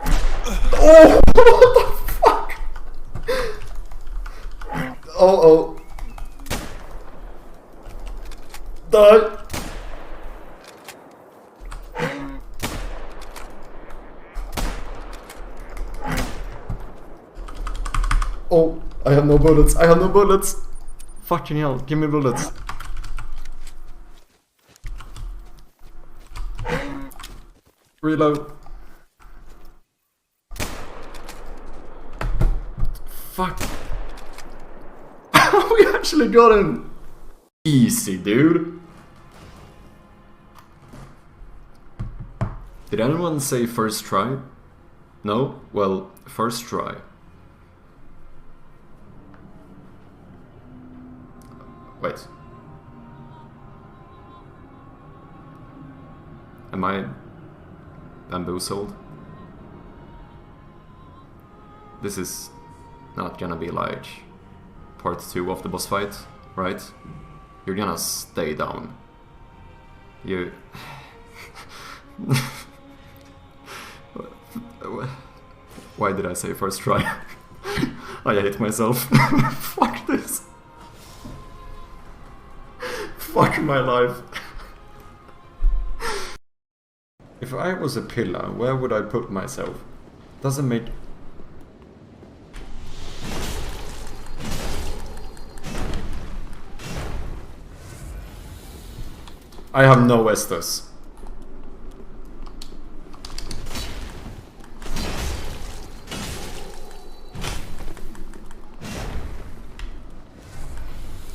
Oh, what the fuck? Oh. Die. Oh, I have no bullets, I have no bullets. Fucking hell, give me bullets. Reload. Fuck. We actually got him. Easy, dude. Did anyone say first try? No? Well, first try. Wait. Am I bamboozled? This is not gonna be like part 2 of the boss fight, right? You're gonna stay down. You... Why did I say first try? I hate myself. Fuck this. Fuck my life. If I was a pillar, where would I put myself? Doesn't make... I have no Estus.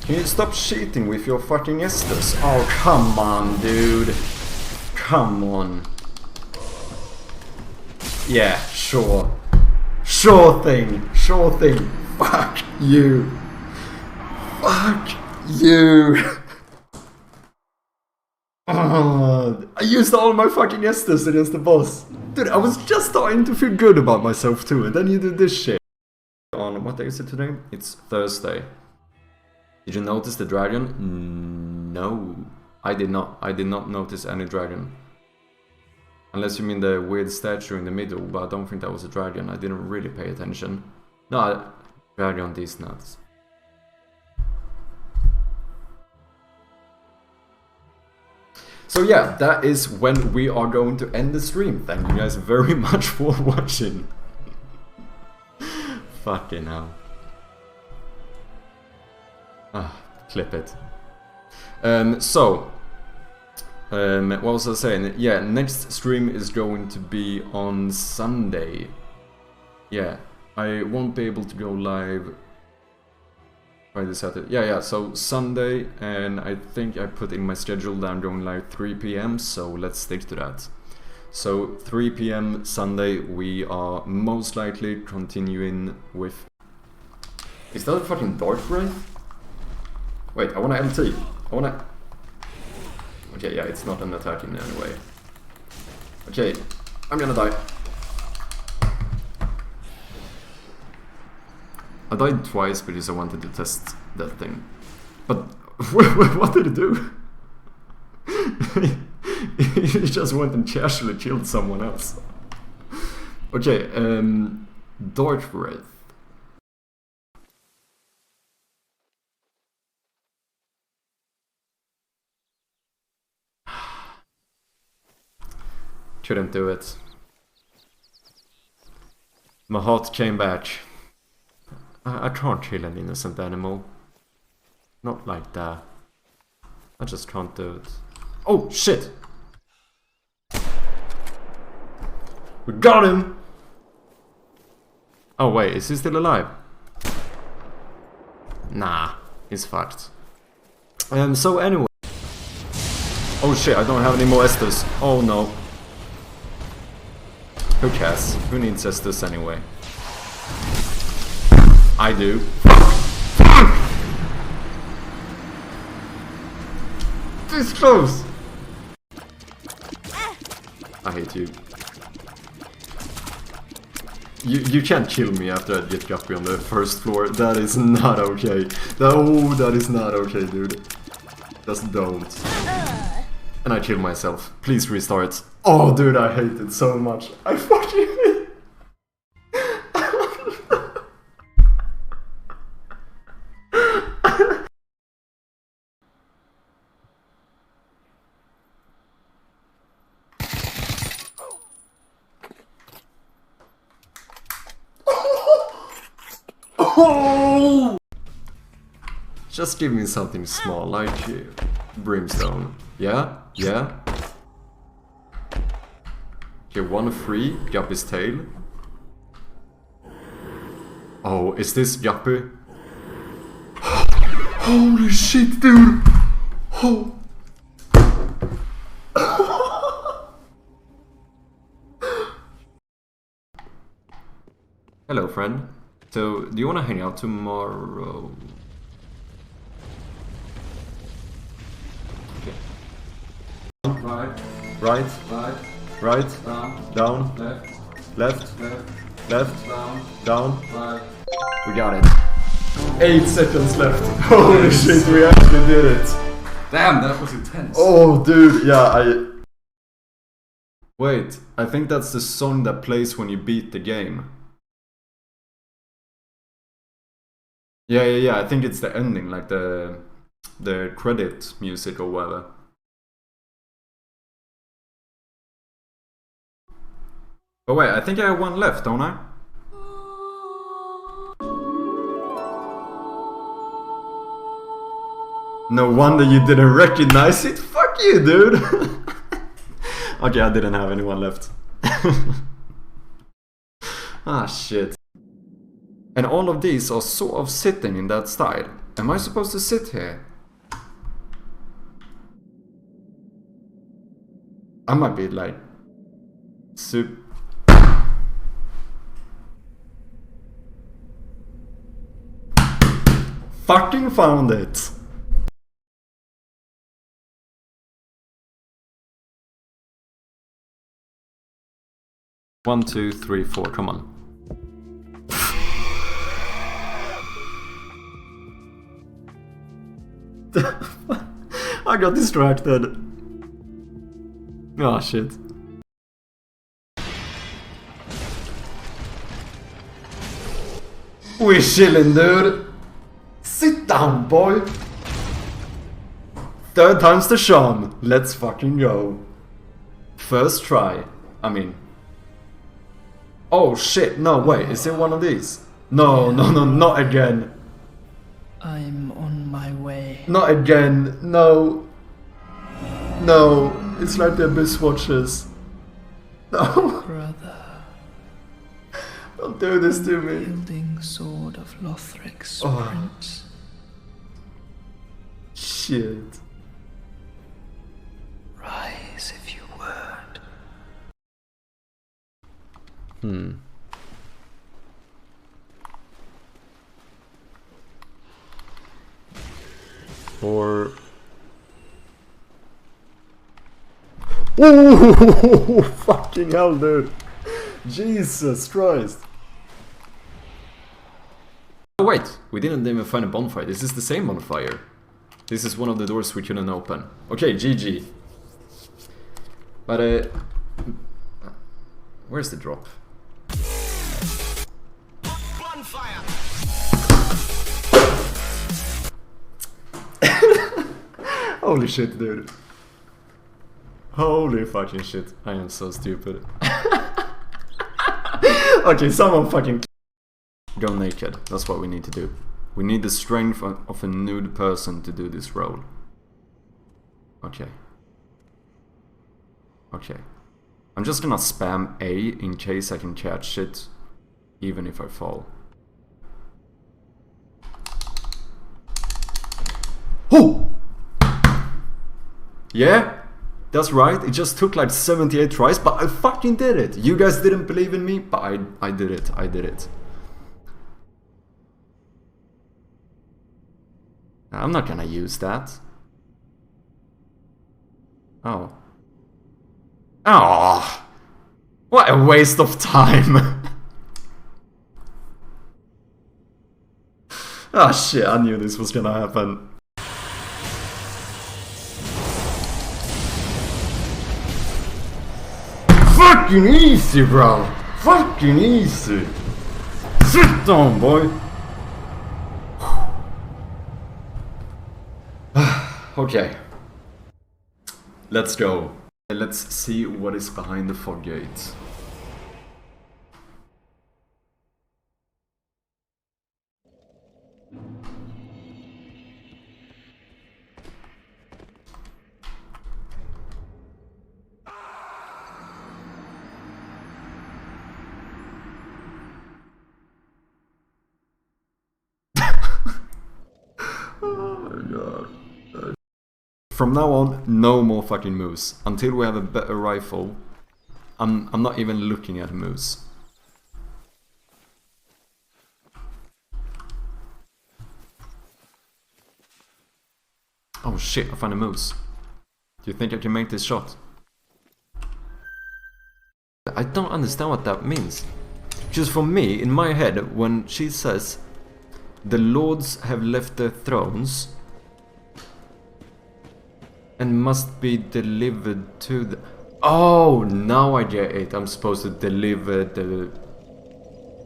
Can you stop cheating with your fucking Estus? Oh, come on, dude. Come on. Yeah, sure. Sure thing. Sure thing. Fuck you. Fuck you. Oh, I used all my fucking Estus against the boss. Dude, I was just starting to feel good about myself too, and then you did this shit. On what day is it today? It's Thursday. Did you notice the dragon? No, I did not. I did not notice any dragon. Unless you mean the weird statue in the middle, but I don't think that was a dragon. I didn't really pay attention. No, dragon these nuts. So yeah, that is when we are going to end the stream. Thank you guys very much for watching. Fucking hell. Ah, clip it. What was I saying? Yeah, next stream is going to be on Sunday. Yeah, I won't be able to go live Friday, Saturday. Yeah, so Sunday, and I think I put in my schedule that I'm going live 3 PM, so let's stick to that. So 3 PM Sunday, we are most likely continuing with... Is that a fucking Dark Wraith? Wait, I wanna LT. I wanna... Okay, yeah, it's not an attack in any way. Okay, I'm gonna die. I died twice because I wanted to test that thing. But what did it do? He just went and casually killed someone else. Okay, Dark Wraith. Couldn't do it. My heart came back. I can't kill an innocent animal. Not like that. I just can't do it. Oh, shit! We got him! Oh wait, is he still alive? Nah, he's fucked. So anyway. Oh shit, I don't have any more Estus. Oh no. Who cares? Who needs Estus anyway? I do. This close! I hate you. You can't kill me after I get Guppy on the first floor. That is not okay. That is not okay, dude. Just don't. And I kill myself. Please restart. Oh, dude, I hate it so much. I fucking hate it. Oh! Just give me something small, like Brimstone. Yeah? Yeah? Okay, 1 free, Guppy's tail. Oh, is this Guppy? Holy shit, dude! Oh. Hello, friend. So, do you want to hang out tomorrow? Okay. Right. Right. Right. Right. Down. Down. Left. Left. Left. Left. Down. Down. Right. We got it. 8 seconds left. Holy shit, we actually did it. Damn, that was intense. Oh, dude, yeah, Wait, I think that's the song that plays when you beat the game. Yeah, I think it's the ending, like the credit music or whatever. But wait, I think I have 1 left, don't I? No wonder you didn't recognize it. Fuck you, dude. Okay, I didn't have anyone left. Ah, shit. And all of these are sort of sitting in that style. Am I supposed to sit here? I might be like... Fucking found it! One, 2, 3, 4, come on. I got distracted. Oh shit. We're chilling, dude. Sit down, boy. 3rd time's the charm. Let's fucking go. First try. I mean... Oh shit, no, wait, is it one of these? No, not again. I'm on my way. Not again, no. No, it's like the Abyss Watchers. No. Brother. Don't do this to me. Wielding sword of Lothric's prince. Shit. Rise if you Or... Oh, fucking hell, dude! Jesus Christ! Oh wait, we didn't even find a bonfire. This is the same bonfire. This is one of the doors we couldn't open. Okay, GG. But where's the drop? Bonfire! Holy shit, dude. Holy fucking shit. I am so stupid. Okay, someone fucking go naked. That's what we need to do. We need the strength of a nude person to do this role. Okay. Okay. I'm just gonna spam A in case I can catch it, even if I fall. Oh! Yeah? That's right, it just took like 78 tries, but I fucking did it! You guys didn't believe in me, but I did it, I did it. I'm not gonna use that. Oh. Oh! What a waste of time! Oh shit, I knew this was gonna happen. Fucking easy, bro! Fucking easy! Sit down, boy! Okay. Let's go. Let's see what is behind the fog gate. Oh my god. From now on, no more fucking moves. Until we have a better rifle, I'm not even looking at moves. Oh shit, I found a moose. Do you think I can make this shot? I don't understand what that means. Because for me, in my head, when she says the lords have left their thrones and must be delivered to the... Oh, now I get it. I'm supposed to deliver the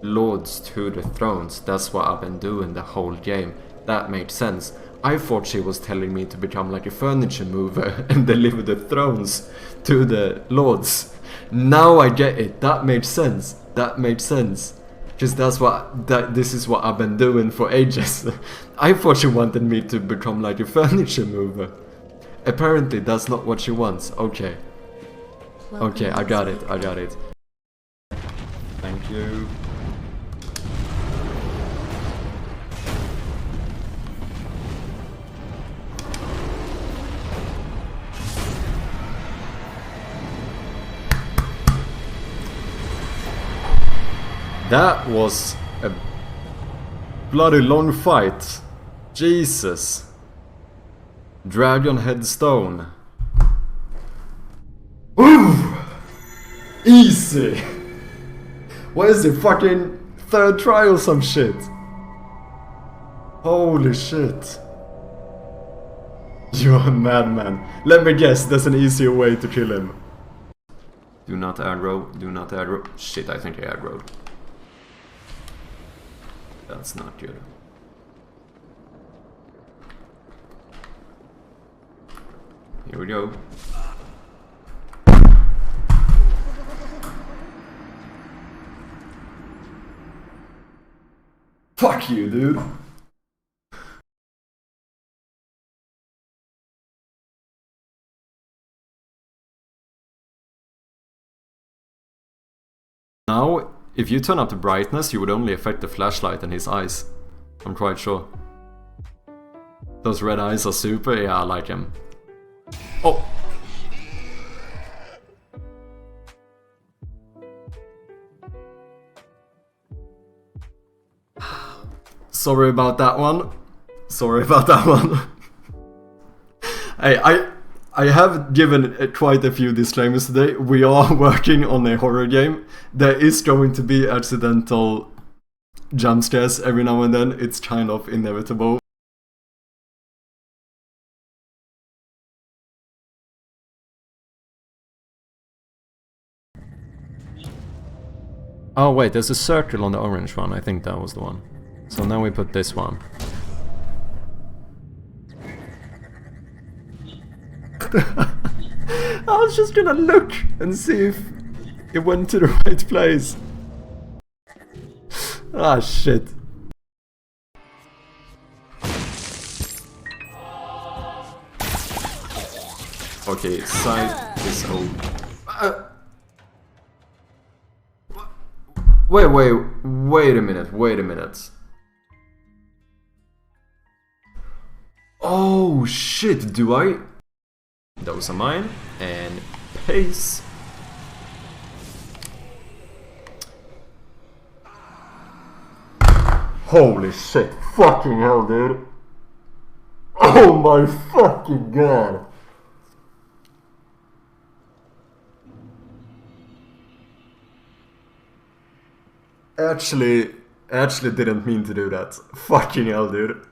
lords to the thrones. That's what I've been doing the whole game. That makes sense. I thought she was telling me to become like a furniture mover and deliver the thrones to the lords. Now I get it. That makes sense. That makes sense. Because this is what I've been doing for ages. I thought she wanted me to become like a furniture mover. Apparently that's not what she wants. Okay. Okay, I got it. I got it. Thank you. That was a bloody long fight. Jesus. Dragon headstone. Ooh! Easy! What is it? Fucking third try or some shit? Holy shit. You're a madman. Let me guess, there's an easier way to kill him. Do not aggro, do not aggro. Shit, I think I aggroed. That's not good. Here we go. Fuck you, dude. Now, if you turn up the brightness, you would only affect the flashlight and his eyes. I'm quite sure. Those red eyes are super, yeah, I like him. Oh! Sorry about that one. Sorry about that one. Hey, I have given quite a few disclaimers today. We are working on a horror game. There is going to be accidental jump scares every now and then. It's kind of inevitable. Oh wait, there's a circle on the orange one. I think that was the one. So now we put this one. I was just gonna look and see if it went to the right place. Ah, shit. Okay, side is old. Wait a minute. Oh shit, do I? Those are mine, and pace. Holy shit, fucking hell, dude. Oh my fucking god. Actually didn't mean to do that. Fucking hell, dude.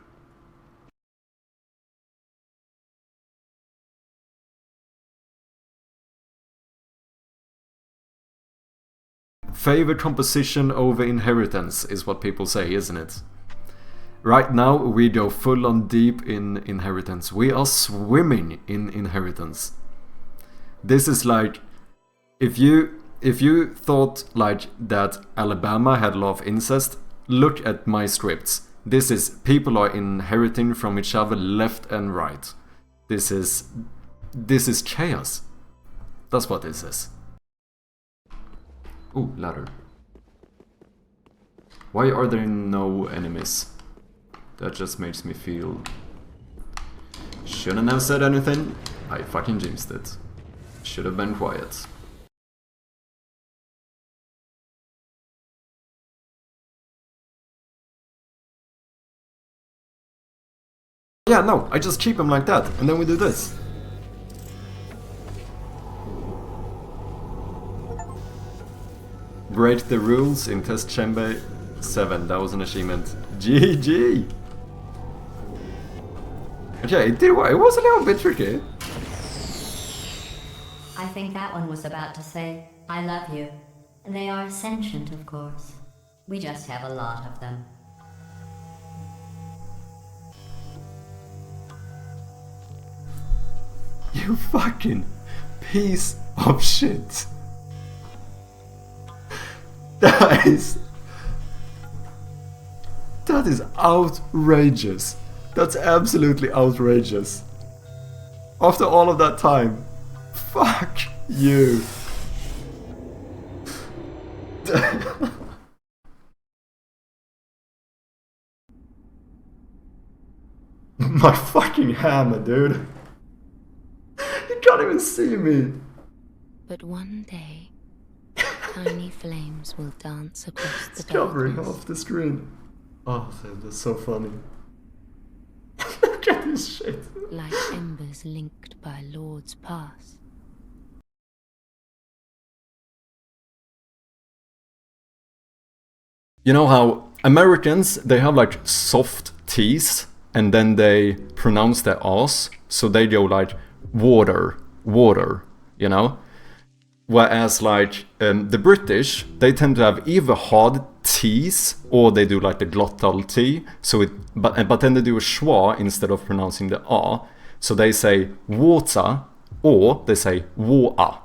Favorite composition over inheritance is what people say, isn't it? Right now we go full on deep in inheritance. We are swimming in inheritance. This is like, if you thought like that Alabama had a lot of incest, look at my scripts. This is, people are inheriting from each other left and right. This is chaos. That's what this is. Ooh, ladder. Why are there no enemies? That just makes me feel... Shouldn't have said anything. I fucking jinxed it. Should have been quiet. Yeah, no, I just keep them like that, and then we do this. Break the rules in test chamber 7, that was an achievement. GG! Okay, it did work. It was a little bit tricky. I think that one was about to say, I love you. They are sentient, of course. We just have a lot of them. You fucking piece of shit. That is outrageous. That's absolutely outrageous. After all of that time. Fuck you. My fucking hammer, dude. You can't even see me. But one day, tiny flames will dance across the It's covering darkness. half the screen. Oh, that's so funny. Look at this shit. Like embers linked by Lord's Pass. You know how Americans, they have like soft T's and then they pronounce their R's, so they go like water, you know? Whereas like the British, they tend to have either hard T's or they do like the glottal T, so but then they do a schwa instead of pronouncing the R, so they say water or they say water.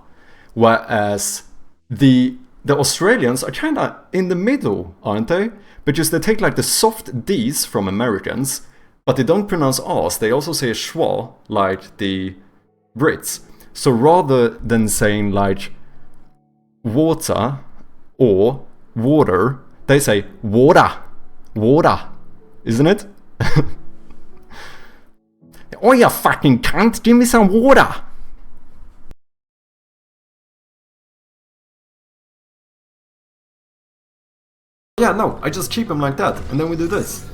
Whereas the Australians are kind of in the middle, aren't they? Because they take like the soft D's from Americans, but they don't pronounce R's, they also say a schwa like the Brits. So rather than saying like water or water, they say water, isn't it? Oh, you fucking cunt, give me some water! Yeah, no, I just keep them like that, and then we do this.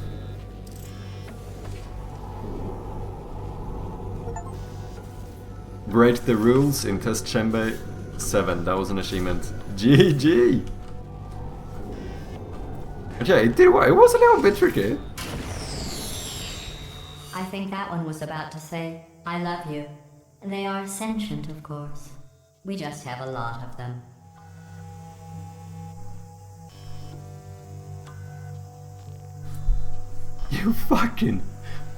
Break the rules in test chamber 7. That was an achievement. GG! Okay, it did work. It was a little bit tricky. I think that one was about to say, I love you. They are sentient, of course. We just have a lot of them. You fucking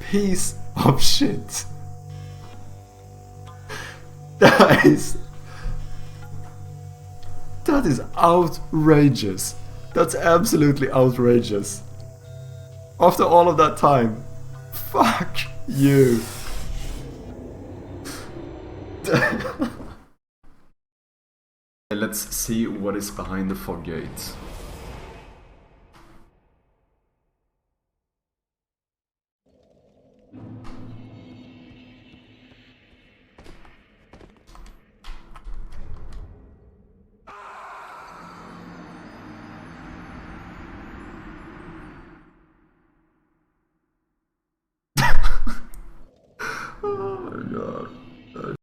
piece of shit. That is outrageous. That's absolutely outrageous. After all of that time, fuck you. Let's see what is behind the fog gate.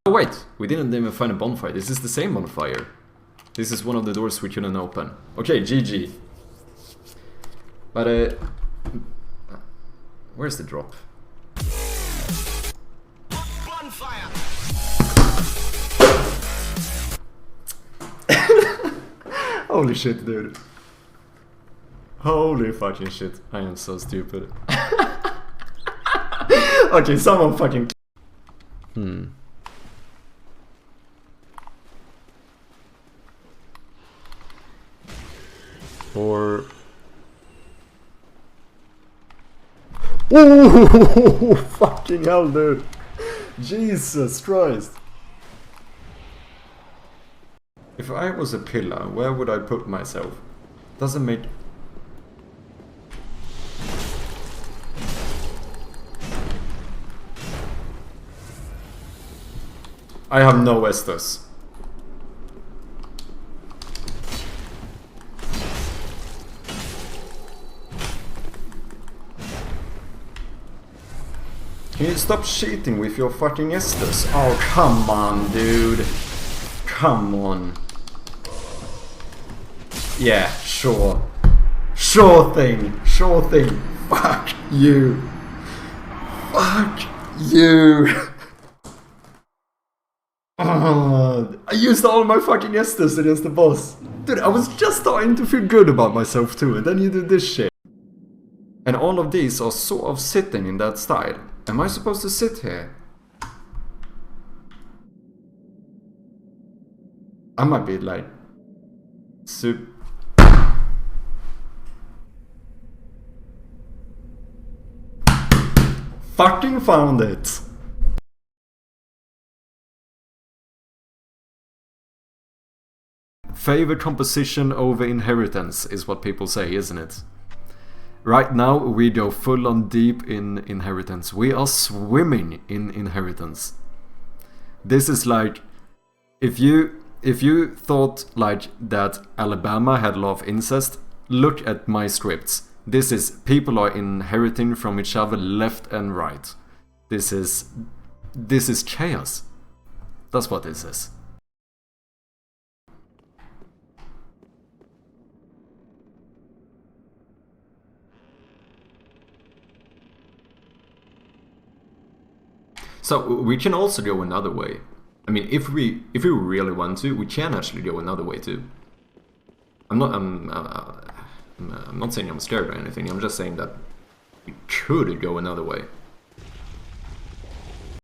Oh wait, we didn't even find a bonfire. This is the same bonfire. This is one of the doors we couldn't open. Okay, GG. But where's the drop? Bonfire! Holy shit, dude. Holy fucking shit. I am so stupid. Okay, someone fucking... Or... Ooh, fucking hell, dude. Jesus Christ. If I was a pillar, where would I put myself? Doesn't make... I have no Estus. Can you stop cheating with your fucking Estus? Oh, come on, dude. Come on. Yeah, sure. Sure thing. Sure thing. Fuck you. Fuck you. I used all my fucking Estus against the boss. Dude, I was just starting to feel good about myself too, and then you did this shit. And all of these are sort of sitting in that style. Am I supposed to sit here? I might be like... Fucking found it! Favor composition over inheritance is what people say, isn't it? Right now we go full on deep in inheritance. We are swimming in inheritance. This is like, if you thought like that Alabama had a lot of incest, look at my scripts. This is, people are inheriting from each other left and right. This is chaos. That's what this is. So we can also go another way. I mean, if we really want to, we can actually go another way too. I'm not saying I'm scared or anything. I'm just saying that we could go another way.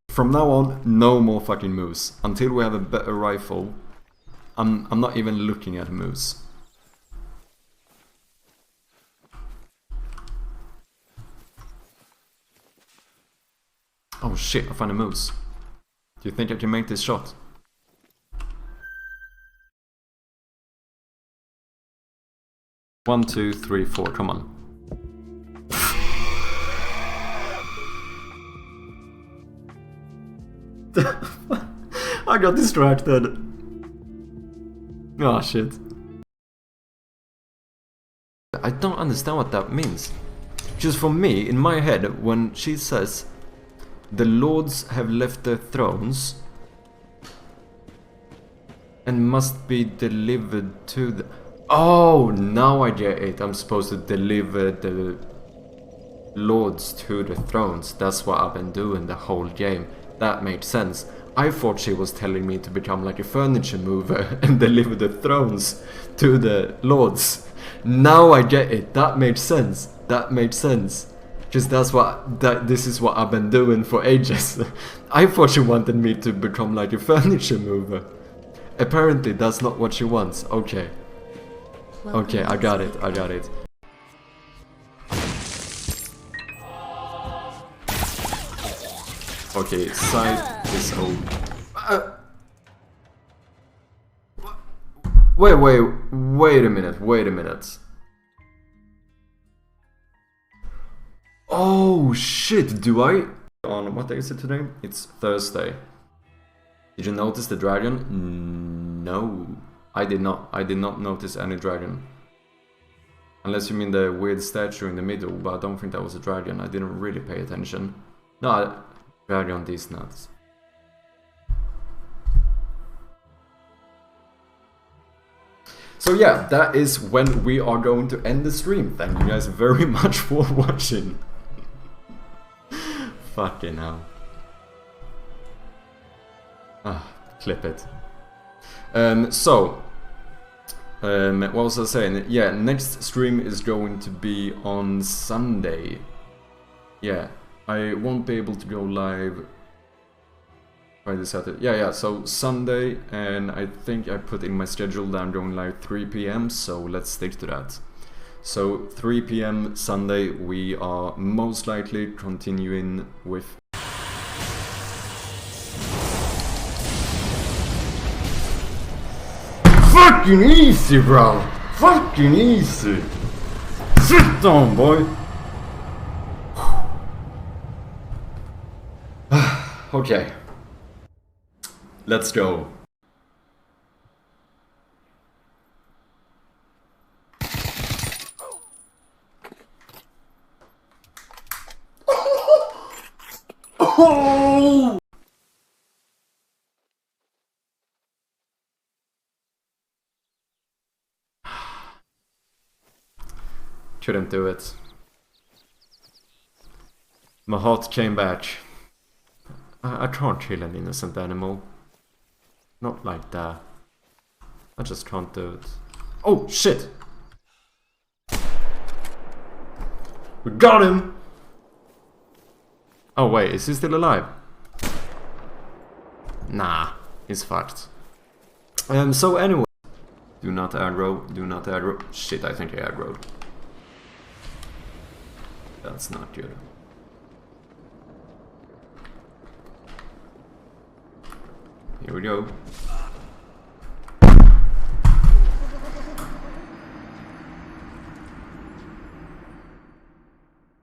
From now on, no more fucking moves. Until we have a better rifle, I'm not even looking at moves. Oh shit, I found a moose. Do you think I can make this shot? One, two, three, four, come on. I got distracted. Oh shit. I don't understand what that means. Just for me, in my head, when she says the lords have left their thrones, and must be delivered to the... Oh, now I get it. I'm supposed to deliver the lords to the thrones. That's what I've been doing the whole game. That made sense. I thought she was telling me to become like a furniture mover and deliver the thrones to the lords. Now I get it. That made sense. That made sense. Because this is what I've been doing for ages. I thought she wanted me to become like a furniture mover. Apparently that's not what she wants. Okay. Okay, I got it. I got it. Okay, side is open. Wait a minute. Oh shit, do I? On what day is it today? It's Thursday. Did you notice the dragon? No, I did not. I did not notice any dragon. Unless you mean the weird statue in the middle, but I don't think that was a dragon. I didn't really pay attention. No, dragon these nuts. So yeah, that is when we are going to end the stream. Thank you guys very much for watching. Fucking hell. Clip it. What was I saying? Yeah, next stream is going to be on Sunday. Yeah, I won't be able to go live Friday, Saturday. Yeah, so Sunday, and I think I put in my schedule that I'm going live 3 PM, so let's stick to that. So 3 PM Sunday, we are most likely continuing with... Fucking easy, bro! Fucking easy! Sit down, boy! Okay. Let's go. Oh! Couldn't do it. My heart came back. I can't kill an innocent animal. Not like that. I just can't do it. Oh, shit! We got him! Oh wait, is he still alive? Nah, he's fucked. So anyway. Do not aggro, do not aggro. Shit, I think I aggroed. That's not good. Here we go.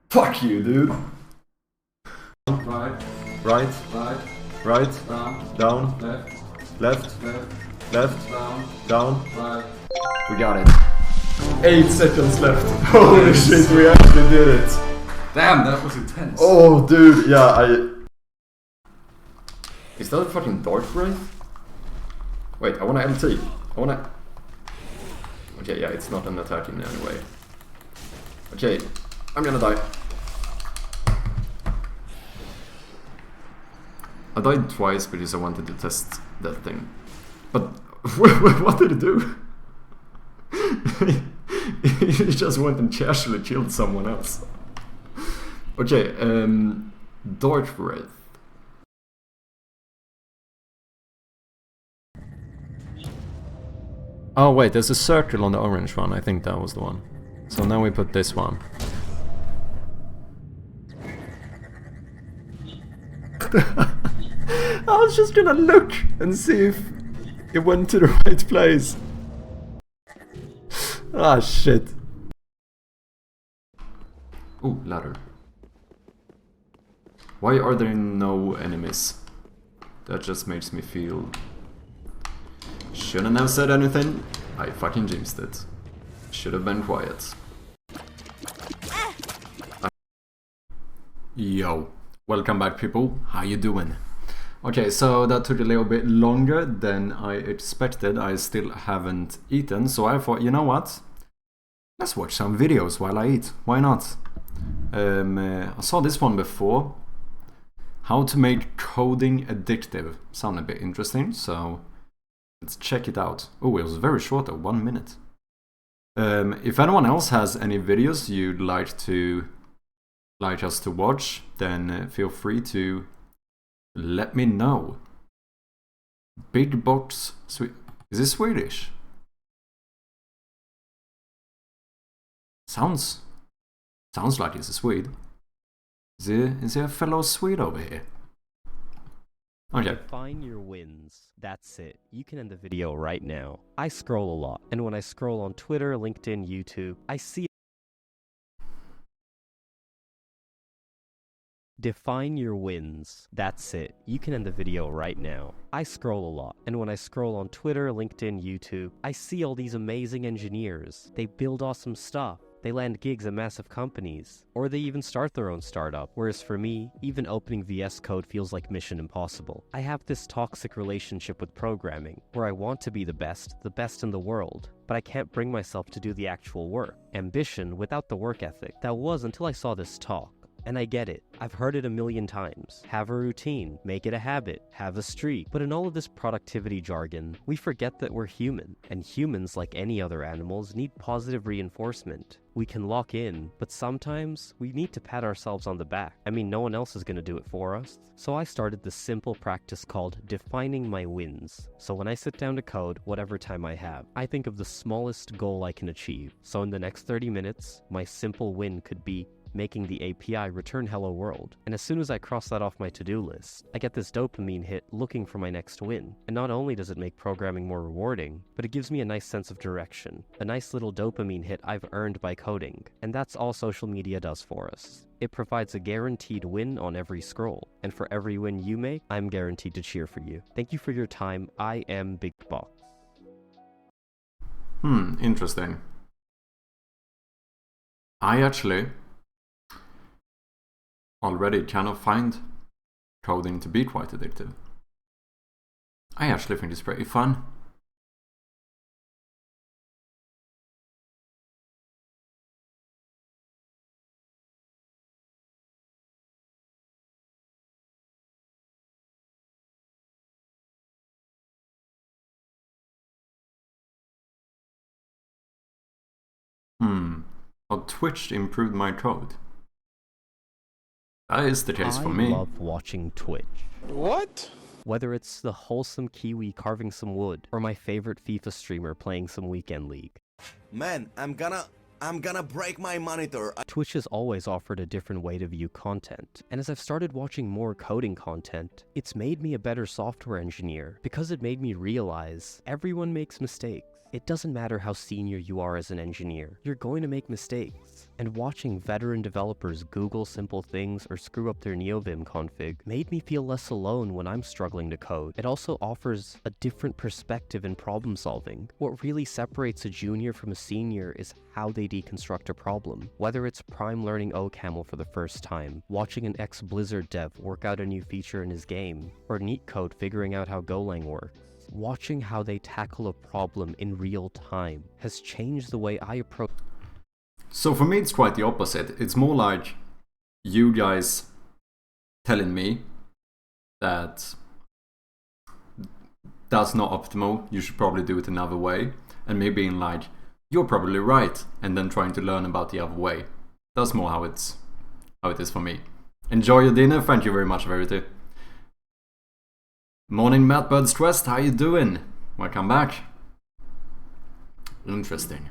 Fuck you, dude. Right. Right. Right. Right. Down. Down. Left. Left. Left. Left. Down. Down. Right. We got it. 8 seconds left. Holy shit, we actually did it. Damn, that was intense. Oh, dude, yeah, Is that a fucking Dark Wraith? Wait, I wanna LT. I wanna... Okay, yeah, it's not an attack in any way. Okay, I'm gonna die. I died twice because I wanted to test that thing. But what did it do? He just went and casually killed someone else. Okay, Dark Wraith. Oh wait, there's a circle on the orange one. I think that was the one. So now we put this one. I was just gonna look and see if it went to the right place. Ah, shit. Ooh, ladder. Why are there no enemies? That just makes me feel... Shouldn't have said anything. I fucking jinxed it. Should have been quiet. Yo. Welcome back, people. How you doing? Okay, so that took a little bit longer than I expected. I still haven't eaten, so I thought, you know what? Let's watch some videos while I eat. Why not? I saw this one before. How to make coding addictive. Sounded a bit interesting, so let's check it out. Oh, it was very short though, 1 minute. If anyone else has any videos you'd like us to watch, then feel free to let me know. Big box is it Swedish? Sounds like it's a Swede. Is there a fellow Swede over here? Okay. Define your wins. That's it. You can end the video right now. I scroll a lot, and when I scroll on Twitter, LinkedIn, YouTube, I see. Define your wins. That's it. You can end the video right now. I scroll a lot, and when I scroll on Twitter, LinkedIn, YouTube, I see all these amazing engineers. They build awesome stuff. They land gigs at massive companies, or they even start their own startup, whereas for me, even opening VS Code feels like mission impossible. I have this toxic relationship with programming, where I want to be the best in the world, but I can't bring myself to do the actual work. Ambition without the work ethic. That was until I saw this talk. And I get it. I've heard it a million times. Have a routine, make it a habit, have a streak. But in all of this productivity jargon, we forget that we're human. And humans, like any other animals, need positive reinforcement. We can lock in, but sometimes we need to pat ourselves on the back. I mean, no one else is going to do it for us. So I started this simple practice called defining my wins. So when I sit down to code, whatever time I have, I think of the smallest goal I can achieve. So in the next 30 minutes, my simple win could be making the API return hello world. And as soon as I cross that off my to-do list, I get this dopamine hit looking for my next win. And not only does it make programming more rewarding, but it gives me a nice sense of direction. A nice little dopamine hit I've earned by coding. And that's all social media does for us. It provides a guaranteed win on every scroll. And for every win you make, I'm guaranteed to cheer for you. Thank you for your time. I am Big Box. Interesting. I actually already kind of find coding to be quite addictive. I actually think it's pretty fun. How Twitch improved my code. That is the case for me. I love watching Twitch. What? Whether it's the wholesome Kiwi carving some wood, or my favorite FIFA streamer playing some weekend league. Man, I'm gonna break my monitor. Twitch has always offered a different way to view content, and as I've started watching more coding content, it's made me a better software engineer, because it made me realize everyone makes mistakes. It doesn't matter how senior you are as an engineer, you're going to make mistakes. And watching veteran developers Google simple things or screw up their NeoVim config made me feel less alone when I'm struggling to code. It also offers a different perspective in problem solving. What really separates a junior from a senior is how they deconstruct a problem. Whether it's Prime learning OCaml for the first time, watching an ex-Blizzard dev work out a new feature in his game, or NeetCode figuring out how Golang works. Watching how they tackle a problem in real time has changed the way I approach. So for me it's quite the opposite. It's more like you guys telling me that that's not optimal, you should probably do it another way, and me being like, you're probably right, and then trying to learn about the other way. That's more how it is for me. Enjoy your dinner, thank you very much, Verity. Morning, Matt Bird's Quest, how you doing? Welcome back. Interesting.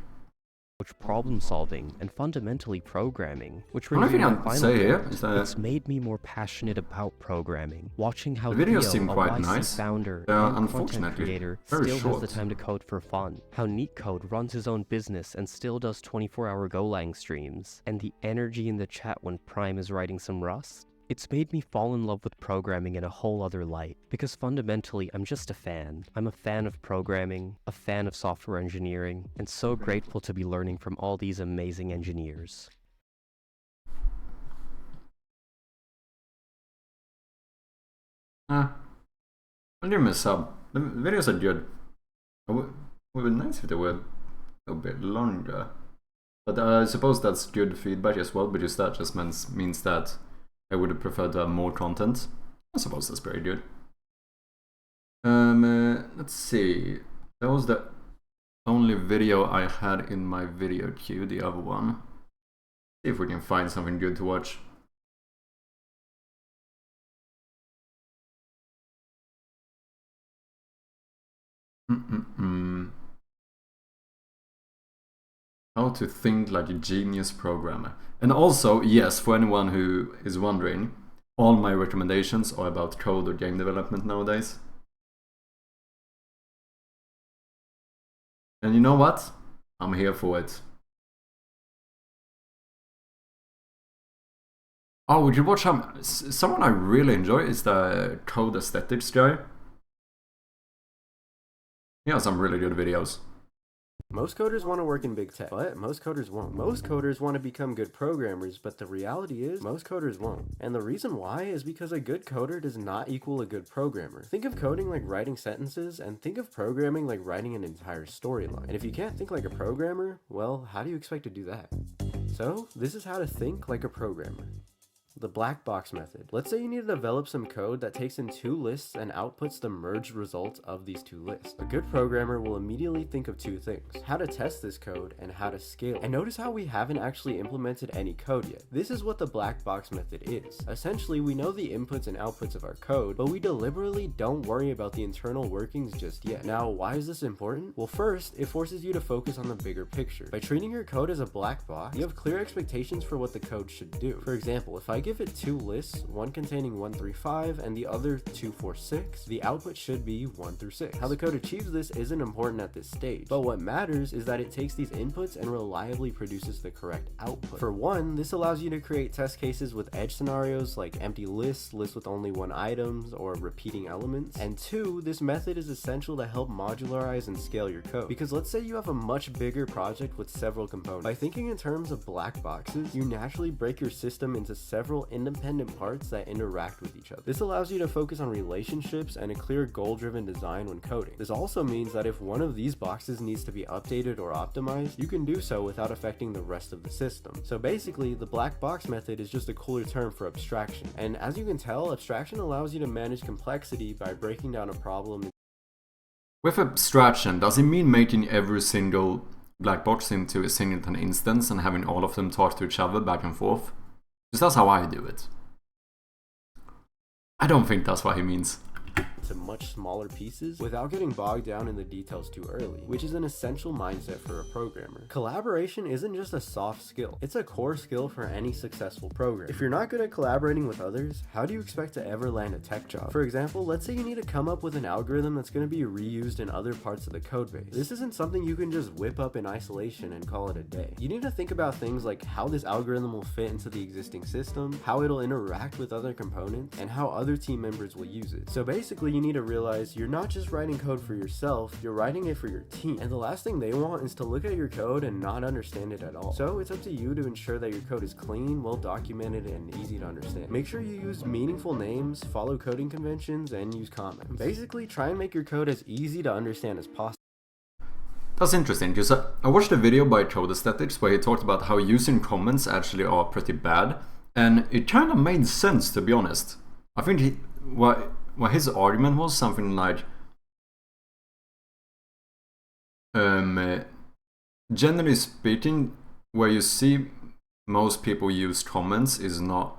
Problem solving and fundamentally programming, which One brings me thing to my I'd final say here point. is that It's made me more passionate about programming. Watching how the videos Theo, seem a quite YC nice. founder They are and content unfortunately creator, very still has the short. time to code for fun. How NeetCode runs his own business and still does 24-hour Golang streams, and the energy in the chat when Prime is writing some Rust. It's made me fall in love with programming in a whole other light, because fundamentally I'm just a fan. I'm a fan of programming, a fan of software engineering, and so grateful to be learning from all these amazing engineers. I'll give him a sub. The videos are good. It would be nice if they were a bit longer. But I suppose that's good feedback as well, because that just means that I would have preferred to have more content. I suppose that's pretty good. Let's see. That was the only video I had in my video queue, the other one. See if we can find something good to watch. How to think like a genius programmer. And also, yes, for anyone who is wondering, all my recommendations are about code or game development nowadays. And you know what? I'm here for it. Oh, would you watch someone I really enjoy is the Code Aesthetics guy. He has some really good videos. Most coders want to work in big tech, but most coders won't. Most coders want to become good programmers, but the reality is, most coders won't. And the reason why is because a good coder does not equal a good programmer. Think of coding like writing sentences, and think of programming like writing an entire storyline. And if you can't think like a programmer, well, how do you expect to do that? So, this is how to think like a programmer. The black box method. Let's say you need to develop some code that takes in two lists and outputs the merged results of these two lists. A good programmer will immediately think of two things: how to test this code and how to scale it. And notice how we haven't actually implemented any code yet. This is what the black box method is. Essentially, we know the inputs and outputs of our code, but we deliberately don't worry about the internal workings just yet. Now, why is this important? Well, first, it forces you to focus on the bigger picture. By treating your code as a black box, you have clear expectations for what the code should do. For example, if I give it two lists, one containing 1 through 5 and the other 2, 4, 6, the output should be 1 through 6. How the code achieves this isn't important at this stage, but what matters is that it takes these inputs and reliably produces the correct output. For one, this allows you to create test cases with edge scenarios like empty lists, lists with only one item, or repeating elements. And two, this method is essential to help modularize and scale your code. Because let's say you have a much bigger project with several components. By thinking in terms of black boxes, you naturally break your system into several independent parts that interact with each other. This allows you to focus on relationships and a clear goal-driven design when coding. This also means that if one of these boxes needs to be updated or optimized, you can do so without affecting the rest of the system. So basically, the black box method is just a cooler term for abstraction. And as you can tell, abstraction allows you to manage complexity by breaking down a problem. With abstraction, does it mean making every single black box into a singleton instance and having all of them talk to each other back and forth? Because that's how I do it. I don't think that's what he means. To much smaller pieces without getting bogged down in the details too early, which is an essential mindset for a programmer. Collaboration isn't just a soft skill, it's a core skill for any successful programmer. If you're not good at collaborating with others, how do you expect to ever land a tech job? For example, let's say you need to come up with an algorithm that's going to be reused in other parts of the code base. This isn't something you can just whip up in isolation and call it a day. You need to think about things like how this algorithm will fit into the existing system, how it'll interact with other components, and how other team members will use it. So basically, you need to realize you're not just writing code for yourself, you're writing it for your team. And the last thing they want is to look at your code and not understand it at all. So it's up to you to ensure that your code is clean, well documented, and easy to understand. Make sure you use meaningful names, follow coding conventions, and use comments. Basically, try and make your code as easy to understand as possible. That's interesting, because I watched a video by Code Aesthetics where he talked about how using comments actually are pretty bad, and it kind of made sense, to be honest. I think what his argument was something like, generally speaking, where you see most people use comments is not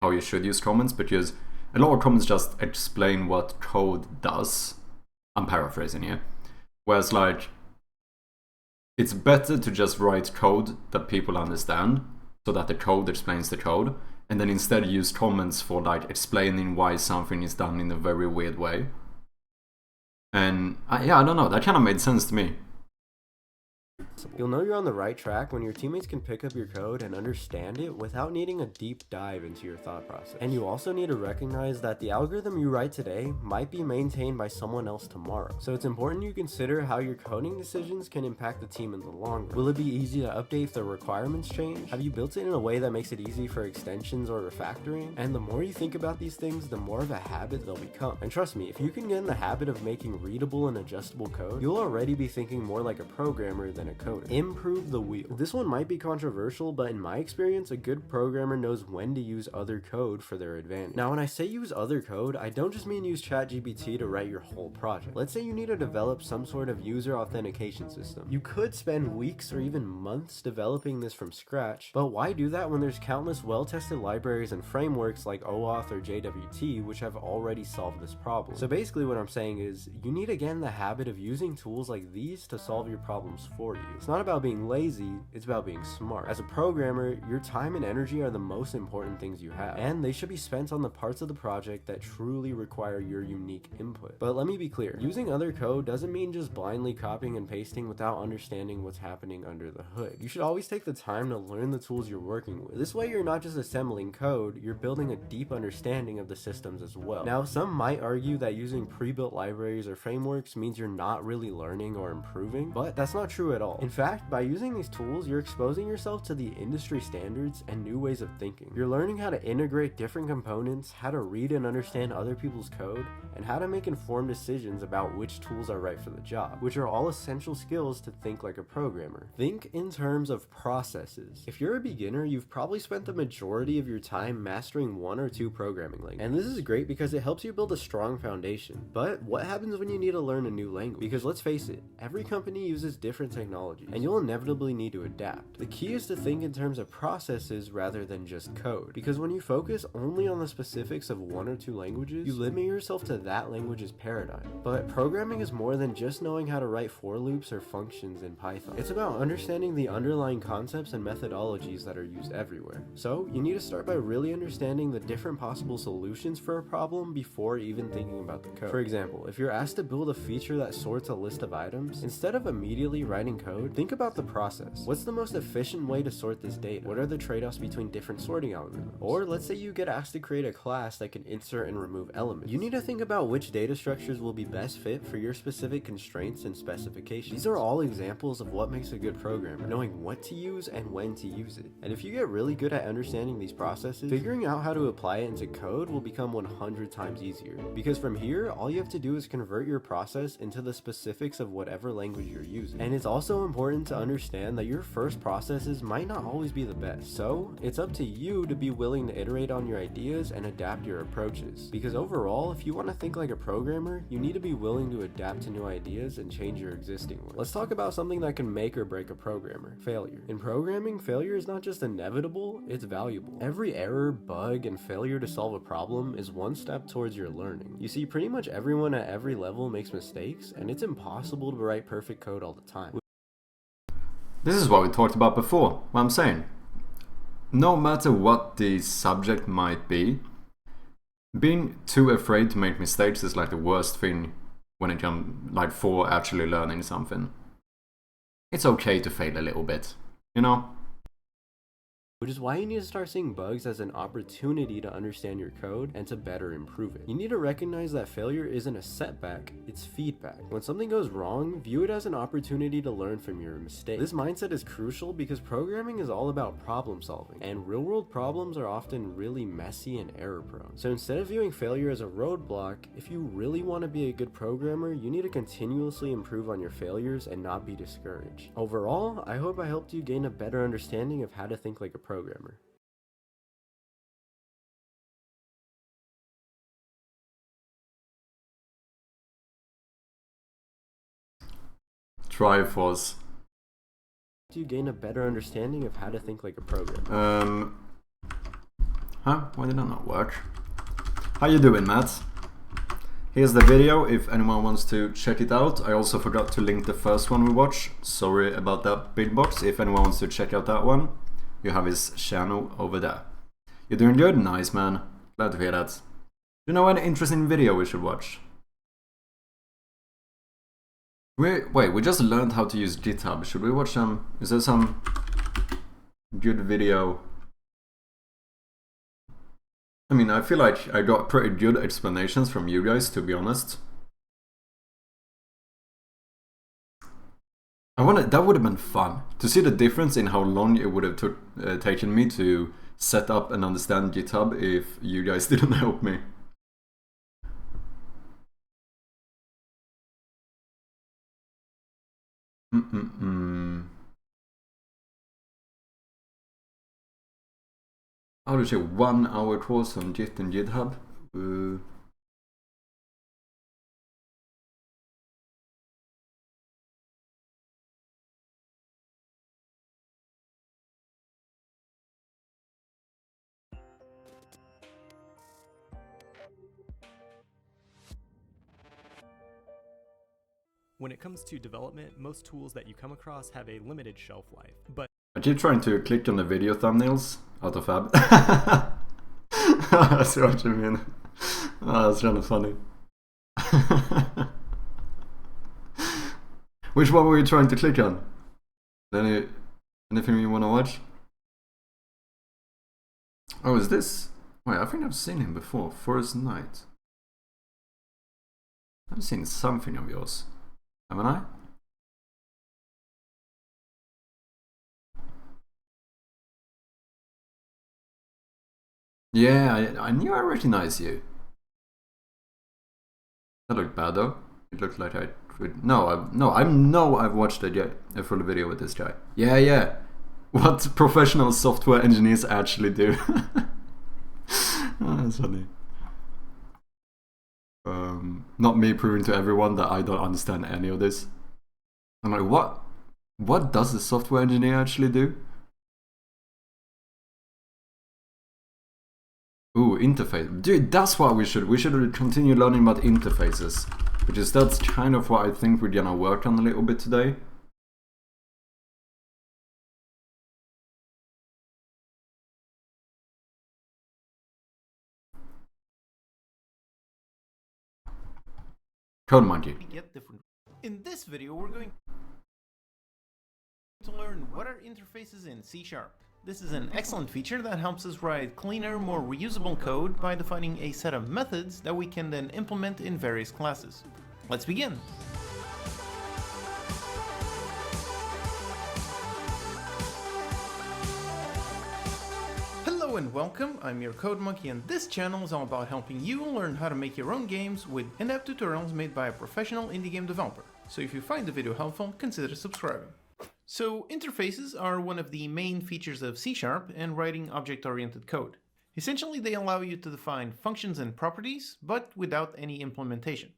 how you should use comments, because a lot of comments just explain what code does. I'm paraphrasing here. Whereas like, it's better to just write code that people understand, so that the code explains the code, and then instead use comments for like explaining why something is done in a very weird way. And yeah, I don't know, that kind of made sense to me. You'll know you're on the right track when your teammates can pick up your code and understand it without needing a deep dive into your thought process. And you also need to recognize that the algorithm you write today might be maintained by someone else tomorrow. So it's important you consider how your coding decisions can impact the team in the long run. Will it be easy to update if the requirements change? Have you built it in a way that makes it easy for extensions or refactoring? And the more you think about these things, the more of a habit they'll become. And trust me, if you can get in the habit of making readable and adjustable code, you'll already be thinking more like a programmer than a coder. Improve the wheel. This one might be controversial, but in my experience, a good programmer knows when to use other code for their advantage. Now, when I say use other code, I don't just mean use ChatGPT to write your whole project. Let's say you need to develop some sort of user authentication system. You could spend weeks or even months developing this from scratch, but why do that when there's countless well-tested libraries and frameworks like OAuth or JWT which have already solved this problem? So basically what I'm saying is, you need to get in the habit of using tools like these to solve your problems for you. It's not about being lazy, it's about being smart. As a programmer, your time and energy are the most important things you have, and they should be spent on the parts of the project that truly require your unique input. But let me be clear, using other code doesn't mean just blindly copying and pasting without understanding what's happening under the hood. You should always take the time to learn the tools you're working with. This way you're not just assembling code, you're building a deep understanding of the systems as well. Now, some might argue that using pre-built libraries or frameworks means you're not really learning or improving, but that's not true at all. In fact, by using these tools, you're exposing yourself to the industry standards and new ways of thinking. You're learning how to integrate different components, how to read and understand other people's code, and how to make informed decisions about which tools are right for the job, which are all essential skills to think like a programmer. Think in terms of processes. If you're a beginner, you've probably spent the majority of your time mastering one or two programming languages. And this is great because it helps you build a strong foundation. But what happens when you need to learn a new language? Because let's face it, every company uses different technologies, and you'll inevitably need to adapt. The key is to think in terms of processes rather than just code, because when you focus only on the specifics of one or two languages, you limit yourself to that language's paradigm. But programming is more than just knowing how to write for loops or functions in Python. It's about understanding the underlying concepts and methodologies that are used everywhere. So you need to start by really understanding the different possible solutions for a problem before even thinking about the code. For example, if you're asked to build a feature that sorts a list of items, instead of immediately writing code, think about the process. What's the most efficient way to sort this data? What are the trade-offs between different sorting algorithms? Or let's say you get asked to create a class that can insert and remove elements. You need to think about which data structures will be best fit for your specific constraints and specifications. These are all examples of what makes a good programmer, knowing what to use and when to use it. And if you get really good at understanding these processes, figuring out how to apply it into code will become 100 times easier. Because from here, all you have to do is convert your process into the specifics of whatever language you're using. And it's also important to understand that your first processes might not always be the best. So it's up to you to be willing to iterate on your ideas and adapt your approaches. Because overall, if you want to think like a programmer, you need to be willing to adapt to new ideas and change your existing ones. Let's talk about something that can make or break a programmer: failure. In programming, failure is not just inevitable, it's valuable. Every error, bug, and failure to solve a problem is one step towards your learning. You see, pretty much everyone at every level makes mistakes, and it's impossible to write perfect code all the time. This is what we talked about before. What I'm saying, no matter what the subject might be, being too afraid to make mistakes is like the worst thing when it comes, like, for actually learning something. It's okay to fail a little bit, you know? Which is why you need to start seeing bugs as an opportunity to understand your code and to better improve it. You need to recognize that failure isn't a setback, it's feedback. When something goes wrong, view it as an opportunity to learn from your mistake. This mindset is crucial because programming is all about problem solving, and real-world problems are often really messy and error-prone. So instead of viewing failure as a roadblock, if you really want to be a good programmer, you need to continuously improve on your failures and not be discouraged. Overall, I hope I helped you gain a better understanding of how to think like a programmer. Triforce. You gain a better understanding of how to think like a programmer. Why did that not work? How you doing, Matt? Here's the video if anyone wants to check it out. I also forgot to link the first one we watched. Sorry about that, big box. If anyone wants to check out that one, you have his channel over there. You're doing good? Nice, man. Glad to hear that. Do you know any interesting video we should watch? Wait, we just learned how to use GitHub. Should we watch some? Is there some good video? I mean, I feel like I got pretty good explanations from you guys, to be honest. That would have been fun to see the difference in how long it would have taken me to set up and understand GitHub if you guys didn't help me. How do you say 1 hour course on Git and GitHub? When it comes to development, most tools that you come across have a limited shelf life, but I keep trying to click on the video thumbnails out of Fab. I see what you mean. Oh, that's kind of funny. Which one were you trying to click on? Anything you want to watch? Oh, is this? Wait, I think I've seen him before. Forest Knight. I've seen something of yours. Haven't I? Yeah, I knew I recognized you. That looked bad though. It looked like I could. No, I've watched a full video with this guy. Yeah. What professional software engineers actually do. Oh, that's funny. Not me proving to everyone that I don't understand any of this. I'm like, what does a software engineer actually do? Ooh, interface. Dude, that's what we should continue learning about interfaces. That's kind of what I think we're gonna work on a little bit today. Code Monkey. In this video, we're going to learn what are interfaces in C#. This is an excellent feature that helps us write cleaner, more reusable code by defining a set of methods that we can then implement in various classes. Let's begin. Hello and welcome, I'm your Code Monkey, and this channel is all about helping you learn how to make your own games with in-depth tutorials made by a professional indie game developer. So if you find the video helpful, consider subscribing. So interfaces are one of the main features of C# and writing object-oriented code. Essentially, they allow you to define functions and properties, but without any implementation.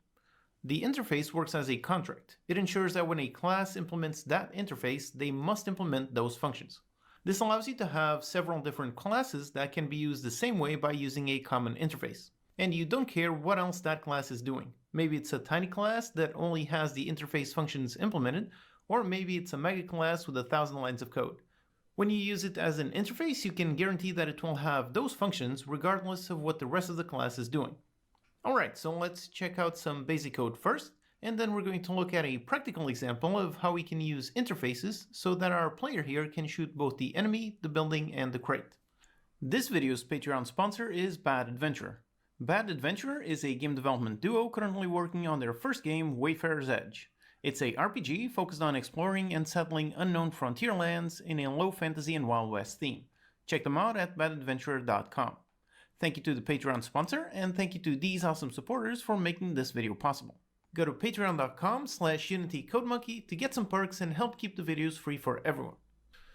The interface works as a contract. It ensures that when a class implements that interface, they must implement those functions. This allows you to have several different classes that can be used the same way by using a common interface. And you don't care what else that class is doing. Maybe it's a tiny class that only has the interface functions implemented, or maybe it's a mega class with 1,000 lines of code. When you use it as an interface, you can guarantee that it will have those functions regardless of what the rest of the class is doing. Alright, so let's check out some basic code first, and then we're going to look at a practical example of how we can use interfaces so that our player here can shoot both the enemy, the building, and the crate. This video's Patreon sponsor is Bad Adventurer. Bad Adventurer is a game development duo currently working on their first game, Wayfarer's Edge. It's a RPG focused on exploring and settling unknown frontier lands in a low fantasy and Wild West theme. Check them out at badadventurer.com. Thank you to the Patreon sponsor, and thank you to these awesome supporters for making this video possible. Go to patreon.com/unitycodemonkey to get some perks and help keep the videos free for everyone.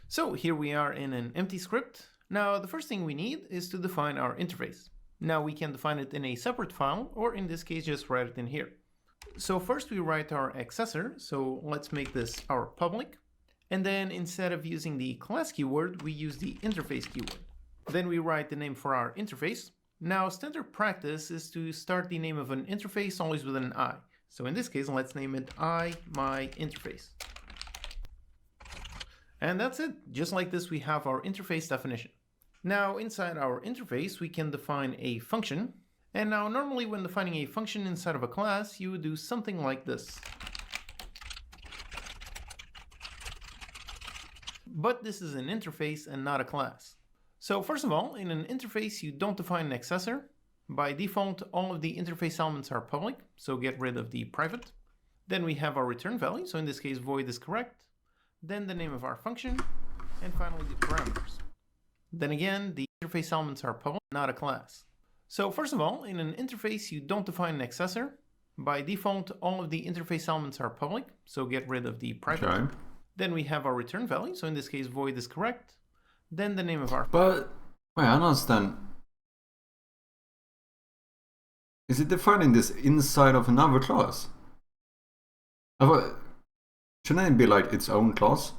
So here we are in an empty script. Now the first thing we need is to define our interface. Now we can define it in a separate file, or in this case just write it in here. So first we write our accessor, so let's make this our public. And then instead of using the class keyword, we use the interface keyword. Then we write the name for our interface. Now standard practice is to start the name of an interface always with an I. So in this case, let's name it my interface. And that's it. Just like this, we have our interface definition. Now inside our interface, we can define a function. And now normally when defining a function inside of a class, you would do something like this. but this is an interface and not a class. So first of all, in an interface you don't define an accessor. By default, all of the interface elements are public, so get rid of the private. Then we have our return value, so in this case void is correct. Then the name of our function, and finally the parameters. Then again, the interface elements are public, not a class. So first of all, in an interface you don't define an accessor. By default, all of the interface elements are public, so get rid of the private. Okay. Then we have our return value, so in this case void is correct. Then the name of our... But, wait, I don't understand. Is it defining this inside of another class? Shouldn't it be like its own class?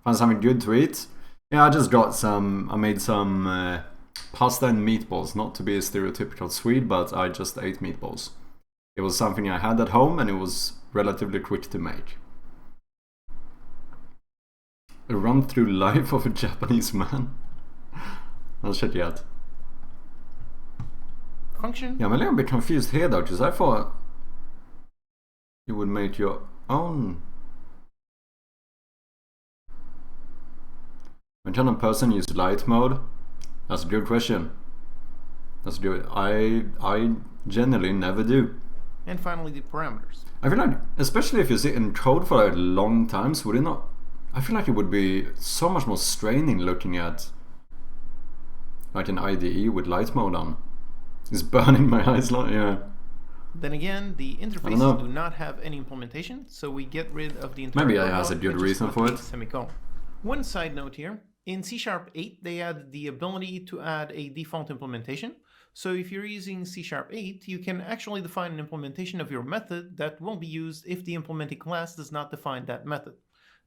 Find something good to eat? Yeah, I just got I made some pasta and meatballs, not to be a stereotypical Swede, but I just ate meatballs. It was something I had at home and it was relatively quick to make. A run through life of a Japanese man. I'll check it out. Function? Yeah, I'm a little bit confused here though, because I thought you would make your own. When can a person use light mode? That's a good question. That's good. I generally never do. And finally the parameters. I feel like, especially if you sit in code for a long times, would it not? I feel like it would be so much more straining looking at like an IDE with light mode on. It's burning my eyes, yeah. Then again, the interfaces do not have any implementation, so we get rid of the entire. Maybe it has a good reason for it. Semicolon. One side note here, in C# 8 they added the ability to add a default implementation. So if you're using C# 8, you can actually define an implementation of your method that will be used if the implementing class does not define that method.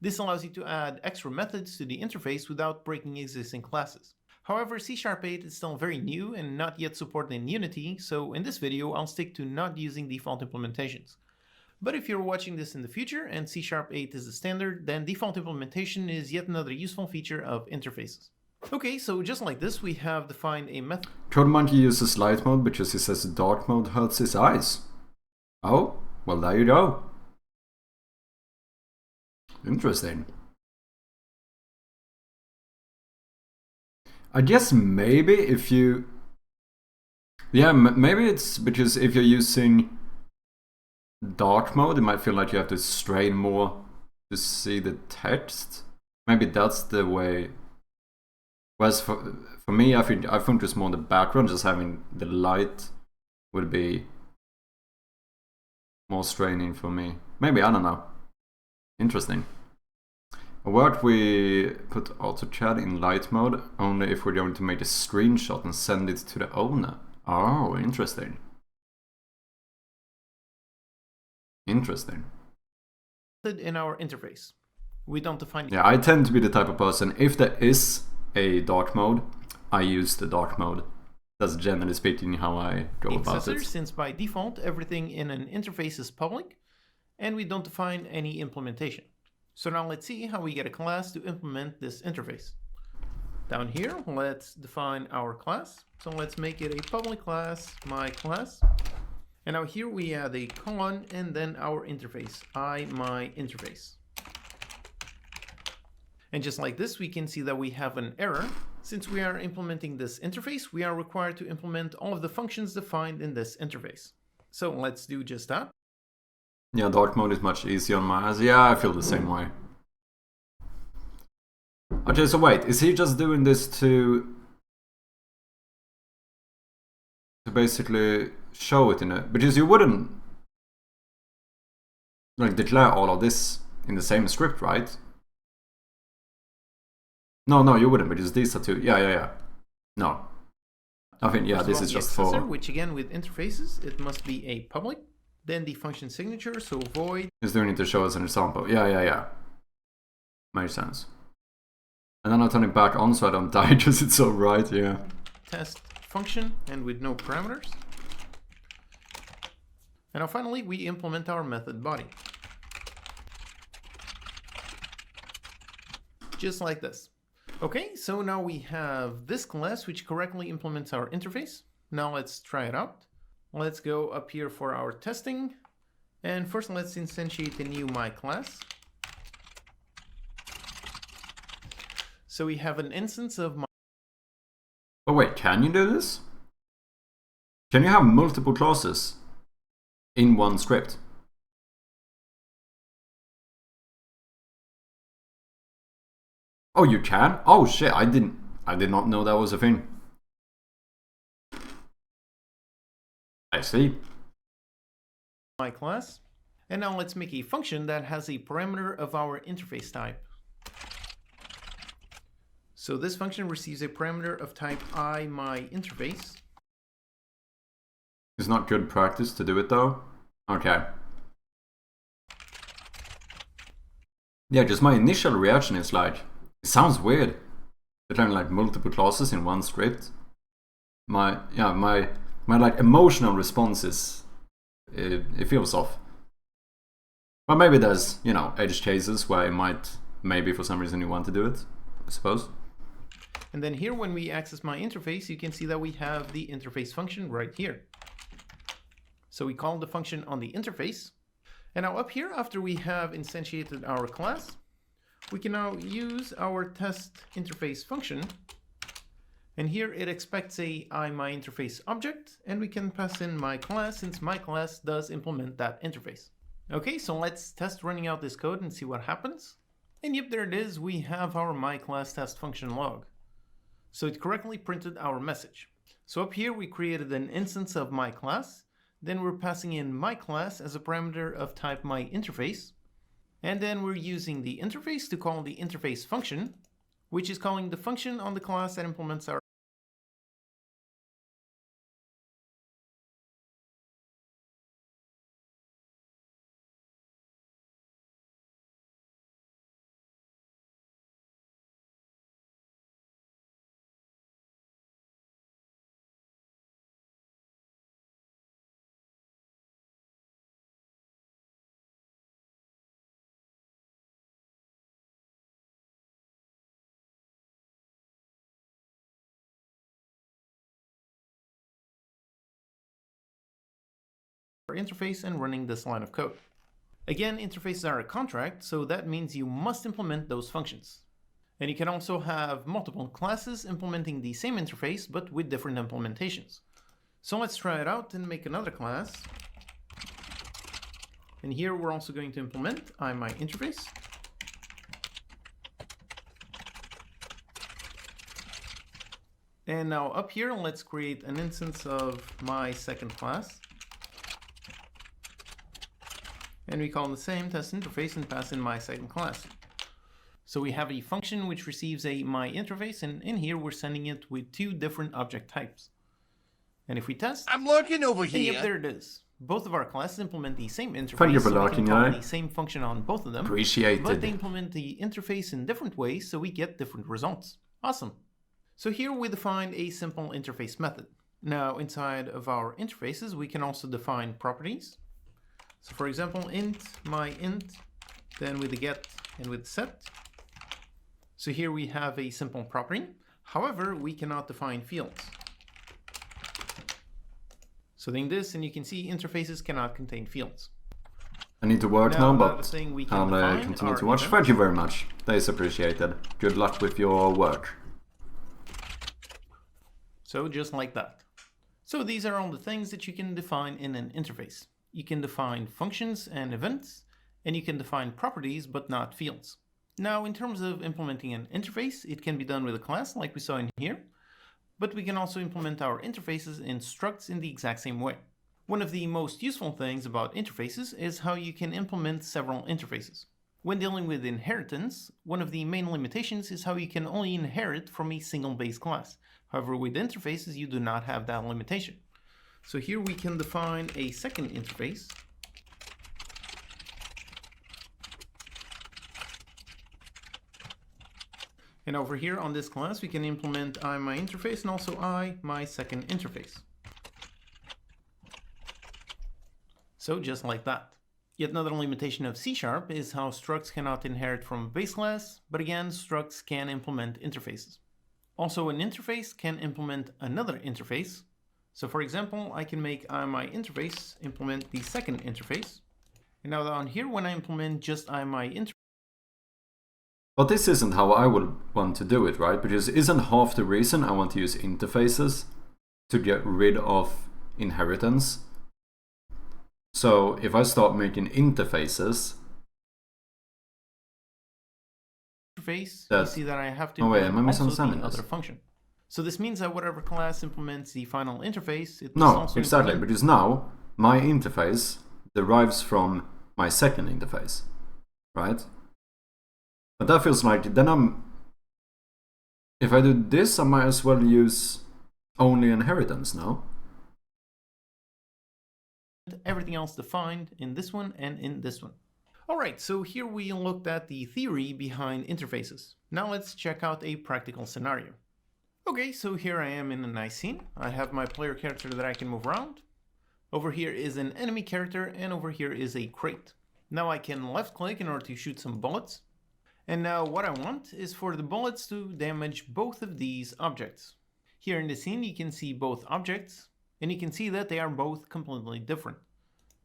This allows you to add extra methods to the interface without breaking existing classes. However, C# 8 is still very new and not yet supported in Unity, so in this video I'll stick to not using default implementations. But if you're watching this in the future and C# 8 is the standard, then default implementation is yet another useful feature of interfaces. Okay, so just like this, we have defined a method. CodeMonkey uses light mode because he says dark mode hurts his eyes. Oh, well there you go. Interesting. I guess maybe if you... Yeah, maybe it's because if you're using dark mode, it might feel like you have to strain more to see the text. Maybe that's the way. Whereas for me, I think just more the background, just having the light would be more straining for me. Maybe, I don't know. Interesting. What we put AutoCAD in light mode only if we're going to make a screenshot and send it to the owner. Oh, interesting. Interesting. In our interface, we don't define. Yeah, I tend to be the type of person, if there is a dark mode, I use the dark mode. That's generally speaking how I go about it. Since by default everything in an interface is public, and we don't define any implementation. So now let's see how we get a class to implement this interface. Down here, let's define our class. So let's make it a public class, my class. And now here we add a colon and then our interface, my interface. And just like this, we can see that we have an error. Since we are implementing this interface, we are required to implement all of the functions defined in this interface. So let's do just that. Yeah, dark mode is much easier on my eyes. Yeah, I feel the same way. Okay, so wait, is he just doing this to basically show it in a... Because you wouldn't like declare all of this in the same script, right? No, you wouldn't, because these are two. Yeah. No. I think, yeah, this is just for... Which again, with interfaces, it must be a public. Then the function signature, so void. He's doing it to show us an example. Yeah. Makes sense. And then I'll turn it back on so I don't die because it's so bright, yeah. Test function and with no parameters. And now finally we implement our method body. Just like this. Okay, so now we have this class which correctly implements our interface. Now let's try it out. Let's go up here for our testing. And first let's instantiate a new my class. So we have an instance of my... Oh wait, can you do this? Can you have multiple classes in one script? Oh, you can? Oh shit, I did not know that was a thing. I see. My class. And now let's make a function that has a parameter of our interface type. So this function receives a parameter of type IMyInterface. It's not good practice to do it though. Okay. Yeah, just my initial reaction is like, it sounds weird. Declaring like multiple classes in one script. My like emotional response is, it feels off. But maybe there's, you know, edge cases where it might, maybe for some reason you want to do it, I suppose. And then here when we access my interface, you can see that we have the interface function right here. So we call the function on the interface. And now up here, after we have instantiated our class, we can now use our test interface function. And here it expects a IMyInterface object, and we can pass in my class since my class does implement that interface. Okay, so let's test running out this code and see what happens. And yep, there it is. We have our myClassTest function log. So it correctly printed our message. So up here we created an instance of my class. Then we're passing in my class as a parameter of type myInterface. And then we're using the interface to call the interface function, which is calling the function on the class that implements our interface and running this line of code. Again, interfaces are a contract, so that means you must implement those functions. And you can also have multiple classes implementing the same interface, but with different implementations. So let's try it out and make another class. And here we're also going to implement IMyInterface. And now up here, let's create an instance of my second class. And we call the same test interface and pass in my second class. So we have a function which receives a myInterface, and in here we're sending it with two different object types. And if we test, I'm lurking over here. Yep, there it is. Both of our classes implement the same interface. Thank you for so we lurking, can call eh? the same function on both of them. Appreciated. But they implement the interface in different ways, so we get different results. Awesome. So here we define a simple interface method. Now inside of our interfaces, we can also define properties. So for example, int myInt, then with the get and with the set. So here we have a simple property. However, we cannot define fields. So doing this, and you can see interfaces cannot contain fields. I need to work now, but I'll continue to watch. Thank you very much. That is appreciated. Good luck with your work. So just like that. So these are all the things that you can define in an interface. You can define functions and events, and you can define properties, but not fields. Now, in terms of implementing an interface, it can be done with a class like we saw in here, but we can also implement our interfaces in structs in the exact same way. One of the most useful things about interfaces is how you can implement several interfaces. When dealing with inheritance, one of the main limitations is how you can only inherit from a single base class. However, with interfaces, you do not have that limitation. So here we can define a second interface. And over here on this class, we can implement IMyInterface and also IMySecondInterface. So just like that. Yet another limitation of C# is how structs cannot inherit from a base class, but again, structs can implement interfaces. Also, an interface can implement another interface. So for example, I can make IMyInterface implement the second interface. And now down here, when I implement just IMyInterface, But this isn't how I would want to do it, right? Because isn't half the reason I want to use interfaces to get rid of inheritance? So if I start making interfaces, interface, you see that I have to am I misunderstanding also the other function. So this means that whatever class implements the final interface, it no, must also exactly, because now my interface derives from my second interface, right? But that feels like then if I do this, I might as well use only inheritance now. Everything else defined in this one and in this one. Alright, so here we looked at the theory behind interfaces. Now let's check out a practical scenario. Okay, so here I am in a nice scene. I have my player character that I can move around. Over here is an enemy character, and over here is a crate. Now I can left click in order to shoot some bullets. And now what I want is for the bullets to damage both of these objects. Here in the scene you can see both objects, and you can see that they are both completely different.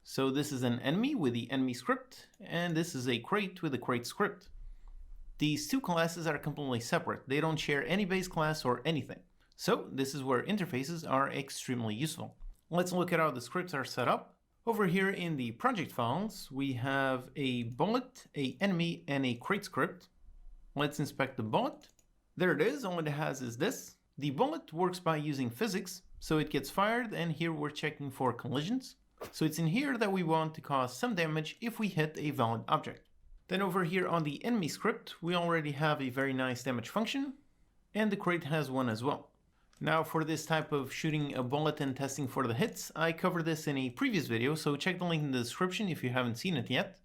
So this is an enemy with the enemy script, and this is a crate with the crate script. These two classes are completely separate. They don't share any base class or anything. So this is where interfaces are extremely useful. Let's look at how the scripts are set up. Over here in the project files, we have a bullet, a enemy, and a crate script. Let's inspect the bullet. There it is, all it has is this. The bullet works by using physics, so it gets fired, and here we're checking for collisions. So it's in here that we want to cause some damage if we hit a valid object. Then over here on the enemy script, we already have a very nice damage function, and the crate has one as well. Now for this type of shooting a bullet and testing for the hits, I covered this in a previous video, so check the link in the description if you haven't seen it yet.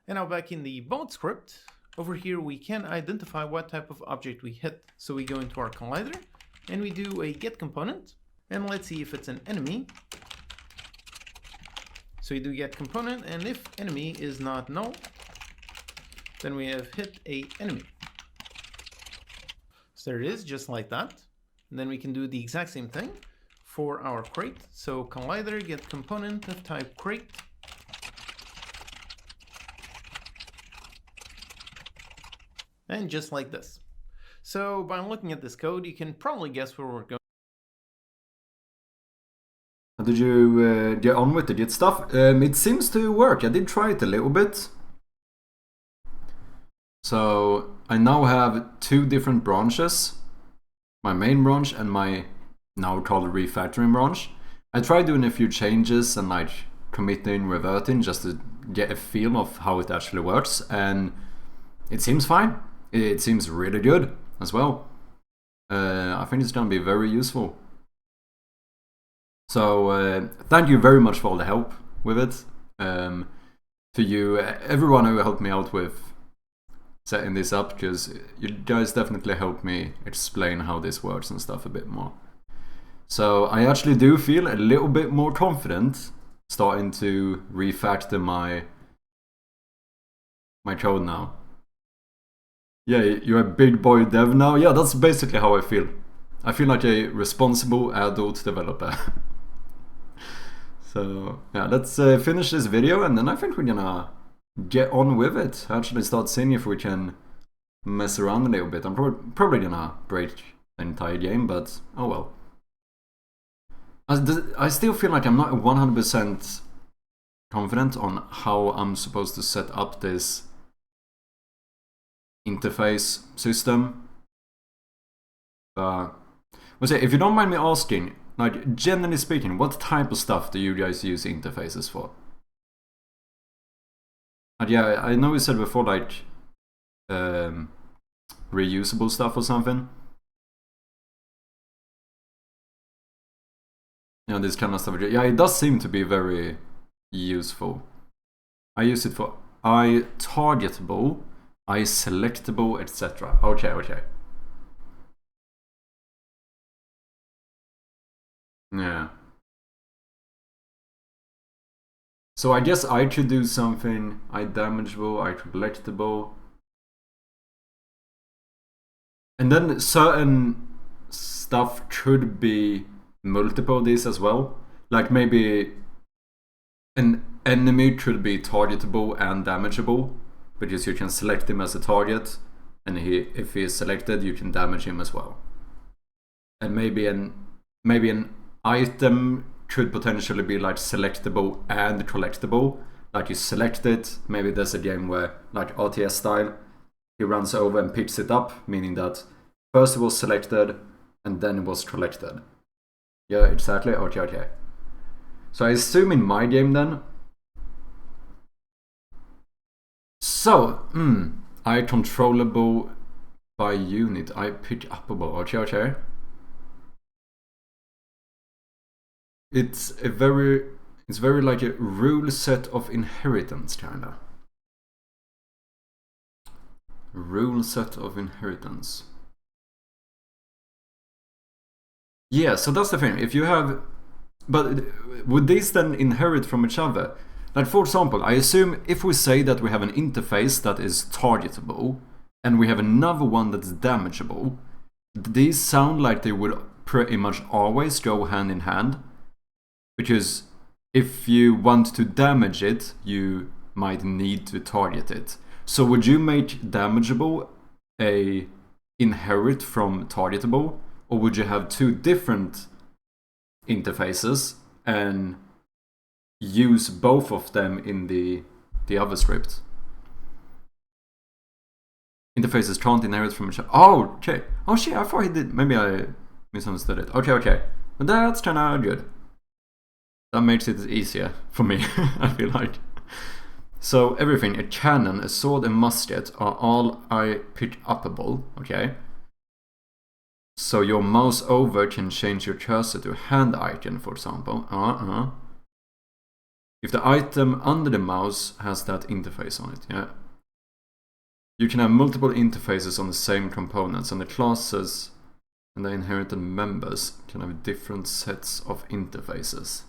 And now back in the bullet script, over here we can identify what type of object we hit. So we go into our collider, and we do a get component, and let's see if it's an enemy. So we do get component, and if enemy is not null, then we have hit a enemy. So there it is, just like that. And then we can do the exact same thing for our crate. So collider get component of type crate. And just like this. So by looking at this code, you can probably guess where we're going. Did you get on with the Git stuff? It seems to work. I did try it a little bit. So I now have two different branches. My main branch and my now called refactoring branch. I tried doing a few changes and like committing, reverting just to get a feel of how it actually works, and it seems fine. It seems really good as well. I think it's gonna be very useful. So thank you very much for all the help with it. To you, everyone who helped me out with setting this up, because you guys definitely helped me explain how this works and stuff a bit more. So I actually do feel a little bit more confident starting to refactor my code now. Yeah, you're a big boy dev now? Yeah, that's basically how I feel. I feel like a responsible adult developer. So yeah, let's finish this video, and then I think we're gonna get on with it. Actually start seeing if we can mess around a little bit. I'm probably gonna break the entire game, but oh well. I still feel like I'm not 100% confident on how I'm supposed to set up this interface system. If you don't mind me asking, like generally speaking, what type of stuff do you guys use interfaces for? And yeah, I know you said before like reusable stuff or something. You know, this kind of stuff. Yeah, it does seem to be very useful. I use it for targetable, selectable, etc. Okay. Yeah. So I guess I could do something damageable, collectible. And then certain stuff could be multiple of these as well. Like maybe an enemy could be targetable and damageable, because you can select him as a target and if he is selected, you can damage him as well. And maybe an item could potentially be like selectable and collectible. Like you select it, maybe there's a game where, like RTS style, he runs over and picks it up, meaning that first it was selected and then it was collected. Yeah, exactly. Okay. So I assume in my game then. So, I controllable by unit, I pick upable. Okay. It's very like a rule set of inheritance, kinda. Rule set of inheritance. Yeah, so that's the thing. If you have... But would these then inherit from each other? Like, for example, I assume if we say that we have an interface that is targetable, and we have another one that's damageable, these sound like they would pretty much always go hand in hand. Because if you want to damage it, you might need to target it. So would you make damageable a inherit from targetable? Or would you have two different interfaces and use both of them in the other script? Interfaces can't inherit from each other. Oh, okay. Oh shit, I thought he did. Maybe I misunderstood it. Okay. But that's kinda good. That makes it easier for me, I feel like. So everything, a cannon, a sword, and musket are all I pick upable, okay? So your mouse over can change your cursor to a hand icon, for example. If the item under the mouse has that interface on it, yeah. You can have multiple interfaces on the same components, and the classes and the inherited members can have different sets of interfaces.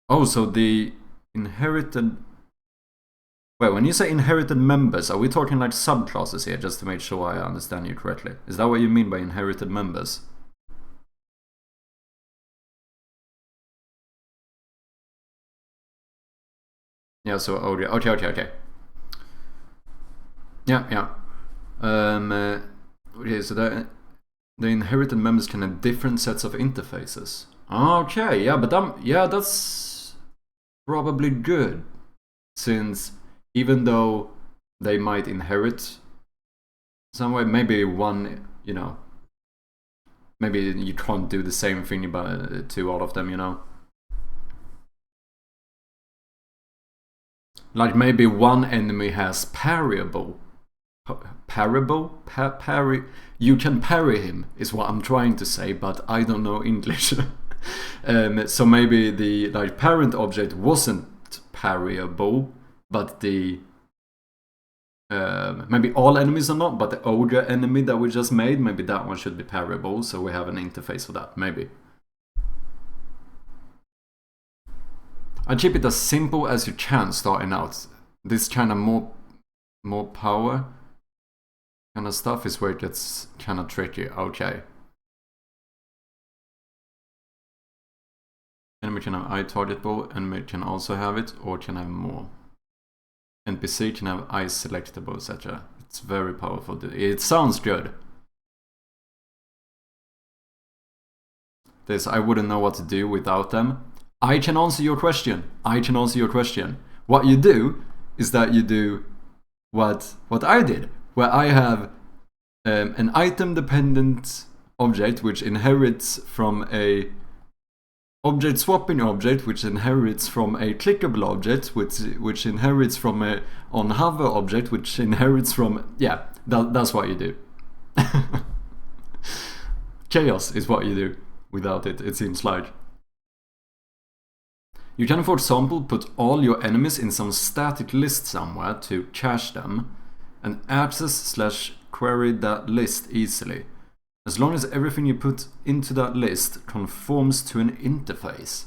Oh, so the inherited... Well, when you say inherited members, are we talking like subclasses here, just to make sure I understand you correctly? Is that what you mean by inherited members? Yeah, so, okay. Yeah. Okay, so the inherited members can have different sets of interfaces. Okay, yeah, but that's probably good, since even though they might inherit some way, maybe one, you know, maybe you can't do the same thing to all of them, you know. Like maybe one enemy has parryable. Parry. You can parry him is what I'm trying to say, but I don't know English. So maybe the like parent object wasn't parryable, but the maybe all enemies are not, but the ogre enemy that we just made, maybe that one should be parryable, so we have an interface for that, maybe. I keep it as simple as you can starting out. This kind of more power kind of stuff is where it gets kind of tricky. Okay. Enemy can have eye targetable, enemy can also have it, or can have more. NPC can have eye selectable, etc. It's very powerful. It sounds good. This, I wouldn't know what to do without them. I can answer your question. What you do is that you do what I did, where I have an item-dependent object which inherits from a object swapping object, which inherits from a clickable object, which inherits from a on hover object, which inherits from... Yeah, that's what you do. Chaos is what you do without it, it seems like. You can, for example, put all your enemies in some static list somewhere to cache them, and access/query that list easily, as long as everything you put into that list conforms to an interface.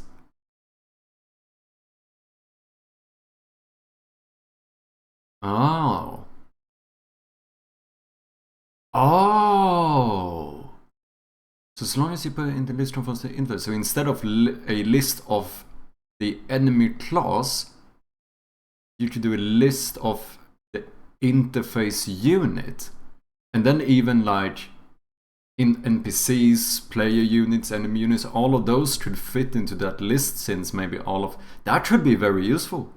Oh. So as long as you put it in the list conforms to the interface, so instead of a list of the enemy class, you could do a list of interface unit. And then even like in NPCs, player units, enemy units, all of those could fit into that list, since maybe all of that could be very useful.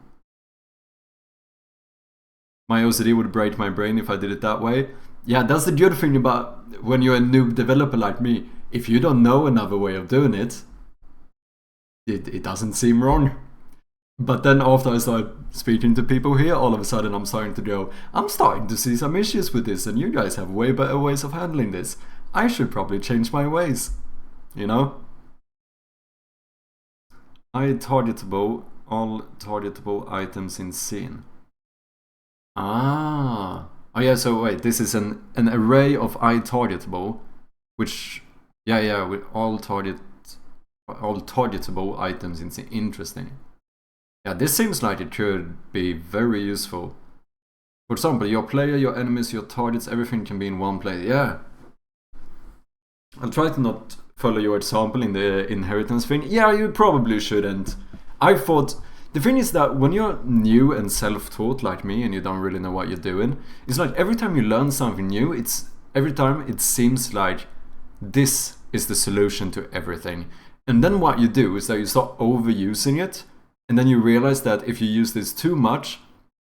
My OCD would break my brain if I did it that way. Yeah, that's the good thing about when you're a noob developer like me. If you don't know another way of doing it, it doesn't seem wrong. But then after I started speaking to people here, all of a sudden I'm starting to go, I'm starting to see some issues with this, and you guys have way better ways of handling this. I should probably change my ways, you know? Targetable, all targetable items in scene. Ah. Oh yeah, so wait, this is an array of targetable, which, yeah, with all targetable items in scene. Interesting. Yeah, this seems like it could be very useful. For example, your player, your enemies, your targets, everything can be in one place. Yeah. I'll try to not follow your example in the inheritance thing. Yeah, you probably shouldn't. I thought... The thing is that when you're new and self-taught like me and you don't really know what you're doing, it's like every time you learn something new, every time it seems like this is the solution to everything. And then what you do is that you start overusing it, and then you realize that if you use this too much,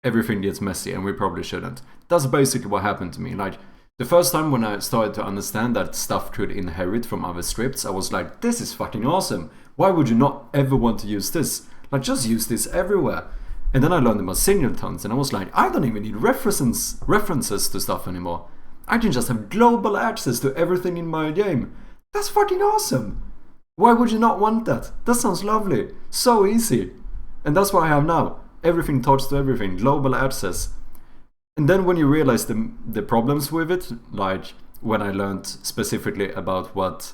everything gets messy, and we probably shouldn't. That's basically what happened to me. Like, the first time when I started to understand that stuff could inherit from other scripts, I was like, this is fucking awesome. Why would you not ever want to use this? Like, just use this everywhere. And then I learned about singletons, and I was like, I don't even need references to stuff anymore. I can just have global access to everything in my game. That's fucking awesome. Why would you not want that? That sounds lovely. So easy. And that's what I have now. Everything talks to everything. Global access. And then when you realize the problems with it, like when I learned specifically about what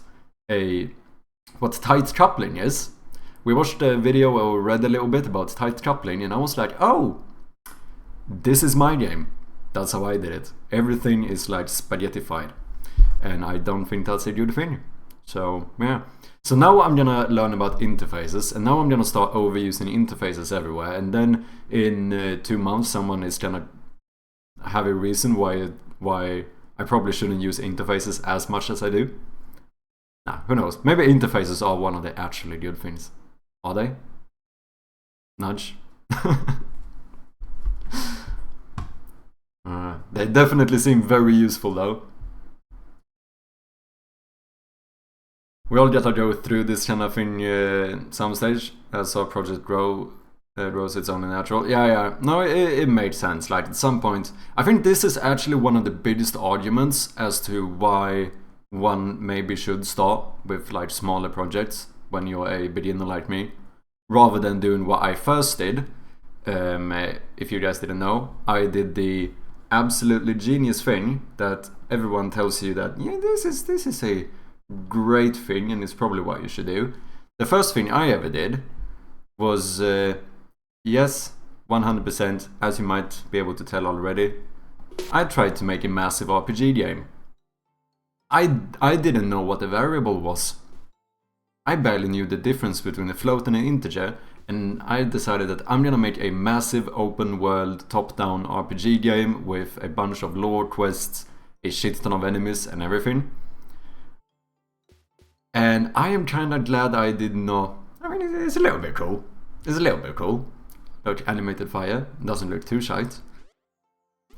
tight coupling is, we watched a video or read a little bit about tight coupling, and I was like, oh, this is my game. That's how I did it. Everything is like spaghettified. And I don't think that's a good thing. So, yeah. So now I'm gonna learn about interfaces, and now I'm gonna start overusing interfaces everywhere, and then in 2 months someone is gonna have a reason why I probably shouldn't use interfaces as much as I do. Nah, who knows? Maybe interfaces are one of the actually good things. Are they? Nudge. They definitely seem very useful though. We all gotta go through this kind of thing some stage as our project grows its own natural. Yeah. No, it made sense. Like at some point, I think this is actually one of the biggest arguments as to why one maybe should start with like smaller projects when you're a beginner like me, rather than doing what I first did. If you guys didn't know, I did the absolutely genius thing that everyone tells you that, yeah, this is a great thing and it's probably what you should do. The first thing I ever did was, yes, 100%, as you might be able to tell already, I tried to make a massive RPG game. I didn't know what a variable was. I barely knew the difference between a float and an integer, and I decided that I'm gonna make a massive open world top-down RPG game with a bunch of lore quests, a shit ton of enemies and everything. And I am kinda glad I did not... I mean, it's a little bit cool. It's a little bit cool. Like animated fire, doesn't look too shite.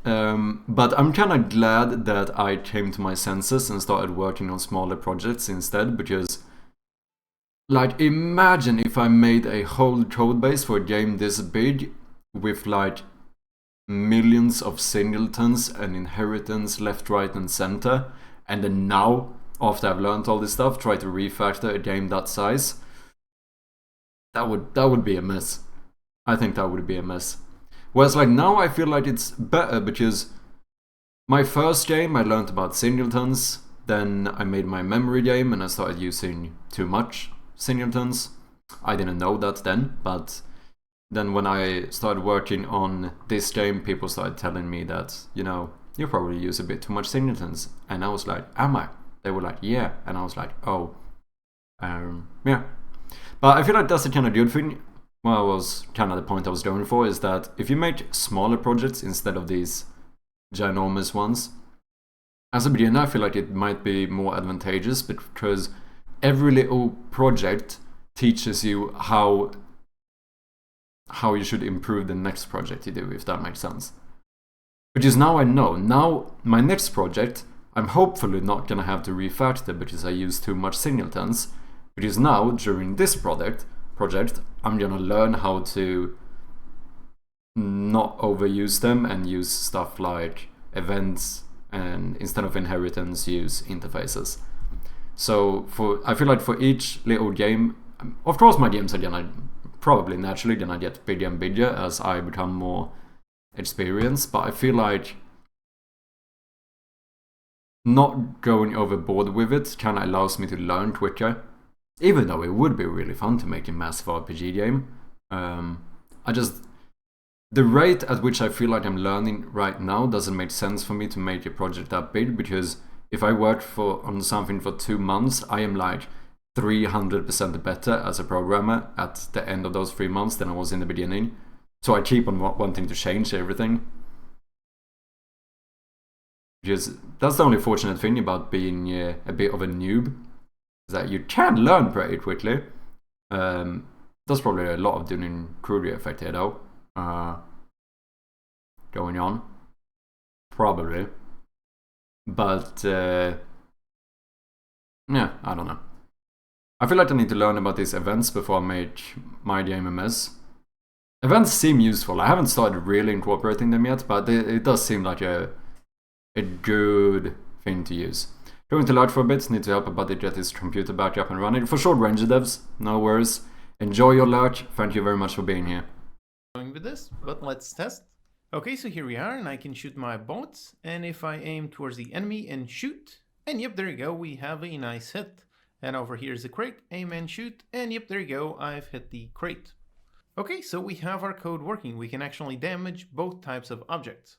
But I'm kinda glad that I came to my senses and started working on smaller projects instead, because... like, imagine if I made a whole codebase for a game this big with like millions of singletons and inheritance left, right and center, and then now, after I've learned all this stuff, try to refactor a game that size. That would be a mess. I think that would be a mess. Whereas like now I feel like it's better, because my first game I learned about singletons, then I made my memory game and I started using too much singletons. I didn't know that then, but then when I started working on this game, people started telling me that, you know, you probably use a bit too much singletons. And I was like, am I? They were like, yeah. And I was like, oh, yeah. But I feel like that's the kind of good thing. Well, was kind of the point I was going for, is that if you make smaller projects instead of these ginormous ones. As a beginner, I feel like it might be more advantageous because every little project teaches you how you should improve the next project you do, if that makes sense. Because now I know. Now, my next project, I'm hopefully not gonna have to refactor because I use too much singletons. Because now, during this project, I'm gonna learn how to not overuse them and use stuff like events, and instead of inheritance, use interfaces. So I feel like for each little game, of course my games are gonna probably naturally gonna get bigger and bigger as I become more experienced, but I feel like not going overboard with it kind of allows me to learn quicker, even though it would be really fun to make a massive RPG game. The rate at which I feel like I'm learning right now doesn't make sense for me to make a project that big, because if I work on something for 2 months, I am like 300% better as a programmer at the end of those 3 months than I was in the beginning. So I keep on wanting to change everything. Because that's the only fortunate thing about being a bit of a noob, is that you can learn pretty quickly. There's probably a lot of Dunning-Kruger effect here though. Going on. Probably. But, yeah, I don't know. I feel like I need to learn about these events before I make my game a mess. Events seem useful. I haven't started really incorporating them yet, but it does seem like a good thing to use. Going to lurk for a bit, need to help a buddy get his computer back up and running. For short range devs, no worries. Enjoy your lurk. Thank you very much for being here. Going with this, but let's test. Okay, so here we are, and I can shoot my bullets, and if I aim towards the enemy and shoot, and yep, there you go, we have a nice hit. And over here is the crate, aim and shoot, and yep, there you go, I've hit the crate. Okay, so we have our code working. We can actually damage both types of objects.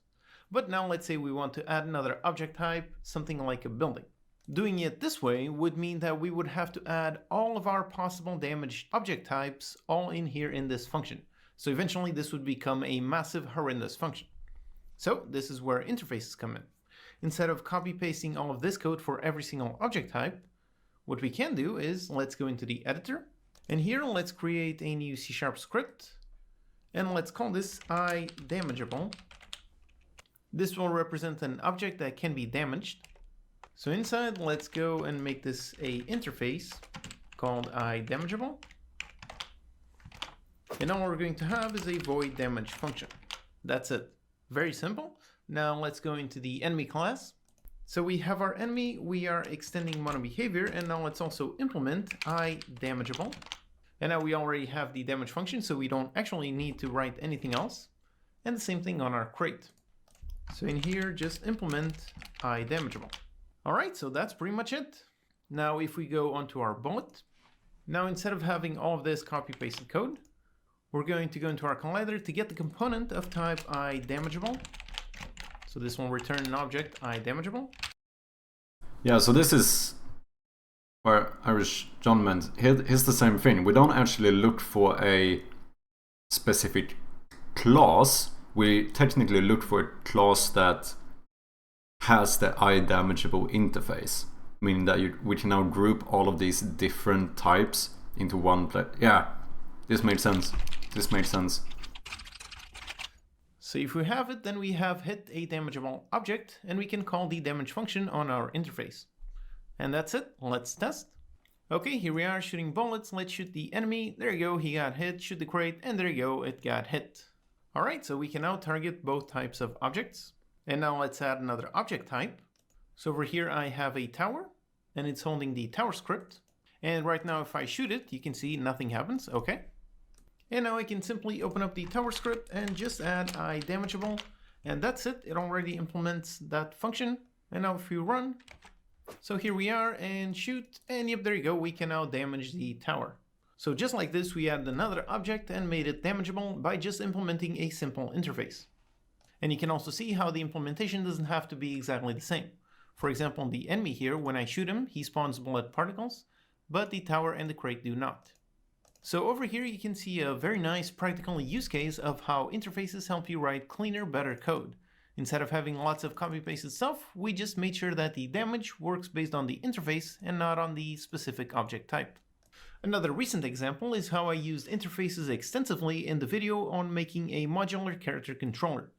But now let's say we want to add another object type, something like a building. Doing it this way would mean that we would have to add all of our possible damaged object types all in here in this function. So eventually this would become a massive, horrendous function. So this is where interfaces come in. Instead of copy pasting all of this code for every single object type, what we can do is let's go into the editor, and here let's create a new C# script, and let's call this iDamageable. This will represent an object that can be damaged. So inside, let's go and make this a interface called iDamageable. And all we're going to have is a void damage function. That's it. Very simple. Now let's go into the enemy class. So we have our enemy, we are extending mono behavior, and now let's also implement iDamageable. And now we already have the damage function, so we don't actually need to write anything else. And the same thing on our crate. So in here, just implement iDamageable. Alright, so that's pretty much it. Now if we go onto our bullet, now instead of having all of this copy-pasted code, we're going to go into our collider to get the component of type iDamageable. So this will return an object iDamageable. Yeah, so this is where Irish John meant. Here's the same thing. We don't actually look for a specific class. We technically look for a class that has the iDamageable interface, meaning that we can now group all of these different types into one place. Yeah, this made sense. This made sense. So if we have it, then we have hit a damageable object, and we can call the damage function on our interface. And that's it. Let's test. Okay, here we are shooting bullets. Let's shoot the enemy. There you go, he got hit. Shoot the crate, and there you go, it got hit. Alright, so we can now target both types of objects. And now let's add another object type. So over here I have a tower, and it's holding the tower script. And right now if I shoot it, you can see nothing happens. Okay. And now I can simply open up the tower script and just add iDamageable. And that's it. It already implements that function. And now if you run, so here we are and shoot, and yep, there you go. We can now damage the tower. So just like this, we added another object and made it damageable by just implementing a simple interface. And you can also see how the implementation doesn't have to be exactly the same. For example, the enemy here, when I shoot him, he spawns bullet particles, but the tower and the crate do not. So over here you can see a very nice practical use case of how interfaces help you write cleaner, better code. Instead of having lots of copy-pasted stuff, we just made sure that the damage works based on the interface and not on the specific object type. Another recent example is how I used interfaces extensively in the video on making a modular character controller.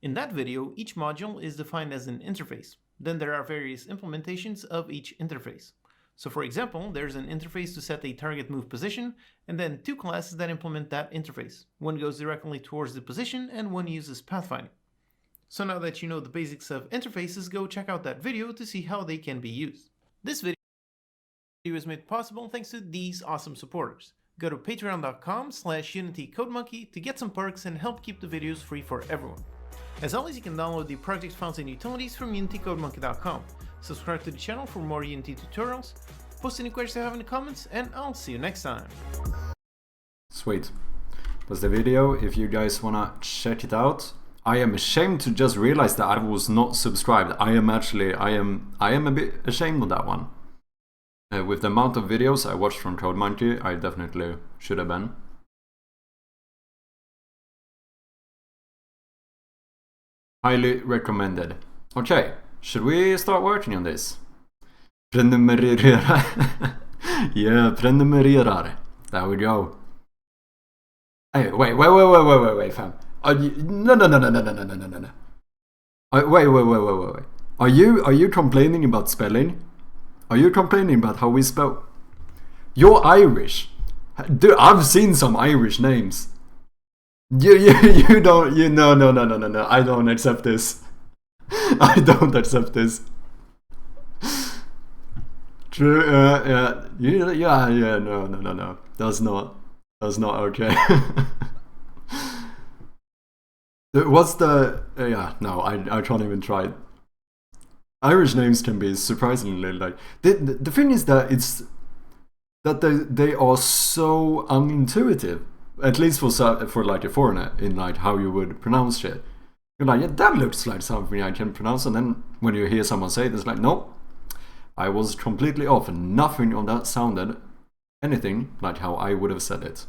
In that video, each module is defined as an interface. Then there are various implementations of each interface. So for example, there's an interface to set a target move position, and then two classes that implement that interface. One goes directly towards the position, and one uses pathfinding. So now that you know the basics of interfaces, go check out that video to see how they can be used. This video is made possible thanks to these awesome supporters. Go to patreon.com/unitycodemonkey to get some perks and help keep the videos free for everyone. As always, you can download the project files and utilities from unitycodemonkey.com. Subscribe to the channel for more Unity tutorials, post any questions you have in the comments, and I'll see you next time. Sweet. That's the video. If you guys wanna check it out. I am ashamed to just realize that I was not subscribed. I am a bit ashamed of that one. With the amount of videos I watched from CodeMonkey, I definitely should have been. Highly recommended. Okay, should we start working on this? Prenumerera. Yeah, prenumererar. There we go. Hey, wait, fam. No. Wait. Are you complaining about spelling? Are you complaining about how we spell? You're Irish. Dude, I've seen some Irish names. No. I don't accept this. I don't accept this. True, yeah, no. That's not okay. What's the... yeah, no, I can't even try it. Irish names can be surprisingly like... The thing is that it's... that they are so unintuitive. At least for like a foreigner, in like how you would pronounce shit. You're like, yeah, that looks like something I can pronounce, and then when you hear someone say it, it's like, no, I was completely off. Nothing of that sounded anything like how I would have said it.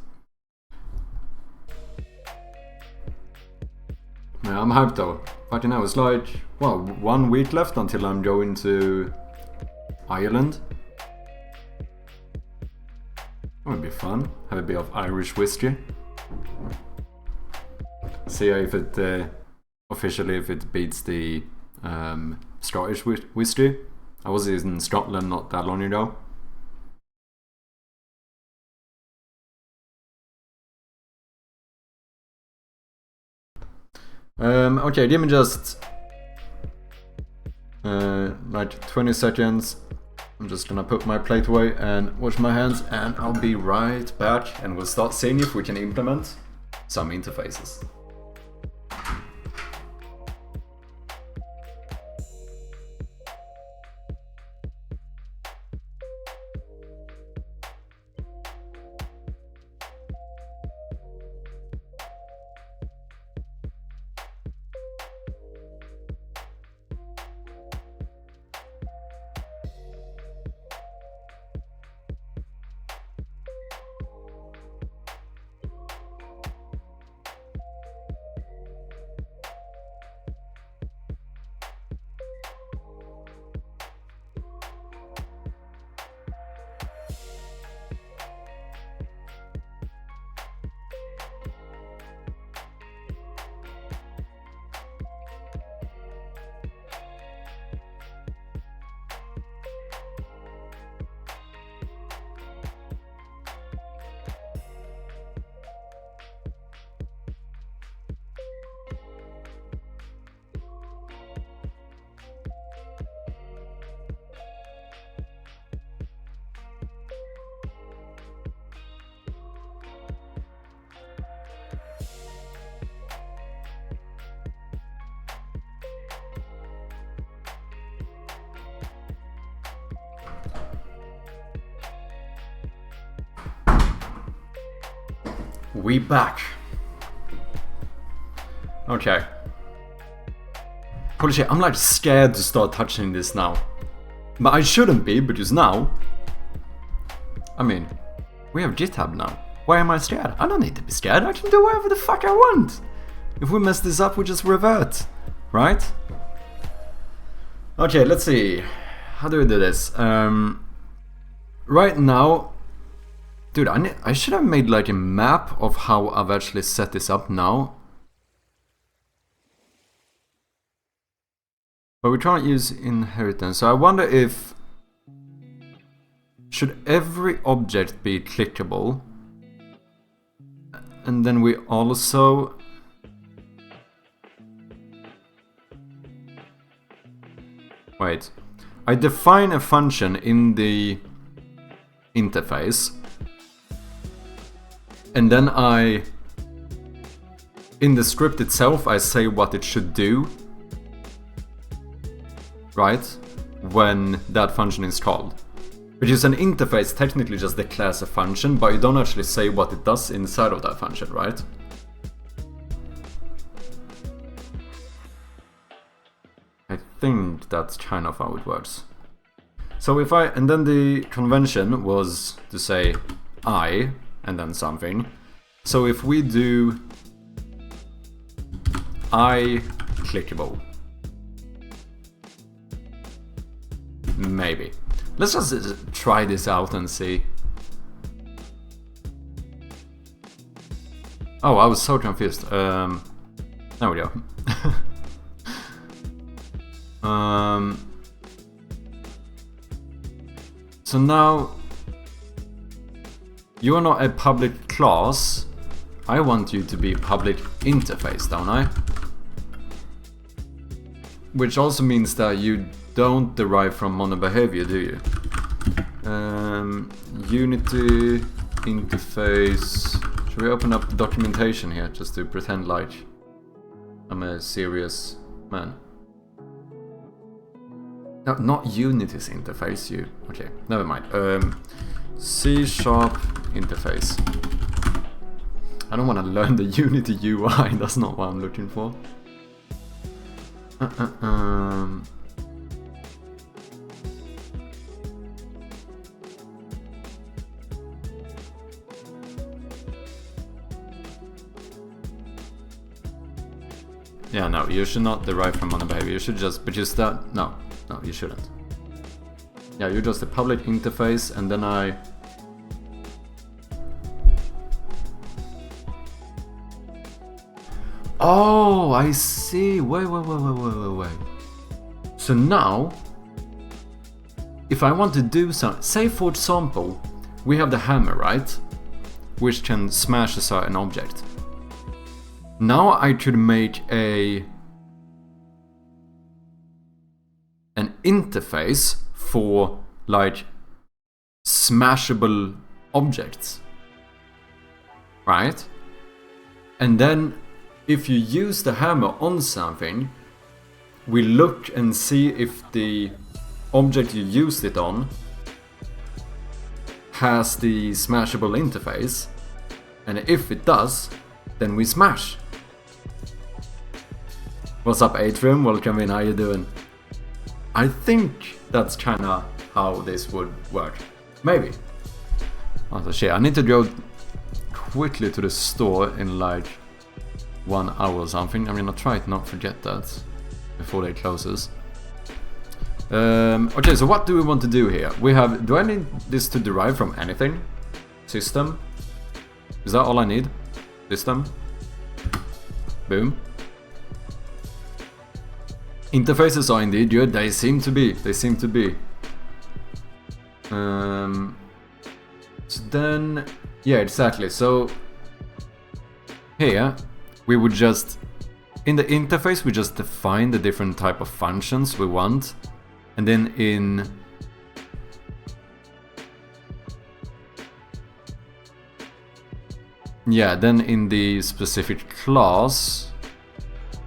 Yeah, I'm hyped though. Fucking hell, it's like, well, 1 week left until I'm going to Ireland. That would be fun. Have a bit of Irish whiskey. See if it officially if it beats the Scottish whiskey. I was in Scotland not that long ago. Okay, give me just like 20 seconds. I'm just gonna put my plate away and wash my hands, and I'll be right back, and we'll start seeing if we can implement some interfaces. We back. Okay. Holy shit, I'm like scared to start touching this now. But I shouldn't be, because now... I mean, we have GitHub now. Why am I scared? I don't need to be scared, I can do whatever the fuck I want. If we mess this up, we just revert. right? Okay, let's see. How do we do this? Right now, dude, I should have made like a map of how I've actually set this up now. But we can't use inheritance, so I wonder if... Should every object be clickable? And then we also... Wait. I define a function in the interface. And then in the script itself, I say what it should do. Right? When that function is called. Which is an interface technically just declares a function, but you don't actually say what it does inside of that function, right? I think that's kind of how it works. So if and then the convention was to say I, and then something. So if we do I clickable. Maybe. Let's just try this out and see. Oh, I was so confused. There we go. So now you are not a public class. I want you to be a public interface, don't I? Which also means that you don't derive from mono behavior, do you? Unity interface. Should we open up the documentation here just to pretend like I'm a serious man? No, not Unity's interface, you. Okay, never mind. C# interface. I don't want to learn the Unity UI, that's not what I'm looking for. Yeah, no, you should not derive from mono behavior. You should just, but you start. No, you shouldn't. Yeah, you're just a public interface, and then I. Oh, I see. Wait. So now, if I want to do something, say for example, we have the hammer, right? Which can smash a certain object. Now I could make an interface for like smashable objects, right? And then if you use the hammer on something, we look and see if the object you used it on has the smashable interface, and if it does, then we smash. What's up, Atrium? Welcome in, how you doing? I think that's kinda how this would work. Maybe. Oh shit, I need to go quickly to the store in like 1 hour or something. I'm gonna try to not forget that before they closes. Okay, so what do we want to do here? We have, do I need this to derive from anything? System? Is that all I need? System? Boom. Interfaces are indeed good, they seem to be. So then, yeah, exactly. So here we would just, in the interface we just define the different type of functions we want, and then in the specific class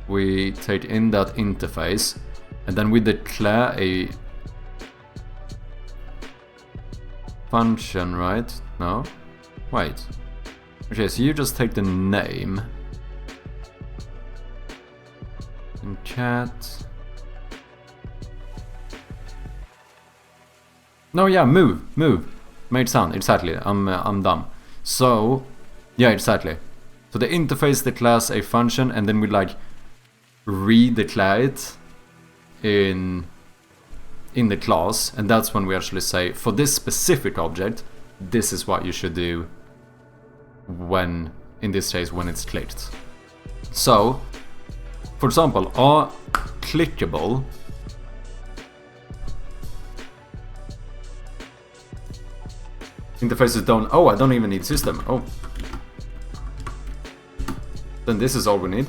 we take in that interface, and then we declare a function, right? No? Wait. Okay, so you just take the name and chat. No, yeah, move. Made sound, exactly. I'm dumb. So, yeah, exactly. So the interface declares a function, and then we like redeclare it in the class, and that's when we actually say, for this specific object, this is what you should do when, in this case, when it's clicked. So, for example, our clickable interfaces don't... Oh, I don't even need system. Oh. Then this is all we need.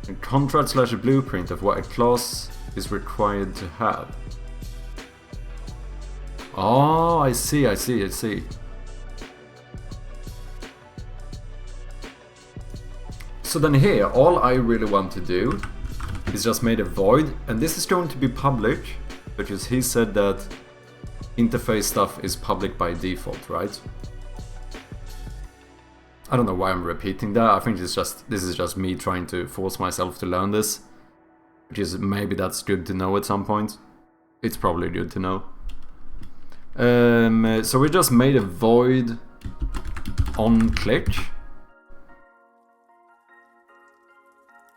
A contract / blueprint of what a class is required to have. Oh, I see. So then here, all I really want to do is just make a void, and this is going to be public, because he said that interface stuff is public by default, right? I don't know why I'm repeating that. I think this is just me trying to force myself to learn this, which is, maybe that's good to know at some point. It's probably good to know. So we just made a void on click,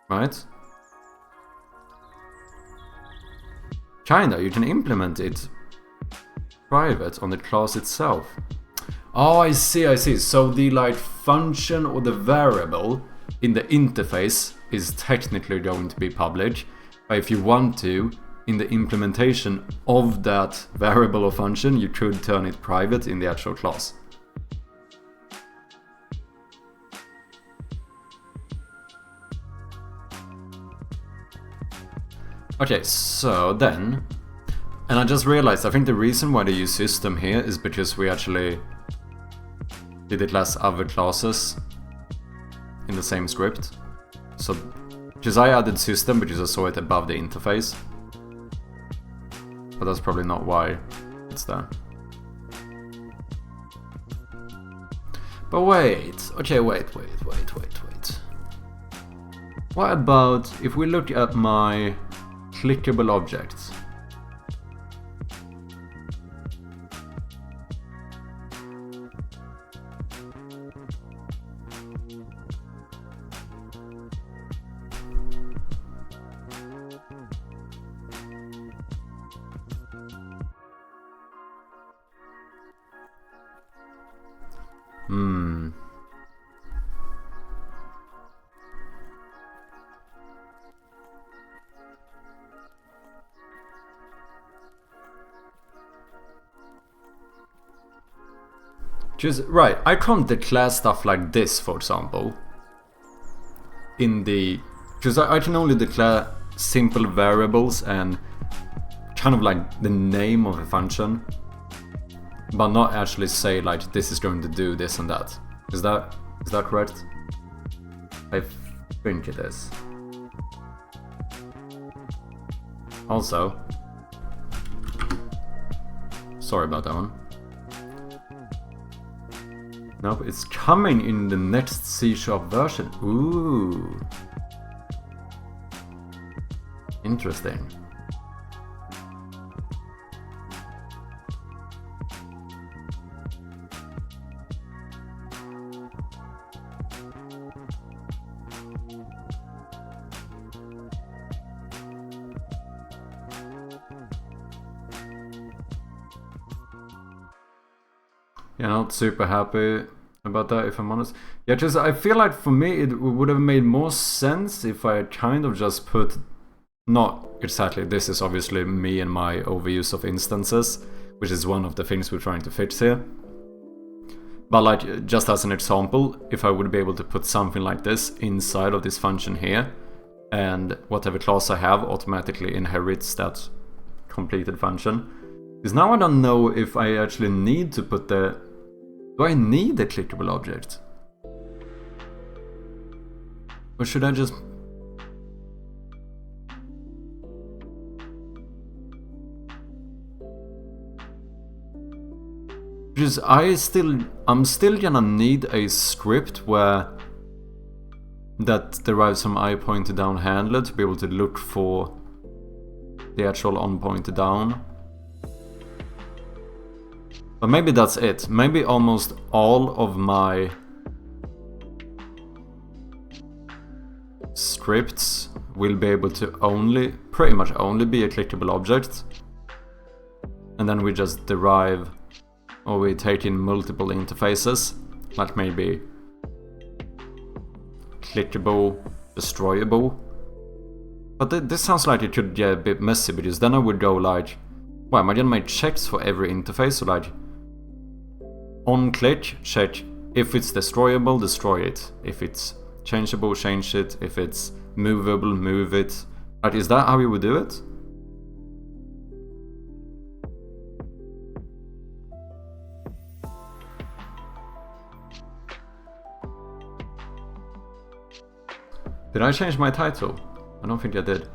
right? Kinda, you can implement it private on the class itself. Oh, I see. So the like function or the variable in the interface is technically going to be public, but if you want to, in the implementation of that variable or function, you could turn it private in the actual class. Okay, so then, and I just realized, I think the reason why they use system here is because we actually did it less other classes in the same script. So, because I added system because I saw it above the interface. But that's probably not why it's there. But wait, okay, wait. What about if we look at my clickable objects? Right, I can't declare stuff like this, for example, in the... Because I can only declare simple variables and kind of like the name of a function, but not actually say like this is going to do this and that. Is that correct? I think it is. Also, sorry about that one. Nope, it's coming in the next C# version. Ooh. Interesting. Yeah, not super happy about that, if I'm honest. Yeah, just I feel like for me it would have made more sense if I kind of just put, not exactly, this is obviously me and my overuse of instances, which is one of the things we're trying to fix here. But like, just as an example, if I would be able to put something like this inside of this function here, and whatever class I have automatically inherits that completed function. Because now I don't know if I actually need to put the... Do I need a clickable object? Or should I just... Because I'm still gonna need a script where that derives from iPointer down handler to be able to look for the actual on pointer down. But maybe that's it. Maybe almost all of my scripts will be able to pretty much only be a clickable object. And then we just derive, or we take in multiple interfaces, like maybe clickable, destroyable. But this sounds like it could get a bit messy, because then I would go like, well, am I gonna make checks for every interface? So like, on click, check if it's destroyable, destroy it. If it's changeable, change it. If it's movable, move it. Like, is that how you would do it? Did I change my title? I don't think I did.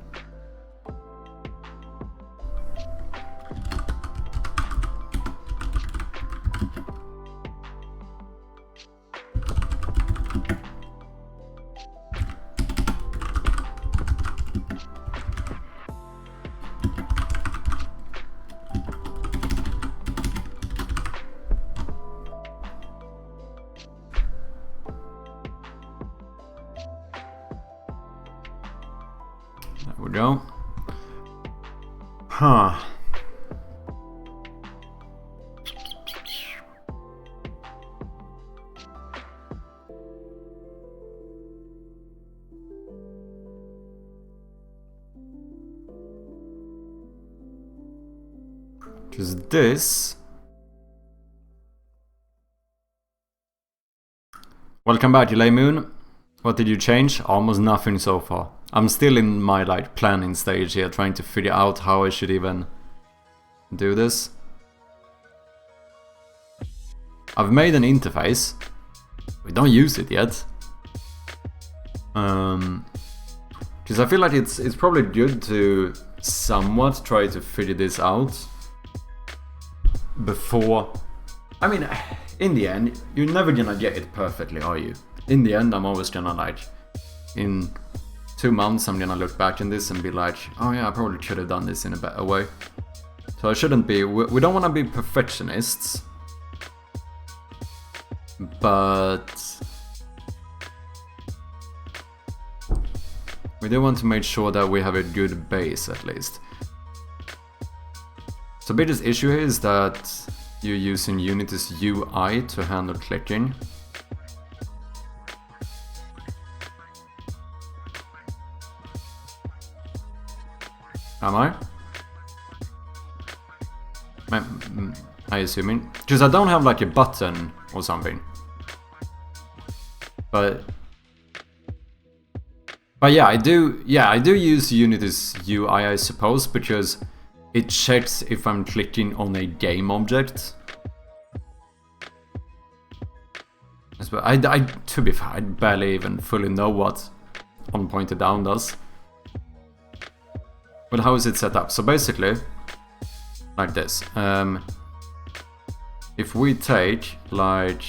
There we go. Huh. Because this... Welcome back, Delay Moon. What did you change? Almost nothing so far. I'm still in my like planning stage here, trying to figure out how I should even do this. I've made an interface. We don't use it yet. Because I feel like it's probably good to somewhat try to figure this out before... I mean, in the end, you're never gonna get it perfectly, are you? In the end, I'm always gonna like... In 2 months, I'm gonna look back in this and be like, oh yeah, I probably should have done this in a better way. So I shouldn't be... We don't want to be perfectionists. But... we do want to make sure that we have a good base, at least. So biggest issue here is that you're using Unity's UI to handle clicking. Am I? I assuming. Because I don't have like a button or something. But yeah, I do use Unity's UI, I suppose, because it checks if I'm clicking on a game object. To be fair, I barely even fully know what on pointed down does. But how is it set up? So basically, like this. If we take like...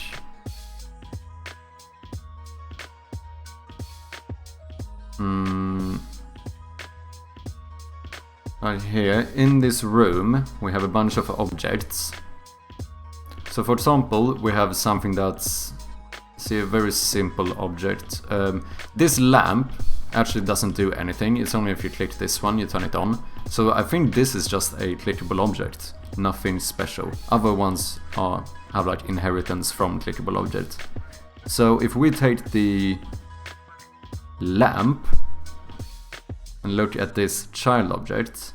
right here, in this room, we have a bunch of objects. So for example, we have something that's... see, a very simple object. This lamp actually doesn't do anything. It's only if you click this one, you turn it on. So I think this is just a clickable object. Nothing special. Other ones have like inheritance from clickable objects. So if we take the lamp and look at this child object,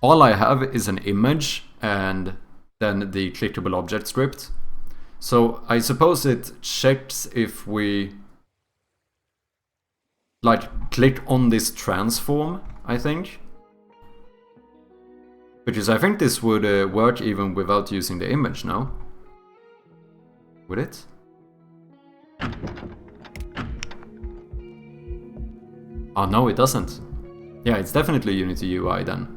all I have is an image and then the clickable object script. So I suppose it checks if we like click on this transform, I think. Because I think this would work even without using the image, no? Would it? Oh no, it doesn't. Yeah, it's definitely Unity UI then.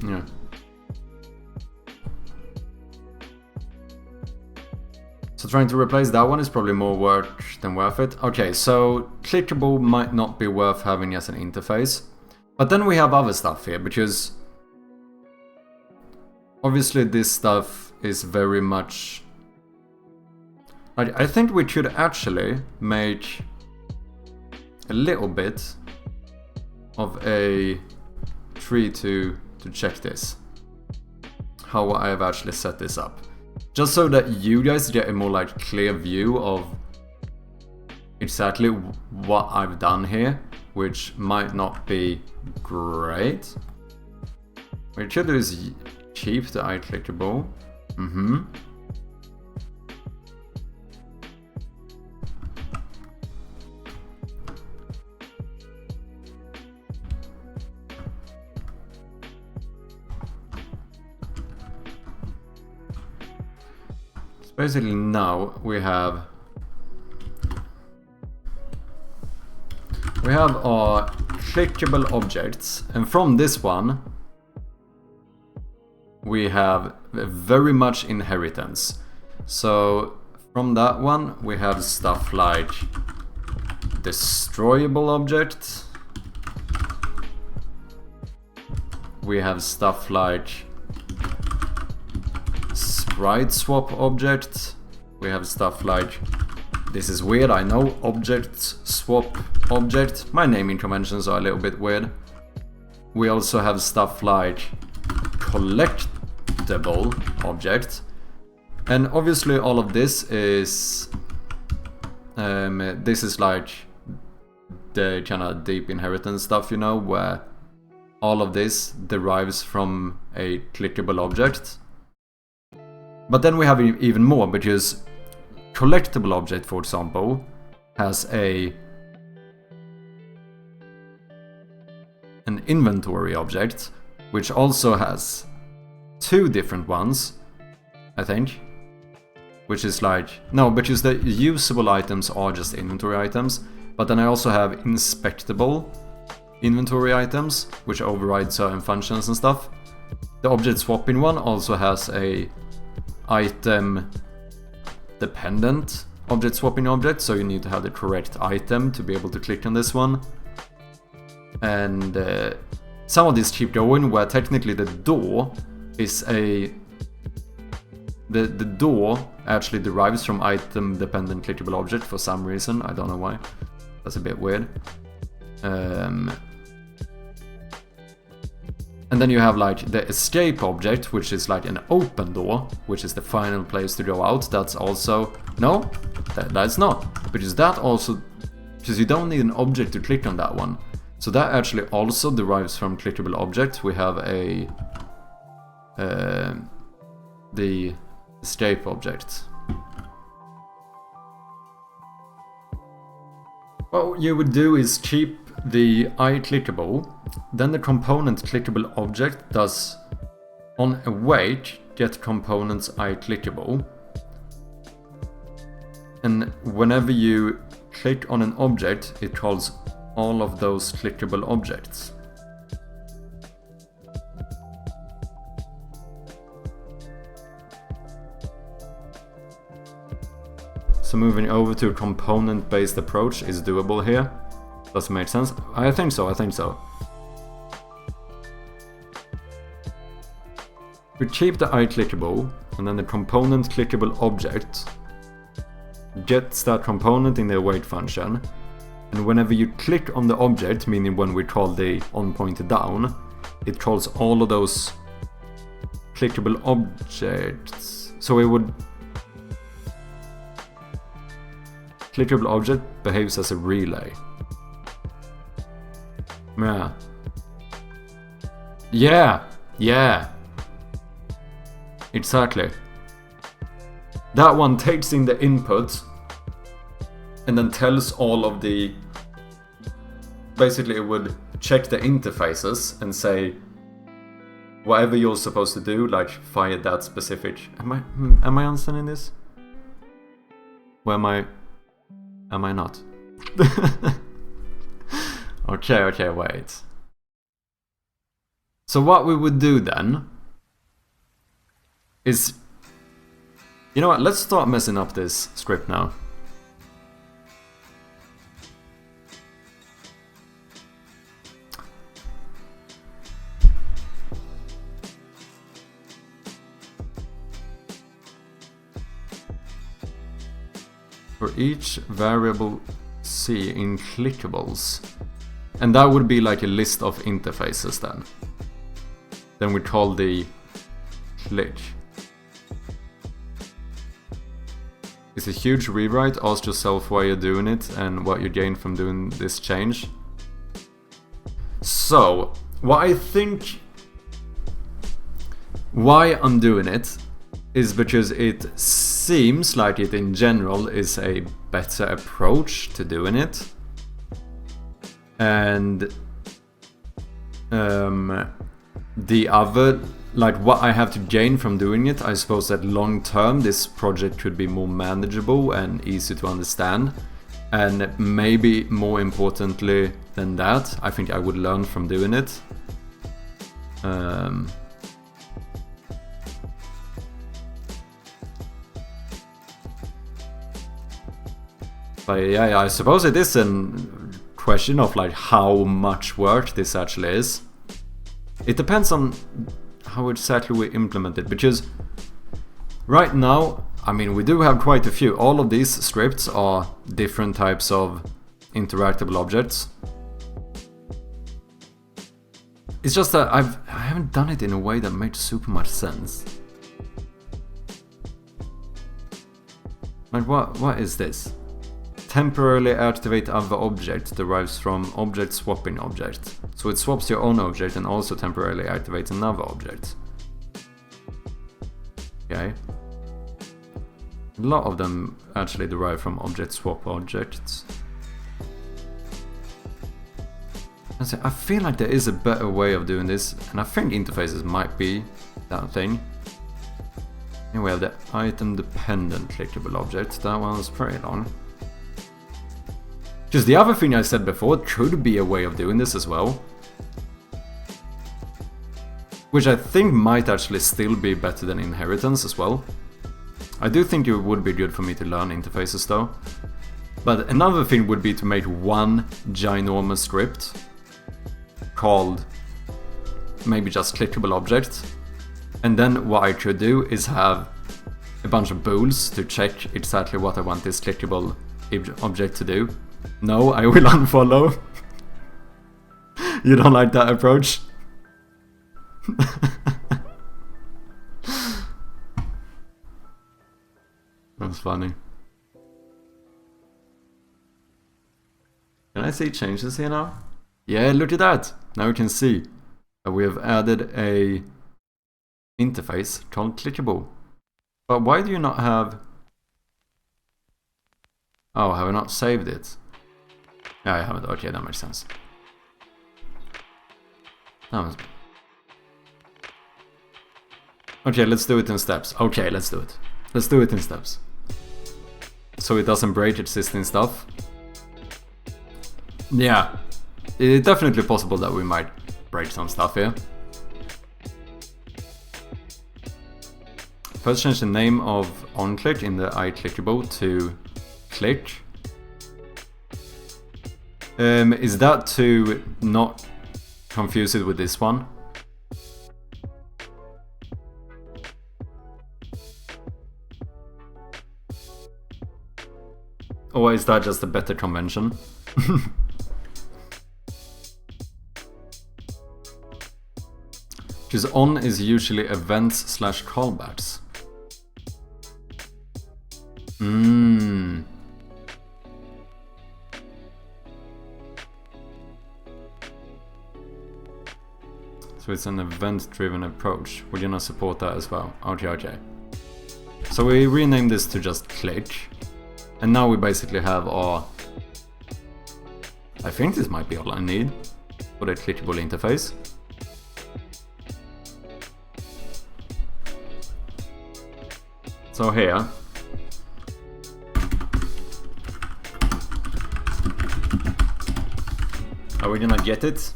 Yeah. So So trying to replace that one is probably more work than worth it. Okay, so clickable might not be worth having as an interface. But then we have other stuff here, because obviously this stuff is very much... I think we should actually make a little bit of a tree to check this. How I have actually set this up. Just so that you guys get a more like clear view of exactly what I've done here, which might not be great. What we should do is keep the eye clickable. Basically now we have our clickable objects, and from this one we have very much inheritance. So from that one we have stuff like destroyable objects, we have stuff like sprite swap object, we have stuff like, this is weird, I know, object swap object. My naming conventions are a little bit weird. We also have stuff like collectible object, and obviously all of this is like the kind of deep inheritance stuff, you know, where all of this derives from a clickable object. But then we have even more, because collectible object, for example, has an inventory object, which also has two different ones, I think. Which is like, no, because the usable items are just inventory items, but then I also have inspectable inventory items, which override certain functions and stuff. The object swapping one also has a item dependent object swapping object, so you need to have the correct item to be able to click on this one. And some of these keep going, where technically the door is the door actually derives from item dependent clickable object for some reason. I don't know why. That's a bit weird. And then you have like the escape object, which is like an open door, which is the final place to go out. That's also... No, that's not. Because that also... Because you don't need an object to click on that one. So that actually also derives from clickable object. We have the escape object. What you would do is keep the eye clickable, then the component clickable object does on await get components eye clickable, and whenever you click on an object it calls all of those clickable objects. So moving over to a component-based approach is doable here. Does it make sense? I think so, I think so. We keep the eye clickable, and then the component clickable object gets that component in the await function. And whenever you click on the object, meaning when we call the on pointer down, it calls all of those clickable objects. So it would... Clickable object behaves as a relay. Yeah. Yeah! Yeah! Exactly. That one takes in the input and then tells all of the... Basically it would check the interfaces and say whatever you're supposed to do, like fire that specific... Am I understanding this? Or am I not? Okay, wait. So what we would do then is You know what, let's start messing up this script now. For each variable C in clickables. And that would be like a list of interfaces then. Then we call the click. It's a huge rewrite. Ask yourself why you're doing it and what you gain from doing this change. So, what I think why I'm doing it is because it seems like it in general is a better approach to doing it. And the other, like what I have to gain from doing it, I suppose that long term this project could be more manageable and easy to understand. And maybe more importantly than that, I think I would learn from doing it. But yeah, I suppose it is a question of like how much work this actually is. It depends on how exactly we implement it, because right now, I mean, we do have quite a few. All of these scripts are different types of interactable objects. It's just that I haven't done it in a way that makes super much sense. Like what is this? Temporarily activate other objects derives from object swapping object. So it swaps your own object and also temporarily activates another object. Okay. A lot of them actually derive from object swap objects. I feel like there is a better way of doing this, and I think interfaces might be that thing. Here we have the item dependent clickable object. That one was pretty long. Because the other thing I said before could be a way of doing this as well. Which I think might actually still be better than inheritance as well. I do think it would be good for me to learn interfaces though. But another thing would be to make one ginormous script called maybe just clickable object. And then what I could do is have a bunch of bools to check exactly what I want this clickable object to do. No, I will unfollow. You don't like that approach? That's funny. Can I see changes here now? Yeah, look at that! Now you can see that we have added a interface called clickable. But why do you not have... Oh, have I not saved it? Yeah, I haven't. Okay, that makes sense. Okay, let's do it in steps. Okay, let's do it. Let's do it in steps. So it doesn't break existing stuff. Yeah, it's definitely possible that we might break some stuff here. First, change the name of onClick in the iClickable to click. Is that to not confuse it with this one? Or is that just a better convention? Because on is usually events / callbacks. So it's an event-driven approach. We're gonna support that as well. Okay. So we rename this to just click. And now we basically have our... I think this might be all I need for the clickable interface. So here... Are we gonna get it?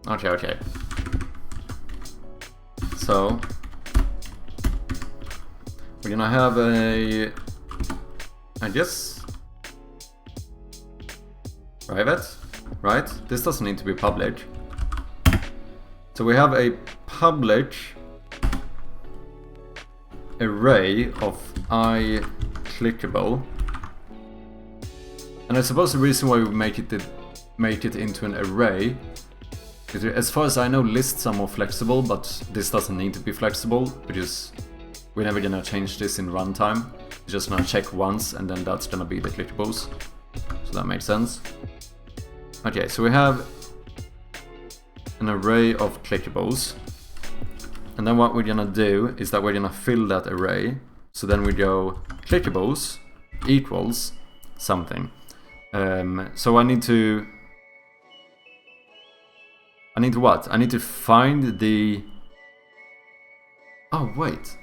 Okay. So we're gonna have a, I guess, private, right? This doesn't need to be public. So we have a public array of iClickable, and I suppose the reason why we make it into an array is, as far as I know, lists are more flexible, but this doesn't need to be flexible because we're never gonna change this in runtime. It's just gonna check once, and then that's gonna be the clickables. So that makes sense. Okay, so we have an array of clickables, and then what we're gonna do is that we're gonna fill that array. So then we go clickables equals something. So I need to what? I need to find the, oh wait,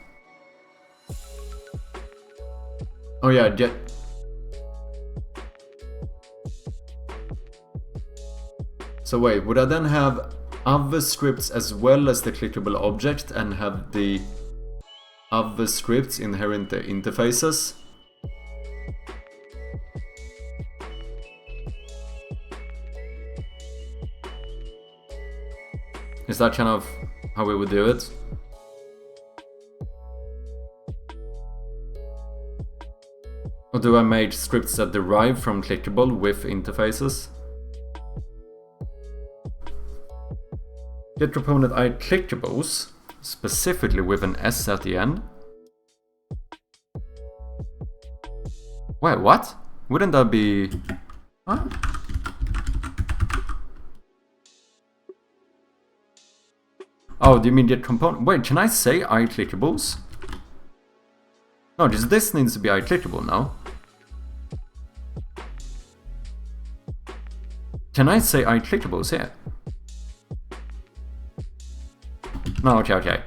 oh yeah, so wait, would I then have other scripts as well as the clickable object and have the other scripts inherent the interfaces? Is that kind of how we would do it? Or do I make scripts that derive from clickable with interfaces? Get proponent iClickables, specifically with an S at the end. Wait, what? Wouldn't that be... Huh? Oh, do you mean get component? Wait, can I say iClickables? No, just this needs to be iClickable now. Can I say iClickables here? No, okay.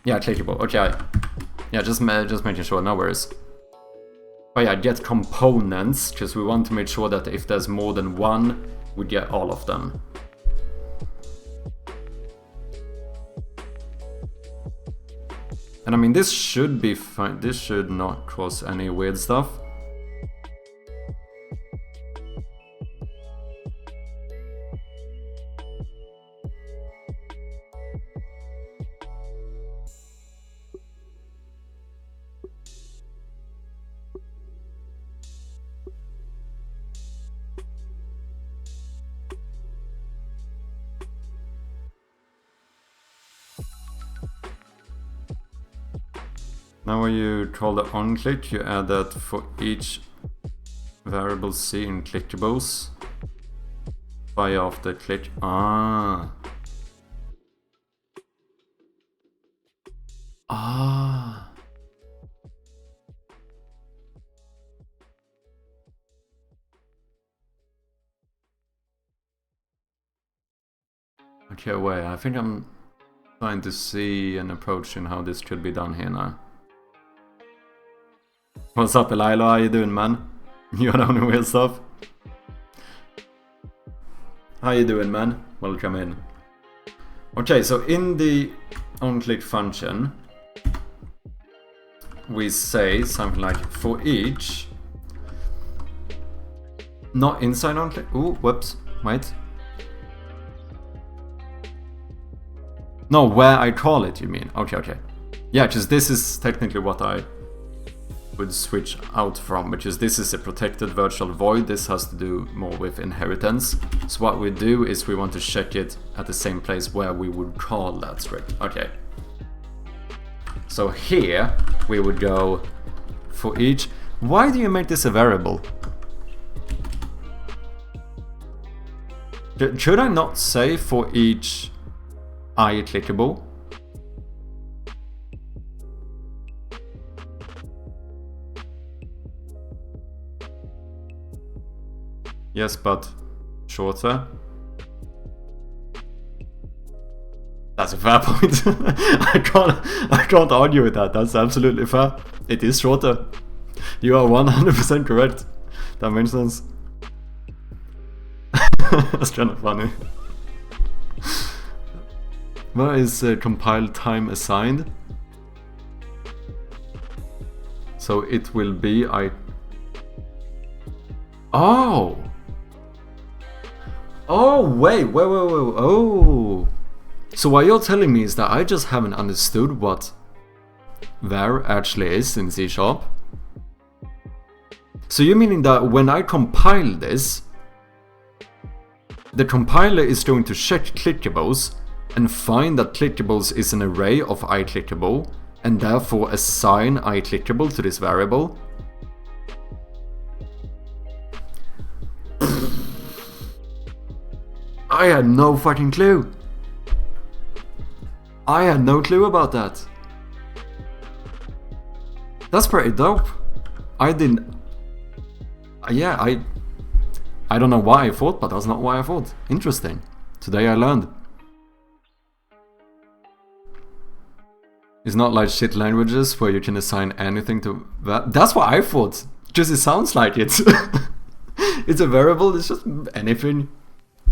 Yeah, clickable, okay. Yeah, just making sure, no worries. Oh yeah, get components, because we want to make sure that if there's more than one, we get all of them. And I mean, this should be fine. This should not cause any weird stuff. Now when you call the onClick, you add that for each variable C in clickables. By after click. Ah. Okay, wait, I think I'm trying to see an approach in how this could be done here now. What's up, Elilo? How you doing, man? You are doing weird stuff? How you doing, man? Welcome in. Okay, so in the onClick function, we say something like for each, not inside onClick. Ooh, whoops, wait. No, where I call it, you mean? Okay. Yeah, because this is technically what I would switch out from, because this is a protected virtual void. This has to do more with inheritance. So what we do is we want to check it at the same place where we would call that script. Okay. So here we would go for each. Why do you make this a variable? Should I not say for each iClickable? Yes, but shorter. That's a fair point. I can't argue with that. That's absolutely fair. It is shorter. You are 100% correct. That makes sense. That's kind of funny. Where is compile time assigned? So it will be Oh! Oh, wait. Oh! So what you're telling me is that I just haven't understood what var actually is in C#. So you're meaning that when I compile this, the compiler is going to check clickables and find that clickables is an array of iClickable and therefore assign iClickable to this variable? I had no fucking clue. I had no clue about that. That's pretty dope. I didn't... Yeah, I don't know why I thought, but that's not why I thought. Interesting. Today I learned. It's not like shit languages where you can assign anything to that. That's what I thought. Just it sounds like it. It's a variable, it's just anything.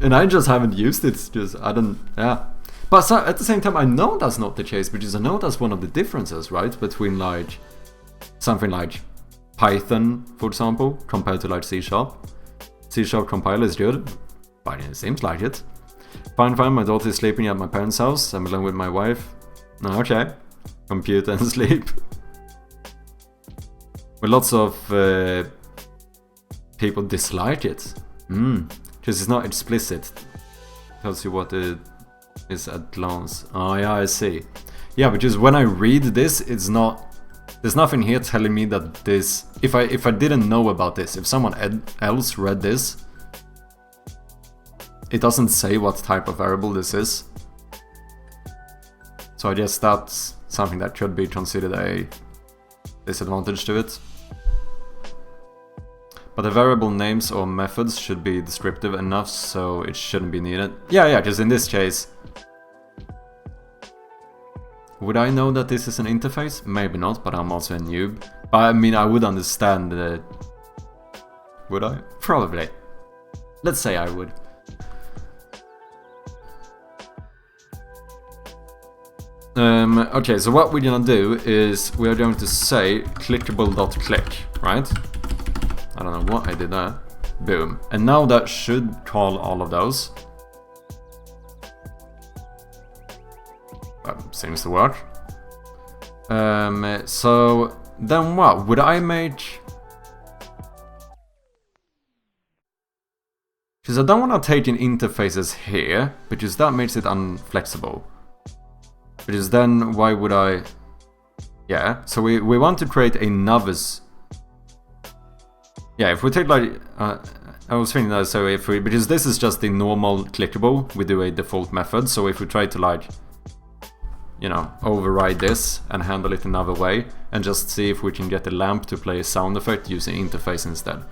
And I just haven't used it. Just, I don't, yeah. But so, at the same time, I know that's not the case, because I know that's one of the differences, right? Between like something like Python, for example, compared to like C#. C# compiler is good, but it seems like it. Fine, my daughter is sleeping at my parents' house. I'm alone with my wife. No, okay. Computer and sleep. But lots of people dislike it. Because it's not explicit. Tells you what it is at glance. Oh yeah, I see. Yeah, because when I read this, it's not... There's nothing here telling me that this... If I didn't know about this, if someone else read this, it doesn't say what type of variable this is. So I guess that's something that could be considered a disadvantage to it. But the variable names or methods should be descriptive enough, so it shouldn't be needed. Yeah, because in this case... Would I know that this is an interface? Maybe not, but I'm also a noob. But I mean, I would understand the... Would I? Probably. Let's say I would. Okay, so what we're gonna do is we are going to say clickable.click, right? I don't know what I did there. Boom. And now that should call all of those. Seems to work. So then what? Would I make... Because I don't want to take in interfaces here, because that makes it unflexible. Because then why would I... Yeah, so we want to create a novice. Yeah, if we take like... I was thinking that, so if we... Because this is just the normal clickable, we do a default method, so if we try to like... You know, override this and handle it another way, and just see if we can get the lamp to play a sound effect using interface instead.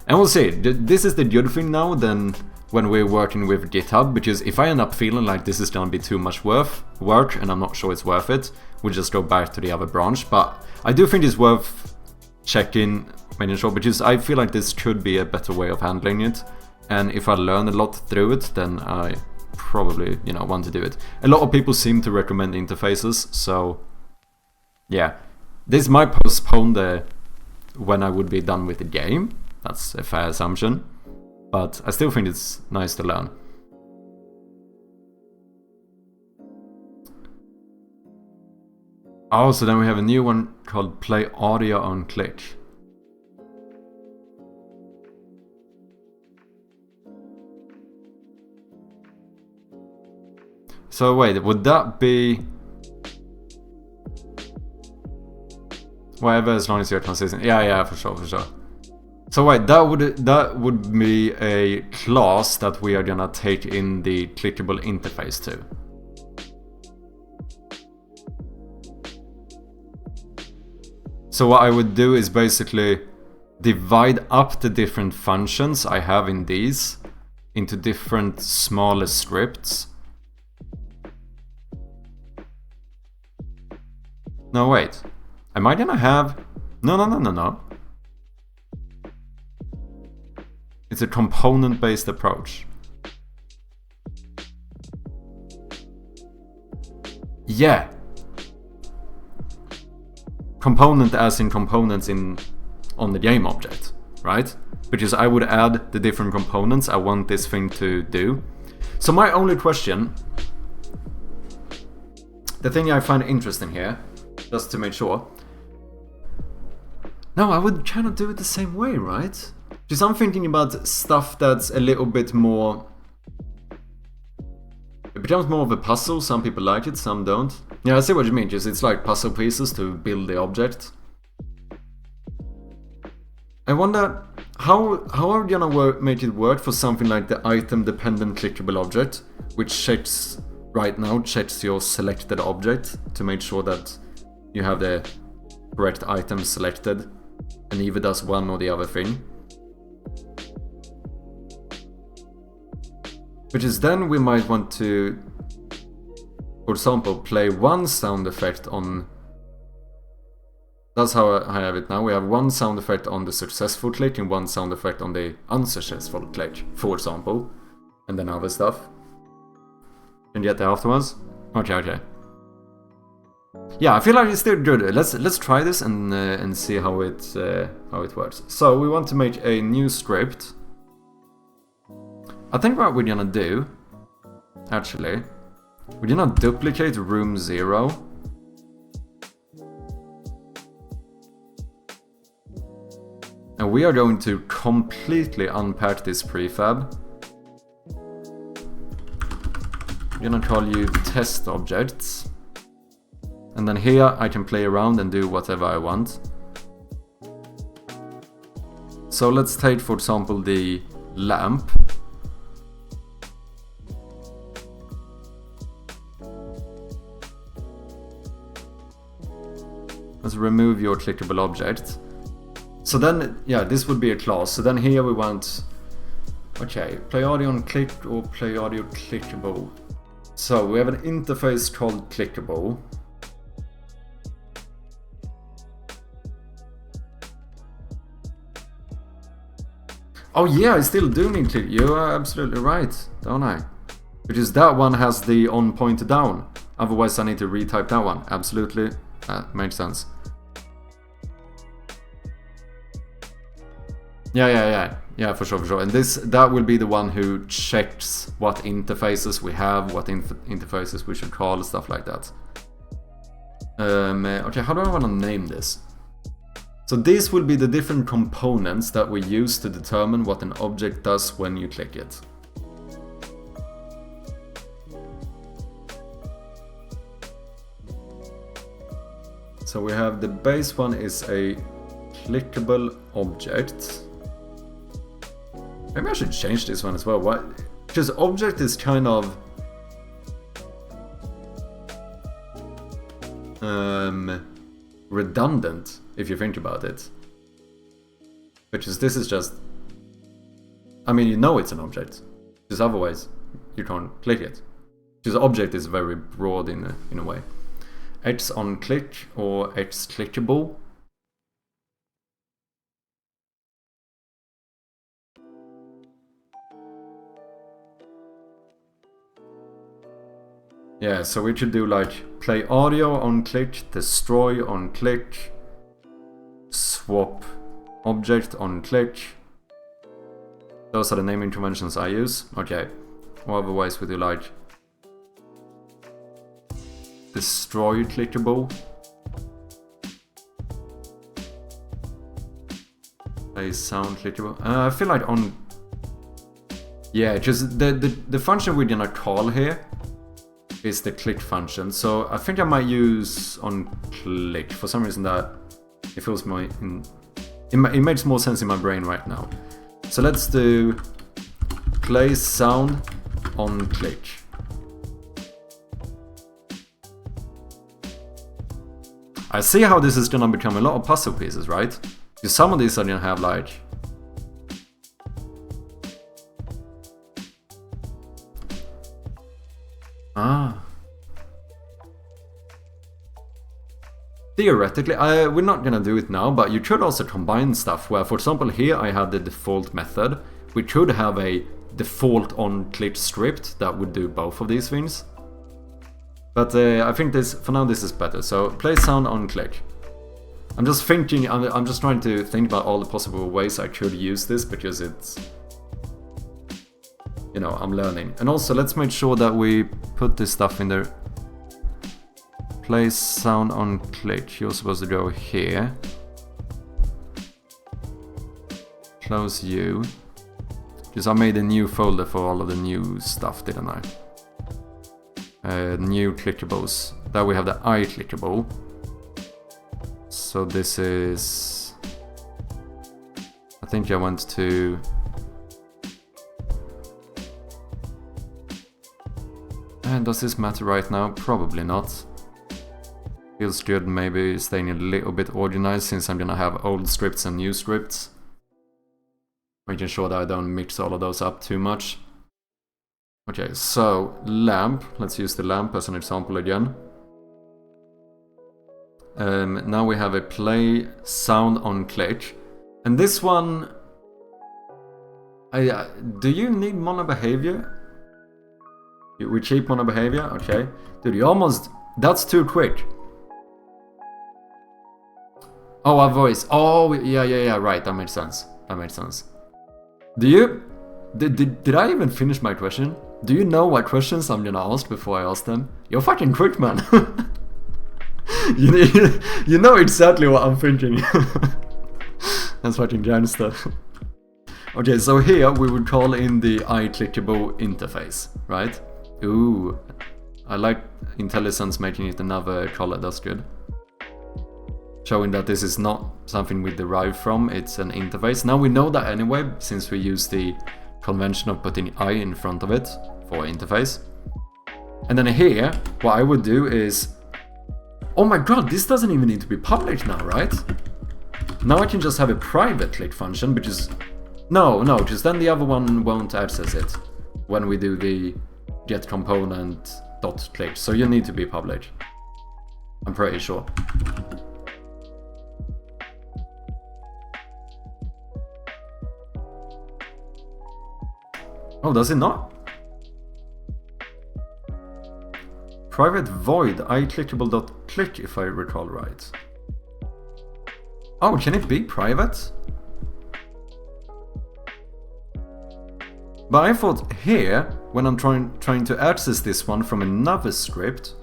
And we'll see. This is the good thing now than when we're working with GitHub, because if I end up feeling like this is gonna be too much work and I'm not sure it's worth it, we'll just go back to the other branch. But I do think it's worth checking, making sure, because I feel like this could be a better way of handling it. And if I learn a lot through it, then I probably, you know, want to do it. A lot of people seem to recommend interfaces, so yeah. This might postpone the when I would be done with the game. That's a fair assumption. But I still think it's nice to learn. Oh, so then we have a new one called Play Audio on Click. So wait, would that be... Whatever, as long as you're consistent. Yeah, for sure. So wait, that would be a class that we are gonna take in the clickable interface to. So what I would do is basically divide up the different functions I have in these into different smaller scripts. No, wait. Am I gonna have... No. It's a component-based approach. Yeah. Component as in components on the game object, right? Because I would add the different components I want this thing to do. So my only question, the thing I find interesting here, just to make sure. No, I would kind of do it the same way, right? Because I'm thinking about stuff that's a little bit more... It becomes more of a puzzle. Some people like it, some don't. Yeah, I see what you mean, because it's like puzzle pieces to build the object. I wonder, how are we gonna make it work for something like the item-dependent clickable object, which checks, right now, checks your selected object to make sure that you have the correct item selected, and either does one or the other thing. Which is then we might want to, for example, play one sound effect on... That's how I have it now. We have one sound effect on the successful click and one sound effect on the unsuccessful click, for example. And then other stuff. And get there afterwards? Okay. Yeah, I feel like it's still good. Let's try this and see how it works. So we want to make a new script. I think what we're gonna do, actually, we're gonna duplicate room 0. And we are going to completely unpack this prefab. I'm gonna call you test objects. And then here I can play around and do whatever I want. So let's take, for example, the lamp. Let's remove your clickable object. So then, yeah, this would be a class. So then here we want, okay, play audio on click or play audio clickable. So we have an interface called clickable. Oh yeah, I still do need click. You are absolutely right, don't I? Because that one has the on pointer down. Otherwise I need to retype that one. Absolutely, makes sense. Yeah, for sure. And that will be the one who checks what interfaces we have, what interfaces we should call, stuff like that. Okay, how do I want to name this? So these will be the different components that we use to determine what an object does when you click it. So we have the base one is a clickable object. Maybe I should change this one as well. Why? Because object is kind of redundant if you think about it. Because this is just, I mean, you know it's an object, because otherwise you can't click it. Because object is very broad in a way. X on click or X clickable. Yeah, so we should do like play audio on click, destroy on click, swap object on click. Those are the naming conventions I use. Okay. Or otherwise we do like destroy clickable. Play sound clickable. I feel like on... Yeah, just the function we're gonna call here is the click function. So I think I might use on click. For some reason that it feels more it makes more sense in my brain right now. So let's do play sound on click. I see how this is gonna become a lot of puzzle pieces, right? Because some of these are gonna have like... Theoretically, we're not gonna do it now, but you could also combine stuff where, for example, here I have the default method. We could have a default on click script that would do both of these things. But I think this, for now, this is better. So play sound on click. I'm just thinking, I'm just trying to think about all the possible ways I could use this, because it's, you know, I'm learning. And also, let's make sure that we put this stuff in there. Play sound on click. You're supposed to go here. Close you. Because I made a new folder for all of the new stuff, didn't I? New clickables. There we have the eye clickable. So this is... I think I went to... And does this matter right now? Probably not. Feels good maybe staying a little bit organized, since I'm gonna have old scripts and new scripts. Making sure that I don't mix all of those up too much. Okay, so lamp. Let's use the lamp as an example again. Now we have a play sound on click. And this one... do you need mono behavior? We keep mono behavior? Okay. Dude, you almost... That's too quick. Oh, a voice. Oh, yeah, right. That makes sense. That makes sense. Do you... Did I even finish my question? Do you know what questions I'm gonna ask before I ask them? You're fucking quick, man. you know exactly what I'm thinking. That's fucking gangster. Okay, so here we would call in the iClickable interface, right? Ooh, I like IntelliSense making it another color, that's good. Showing that this is not something we derive from, it's an interface. Now we know that anyway, since we use the convention of putting I in front of it for interface. And then here, what I would do is... Oh my god, this doesn't even need to be public now, right? Now I can just have a private click function, which is... No, because then the other one won't access it when we do the get component dot click. So you need to be public. I'm pretty sure. Oh, does it not? Private void iClickable.click, if I recall right. Oh, can it be private? But I thought here, when I'm trying to access this one from another script,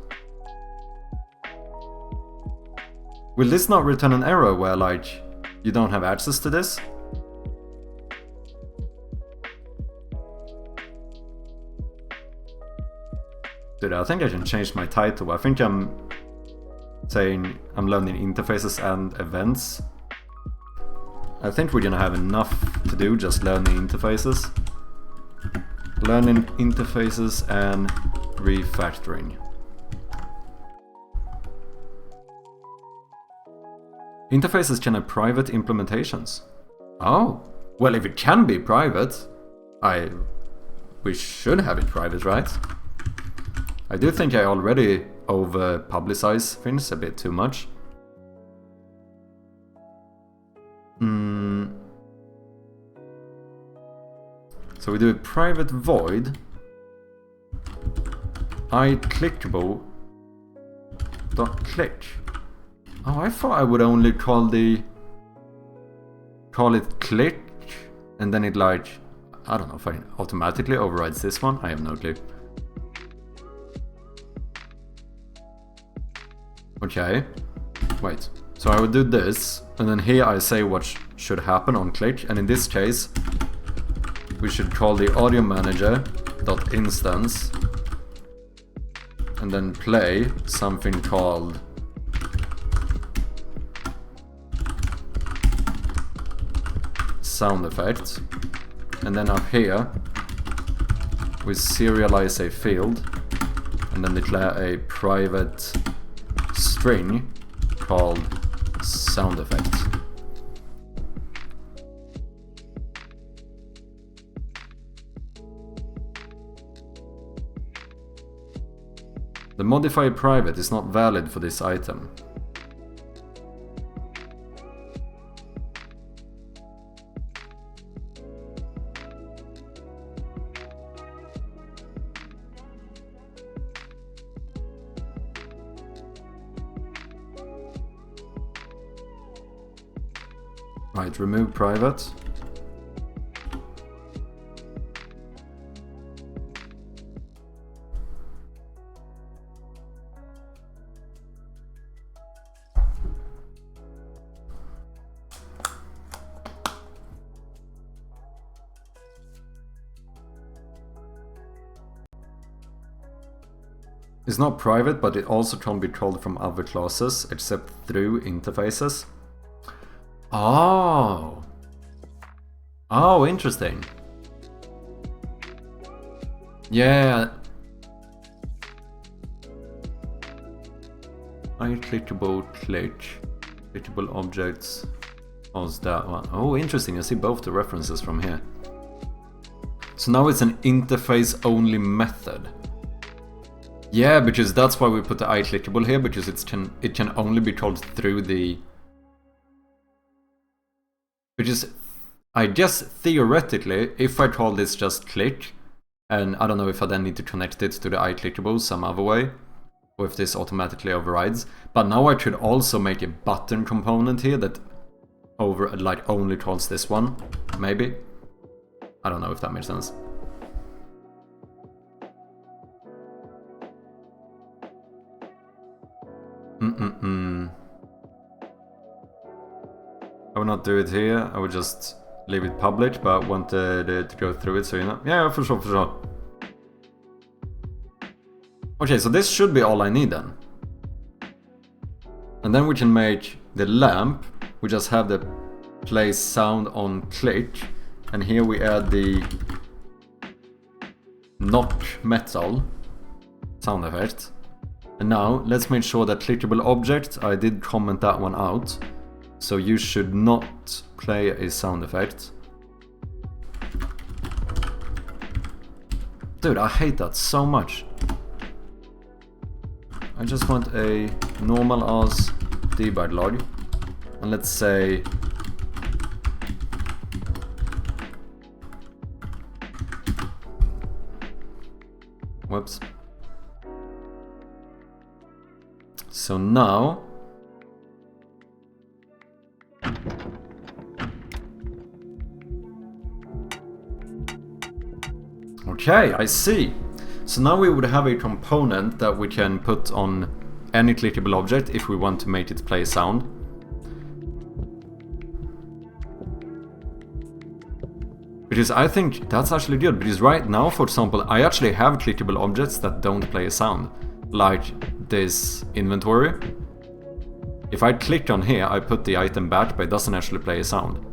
will this not return an error where, like, you don't have access to this? Dude, I think I can change my title. I think I'm saying I'm learning interfaces and events. I think we're gonna have enough to do just learning interfaces. Learning interfaces and refactoring. Interfaces can have private implementations. Oh, well, if it can be private, we should have it private, right? I do think I already over-publicize things a bit too much. So we do a private void iClickable dot click. Oh, I thought I would only call it click, and then it, like, I don't know if it automatically overrides this one. I have no clue. Okay, wait. So I would do this, and then here I say what should happen on click, and in this case, we should call the audio manager.instance, and then play something called sound effect, and then up here we serialize a field, and then declare a private string called sound effect. The modifier private is not valid for this item. Right, remove private. It's not private, but it also can be controlled from other classes, except through interfaces. Oh! Oh, interesting. Yeah. Clickable, clickable objects. How's that one? Oh, interesting. I see both the references from here. So now it's an interface-only method. Yeah, because that's why we put the iClickable here, because it can only be called through the... Because I guess theoretically, if I call this just click, and I don't know if I then need to connect it to the iClickable some other way, or if this automatically overrides. But now I could also make a button component here that only calls this one, maybe. I don't know if that makes sense. I would not do it here, I would just leave it public, but I wanted to go through it so you know. Yeah, for sure, for sure. Okay, so this should be all I need then. And then we can make the lamp, we just have the play sound on click, and here we add the knock metal sound effect. And now, let's make sure that clickable object, I did comment that one out. So you should not play a sound effect. Dude, I hate that so much. I just want a normal as debug log. And let's say... Whoops. So now... Okay, I see. So now we would have a component that we can put on any clickable object if we want to make it play sound. Because I think that's actually good, because right now, for example, I actually have clickable objects that don't play a sound. Like this inventory. If I click on here, I put the item back, but it doesn't actually play a sound.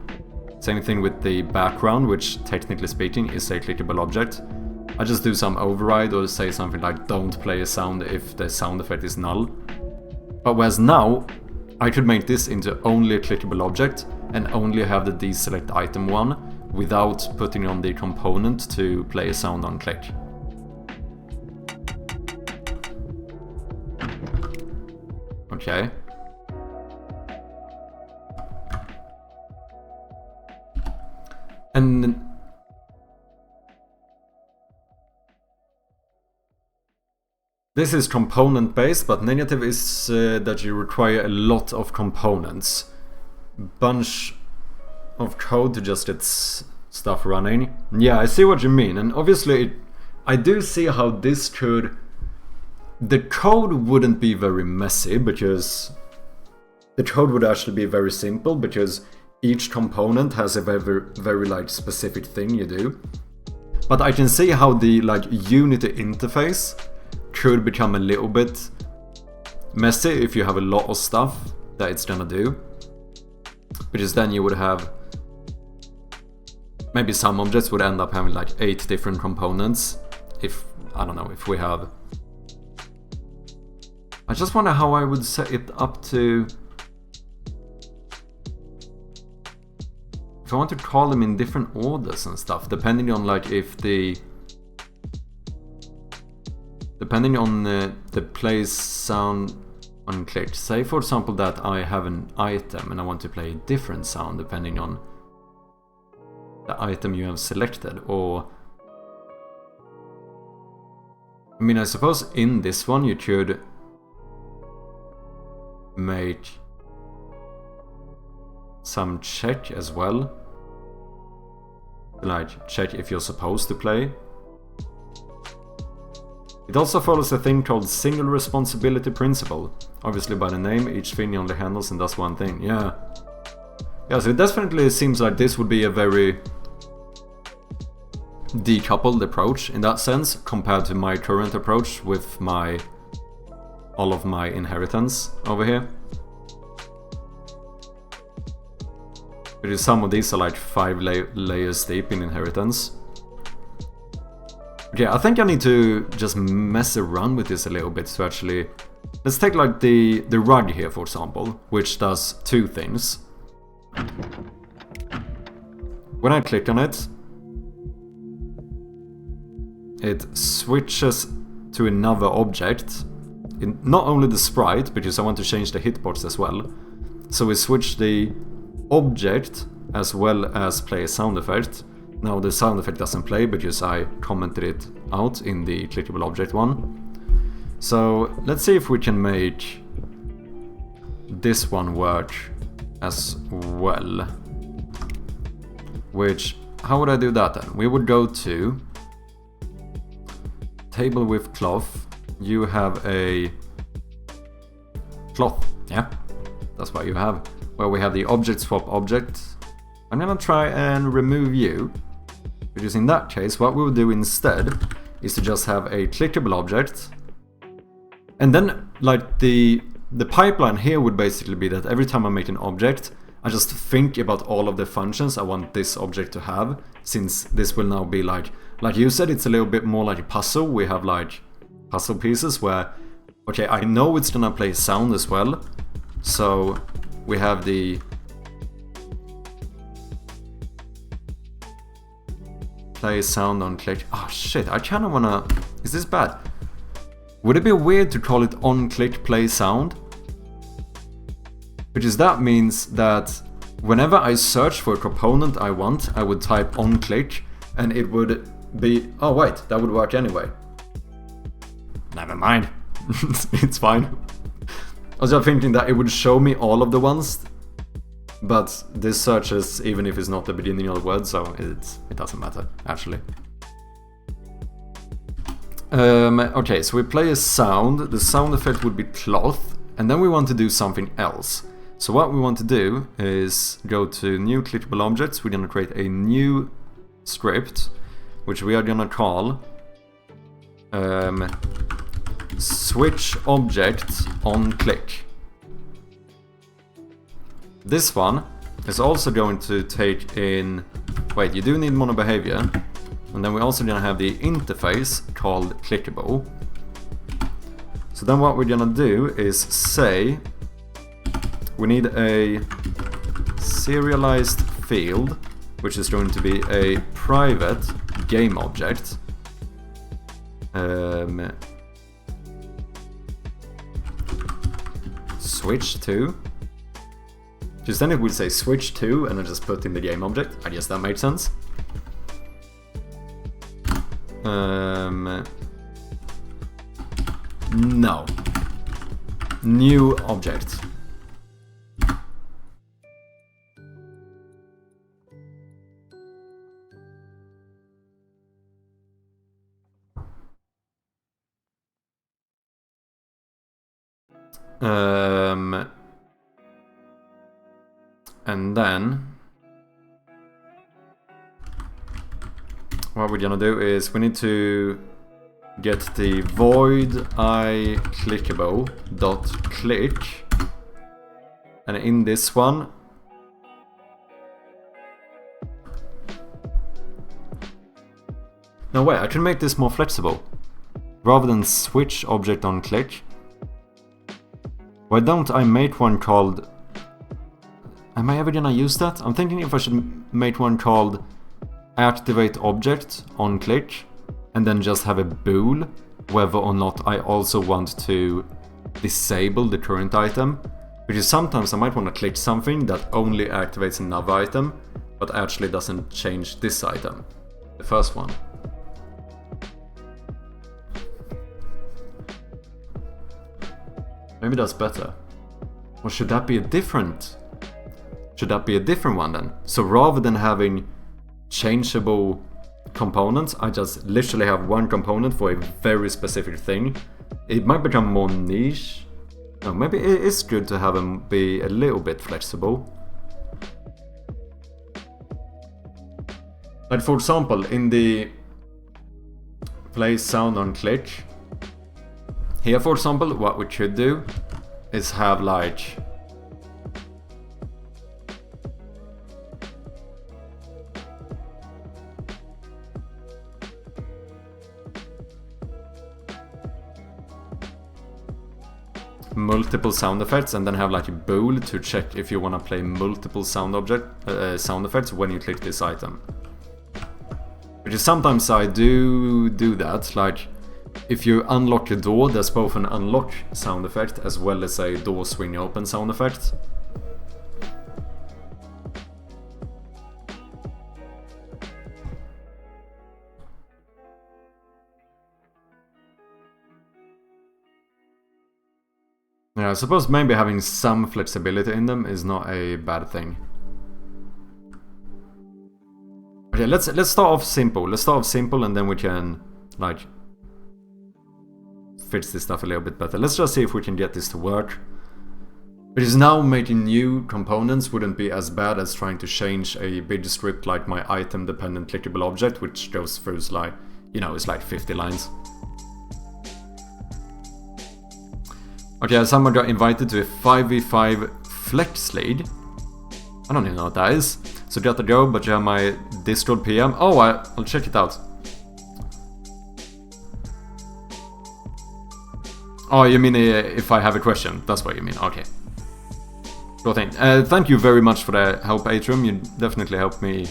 Same thing with the background, which technically speaking is a clickable object. I just do some override or say something like don't play a sound if the sound effect is null. But whereas now, I could make this into only a clickable object and only have the deselect item one without putting on the component to play a sound on click. Okay. And this is component based, but negative is that you require a lot of components. Bunch of code to just get stuff running. Yeah, I see what you mean, and obviously I do see how this could... The code wouldn't be very messy, because the code would actually be very simple, because each component has a very like specific thing you do. But I can see how the like Unity interface could become a little bit messy if you have a lot of stuff that it's gonna do. Because then you would have... Maybe some objects would end up having like 8 different components. If, I don't know, if we have... I just wonder how I would set it up to... If I want to call them in different orders and stuff, depending on like if the... Depending on the play sound on click. Say for example that I have an item and I want to play a different sound depending on the item you have selected, or... I mean, I suppose in this one you could make some check as well. Like, check if you're supposed to play. It also follows a thing called single responsibility principle. Obviously by the name, each thing only handles and does one thing. Yeah. Yeah, so it definitely seems like this would be a very decoupled approach in that sense, compared to my current approach with all of my inheritance over here. Because some of these are like 5 layers deep in inheritance. Okay, I think I need to just mess around with this a little bit to actually... Let's take like the rug here, for example, which does 2 things. When I click on it, it switches to another object. Not only the sprite, because I want to change the hitbox as well. So we switch the object as well as play a sound effect. Now the sound effect doesn't play because I commented it out in the clickable object one. So let's see if we can make this one work as well. Which, how would I do that then? We would go to table with cloth. You have a cloth, yeah, that's what you have. Where we have the object swap object. I'm gonna try and remove you, because in that case what we will do instead is to just have a clickable object, and then like the pipeline here would basically be that every time I make an object, I just think about all of the functions I want this object to have, since this will now be like you said, it's a little bit more like a puzzle. We have like puzzle pieces where, okay, I know it's gonna play sound as well, so we have the play sound on click. Oh shit, I kinda wanna... Is this bad? Would it be weird to call it on click play sound? Because that means that whenever I search for a component I want, I would type on click and it would be... Oh wait, that would work anyway. Never mind. It's fine. I was just thinking that it would show me all of the ones, but this searches even if it's not the beginning of the word, so it doesn't matter, actually. Okay, so we play a sound. The sound effect would be cloth, and then we want to do something else. So what we want to do is go to new clickable objects. We're going to create a new script, which we are going to call switch object on click. This one is also going to take in... Wait, you do need mono behavior. And then we're also going to have the interface called clickable. So then what we're going to do is say we need a serialized field, which is going to be a private game object. Switch to. Just then it will say switch to, and I just put in the game object. I guess that makes sense. No. New object. And then what we're gonna do is we need to get the void I clickable dot click, and in this one no way, I can make this more flexible. Rather than switch object on click, why don't I make one called... Am I ever gonna use that? I'm thinking if I should make one called activate object on click, and then just have a bool whether or not I also want to disable the current item. Because sometimes I might want to click something that only activates another item, but actually doesn't change this item, the first one. Maybe that's better. Or should that be a different... should that be a different one then? So rather than having changeable components, I just literally have one component for a very specific thing. It might become more niche. No, maybe it is good to have them be a little bit flexible. Like for example, in the play sound on click, here for example, what we could do is have like multiple sound effects, and then have like a bool to check if you want to play multiple sound effects when you click this item. Because sometimes I do that, like if you unlock a door, there's both an unlock sound effect as well as a door swing open sound effect. Yeah, I suppose maybe having some flexibility in them is not a bad thing. Okay, let's start off simple. Let's start off simple and then we can like fix this stuff a little bit better. Let's just see if we can get this to work. Because now making new components wouldn't be as bad as trying to change a big script like my item dependent clickable object, which goes through like, you know, it's like 50 lines. Okay, someone got invited to a 5v5 flex league. I don't even know what that is. So got to go, but you have my Discord PM. Oh, I'll check it out. Oh, you mean if I have a question? That's what you mean. Okay. Sure thing. Thank you very much for the help, Atrium. You definitely helped me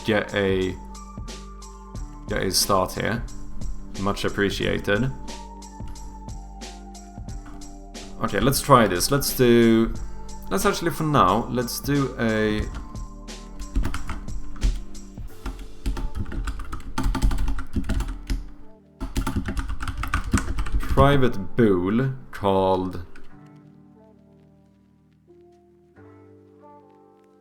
get a start here. Much appreciated. Okay, let's try this. Let's actually for now, let's do a private bool called...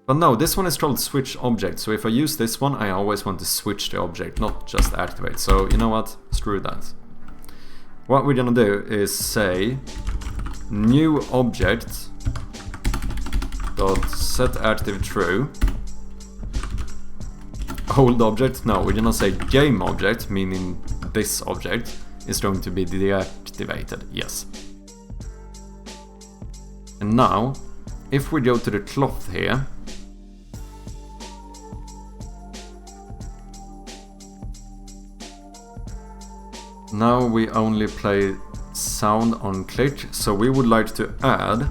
But no, this one is called switch object, so if I use this one, I always want to switch the object, not just activate. So, you know what? Screw that. What we're gonna do is say new object dot set active true. Old object, no, we're gonna say game object, meaning this object is going to be deactivated, yes. And now, if we go to the cloth here, now we only play sound on click, so we would like to add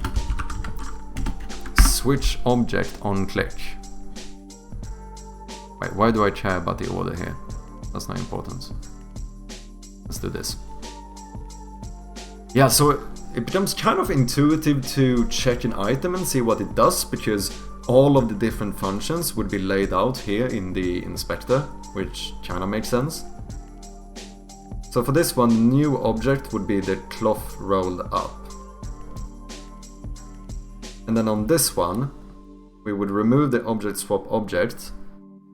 switch object on click. Wait, why do I care about the order here? That's not important. Let's do this. Yeah, so it becomes kind of intuitive to check an item and see what it does, because all of the different functions would be laid out here in the inspector, which kind of makes sense. So for this one, the new object would be the cloth rolled up. And then on this one, we would remove the object swap object,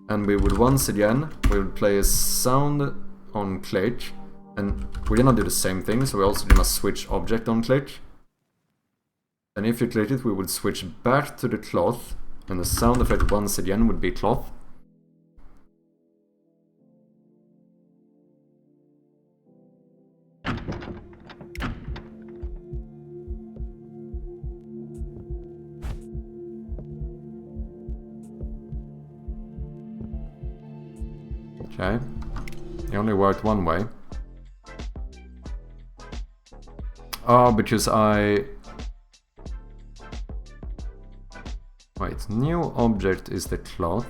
and we would once again, we would play a sound on click, and we're gonna do the same thing, so we're also gonna switch object on click. And if you click it, we would switch back to the cloth, and the sound effect once again would be cloth. Okay, it only worked one way. Oh, because I... Wait, new object is the cloth.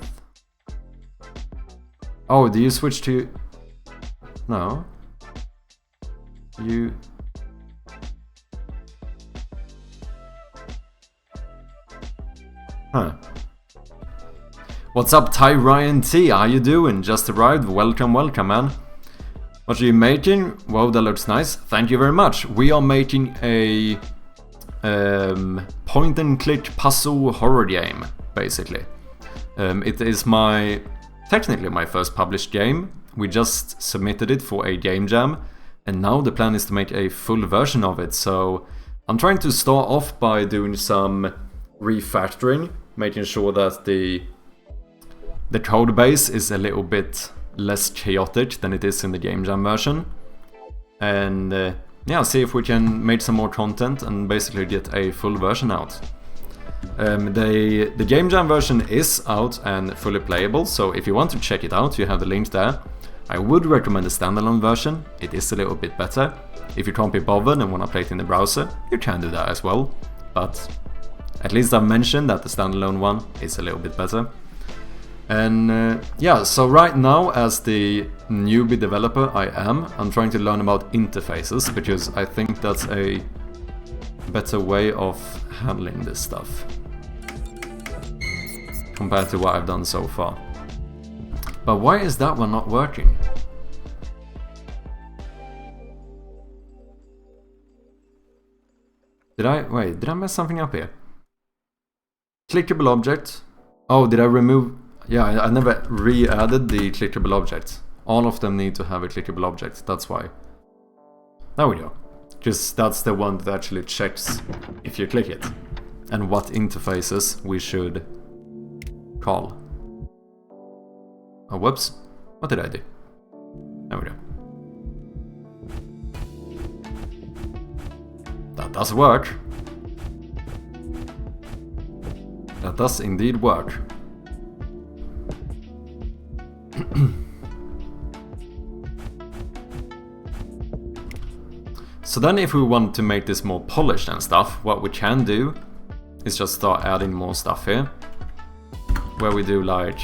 Oh, do you switch to... No. You... Huh. What's up, Ty Ryan T? How you doing? Just arrived. Welcome, welcome, man. What are you making? Wow, that looks nice. Thank you very much. We are making a point-and-click puzzle horror game, basically. It is technically my first published game. We just submitted it for a game jam, and now the plan is to make a full version of it. So I'm trying to start off by doing some refactoring, making sure that the code base is a little bit less chaotic than it is in the game jam version. And yeah, see if we can make some more content and basically get a full version out. The game jam version is out and fully playable, so if you want to check it out, you have the link there. I would recommend the standalone version, it is a little bit better. If you can't be bothered and want to play it in the browser, you can do that as well. But at least I've mentioned that the standalone one is a little bit better. And yeah, so right now, as the newbie developer I'm trying to learn about interfaces, because I think that's a better way of handling this stuff compared to what I've done so far. But why is that one not working? Did I mess something up here? Clickable object. Oh, did I remove? Yeah, I never re-added the clickable objects. All of them need to have a clickable object, that's why. There we go. Because that's the one that actually checks if you click it. And what interfaces we should call. Oh, whoops. What did I do? There we go. That does work. That does indeed work. So then if we want to make this more polished and stuff, what we can do is just start adding more stuff here. Where we do like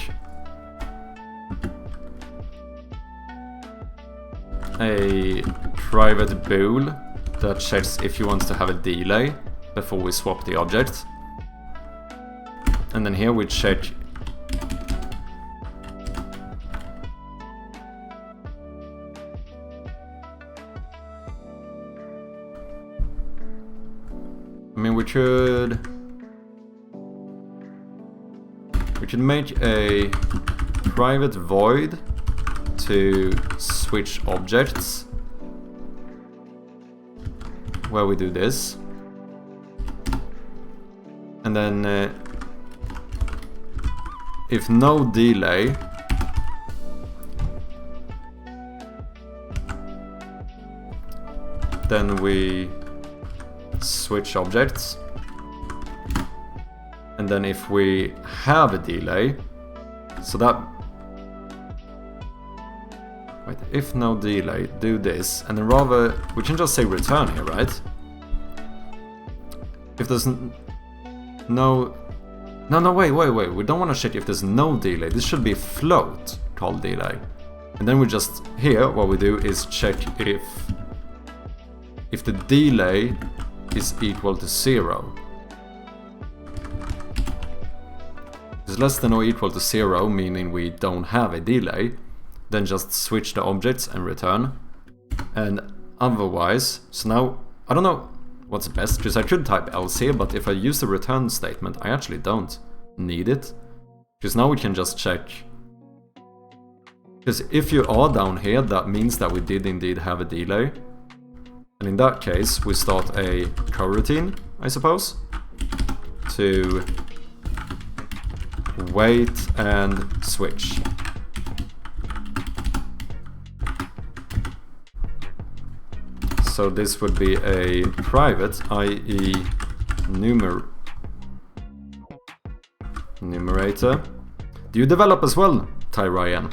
a private bool that checks if you want to have a delay before we swap the object. And then here we check we could make a private void to switch objects where we do this, and then if no delay, then we switch objects, and then if we have a delay, so that if no delay, do this, and then rather we can just say return here, right? If there's no, wait, we don't want to check if there's no delay. This should be float called delay, and then we just here what we do is check if the delay is equal to 0. Is less than or equal to 0, meaning we don't have a delay, then just switch the objects and return. And otherwise, so now I don't know what's best, because I could type else here, but if I use the return statement, I actually don't need it, because now we can just check. Because if you are down here, that means that we did indeed have a delay. And in that case, we start a coroutine, I suppose, to wait and switch. So this would be a private, i.e. numerator. Do you develop as well, Tyrian?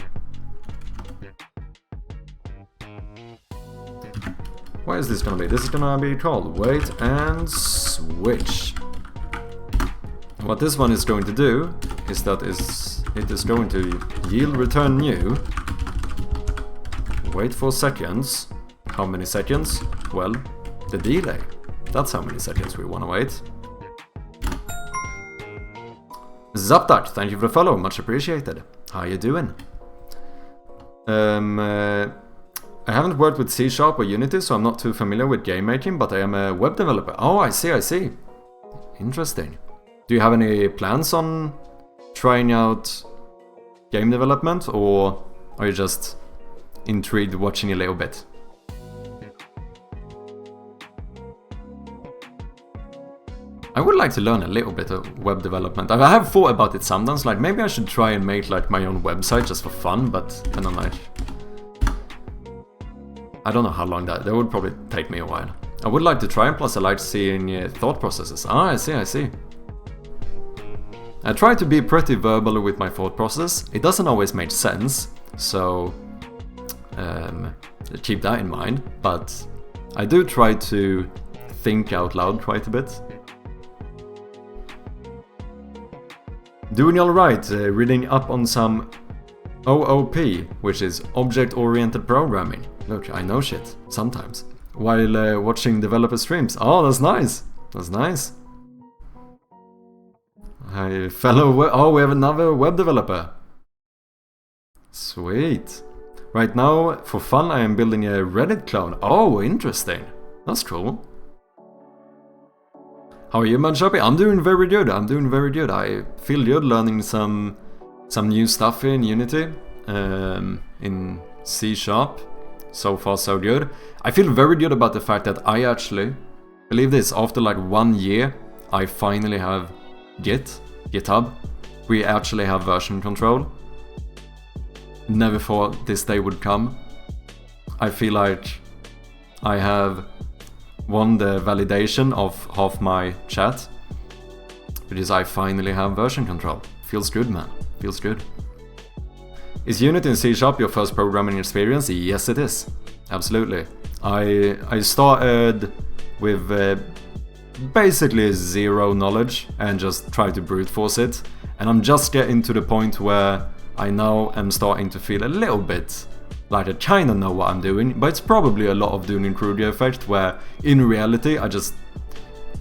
What is this gonna be? This is gonna be called wait and switch. What this one is going to do is that it is going to yield return new. Wait for seconds. How many seconds? Well, the delay. That's how many seconds we want to wait. Zapdak, thank you for the follow, much appreciated. How you doing? I haven't worked with C# or Unity, so I'm not too familiar with game making, but I am a web developer. Oh, I see. Interesting. Do you have any plans on trying out game development, or are you just intrigued watching a little bit? I would like to learn a little bit of web development. I have thought about it sometimes, like maybe I should try and make like my own website just for fun, but then I'm like, I don't know how long that would probably take me a while. I would like to try, and plus I like seeing thought processes. Ah, I see. I try to be pretty verbal with my thought process. It doesn't always make sense, so keep that in mind, but I do try to think out loud quite a bit. Doing alright, reading up on some OOP, which is Object-Oriented Programming. Look, I know shit, sometimes. While watching developer streams. Oh, that's nice! That's nice. Hi, fellow we have another web developer. Sweet. Right now, for fun, I am building a Reddit clone. Oh, interesting. That's cool. How are you, Manchapi? I'm doing very good. I feel good learning some new stuff in Unity, in C#. So far, so good. I feel very good about the fact that I actually, believe this, after like 1 year, I finally have GitHub. We actually have version control. Never thought this day would come. I feel like I have won the validation of half my chat, because I finally have version control. Feels good, man. Feels good. Is Unity in C# your first programming experience? Yes, it is. Absolutely. I started with basically zero knowledge and just tried to brute force it. And I'm just getting to the point where I now am starting to feel a little bit like I kinda know what I'm doing, but it's probably a lot of Dunning-Kruger effect, where in reality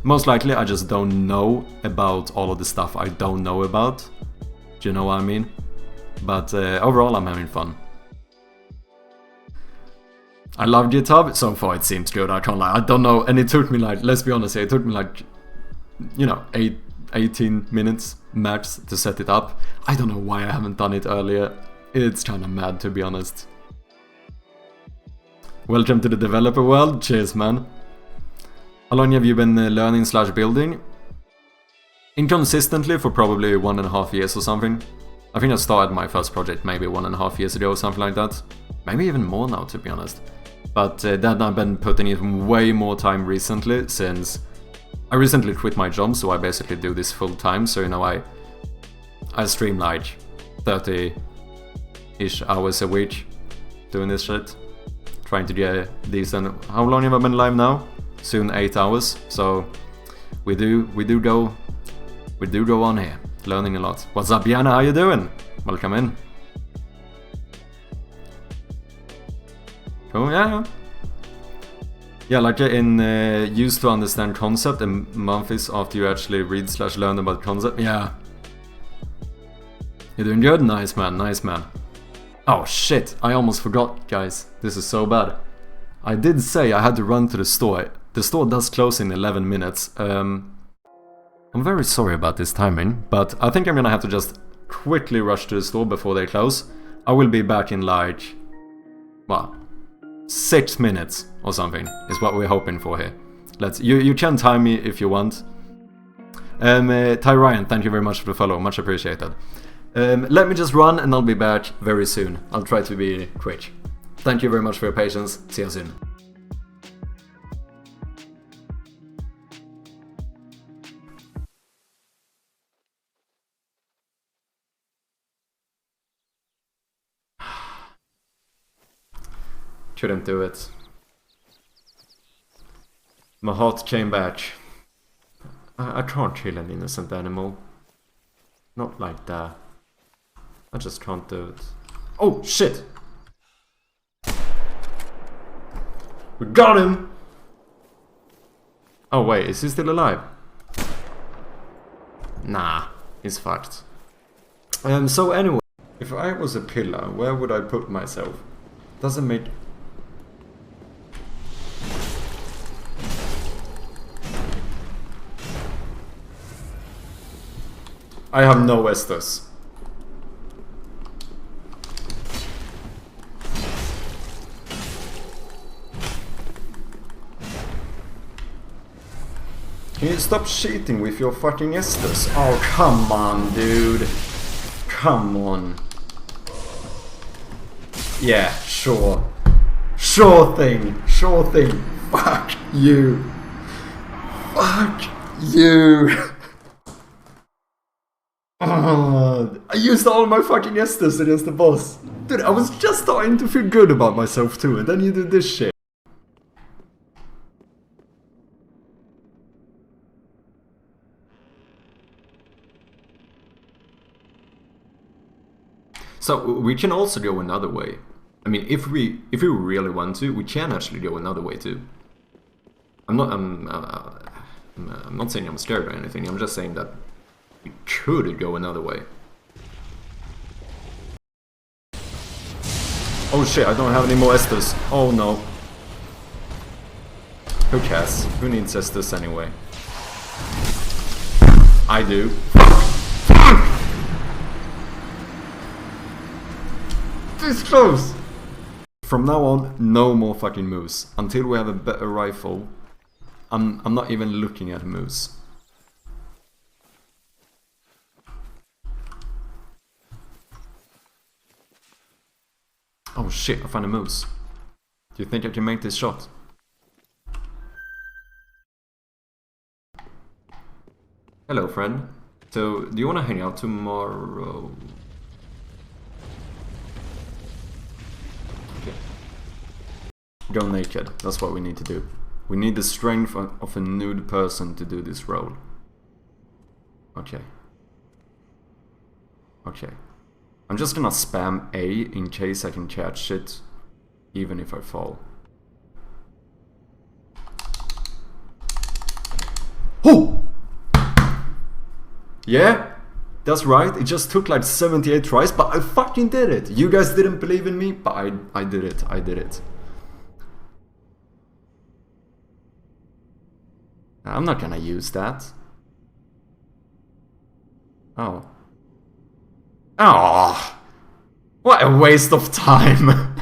most likely I just don't know about all of the stuff I don't know about. Do you know what I mean? But overall I'm having fun. I love GitHub, so far it seems good, I can't lie. I don't know, and it took me like, let's be honest here, it took me like, you know, 18 minutes max to set it up. I don't know why I haven't done it earlier. It's kinda mad, to be honest. Welcome to the developer world. Cheers, man. How long have you been learning/building? Inconsistently for probably 1.5 years or something. I think I started my first project maybe 1.5 years ago or something like that. Maybe even more now, to be honest. But then I've been putting in way more time recently, since I recently quit my job, so I basically do this full time. So, you know, I stream like 30-ish hours a week doing this shit. Trying to get a decent... How long have I been live now? Soon 8 hours. So we do go on here, learning a lot. What's up, Jana? How you doing? Welcome in. Cool, yeah. Yeah, like in used to understand concept, a month is after you actually read/learn about concept. Yeah. You're doing good? Nice, man. Nice, man. Oh shit, I almost forgot, guys. This is so bad. I did say I had to run to the store. The store does close in 11 minutes. I'm very sorry about this timing, but I think I'm gonna have to just quickly rush to the store before they close. I will be back in like, well, 6 minutes or something is what we're hoping for here. You can time me if you want. Ty Ryan, thank you very much for the follow, much appreciated. Let me just run and I'll be back very soon. I'll try to be quick. Thank you very much for your patience. See you soon. Couldn't do it. My heart came back. I can't kill an innocent animal. Not like that. I just can't do it. Oh, shit! We got him! Oh wait, is he still alive? Nah, he's fucked. So anyway, if I was a killer, where would I put myself? Doesn't make... I have no Estus. Can you stop cheating with your fucking Estus? Oh, come on, dude. Come on. Yeah, sure. Sure thing. Sure thing. Fuck you. Fuck you. Oh, I used all my fucking Estus against the boss. Dude, I was just starting to feel good about myself too, and then you did this shit. So we can also go another way. I mean, if we really want to, we can actually go another way too. I'm not saying I'm scared or anything. I'm just saying that we could go another way. Oh shit! I don't have any more Estus. Oh no. Who cares? Who needs Estus anyway? I do. This close! From now on, no more fucking moose. Until we have a better rifle, I'm not even looking at a moose. Oh shit, I found a moose. Do you think I can make this shot? Hello, friend. So, do you want to hang out tomorrow? Go naked, that's what we need to do. We need the strength of a nude person to do this role. Okay. Okay. I'm just gonna spam A in case I can catch it, even if I fall. Oh! Yeah? That's right, it just took like 78 tries, but I fucking did it! You guys didn't believe in me, but I did it, I did it. I'm not gonna use that. Oh. Oh! What a waste of time!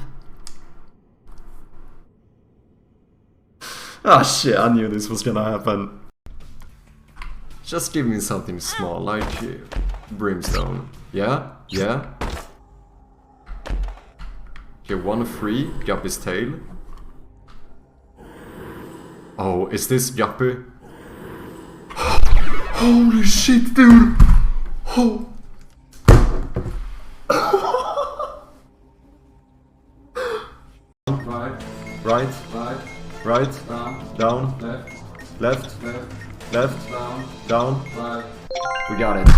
Ah shit, I knew this was gonna happen. Just give me something small, like brimstone. Yeah? Yeah? Okay, 1 free, Guppy's tail. Oh, is this Guppy? Holy shit, dude! Oh. Right. Right. Right. Right. Down. Down. Left. Left. Left. Left. Down. Down. Right. We got it.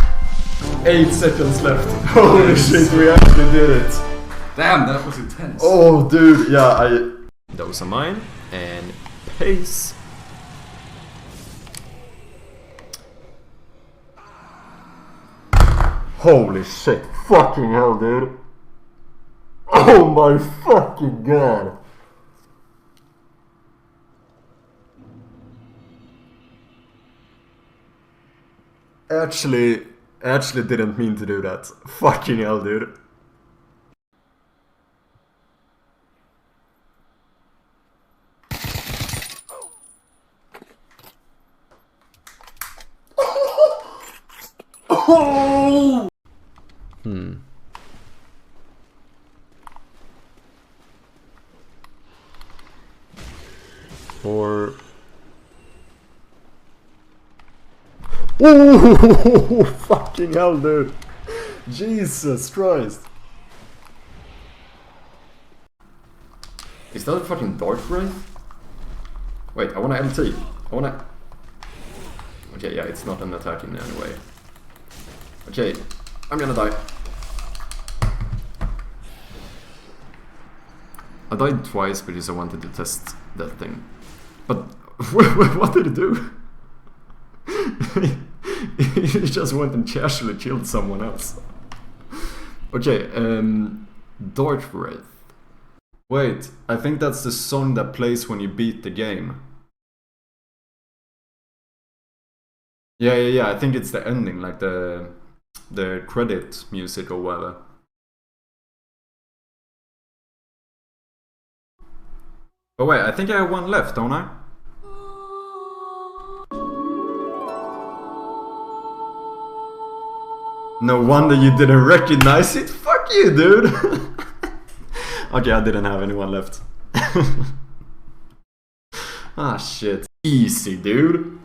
8 seconds left. Holy shit, we actually did it. Damn, that was intense. Oh, dude, yeah, Those are mine, and peace. Holy shit, fucking hell, dude. Oh my fucking god. Actually didn't mean to do that. Fucking hell, dude. Oh! Or... Oh, fucking hell, dude. Jesus Christ. Is that a fucking Dark Wraith? Wait, I wanna MT. I wanna... Okay, yeah, it's not an attack in any way. Okay, I'm gonna die. I died twice because I wanted to test that thing. But what did it do? It just went and casually killed someone else. Okay, Dark Wraith. Wait, I think that's the song that plays when you beat the game. Yeah, I think it's the ending, like the the credit music or whatever. Oh wait, I think I have one left, don't I? No wonder you didn't recognize it. Fuck you, dude. Okay, I didn't have anyone left. Ah, shit. Easy, dude.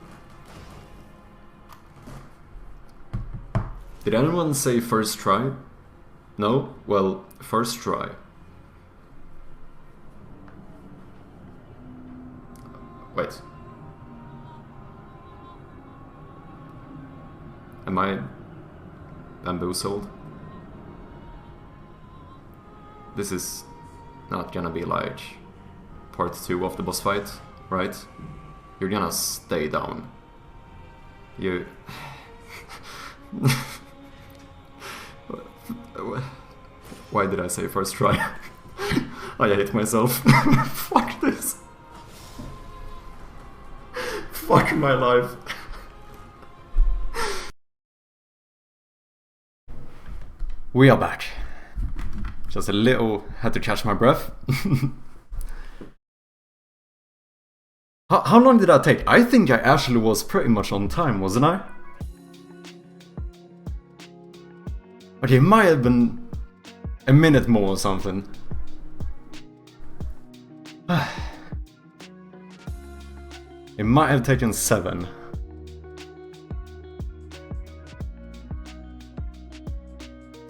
Did anyone say first try? No? Well, first try. Wait. Am I bamboozled? This is not gonna be like part 2 of the boss fight, right? You're gonna stay down. You... Why did I say first try? I hate myself. Fuck this. Fuck my life. We are back. Just a little, had to catch my breath. How long did that take? I think I actually was pretty much on time, wasn't I? Okay, it might have been a minute more or something. It might have taken 7.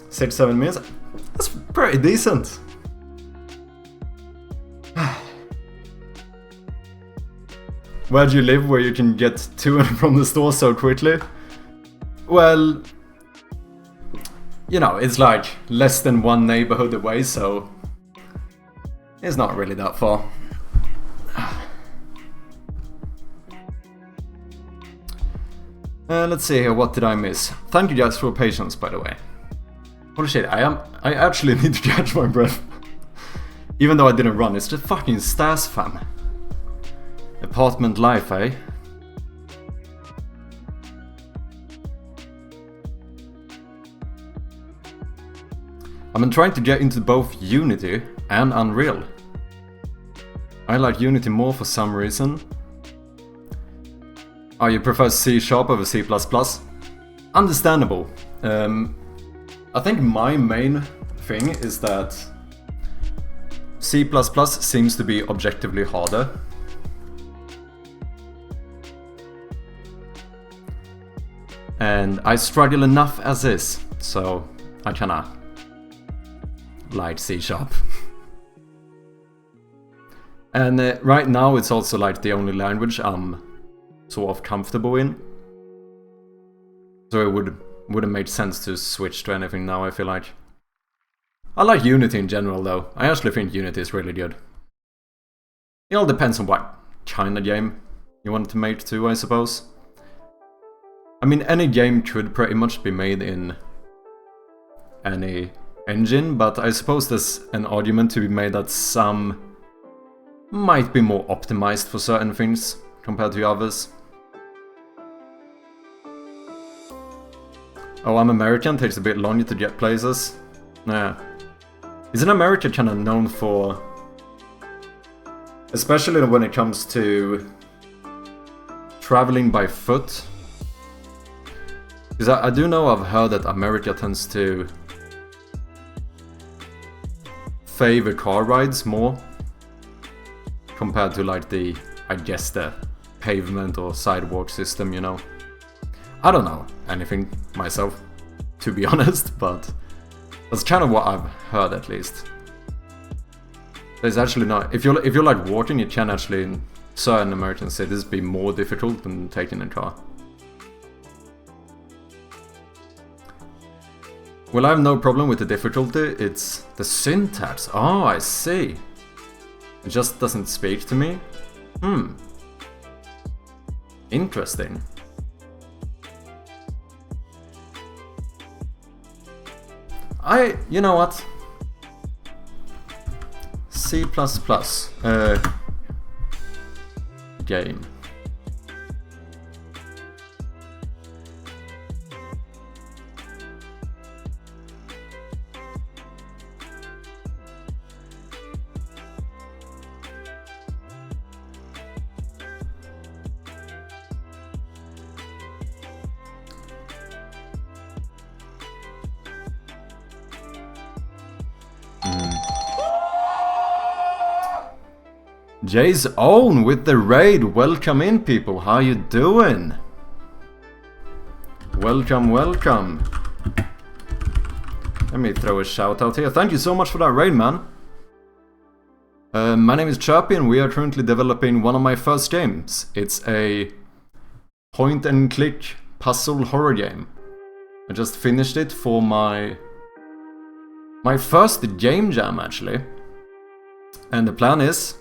Six, 7 minutes? That's pretty decent. Where do you live where you can get to and from the store so quickly? Well, you know, it's like less than 1 neighborhood away, so it's not really that far. Let's see here, what did I miss? Thank you guys for your patience, by the way. Holy shit, I actually need to catch my breath. Even though I didn't run, it's just fucking Stas, fam. Apartment life, eh? I've been trying to get into both Unity and Unreal. I like Unity more for some reason. Oh, you prefer C# over C++? Understandable. I think my main thing is that C++ seems to be objectively harder. And I struggle enough as is, so I kinda like C#. And right now it's also like the only language I'm sort of comfortable in. So it wouldn't make sense to switch to anything now, I feel like. I like Unity in general though. I actually think Unity is really good. It all depends on what kind of game you want to make too, I suppose. I mean, any game could pretty much be made in any engine, but I suppose there's an argument to be made that some might be more optimized for certain things compared to others. Oh, I'm American, takes a bit longer to get places. Nah. Isn't America kind of known for... especially when it comes to traveling by foot? Because I do know I've heard that America tends to favor car rides more compared to like the, I guess, the pavement or sidewalk system, you know. I don't know anything myself, to be honest, but that's kind of what I've heard at least. There's actually not, if you're like walking, it can actually in certain American cities be more difficult than taking a car. Well, I have no problem with the difficulty, it's the syntax. Oh, I see. It just doesn't speak to me. Interesting. You know what? C++. Game. Jay's Own with the raid. Welcome in, people. How you doing? Welcome, welcome. Let me throw a shout out here. Thank you so much for that raid, man. My name is Chirpy and we are currently developing one of my first games. It's a point and click puzzle horror game. I just finished it for my first game jam, actually. And the plan is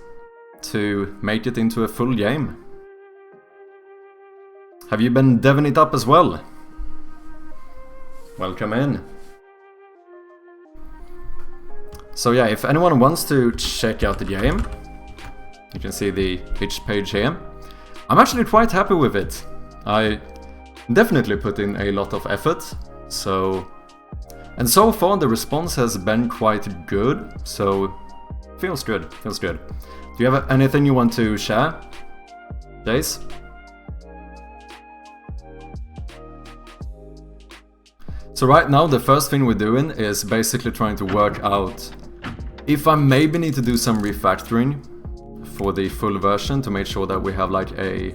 to make it into a full game. Have you been deving it up as well? Welcome in. So yeah, if anyone wants to check out the game, you can see the pitch page here. I'm actually quite happy with it. I definitely put in a lot of effort, and so far the response has been quite good, so feels good, feels good. Do you have anything you want to share, Jace? So right now the first thing we're doing is basically trying to work out if I maybe need to do some refactoring for the full version to make sure that we have like a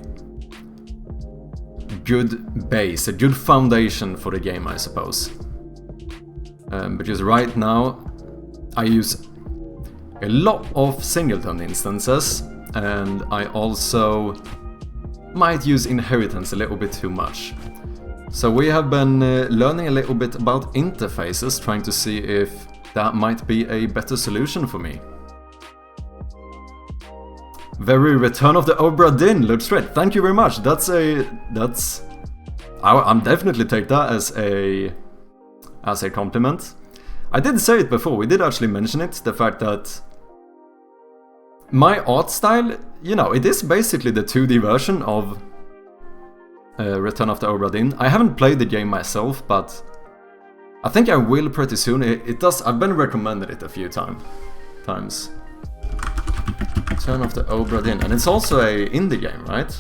good base, a good foundation for the game, I suppose. Because right now I use a lot of singleton instances, and I also might use inheritance a little bit too much. So we have been learning a little bit about interfaces, trying to see if that might be a better solution for me. Very Return of the Obra Dinn, looks great. Thank you very much. I'm definitely take that as a compliment. I did say it before. We did actually mention it. The fact that my art style, you know, it is basically the 2D version of Return of the Obra Dinn. I haven't played the game myself, but I think I will pretty soon. I've been recommended it a few times. Return of the Obra Dinn, and it's also a indie game, right?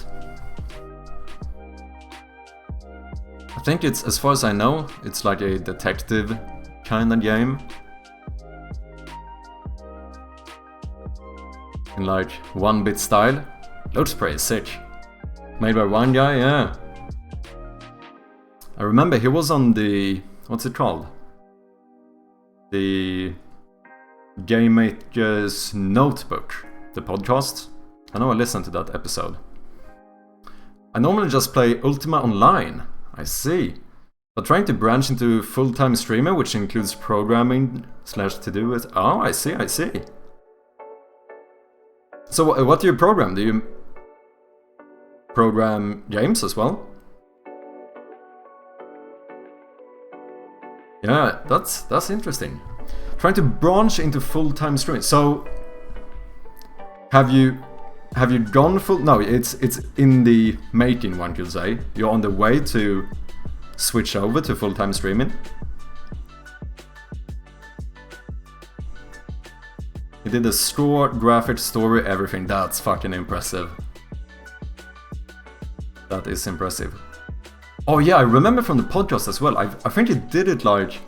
I think it's, as far as I know, it's like a detective kind of game. In like 1-bit style. Looks pretty sick. Made by one guy, yeah. I remember he was on the... what's it called? The Game Maker's Notebook, the podcast. I know I listened to that episode. I normally just play Ultima Online. I see. But trying to branch into full-time streamer, which includes programming / to do it. Oh, I see, I see. So what do you program? Do you program games as well? Yeah, that's interesting. Trying to branch into full-time streaming. So have you gone full? No, it's in the making, one could say. You're on the way to switch over to full-time streaming. He did the score, graphics, story, everything. That's fucking impressive. That is impressive. Oh yeah, I remember from the podcast as well. I think he did it like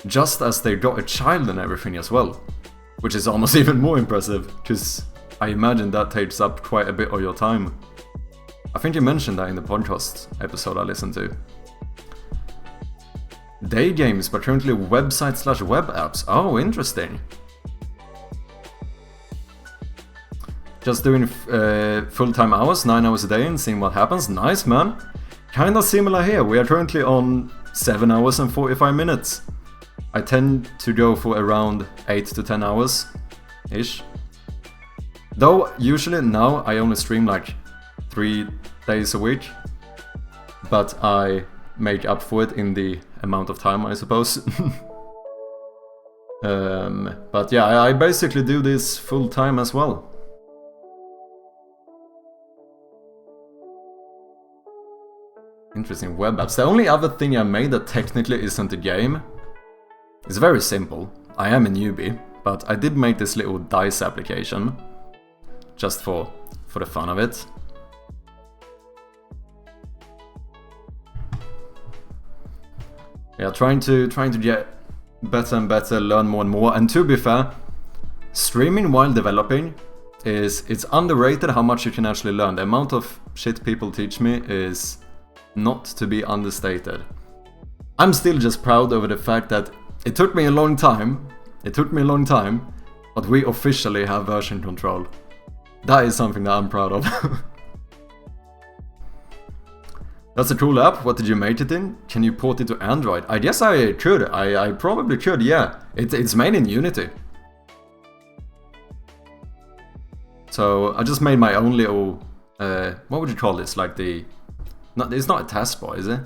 just as they got a child and everything as well, which is almost even more impressive, because I imagine that takes up quite a bit of your time. I think you mentioned that in the podcast episode I listened to. Day games, but currently website / web apps. Oh, interesting. Just doing full-time hours, 9 hours a day, and seeing what happens. Nice, man. Kinda similar here. We are currently on 7 hours and 45 minutes. I tend to go for around 8 to 10 hours-ish. Though, usually now I only stream like 3 days a week. But I make up for it in the amount of time, I suppose. But yeah, I basically do this full-time as well. Interesting, web apps. The only other thing I made that technically isn't a game is very simple. I am a newbie, but I did make this little dice application just for the fun of it. Yeah, trying to get better and better, learn more and more. And to be fair, streaming while developing is it's underrated how much you can actually learn. The amount of shit people teach me is not to be understated. I'm still just proud over the fact that it took me a long time. But we officially have version control. That is something that I'm proud of. That's a cool app. What did you make it in? Can you port it to Android? I guess I could. I probably could, yeah. It's made in Unity. So I just made my own little... what would you call this? Like the... it's not a taskbar, is it?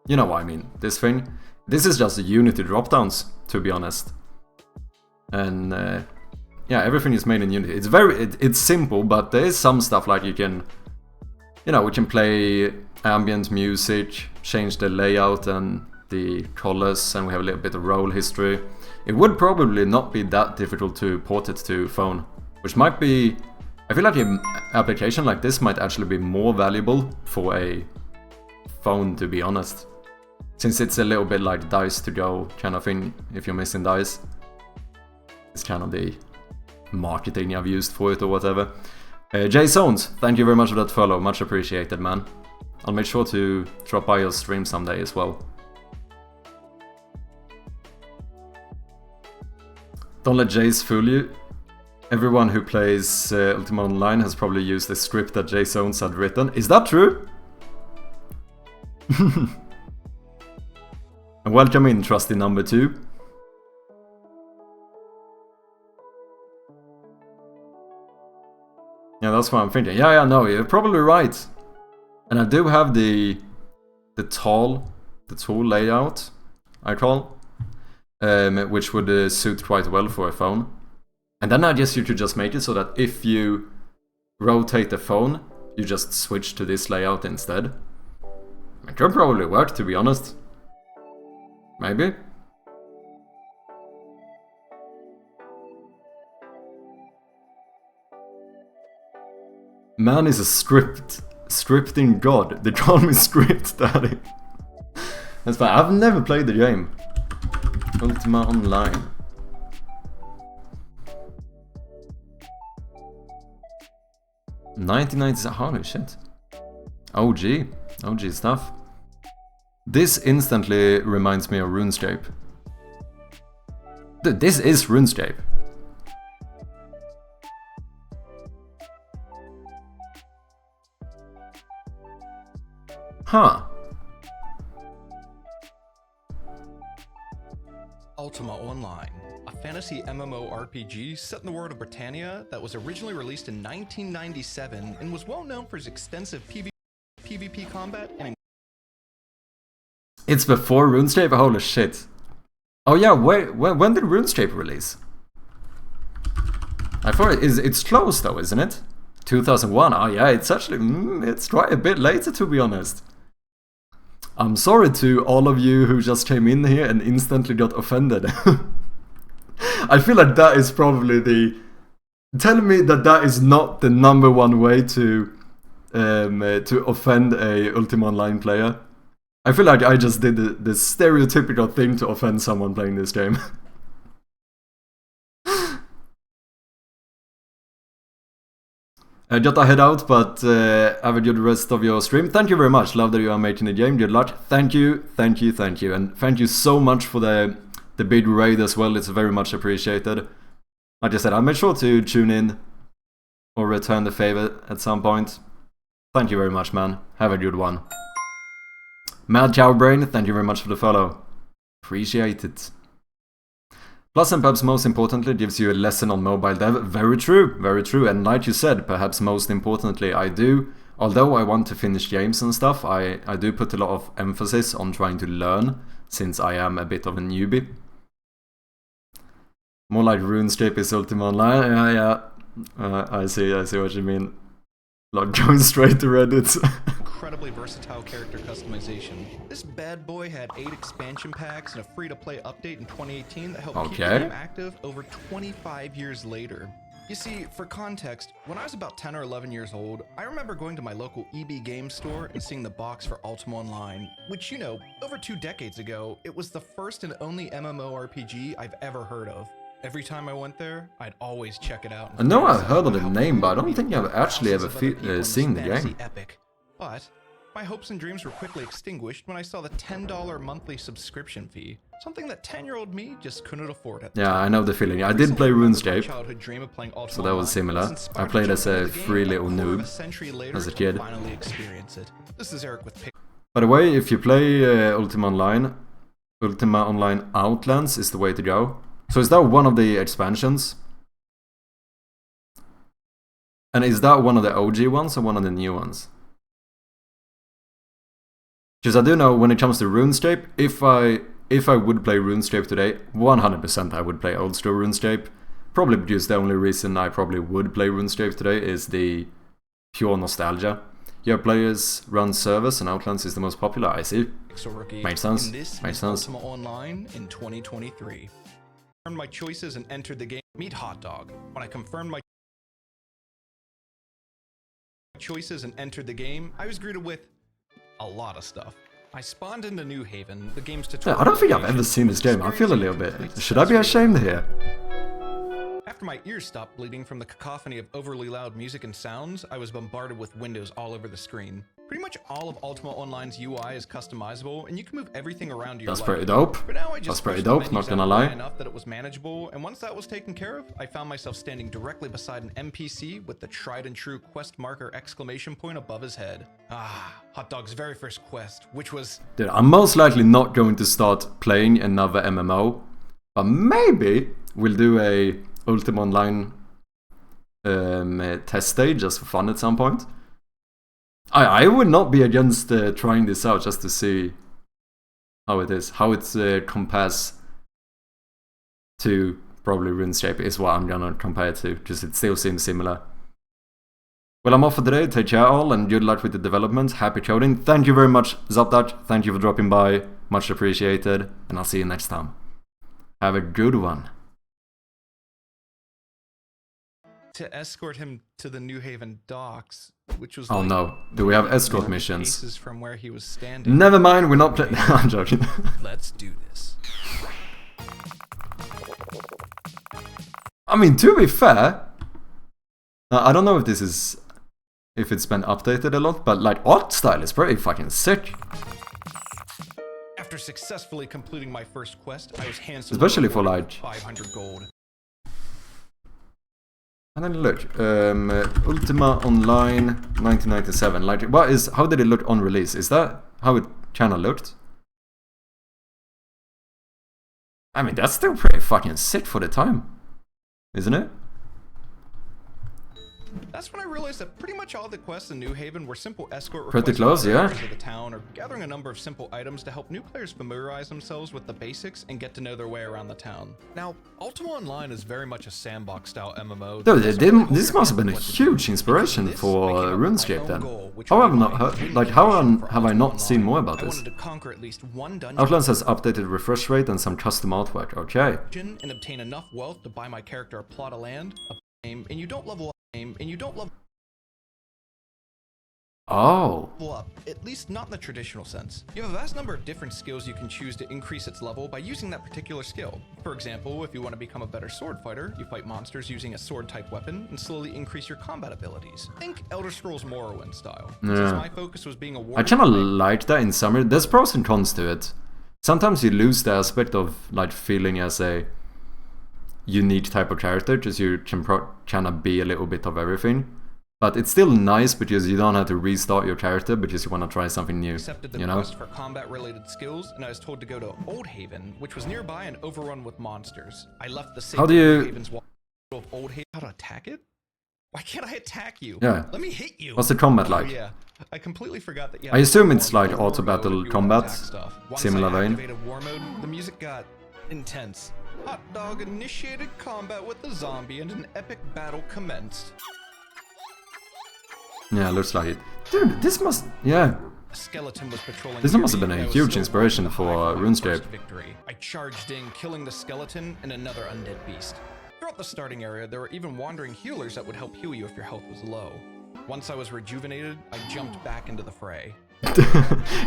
You know what I mean. This thing. This is just the Unity dropdowns, to be honest. And yeah, everything is made in Unity. It's it's simple, but there is some stuff like you can... You know, we can play ambient music, change the layout and the colors, and we have a little bit of role history. It would probably not be that difficult to port it to phone, which might be... I feel like an application like this might actually be more valuable for a phone, to be honest. Since it's a little bit like dice to go kind of thing, if you're missing dice. It's kind of the marketing I've used for it or whatever. Jay Zones, thank you very much for that follow, much appreciated, man. I'll make sure to drop by your stream someday as well. Don't let Jace fool you. Everyone who plays Ultima Online has probably used the script that Jay Zones had written. Is that true? And welcome in, trusty number 2. Yeah, that's what I'm thinking. Yeah, no, you're probably right. And I do have the tool layout, I call, which would suit quite well for a phone. And then I guess you could just make it so that if you rotate the phone, you just switch to this layout instead. It could probably work, to be honest. Maybe. Man is a scripting god. They call me Script Daddy. That's fine. I've never played the game. Ultima Online. $19.90. Holy shit. OG stuff. This instantly reminds me of RuneScape. Dude, this is RuneScape. Huh. Ultima Online, a fantasy MMORPG set in the world of Britannia that was originally released in 1997 and was well known for its extensive PvP combat and... It's before RuneScape? Holy shit. Oh yeah, wait, when did RuneScape release? I thought it's close though, isn't it? 2001. Oh yeah, it's actually... it's quite a bit later, to be honest. I'm sorry to all of you who just came in here and instantly got offended. I feel like that is probably the... Tell me that that is not the #1 way to offend a Ultima Online player. I feel like I just did the stereotypical thing to offend someone playing this game. I gotta head out, but have a good rest of your stream. Thank you very much. Love that you are making the game. Good luck. Thank you. And thank you so much for the big raid as well. It's very much appreciated. Like I said, I'll make sure to tune in or return the favor at some point. Thank you very much, man. Have a good one. Mad Cow Brain, thank you very much for the follow. Appreciate it. Plus, and perhaps most importantly, gives you a lesson on mobile dev. Very true, very true. And like you said, perhaps most importantly, I do, although I want to finish games and stuff, I do put a lot of emphasis on trying to learn, since I am a bit of a newbie. More like RuneScape is Ultima Online. Yeah. I see what you mean. Like going straight to Reddit. Incredibly versatile character customization. This bad boy had 8 expansion packs and a free-to-play update in 2018 that helped keep the game active over 25 years later. You see, for context, when I was about 10 or 11 years old, I remember going to my local EB Games store and seeing the box for Ultima Online, which, you know, over 2 decades ago, it was the first and only MMORPG I've ever heard of. Every time I went there, I'd always check it out. I know I've heard of the name, but I don't think I've actually ever seen the game. Epic. But my hopes and dreams were quickly extinguished when I saw the $10 monthly subscription fee. Something that 10-year-old me just couldn't afford at the Yeah, time. I know the feeling. I did play RuneScape, Childhood dream of playing Ultima so that was Online similar. I played as a free little noob as a kid. Finally experience it. This is Eric with By the way, if you play Ultima Online Outlands is the way to go. So is that one of the expansions? And is that one of the OG ones or one of the new ones? Because I do know when it comes to RuneScape, if I would play RuneScape today, 100% I would play old school RuneScape. Probably because the only reason I probably would play RuneScape today is the pure nostalgia. Your players run servers and Outlands is the most popular, I see. Makes sense. Makes sense. Ultima Online in 2023. Confirmed my choices and entered the game. Meet Hot Dog. When I confirmed my choices and entered the game, I was greeted with a lot of stuff. I spawned into New Haven, the game's tutorial. Yeah, I don't think I've ever seen this game. I feel a little bit. Should I be ashamed here? After my ears stopped bleeding from the cacophony of overly loud music and sounds, I was bombarded with windows all over the screen. Pretty much all of Ultima Online's UI is customizable, and you can move everything around to your That's liking. pretty dope. For now, I just That's pretty pushed the dope, menus not gonna out lie. high enough that it was manageable, and once that was taken care of, I found myself standing directly beside an NPC with the tried and true quest marker exclamation point above his head. Ah, Hot Dog's very first quest, which was... Dude, I'm most likely not going to start playing another MMO, but maybe we'll do a Ultima Online test stage just for fun at some point. I would not be against trying this out just to see how it is, how it compares to probably RuneScape is what I'm gonna compare it to, because it still seems similar. Well, I'm off for today. Take care all, and good luck with the development. Happy coding. Thank you very much, Zapdak. Thank you for dropping by. Much appreciated, and I'll see you next time. Have a good one. to escort him to the New Haven docks, which was Oh like no, do we have escort missions? paces from where he was standing. Never mind, we're not playing. I'm joking. Let's do this. I mean, to be fair, I don't know if this is, if it's been updated a lot, but like art style is pretty fucking sick. After successfully completing my first quest, I was handsomely Especially for rewarded like, with 500 gold. and then look, Ultima Online 1997. Like, what is? How did it look on release? Is that how it kind of looked? I mean, that's still pretty fucking sick for the time, isn't it? That's when I realized that pretty much all the quests in New Haven were simple escort Pretty requests close, from yeah. areas of the town, or gathering a number of simple items to help new players familiarize themselves with the basics and get to know their way around the town. Now, Ultima Online is very much a sandbox-style MMO. Dude, this must have been a huge inspiration for RuneScape then. How have I not heard, like, how have I not seen more about this? To conquer at least one dungeon Outlands has updated refresh rate and some custom artwork. Okay. and obtain enough wealth to buy my character a plot of land, a game, and you don't level up, Oh. up, at least not in the traditional sense. You have a vast number of different skills you can choose to increase its level by using that particular skill. For example, if you want to become a better sword fighter, you fight monsters using a sword type weapon and slowly increase your combat abilities. Think Elder Scrolls Morrowind style. Since Yeah. my focus was being a I warrior, kinda like that in summary. There's pros and cons to it. Sometimes you lose the aspect of like feeling as a unique type of character, just you can kinda be a little bit of everything. But it's still nice because you don't have to restart your character because you want to try something new, accepted the you know? request for combat-related skills, and I was told to go to Old Haven, which was nearby and overrun with monsters. I left the How do sacred you- Haven's wall of Old Haven. How to attack it? Why can't I attack you? Yeah. Let me hit you. What's the combat Oh, like? yeah. I completely forgot that you I have assume war it's mode like or auto war mode battle if you wanna combat, attack stuff. Once similar I vein. activated war mode, the music got intense. Hot Dog initiated combat with the zombie and an epic battle commenced. Yeah, looks like it. Dude, this must... yeah. A skeleton was patrolling. This near must have me, been a and I was huge so inspiration high for my first RuneScape. victory. I charged in, killing the skeleton and another undead beast. Throughout the starting area, there were even wandering healers that would help heal you if your health was low. Once I was rejuvenated, I jumped back into the fray.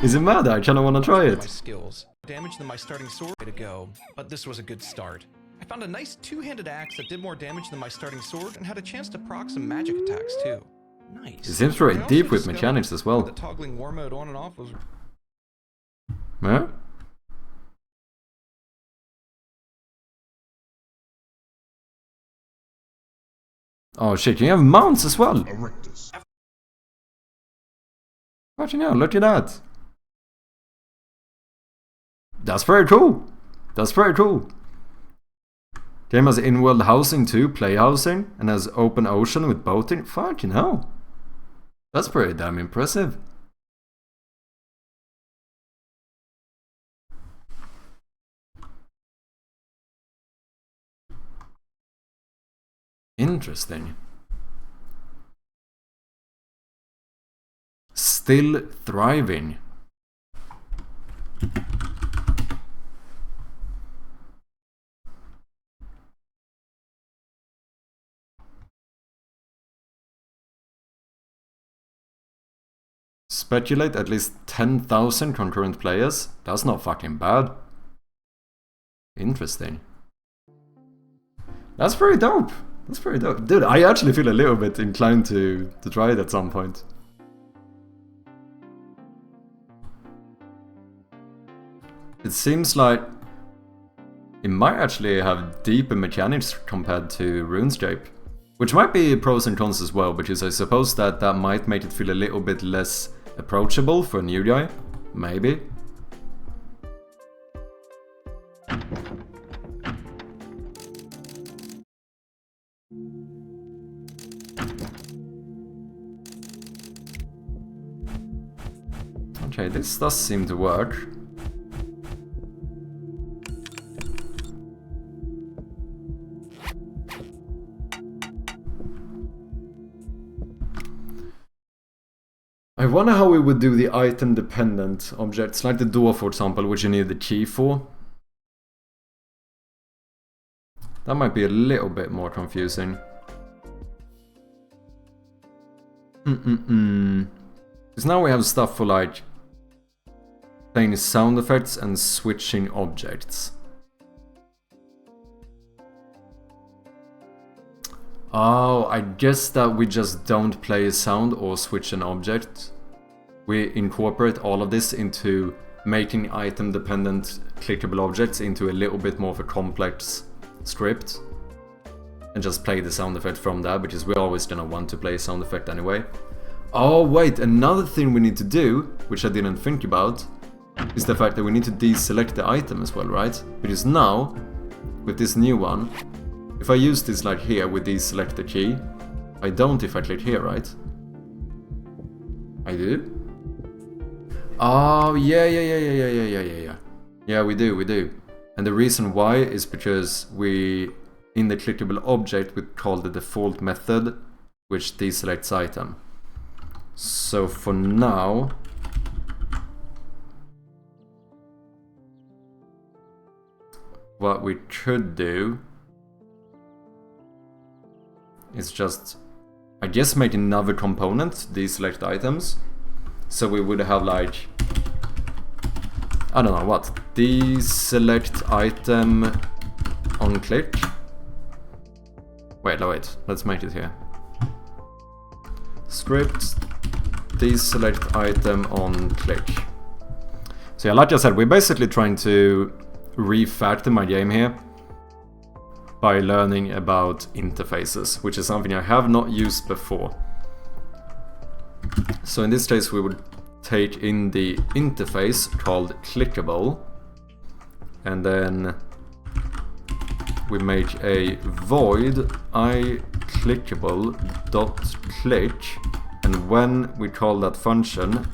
Is it murder? I kinda wanna try My it. skills. Damage than my starting sword to go, but this was a good start. I found a nice two-handed axe that did more damage than my starting sword and had a chance to proc some magic attacks too. Nice. It seems very I also deep with discovered mechanics as well. that toggling war mode on and off was... Huh? Oh shit, you have mounts as well! What you know, look at that! That's very cool! That's very cool! Game has in-world housing too, play housing, and has open ocean with boating. Fucking hell! That's pretty damn impressive. Interesting. Still thriving. Speculate at least 10,000 concurrent players. That's not fucking bad. Interesting. That's pretty dope. That's pretty dope. Dude, I actually feel a little bit inclined to try it at some point. It seems like it might actually have deeper mechanics compared to RuneScape. Which might be pros and cons as well, because I suppose that might make it feel a little bit less approachable for a new guy. Maybe. Okay, this does seem to work. I wonder how we would do the item dependent objects, like the door for example, which you need the key for. That might be a little bit more confusing. Because now we have stuff for like playing sound effects and switching objects. Oh, I guess that we just don't play a sound or switch an object. We incorporate all of this into making item dependent clickable objects into a little bit more of a complex script. And just play the sound effect from that, because we're always gonna want to play a sound effect anyway. Oh wait, another thing we need to do, which I didn't think about, is the fact that we need to deselect the item as well, right? Because now, with this new one, if I use this like here with deselect the key, I don't if I click here, right? I do? Oh, yeah. Yeah, we do. And the reason why is because we, in the clickable object, we call the default method, which deselects item. So for now, what we could do is just, I guess, make another component, deselect items. So we would have like, I don't know what, deselect item on click. Wait, let's make it here. Script deselect item on click. So yeah, like I said, we're basically trying to refactor my game here by learning about interfaces, which is something I have not used before. So in this case we would take in the interface called clickable, and then we make a void iClickable.click, and when we call that function,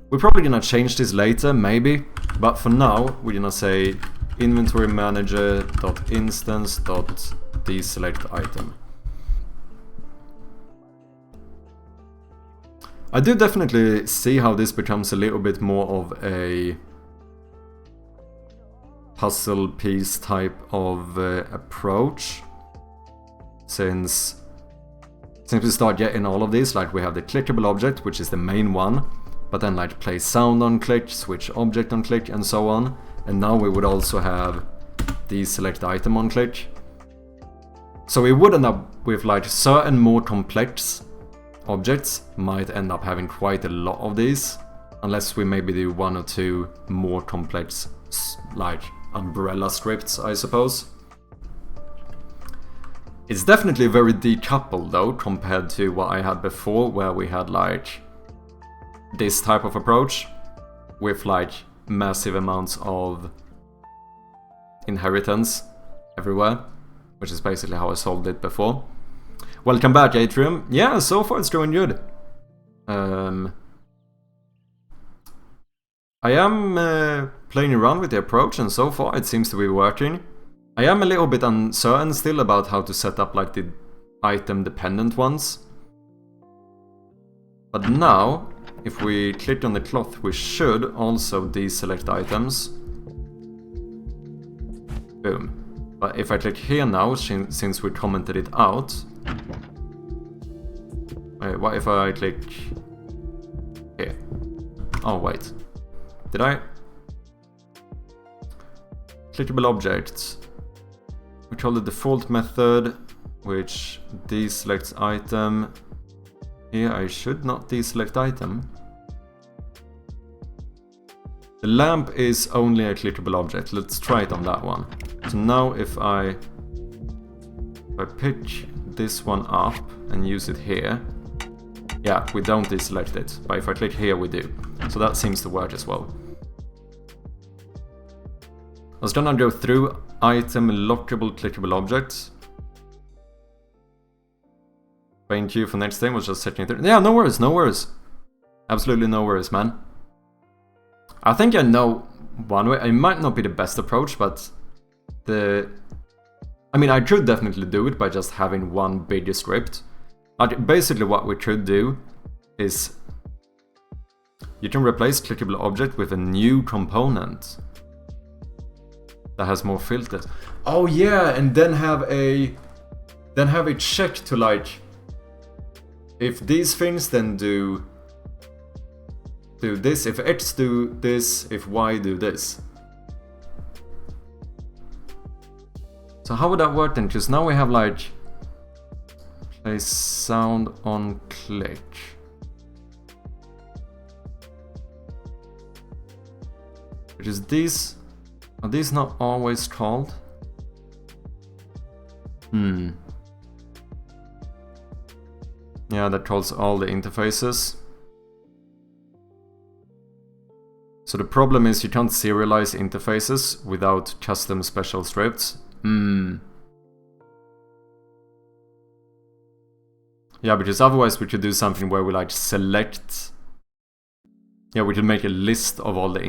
we're probably gonna change this later, maybe, but for now we're gonna say inventory manager.instance.deselect item. I do definitely see how this becomes a little bit more of a puzzle piece type of approach, since we start getting all of these, like we have the clickable object, which is the main one, but then like play sound on click, switch object on click, and so on. And now we would also have deselect item on click. So we would end up with like certain more complex objects might end up having quite a lot of these, unless we maybe do 1 or 2 more complex like umbrella scripts, I suppose. It's definitely very decoupled though compared to what I had before, where we had like this type of approach with like massive amounts of inheritance everywhere, which is basically how I solved it before. Welcome back, Atrium. Yeah, so far it's going good. I am playing around with the approach, and so far it seems to be working. I am a little bit uncertain still about how to set up like the item dependent ones. But now, if we click on the cloth, we should also deselect items. Boom. But if I click here now, since we commented it out... Wait, what if I click here? Oh wait. Did I? Clickable objects. We call the default method, which deselects item. Here I should not deselect item. The lamp is only a clickable object. Let's try it on that one. So now if I pick this one up and use it here, yeah, we don't deselect it. But if I click here, we do. So that seems to work as well. I was gonna go through item lockable clickable objects. Thank you for next time, was just setting it there. Yeah, no worries, no worries. Absolutely no worries, man. I think I know one way. It might not be the best approach, but I mean, I could definitely do it by just having one big script. Like, basically what we could do is you can replace clickable object with a new component that has more filters. Oh yeah, and then have it checked to like, if these things then do this, if X do this, if Y do this. So how would that work then? Because now we have like place sound on click. Which is these, are these not always called? Yeah, that calls all the interfaces. So the problem is you can't serialize interfaces without custom special scripts. Yeah, because otherwise we could do something where we like select... Yeah, we could make a list of all the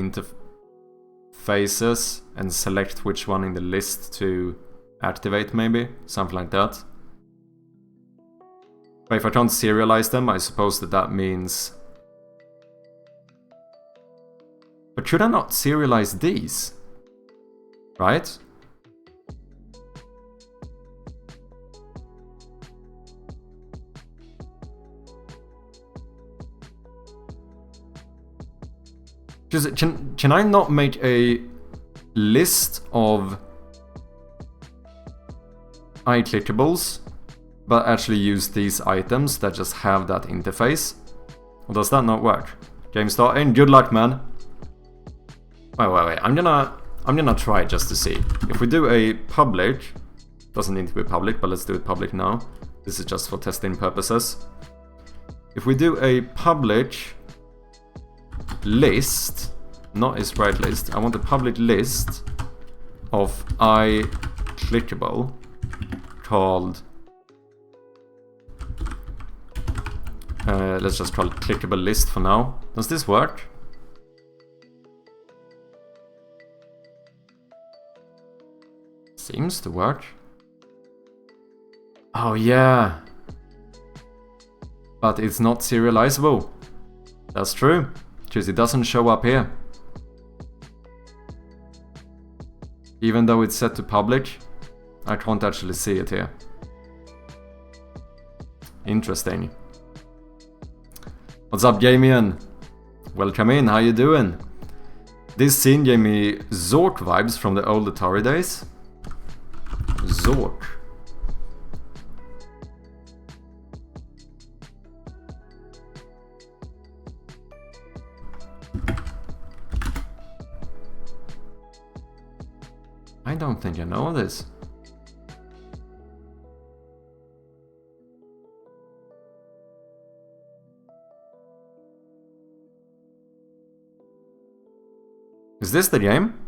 interfaces and select which one in the list to activate, maybe. Something like that. But if I can't serialize them, I suppose that means... But should I not serialize these? Right? Can I not make a list of iClickables, but actually use these items that just have that interface? Or does that not work? Game starting, good luck, man. Wait. I'm gonna try it just to see. If we do a public, doesn't need to be public, but let's do it public now. This is just for testing purposes. If we do a public list, not a sprite list, I want a public list of iClickable called let's just call it clickable list for now. Does this work? Seems to work. Oh yeah. But it's not serializable. That's true. Because it doesn't show up here. Even though it's set to public, I can't actually see it here. Interesting. What's up, Gamian? Welcome in, how you doing? This scene gave me Zork vibes from the old Atari days. Zork. I don't think I know this. Is this the game?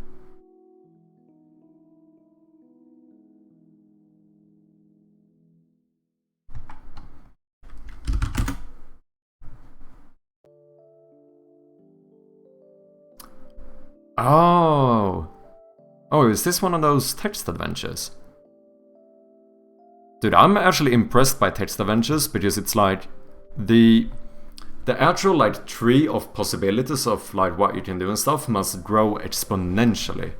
Oh. Oh, is this one of those text adventures? Dude, I'm actually impressed by text adventures because it's like the actual like tree of possibilities of like what you can do and stuff must grow exponentially.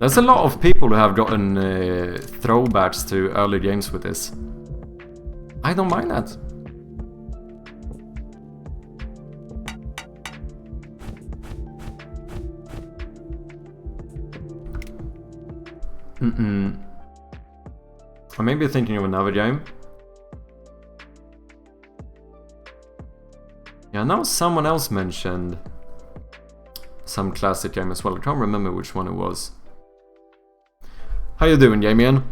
There's a lot of people who have gotten throwbacks to early games with this. I don't mind that. I may be thinking of another game. Yeah, I know someone else mentioned some classic game as well. I can't remember which one it was. How you doing, Damien?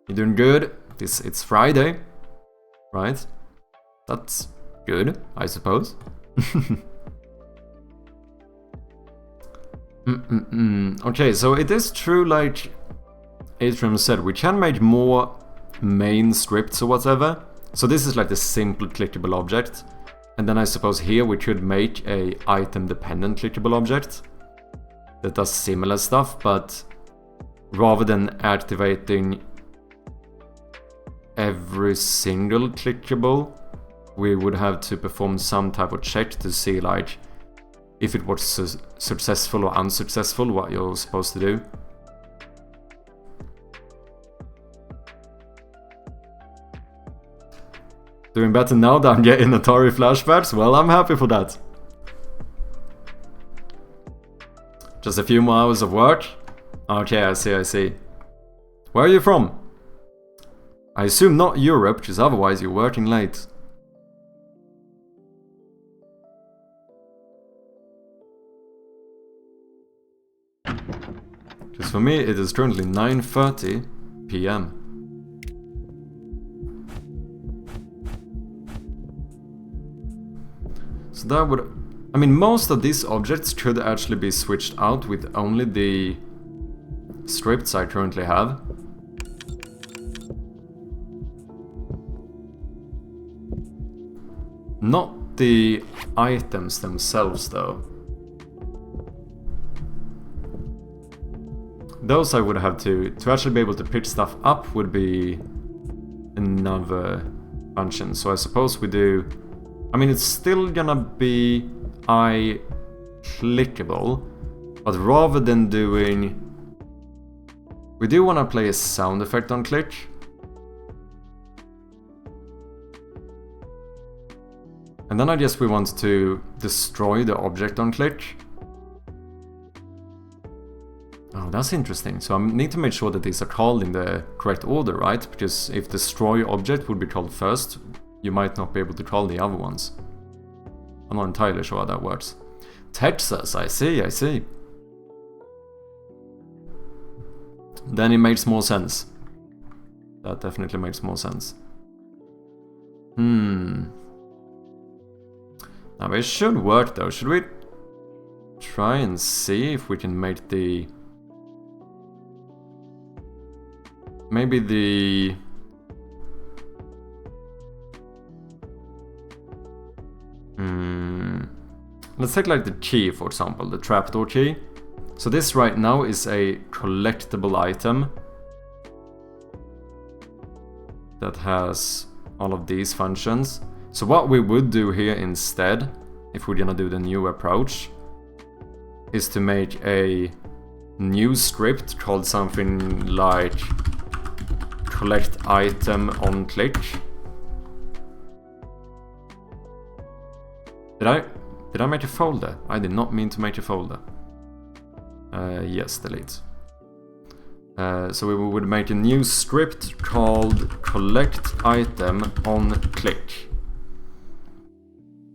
You doing good? It's Friday, right? That's good, I suppose. Okay, so it is true, like Atrium said, we can make more main scripts or whatever. So this is like the simple clickable object. And then I suppose here we could make a item-dependent clickable object that does similar stuff, but rather than activating every single clickable, we would have to perform some type of check to see like if it was successful or unsuccessful, what you're supposed to do. Doing better now that I'm getting Atari flashbacks? Well, I'm happy for that. Just a few more hours of work? Okay, I see. Where are you from? I assume not Europe, because otherwise you're working late. Because for me it is currently 9:30 PM. So that would... I mean, most of these objects could actually be switched out with only the scripts I currently have. Not the items themselves, though. Those I would have to actually be able to pick stuff up would be another function. So I suppose we do... I mean, it's still gonna be clickable, but rather than doing... We do want to play a sound effect on click. And then I guess we want to destroy the object on click. Oh, that's interesting. So I need to make sure that these are called in the correct order, right? Because if destroy object would be called first, you might not be able to call the other ones. I'm not entirely sure how that works. Texas, I see. Then it makes more sense. That definitely makes more sense. Now it should work though. Should we try and see if we can make the... Maybe the... Let's take like the key, for example, the trapdoor key. So this right now is a collectible item that has all of these functions. So what we would do here instead, if we're gonna do the new approach, is to make a new script called something like collect item on click. Did I make a folder? I did not mean to make a folder. Yes, delete. So we would make a new script called collect item on click.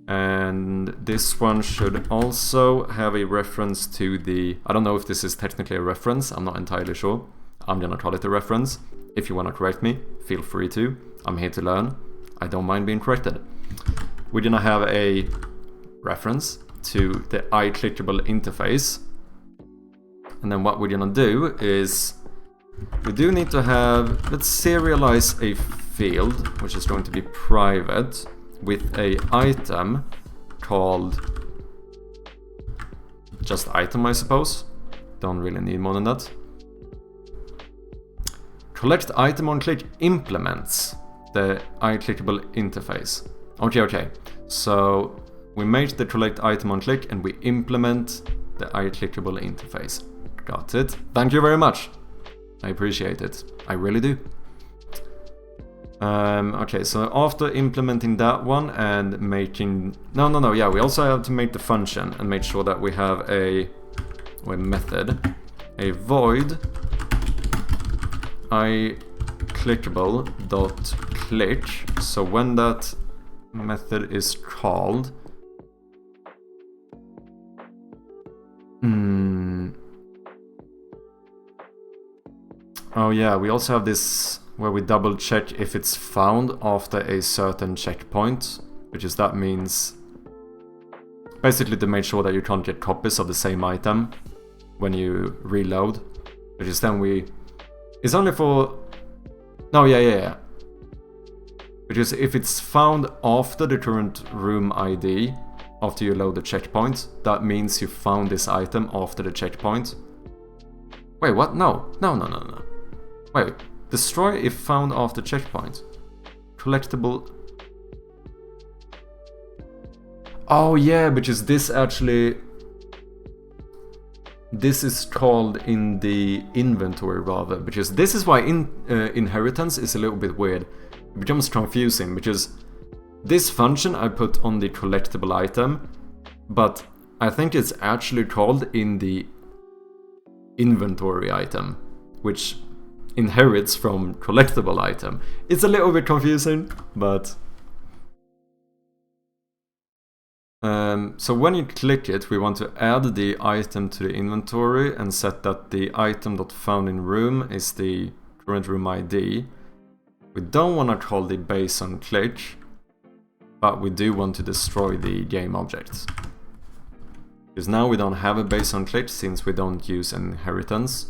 And this one should also have a reference to the... I don't know if this is technically a reference, I'm not entirely sure. I'm gonna call it a reference. If you wanna correct me, feel free to. I'm here to learn. I don't mind being corrected. We're gonna have a reference to the iClickable interface. And then what we're gonna do is... we do need to have... let's serialize a field, which is going to be private, with a item called just item, I suppose. Don't really need more than that. Collect item on click implements the iClickable interface. Okay. So we make the collect item on click and we implement the iClickable interface. Got it. Thank you very much. I appreciate it. I really do. Okay, so after implementing that one and making... No, yeah, we also have to make the function and make sure that we have a method, a void iClickable.click. So when that method is called... Oh yeah, we also have this where we double check if it's found after a certain checkpoint, which is that means basically to make sure that you can't get copies of the same item when you reload, which is then it's only for... no, yeah. Which is if it's found after the current room ID, after you load the checkpoint, that means you found this item after the checkpoint. Wait, what? No. Wait, destroy if found after checkpoint. Collectible... oh yeah, because this actually... this is called in the inventory rather, because this is why inheritance is a little bit weird. It becomes confusing, because this function I put on the collectible item, but I think it's actually called in the inventory item, which inherits from collectible item. It's a little bit confusing, but... so when you click it, we want to add the item to the inventory and set that the item.found in room is the current room ID. We don't want to call the base on click, but we do want to destroy the game objects. Because now we don't have a base on click since we don't use inheritance.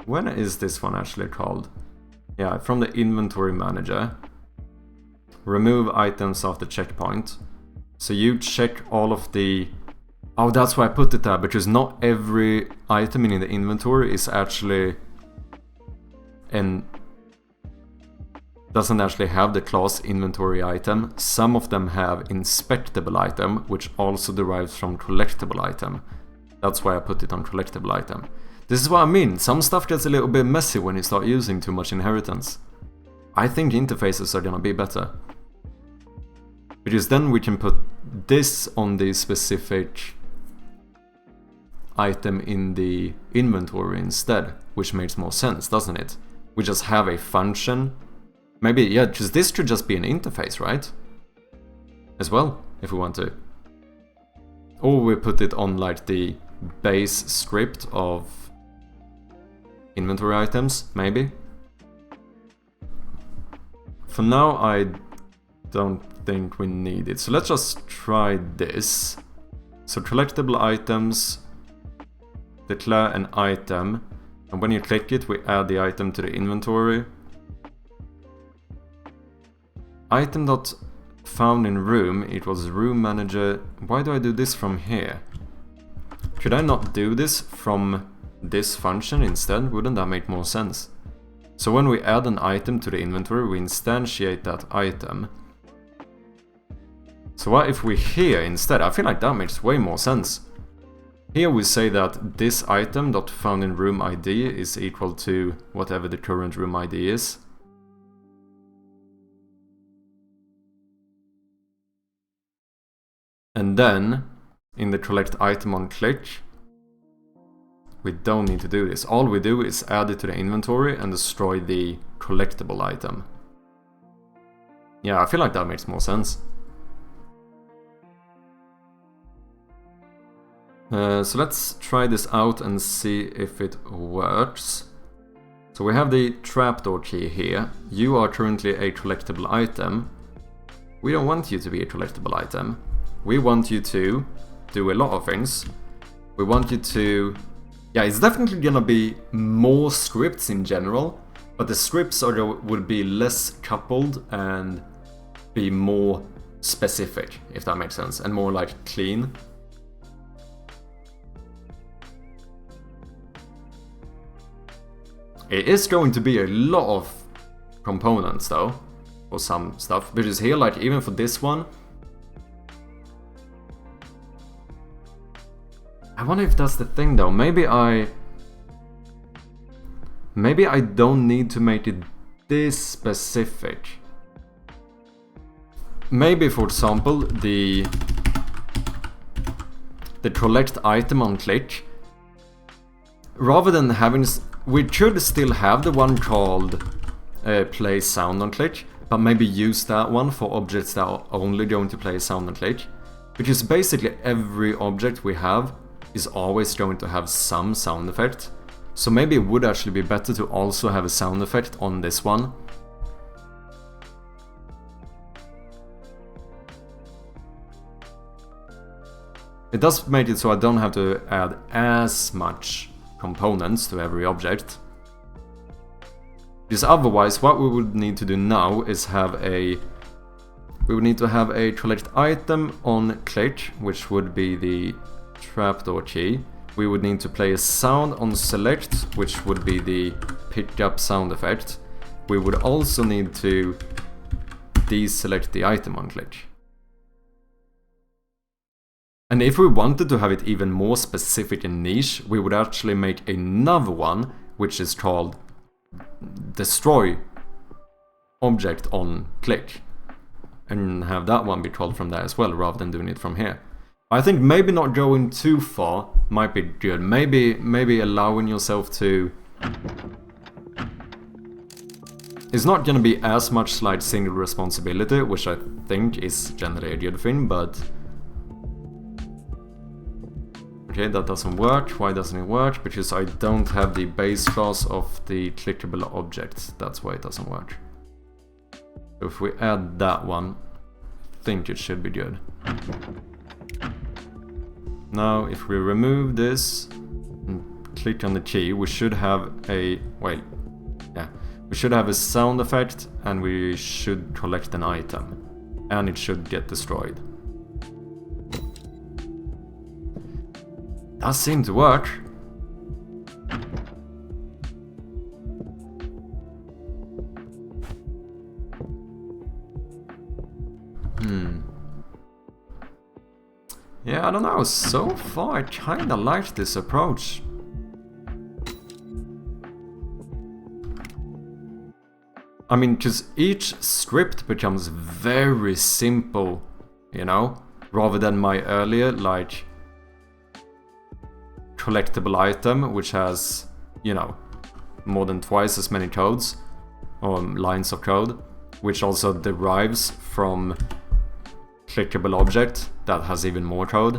When is this one actually called? Yeah, from the inventory manager. Remove items after checkpoint. So you check all of the... oh, that's why I put it there, because not every item in the inventory is actually... doesn't actually have the class inventory item. Some of them have inspectable item, which also derives from collectible item. That's why I put it on collectible item. This is what I mean, some stuff gets a little bit messy when you start using too much inheritance. I think interfaces are gonna be better. Because then we can put this on the specific item in the inventory instead, which makes more sense, doesn't it? We just have a function. Maybe, yeah, because this could just be an interface, right? As well, if we want to. Or we put it on like the base script of inventory items, maybe. For now, I don't think we need it. So let's just try this. So collectible items, declare an item, and when you click it, we add the item to the inventory. Item.found in room, it was room manager. Why do I do this from here? Could I not do this from this function instead? Wouldn't that make more sense? So when we add an item to the inventory, we instantiate that item. So what if we here instead? I feel like that makes way more sense. Here we say that this item dot found in room ID is equal to whatever the current room ID is. And then in the collect item on click, we don't need to do this. All we do is add it to the inventory and destroy the collectible item. Yeah, I feel like that makes more sense. So let's try this out and see if it works. So we have the trapdoor key here. You are currently a collectible item. We don't want you to be a collectible item. We want you to do a lot of things. We want you to... Yeah, it's definitely gonna be more scripts in general, but the scripts would be less coupled and be more specific, if that makes sense, and more like clean. It is going to be a lot of components though, for some stuff, because here, like even for this one, I wonder if that's the thing though. Maybe I don't need to make it this specific. Maybe, for example, the collect item on click, rather than having, we should still have the one called play sound on click, but maybe use that one for objects that are only going to play sound on click, because basically every object we have is always going to have some sound effect. So maybe it would actually be better to also have a sound effect on this one. It does make it so I don't have to add as much components to every object. Because otherwise what we would need to do now is have a... we would need to have a collect item on click, which would be the trapdoor key. We would need to play a sound on select, which would be the pickup sound effect. We would also need to deselect the item on click. And if we wanted to have it even more specific and niche, we would actually make another one, which is called destroy object on click, and have that one be called from there as well, rather than doing it from here. I think maybe not going too far might be good. Maybe allowing yourself to... It's not gonna be as much like single responsibility, which I think is generally a good thing, but... Okay, that doesn't work. Why doesn't it work? Because I don't have the base class of the clickable object. That's why it doesn't work. So if we add that one, I think it should be good. Now, if we remove this and click on the key, we should have a... wait. Yeah. We should have a sound effect, and we should collect an item. And it should get destroyed. Does seem to work. Yeah, I don't know. So far, I kinda like this approach. I mean, because each script becomes very simple, you know? Rather than my earlier, like... collectible item, which has, you know, more than twice as many codes, or lines of code, which also derives from clickable object that has even more code.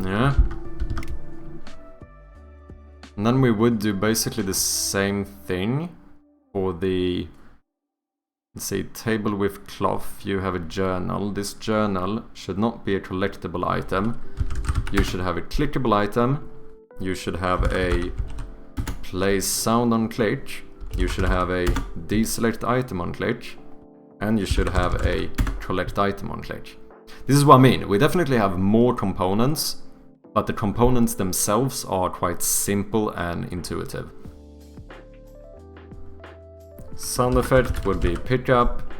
Yeah. And then we would do basically the same thing for the Let's see, table with cloth, you have a journal. This journal should not be a collectible item. You should have a clickable item. You should have a play sound on click. You should have a deselect item on click. And you should have a collect item on click. This is what I mean. We definitely have more components, but the components themselves are quite simple and intuitive. Sound effect would be pick up,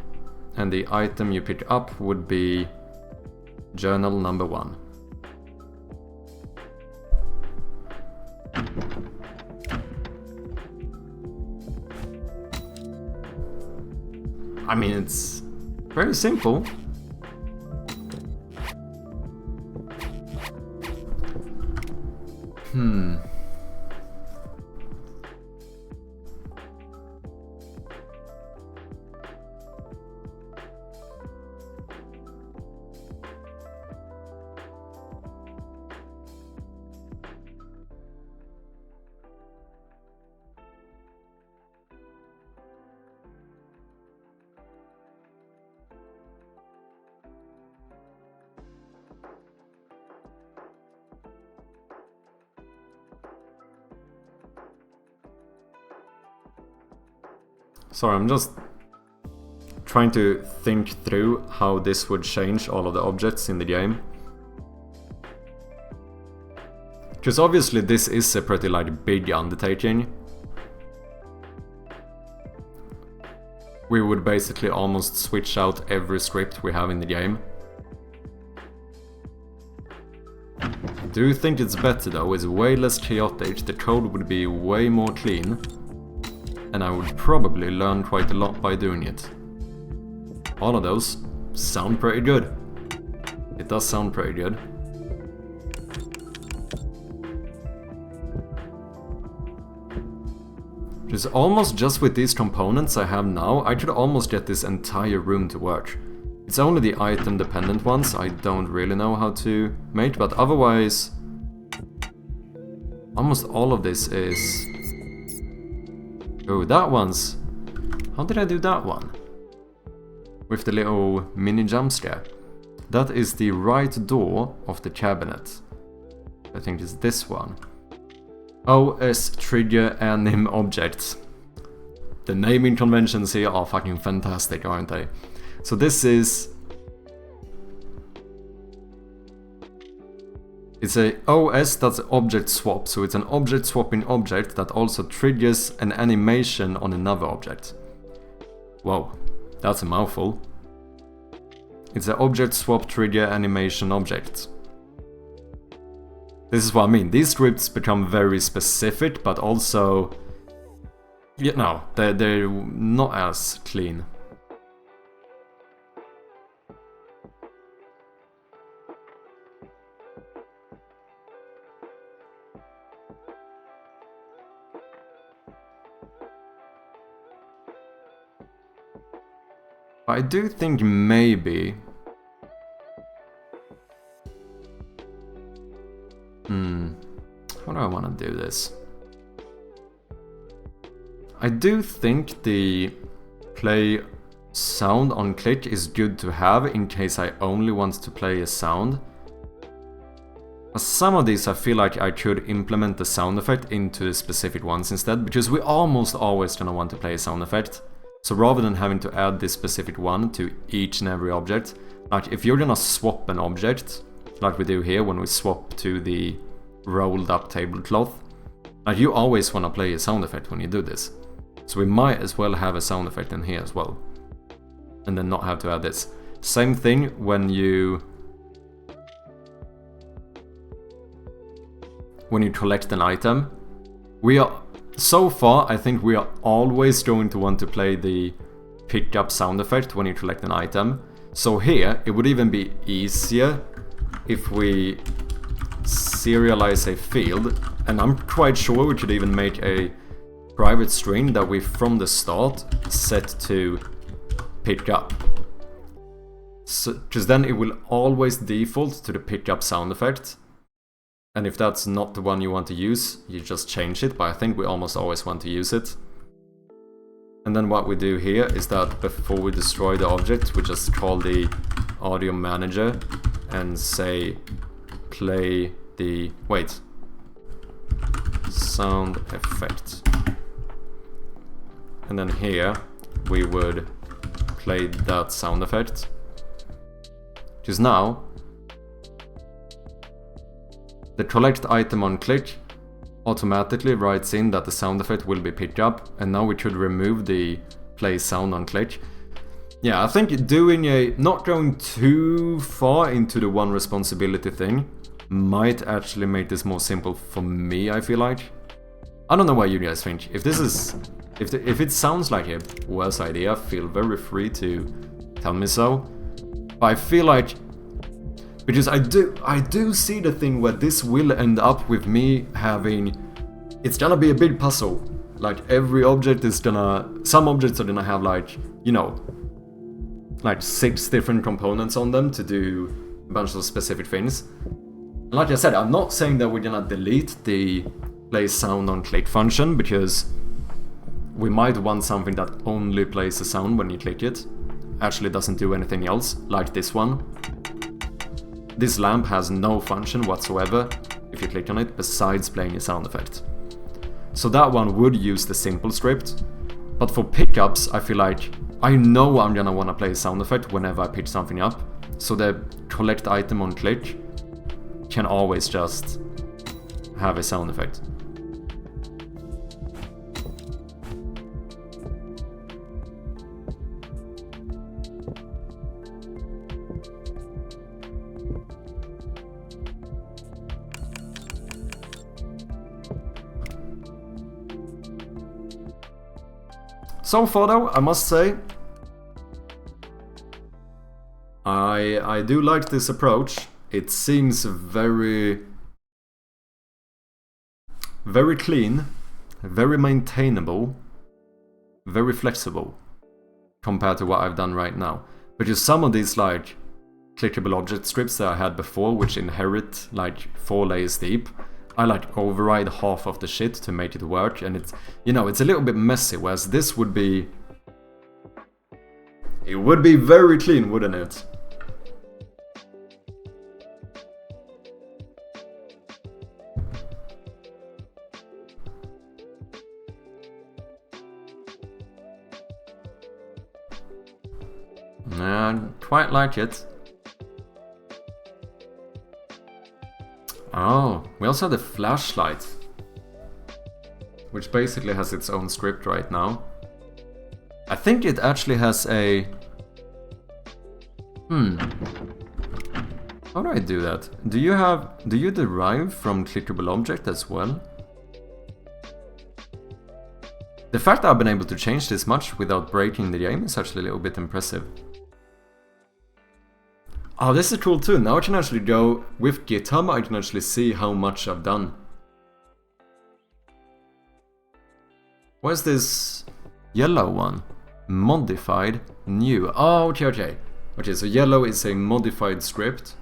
and the item you pick up would be journal number 1. I mean, it's very simple. Sorry, I'm just trying to think through how this would change all of the objects in the game. Because obviously this is a pretty like big undertaking. We would basically almost switch out every script we have in the game. I do think it's better though, it's way less chaotic, the code would be way more clean. And I would probably learn quite a lot by doing it. All of those sound pretty good. It does sound pretty good. Because almost just with these components I have now, I could almost get this entire room to work. It's only the item dependent ones I don't really know how to make, but otherwise almost all of this is... Oh, that one's... How did I do that one? With the little mini jump scare. That is the right door of the cabinet. I think it's this one. OS trigger anim objects. The naming conventions here are fucking fantastic, aren't they? So this is... It's a OS that's object swap, so it's an object swapping object that also triggers an animation on another object. Whoa, that's a mouthful. It's an object swap trigger animation object. This is what I mean, these scripts become very specific, but also... You know, they're not as clean. I do think maybe... How do I want to do this? I do think the play sound on click is good to have in case I only want to play a sound. Some of these I feel like I could implement the sound effect into the specific ones instead, because we almost always gonna want to play a sound effect. So rather than having to add this specific one to each and every object, like if you're gonna swap an object, like we do here when we swap to the rolled up tablecloth, like you always wanna play a sound effect when you do this. So we might as well have a sound effect in here as well. And then not have to add this. Same thing when you collect an item. So far, I think we are always going to want to play the pick up sound effect when you collect an item. So here, it would even be easier if we serialize a field, and I'm quite sure we could even make a private string that we from the start set to pick up. Because then it will always default to the pick up sound effect. And if that's not the one you want to use, you just change it, but I think we almost always want to use it. And then what we do here is that before we destroy the object, we just call the audio manager and say play the sound effect. And then here we would play that sound effect. Because now the collect item on click automatically writes in that the sound effect will be picked up, and now we should remove the play sound on click. Yeah, I think doing not going too far into the one responsibility thing might actually make this more simple for me, I feel like. I don't know what you guys think. If this is if it sounds like a worse idea, feel very free to tell me so. But I feel like, because I do see the thing where this will end up with me having, it's gonna be a big puzzle. Like every object is gonna, some objects are gonna have like, you know, like 6 different components on them to do a bunch of specific things. And like I said, I'm not saying that we're gonna delete the play sound on click function, because we might want something that only plays the sound when you click it, actually doesn't do anything else, like this one. This lamp has no function whatsoever if you click on it, besides playing a sound effect. So that one would use the simple script, but for pickups, I feel like I know I'm gonna wanna play a sound effect whenever I pick something up, so the collect item on click can always just have a sound effect. So far though, I must say, I do like this approach. It seems very clean, very maintainable, very flexible compared to what I've done right now. Because some of these like clickable object scripts that I had before, which inherit like 4 layers deep, I like override half of the shit to make it work, and it's, you know, it's a little bit messy, whereas this would be, it would be very clean, wouldn't it? I quite like it. Oh, we also have the flashlight, which basically has its own script right now. I think it actually has a... How do I do that? Do you derive from clickable object as well? The fact that I've been able to change this much without breaking the game is actually a little bit impressive. Oh, this is cool too. Now I can actually go with GitHub, I can actually see how much I've done. Where's this yellow one? Modified, new. Oh, okay. Okay, so yellow is a modified script,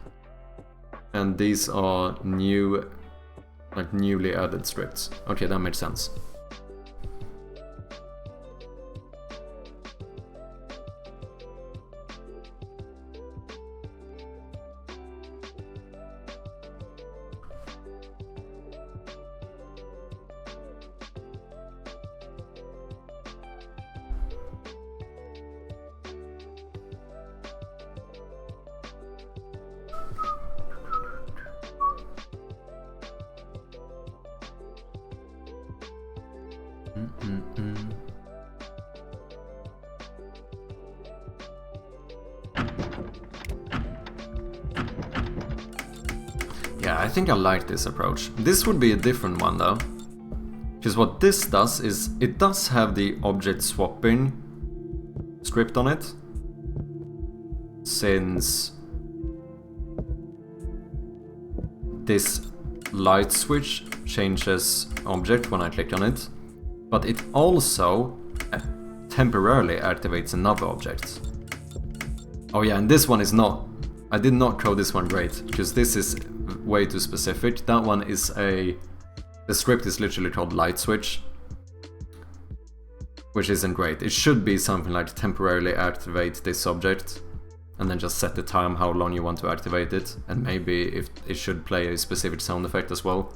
and these are new, like newly added scripts. Okay, that makes sense. Yeah, I think I like this approach. This would be a different one though. Because what this does is, it does have the object swapping script on it. Since this light switch changes object when I click on it. But it also temporarily activates another object. Oh yeah, and this one is not... I did not code this one great, because this is way too specific. That one is a... The script is literally called light switch, which isn't great. It should be something like temporarily activate this object, and then just set the time how long you want to activate it, and maybe if it should play a specific sound effect as well.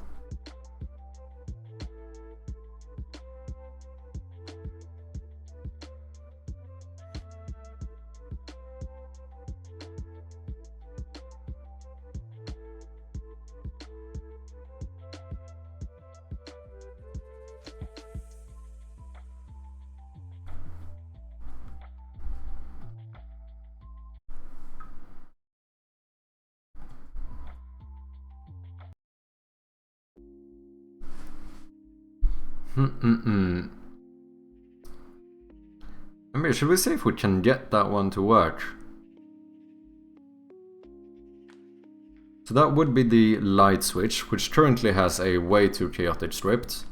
Maybe should we see if we can get that one to work? So that would be the light switch, which currently has a way too chaotic script.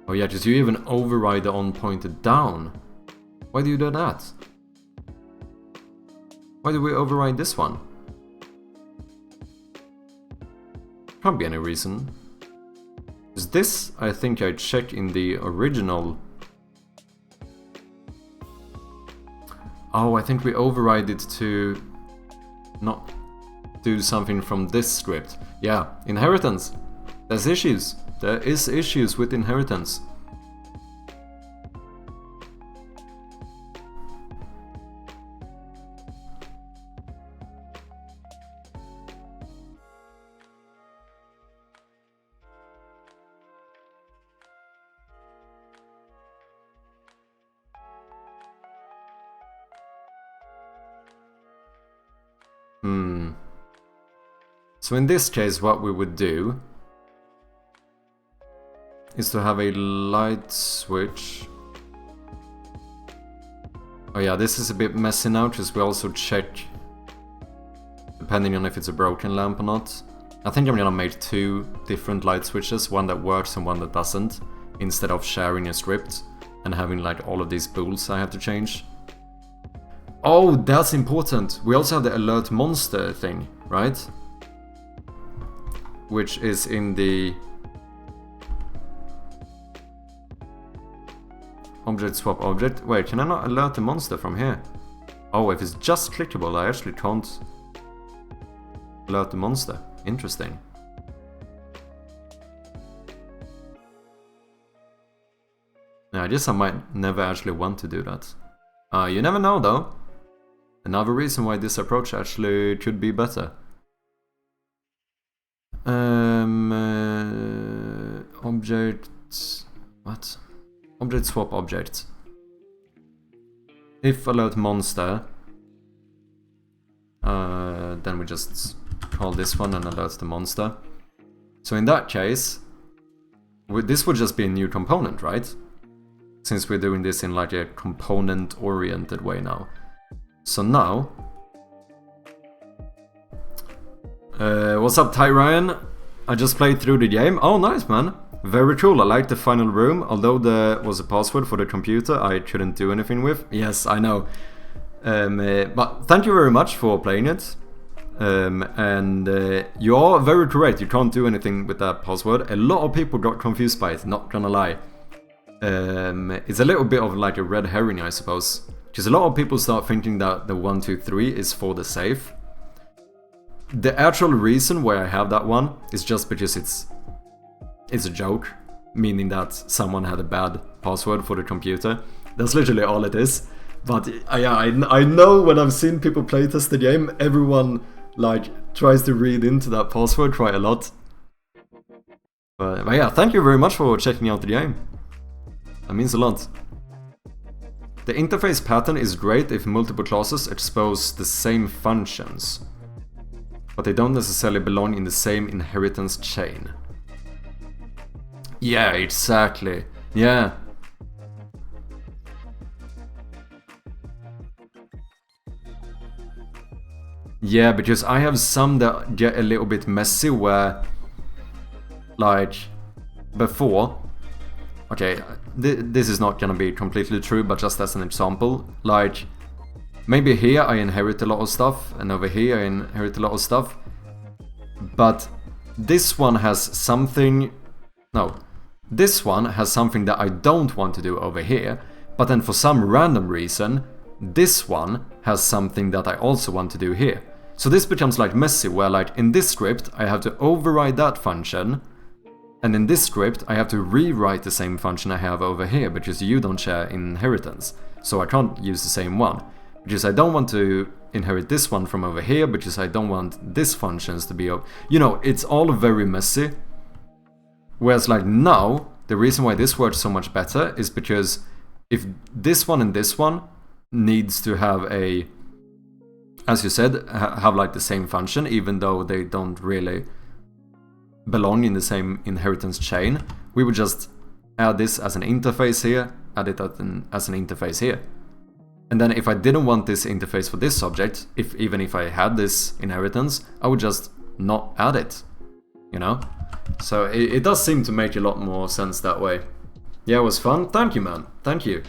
Oh yeah, just you even override the on pointer down. Why do you do that? Why do we override this one? Can't be any reason. Is this, I think I checked in the original. Oh, I think we override it to not do something from this script. Yeah, inheritance. There's issues. There is issues with inheritance. So in this case, what we would do is to have a light switch. Oh yeah, this is a bit messy now, because we also check depending on if it's a broken lamp or not. I think I'm gonna make two different light switches, one that works and one that doesn't, instead of sharing a script and having like all of these bools I have to change. Oh, that's important. We also have the alert monster thing, right? Which is in the object swap object. Wait, can I not alert the monster from here? Oh, if it's just clickable, I actually can't alert the monster. Interesting. Yeah, I guess I might never actually want to do that. You never know though. Another reason why this approach actually could be better. Object... what? Object swap object. If alert monster, then we just call this one and alert the monster. So in that case, this would just be a new component, right? Since we're doing this in like a component-oriented way now. So now... what's up, Ty Ryan? I just played through the game. Oh, nice, man. Very cool. I like the final room. Although there was a password for the computer I couldn't do anything with. Yes, I know. But thank you very much for playing it. You are very correct. You can't do anything with that password. A lot of people got confused by it, not gonna lie. It's a little bit of like a red herring, I suppose. Because a lot of people start thinking that the 1, 2, 3 is for the safe. The actual reason why I have that one is just because it's a joke, meaning that someone had a bad password for the computer. That's literally all it is. But yeah, I know when I've seen people playtest the game, everyone like tries to read into that password quite a lot. But yeah, thank you very much for checking out the game. That means a lot. The interface pattern is great if multiple classes expose the same functions, but they don't necessarily belong in the same inheritance chain. Yeah, exactly. Yeah. Yeah, because I have some that get a little bit messy where, like, before... Okay, this is not gonna be completely true, but just as an example, like, maybe here I inherit a lot of stuff, and over here I inherit a lot of stuff, but this one has something... No. This one has something that I don't want to do over here, but then for some random reason, this one has something that I also want to do here. So this becomes like messy, where like in this script I have to override that function, and in this script I have to rewrite the same function I have over here, because you don't share inheritance. So I can't use the same one, because I don't want to inherit this one from over here, because I don't want this functions to be... You know, it's all very messy. Whereas like now, the reason why this works so much better is because if this one and this one needs to have a, as you said, have like the same function, even though they don't really belong in the same inheritance chain, we would just add this as an interface here, add it as an interface here. And then if I didn't want this interface for this object, even if I had this inheritance, I would just not add it, you know? So it does seem to make a lot more sense that way. Yeah, it was fun. Thank you, man. Thank you.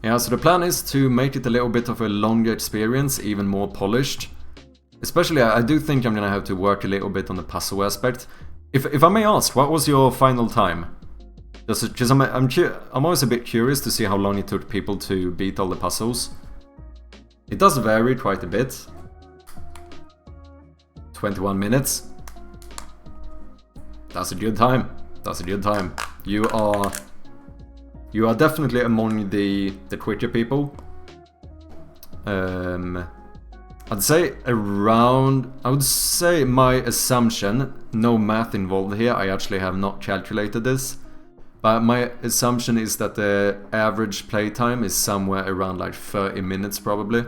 Yeah, so the plan is to make it a little bit of a longer experience, even more polished. Especially, I do think I'm gonna have to work a little bit on the puzzle aspect. If I may ask, what was your final time? Because I'm always a bit curious to see how long it took people to beat all the puzzles. It does vary quite a bit. 21 minutes. That's a good time. That's a good time. You are definitely among the quicker people. I'd say around... I would say my assumption, no math involved here, I actually have not calculated this, but my assumption is that the average playtime is somewhere around like 30 minutes probably.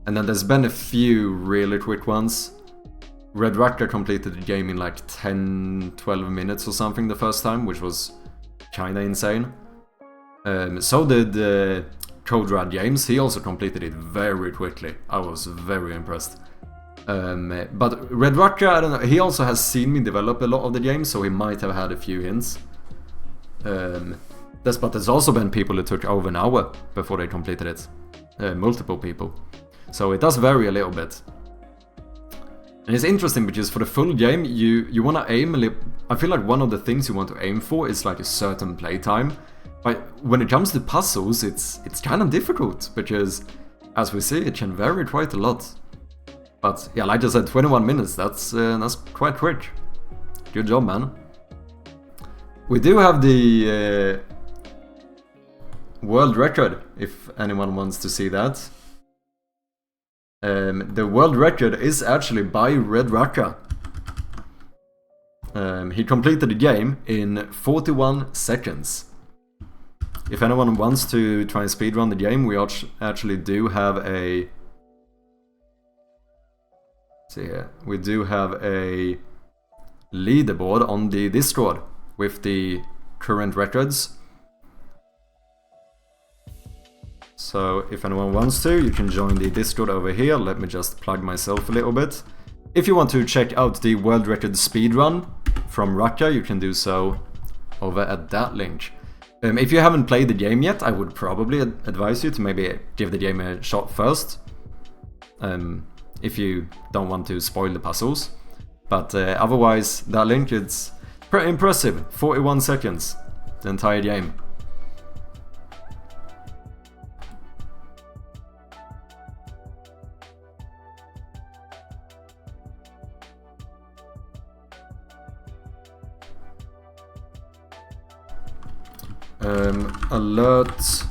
And then there's been a few really quick ones. Red Raptor completed the game in like 10-12 minutes or something the first time, which was kinda insane. So did Code Red James, he also completed it very quickly. I was very impressed. But Red Raptor, I don't know, he also has seen me develop a lot of the games, so he might have had a few hints. But there's also been people who took over an hour before they completed it. Multiple people. So it does vary a little bit. And it's interesting because for the full game, you want to aim a little... I feel like one of the things you want to aim for is like a certain playtime. But when it comes to puzzles, it's kind of difficult because, as we see, it can vary quite a lot. But yeah, like I said, 21 minutes, that's quite quick. Good job, man. We do have the world record, if anyone wants to see that. The world record is actually by Red Raka. He completed the game in 41 seconds. If anyone wants to try and speedrun the game, we actually do have a... Let's see here. We do have a leaderboard on the Discord with the current records. So if anyone wants to, you can join the Discord over here. Let me just plug myself a little bit. If you want to check out the world record speedrun from Raka, you can do so over at that link. If you haven't played the game yet, I would probably advise you to maybe give the game a shot first. If you don't want to spoil the puzzles. But otherwise, that link, it's pretty impressive. 41 seconds, the entire game. Alert.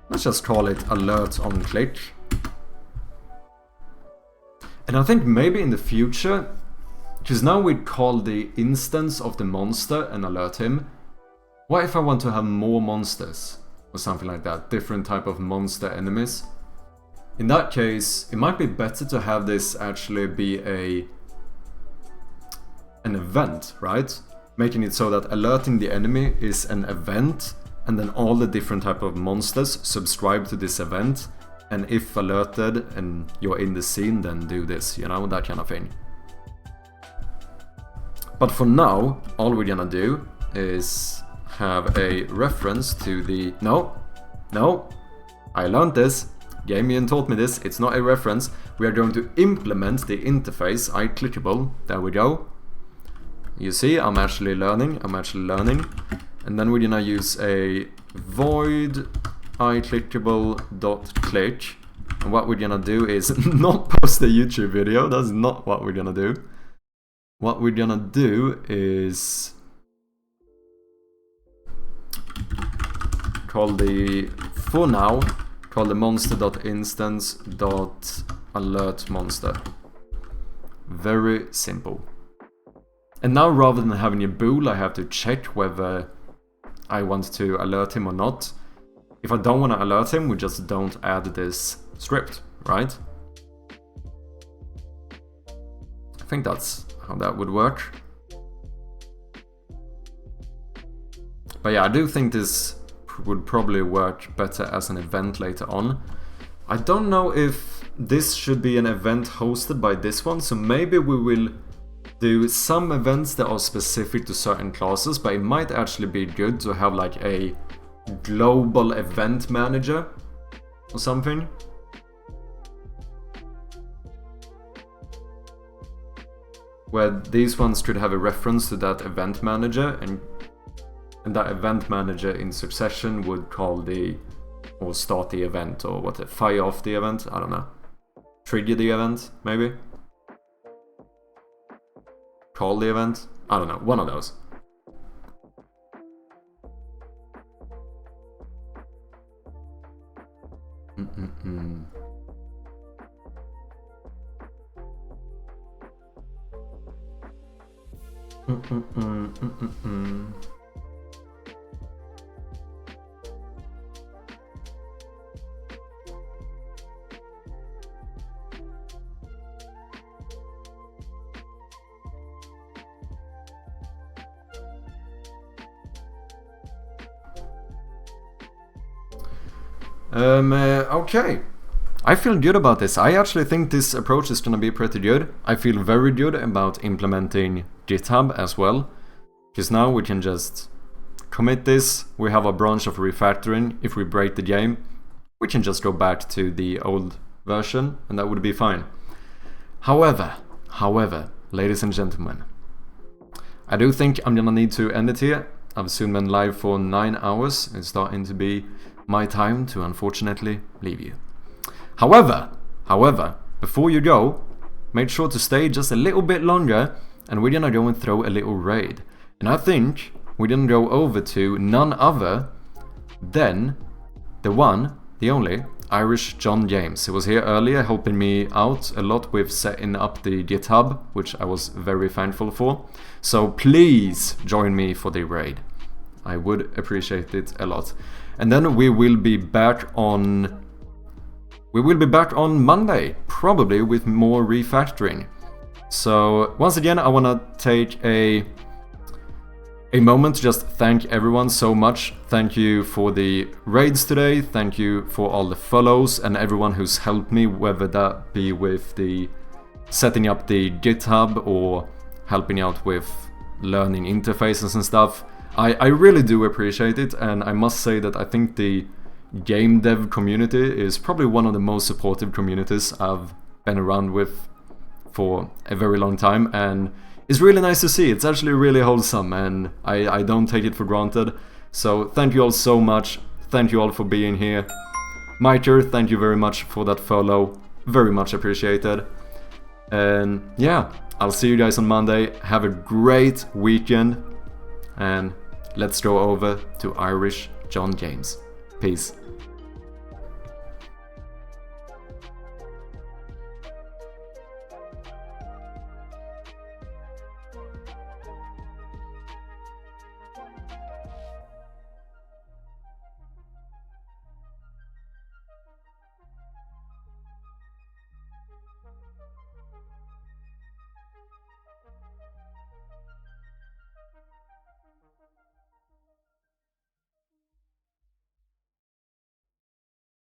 Let's just call it alert on click. And I think maybe in the future, because now we call the instance of the monster and alert him. What if I want to have more monsters? Or something like that, different type of monster enemies. In that case, it might be better to have this actually be an event, right? Making it so that alerting the enemy is an event, and then all the different type of monsters subscribe to this event, and if alerted and you're in the scene, then do this, you know, that kind of thing. But for now, all we're gonna do is have a reference to the... No, I learned this. gave me and taught me this. It's not a reference. We are going to implement the interface, iClickable. There we go. You see, I'm actually learning. And then we're gonna use a void iClickable.click. And what we're gonna do is not post a YouTube video. That's not what we're gonna do. What we're gonna do is call the monster.instance.alertMonster. Very simple. And now, rather than having a bool, I have to check whether I want to alert him or not. If I don't want to alert him, we just don't add this script, right? I think that's how that would work. But yeah, I do think this would probably work better as an event later on. I don't know if this should be an event hosted by this one, so maybe we will do some events that are specific to certain classes, but it might actually be good to have like a global event manager or something. Where these ones should have a reference to that event manager, and that event manager in succession would call the, or start the event, or what, fire off the event, I don't know. Trigger the event, maybe? Call the event? I don't know, one of those. Okay. I feel good about this. I actually think this approach is gonna be pretty good. I feel very good about implementing GitHub as well. Because now we can just commit this. We have a branch of refactoring. If we break the game, we can just go back to the old version and that would be fine. However, ladies and gentlemen, I do think I'm gonna need to end it here. I've soon been live for 9 hours. It's starting to be my time to unfortunately leave you. However, before you go, make sure to stay just a little bit longer and we're gonna go and throw a little raid. And I think we're gonna go over to none other than the one, the only, Irish John James. He was here earlier helping me out a lot with setting up the GitHub, which I was very thankful for. So please join me for the raid. I would appreciate it a lot. And then we will be back on Monday, probably with more refactoring. So once again, I want to take a moment to just thank everyone so much. Thank you for the raids today. Thank you for all the follows and everyone who's helped me, whether that be with the setting up the GitHub or helping out with learning interfaces and stuff. I really do appreciate it, and I must say that I think the game dev community is probably one of the most supportive communities I've been around with for a very long time, and it's really nice to see. It's actually really wholesome, and I don't take it for granted. So thank you all so much. Thank you all for being here. Miter, thank you very much for that follow. Very much appreciated. And yeah, I'll see you guys on Monday. Have a great weekend, and let's go over to Irish John James. Peace.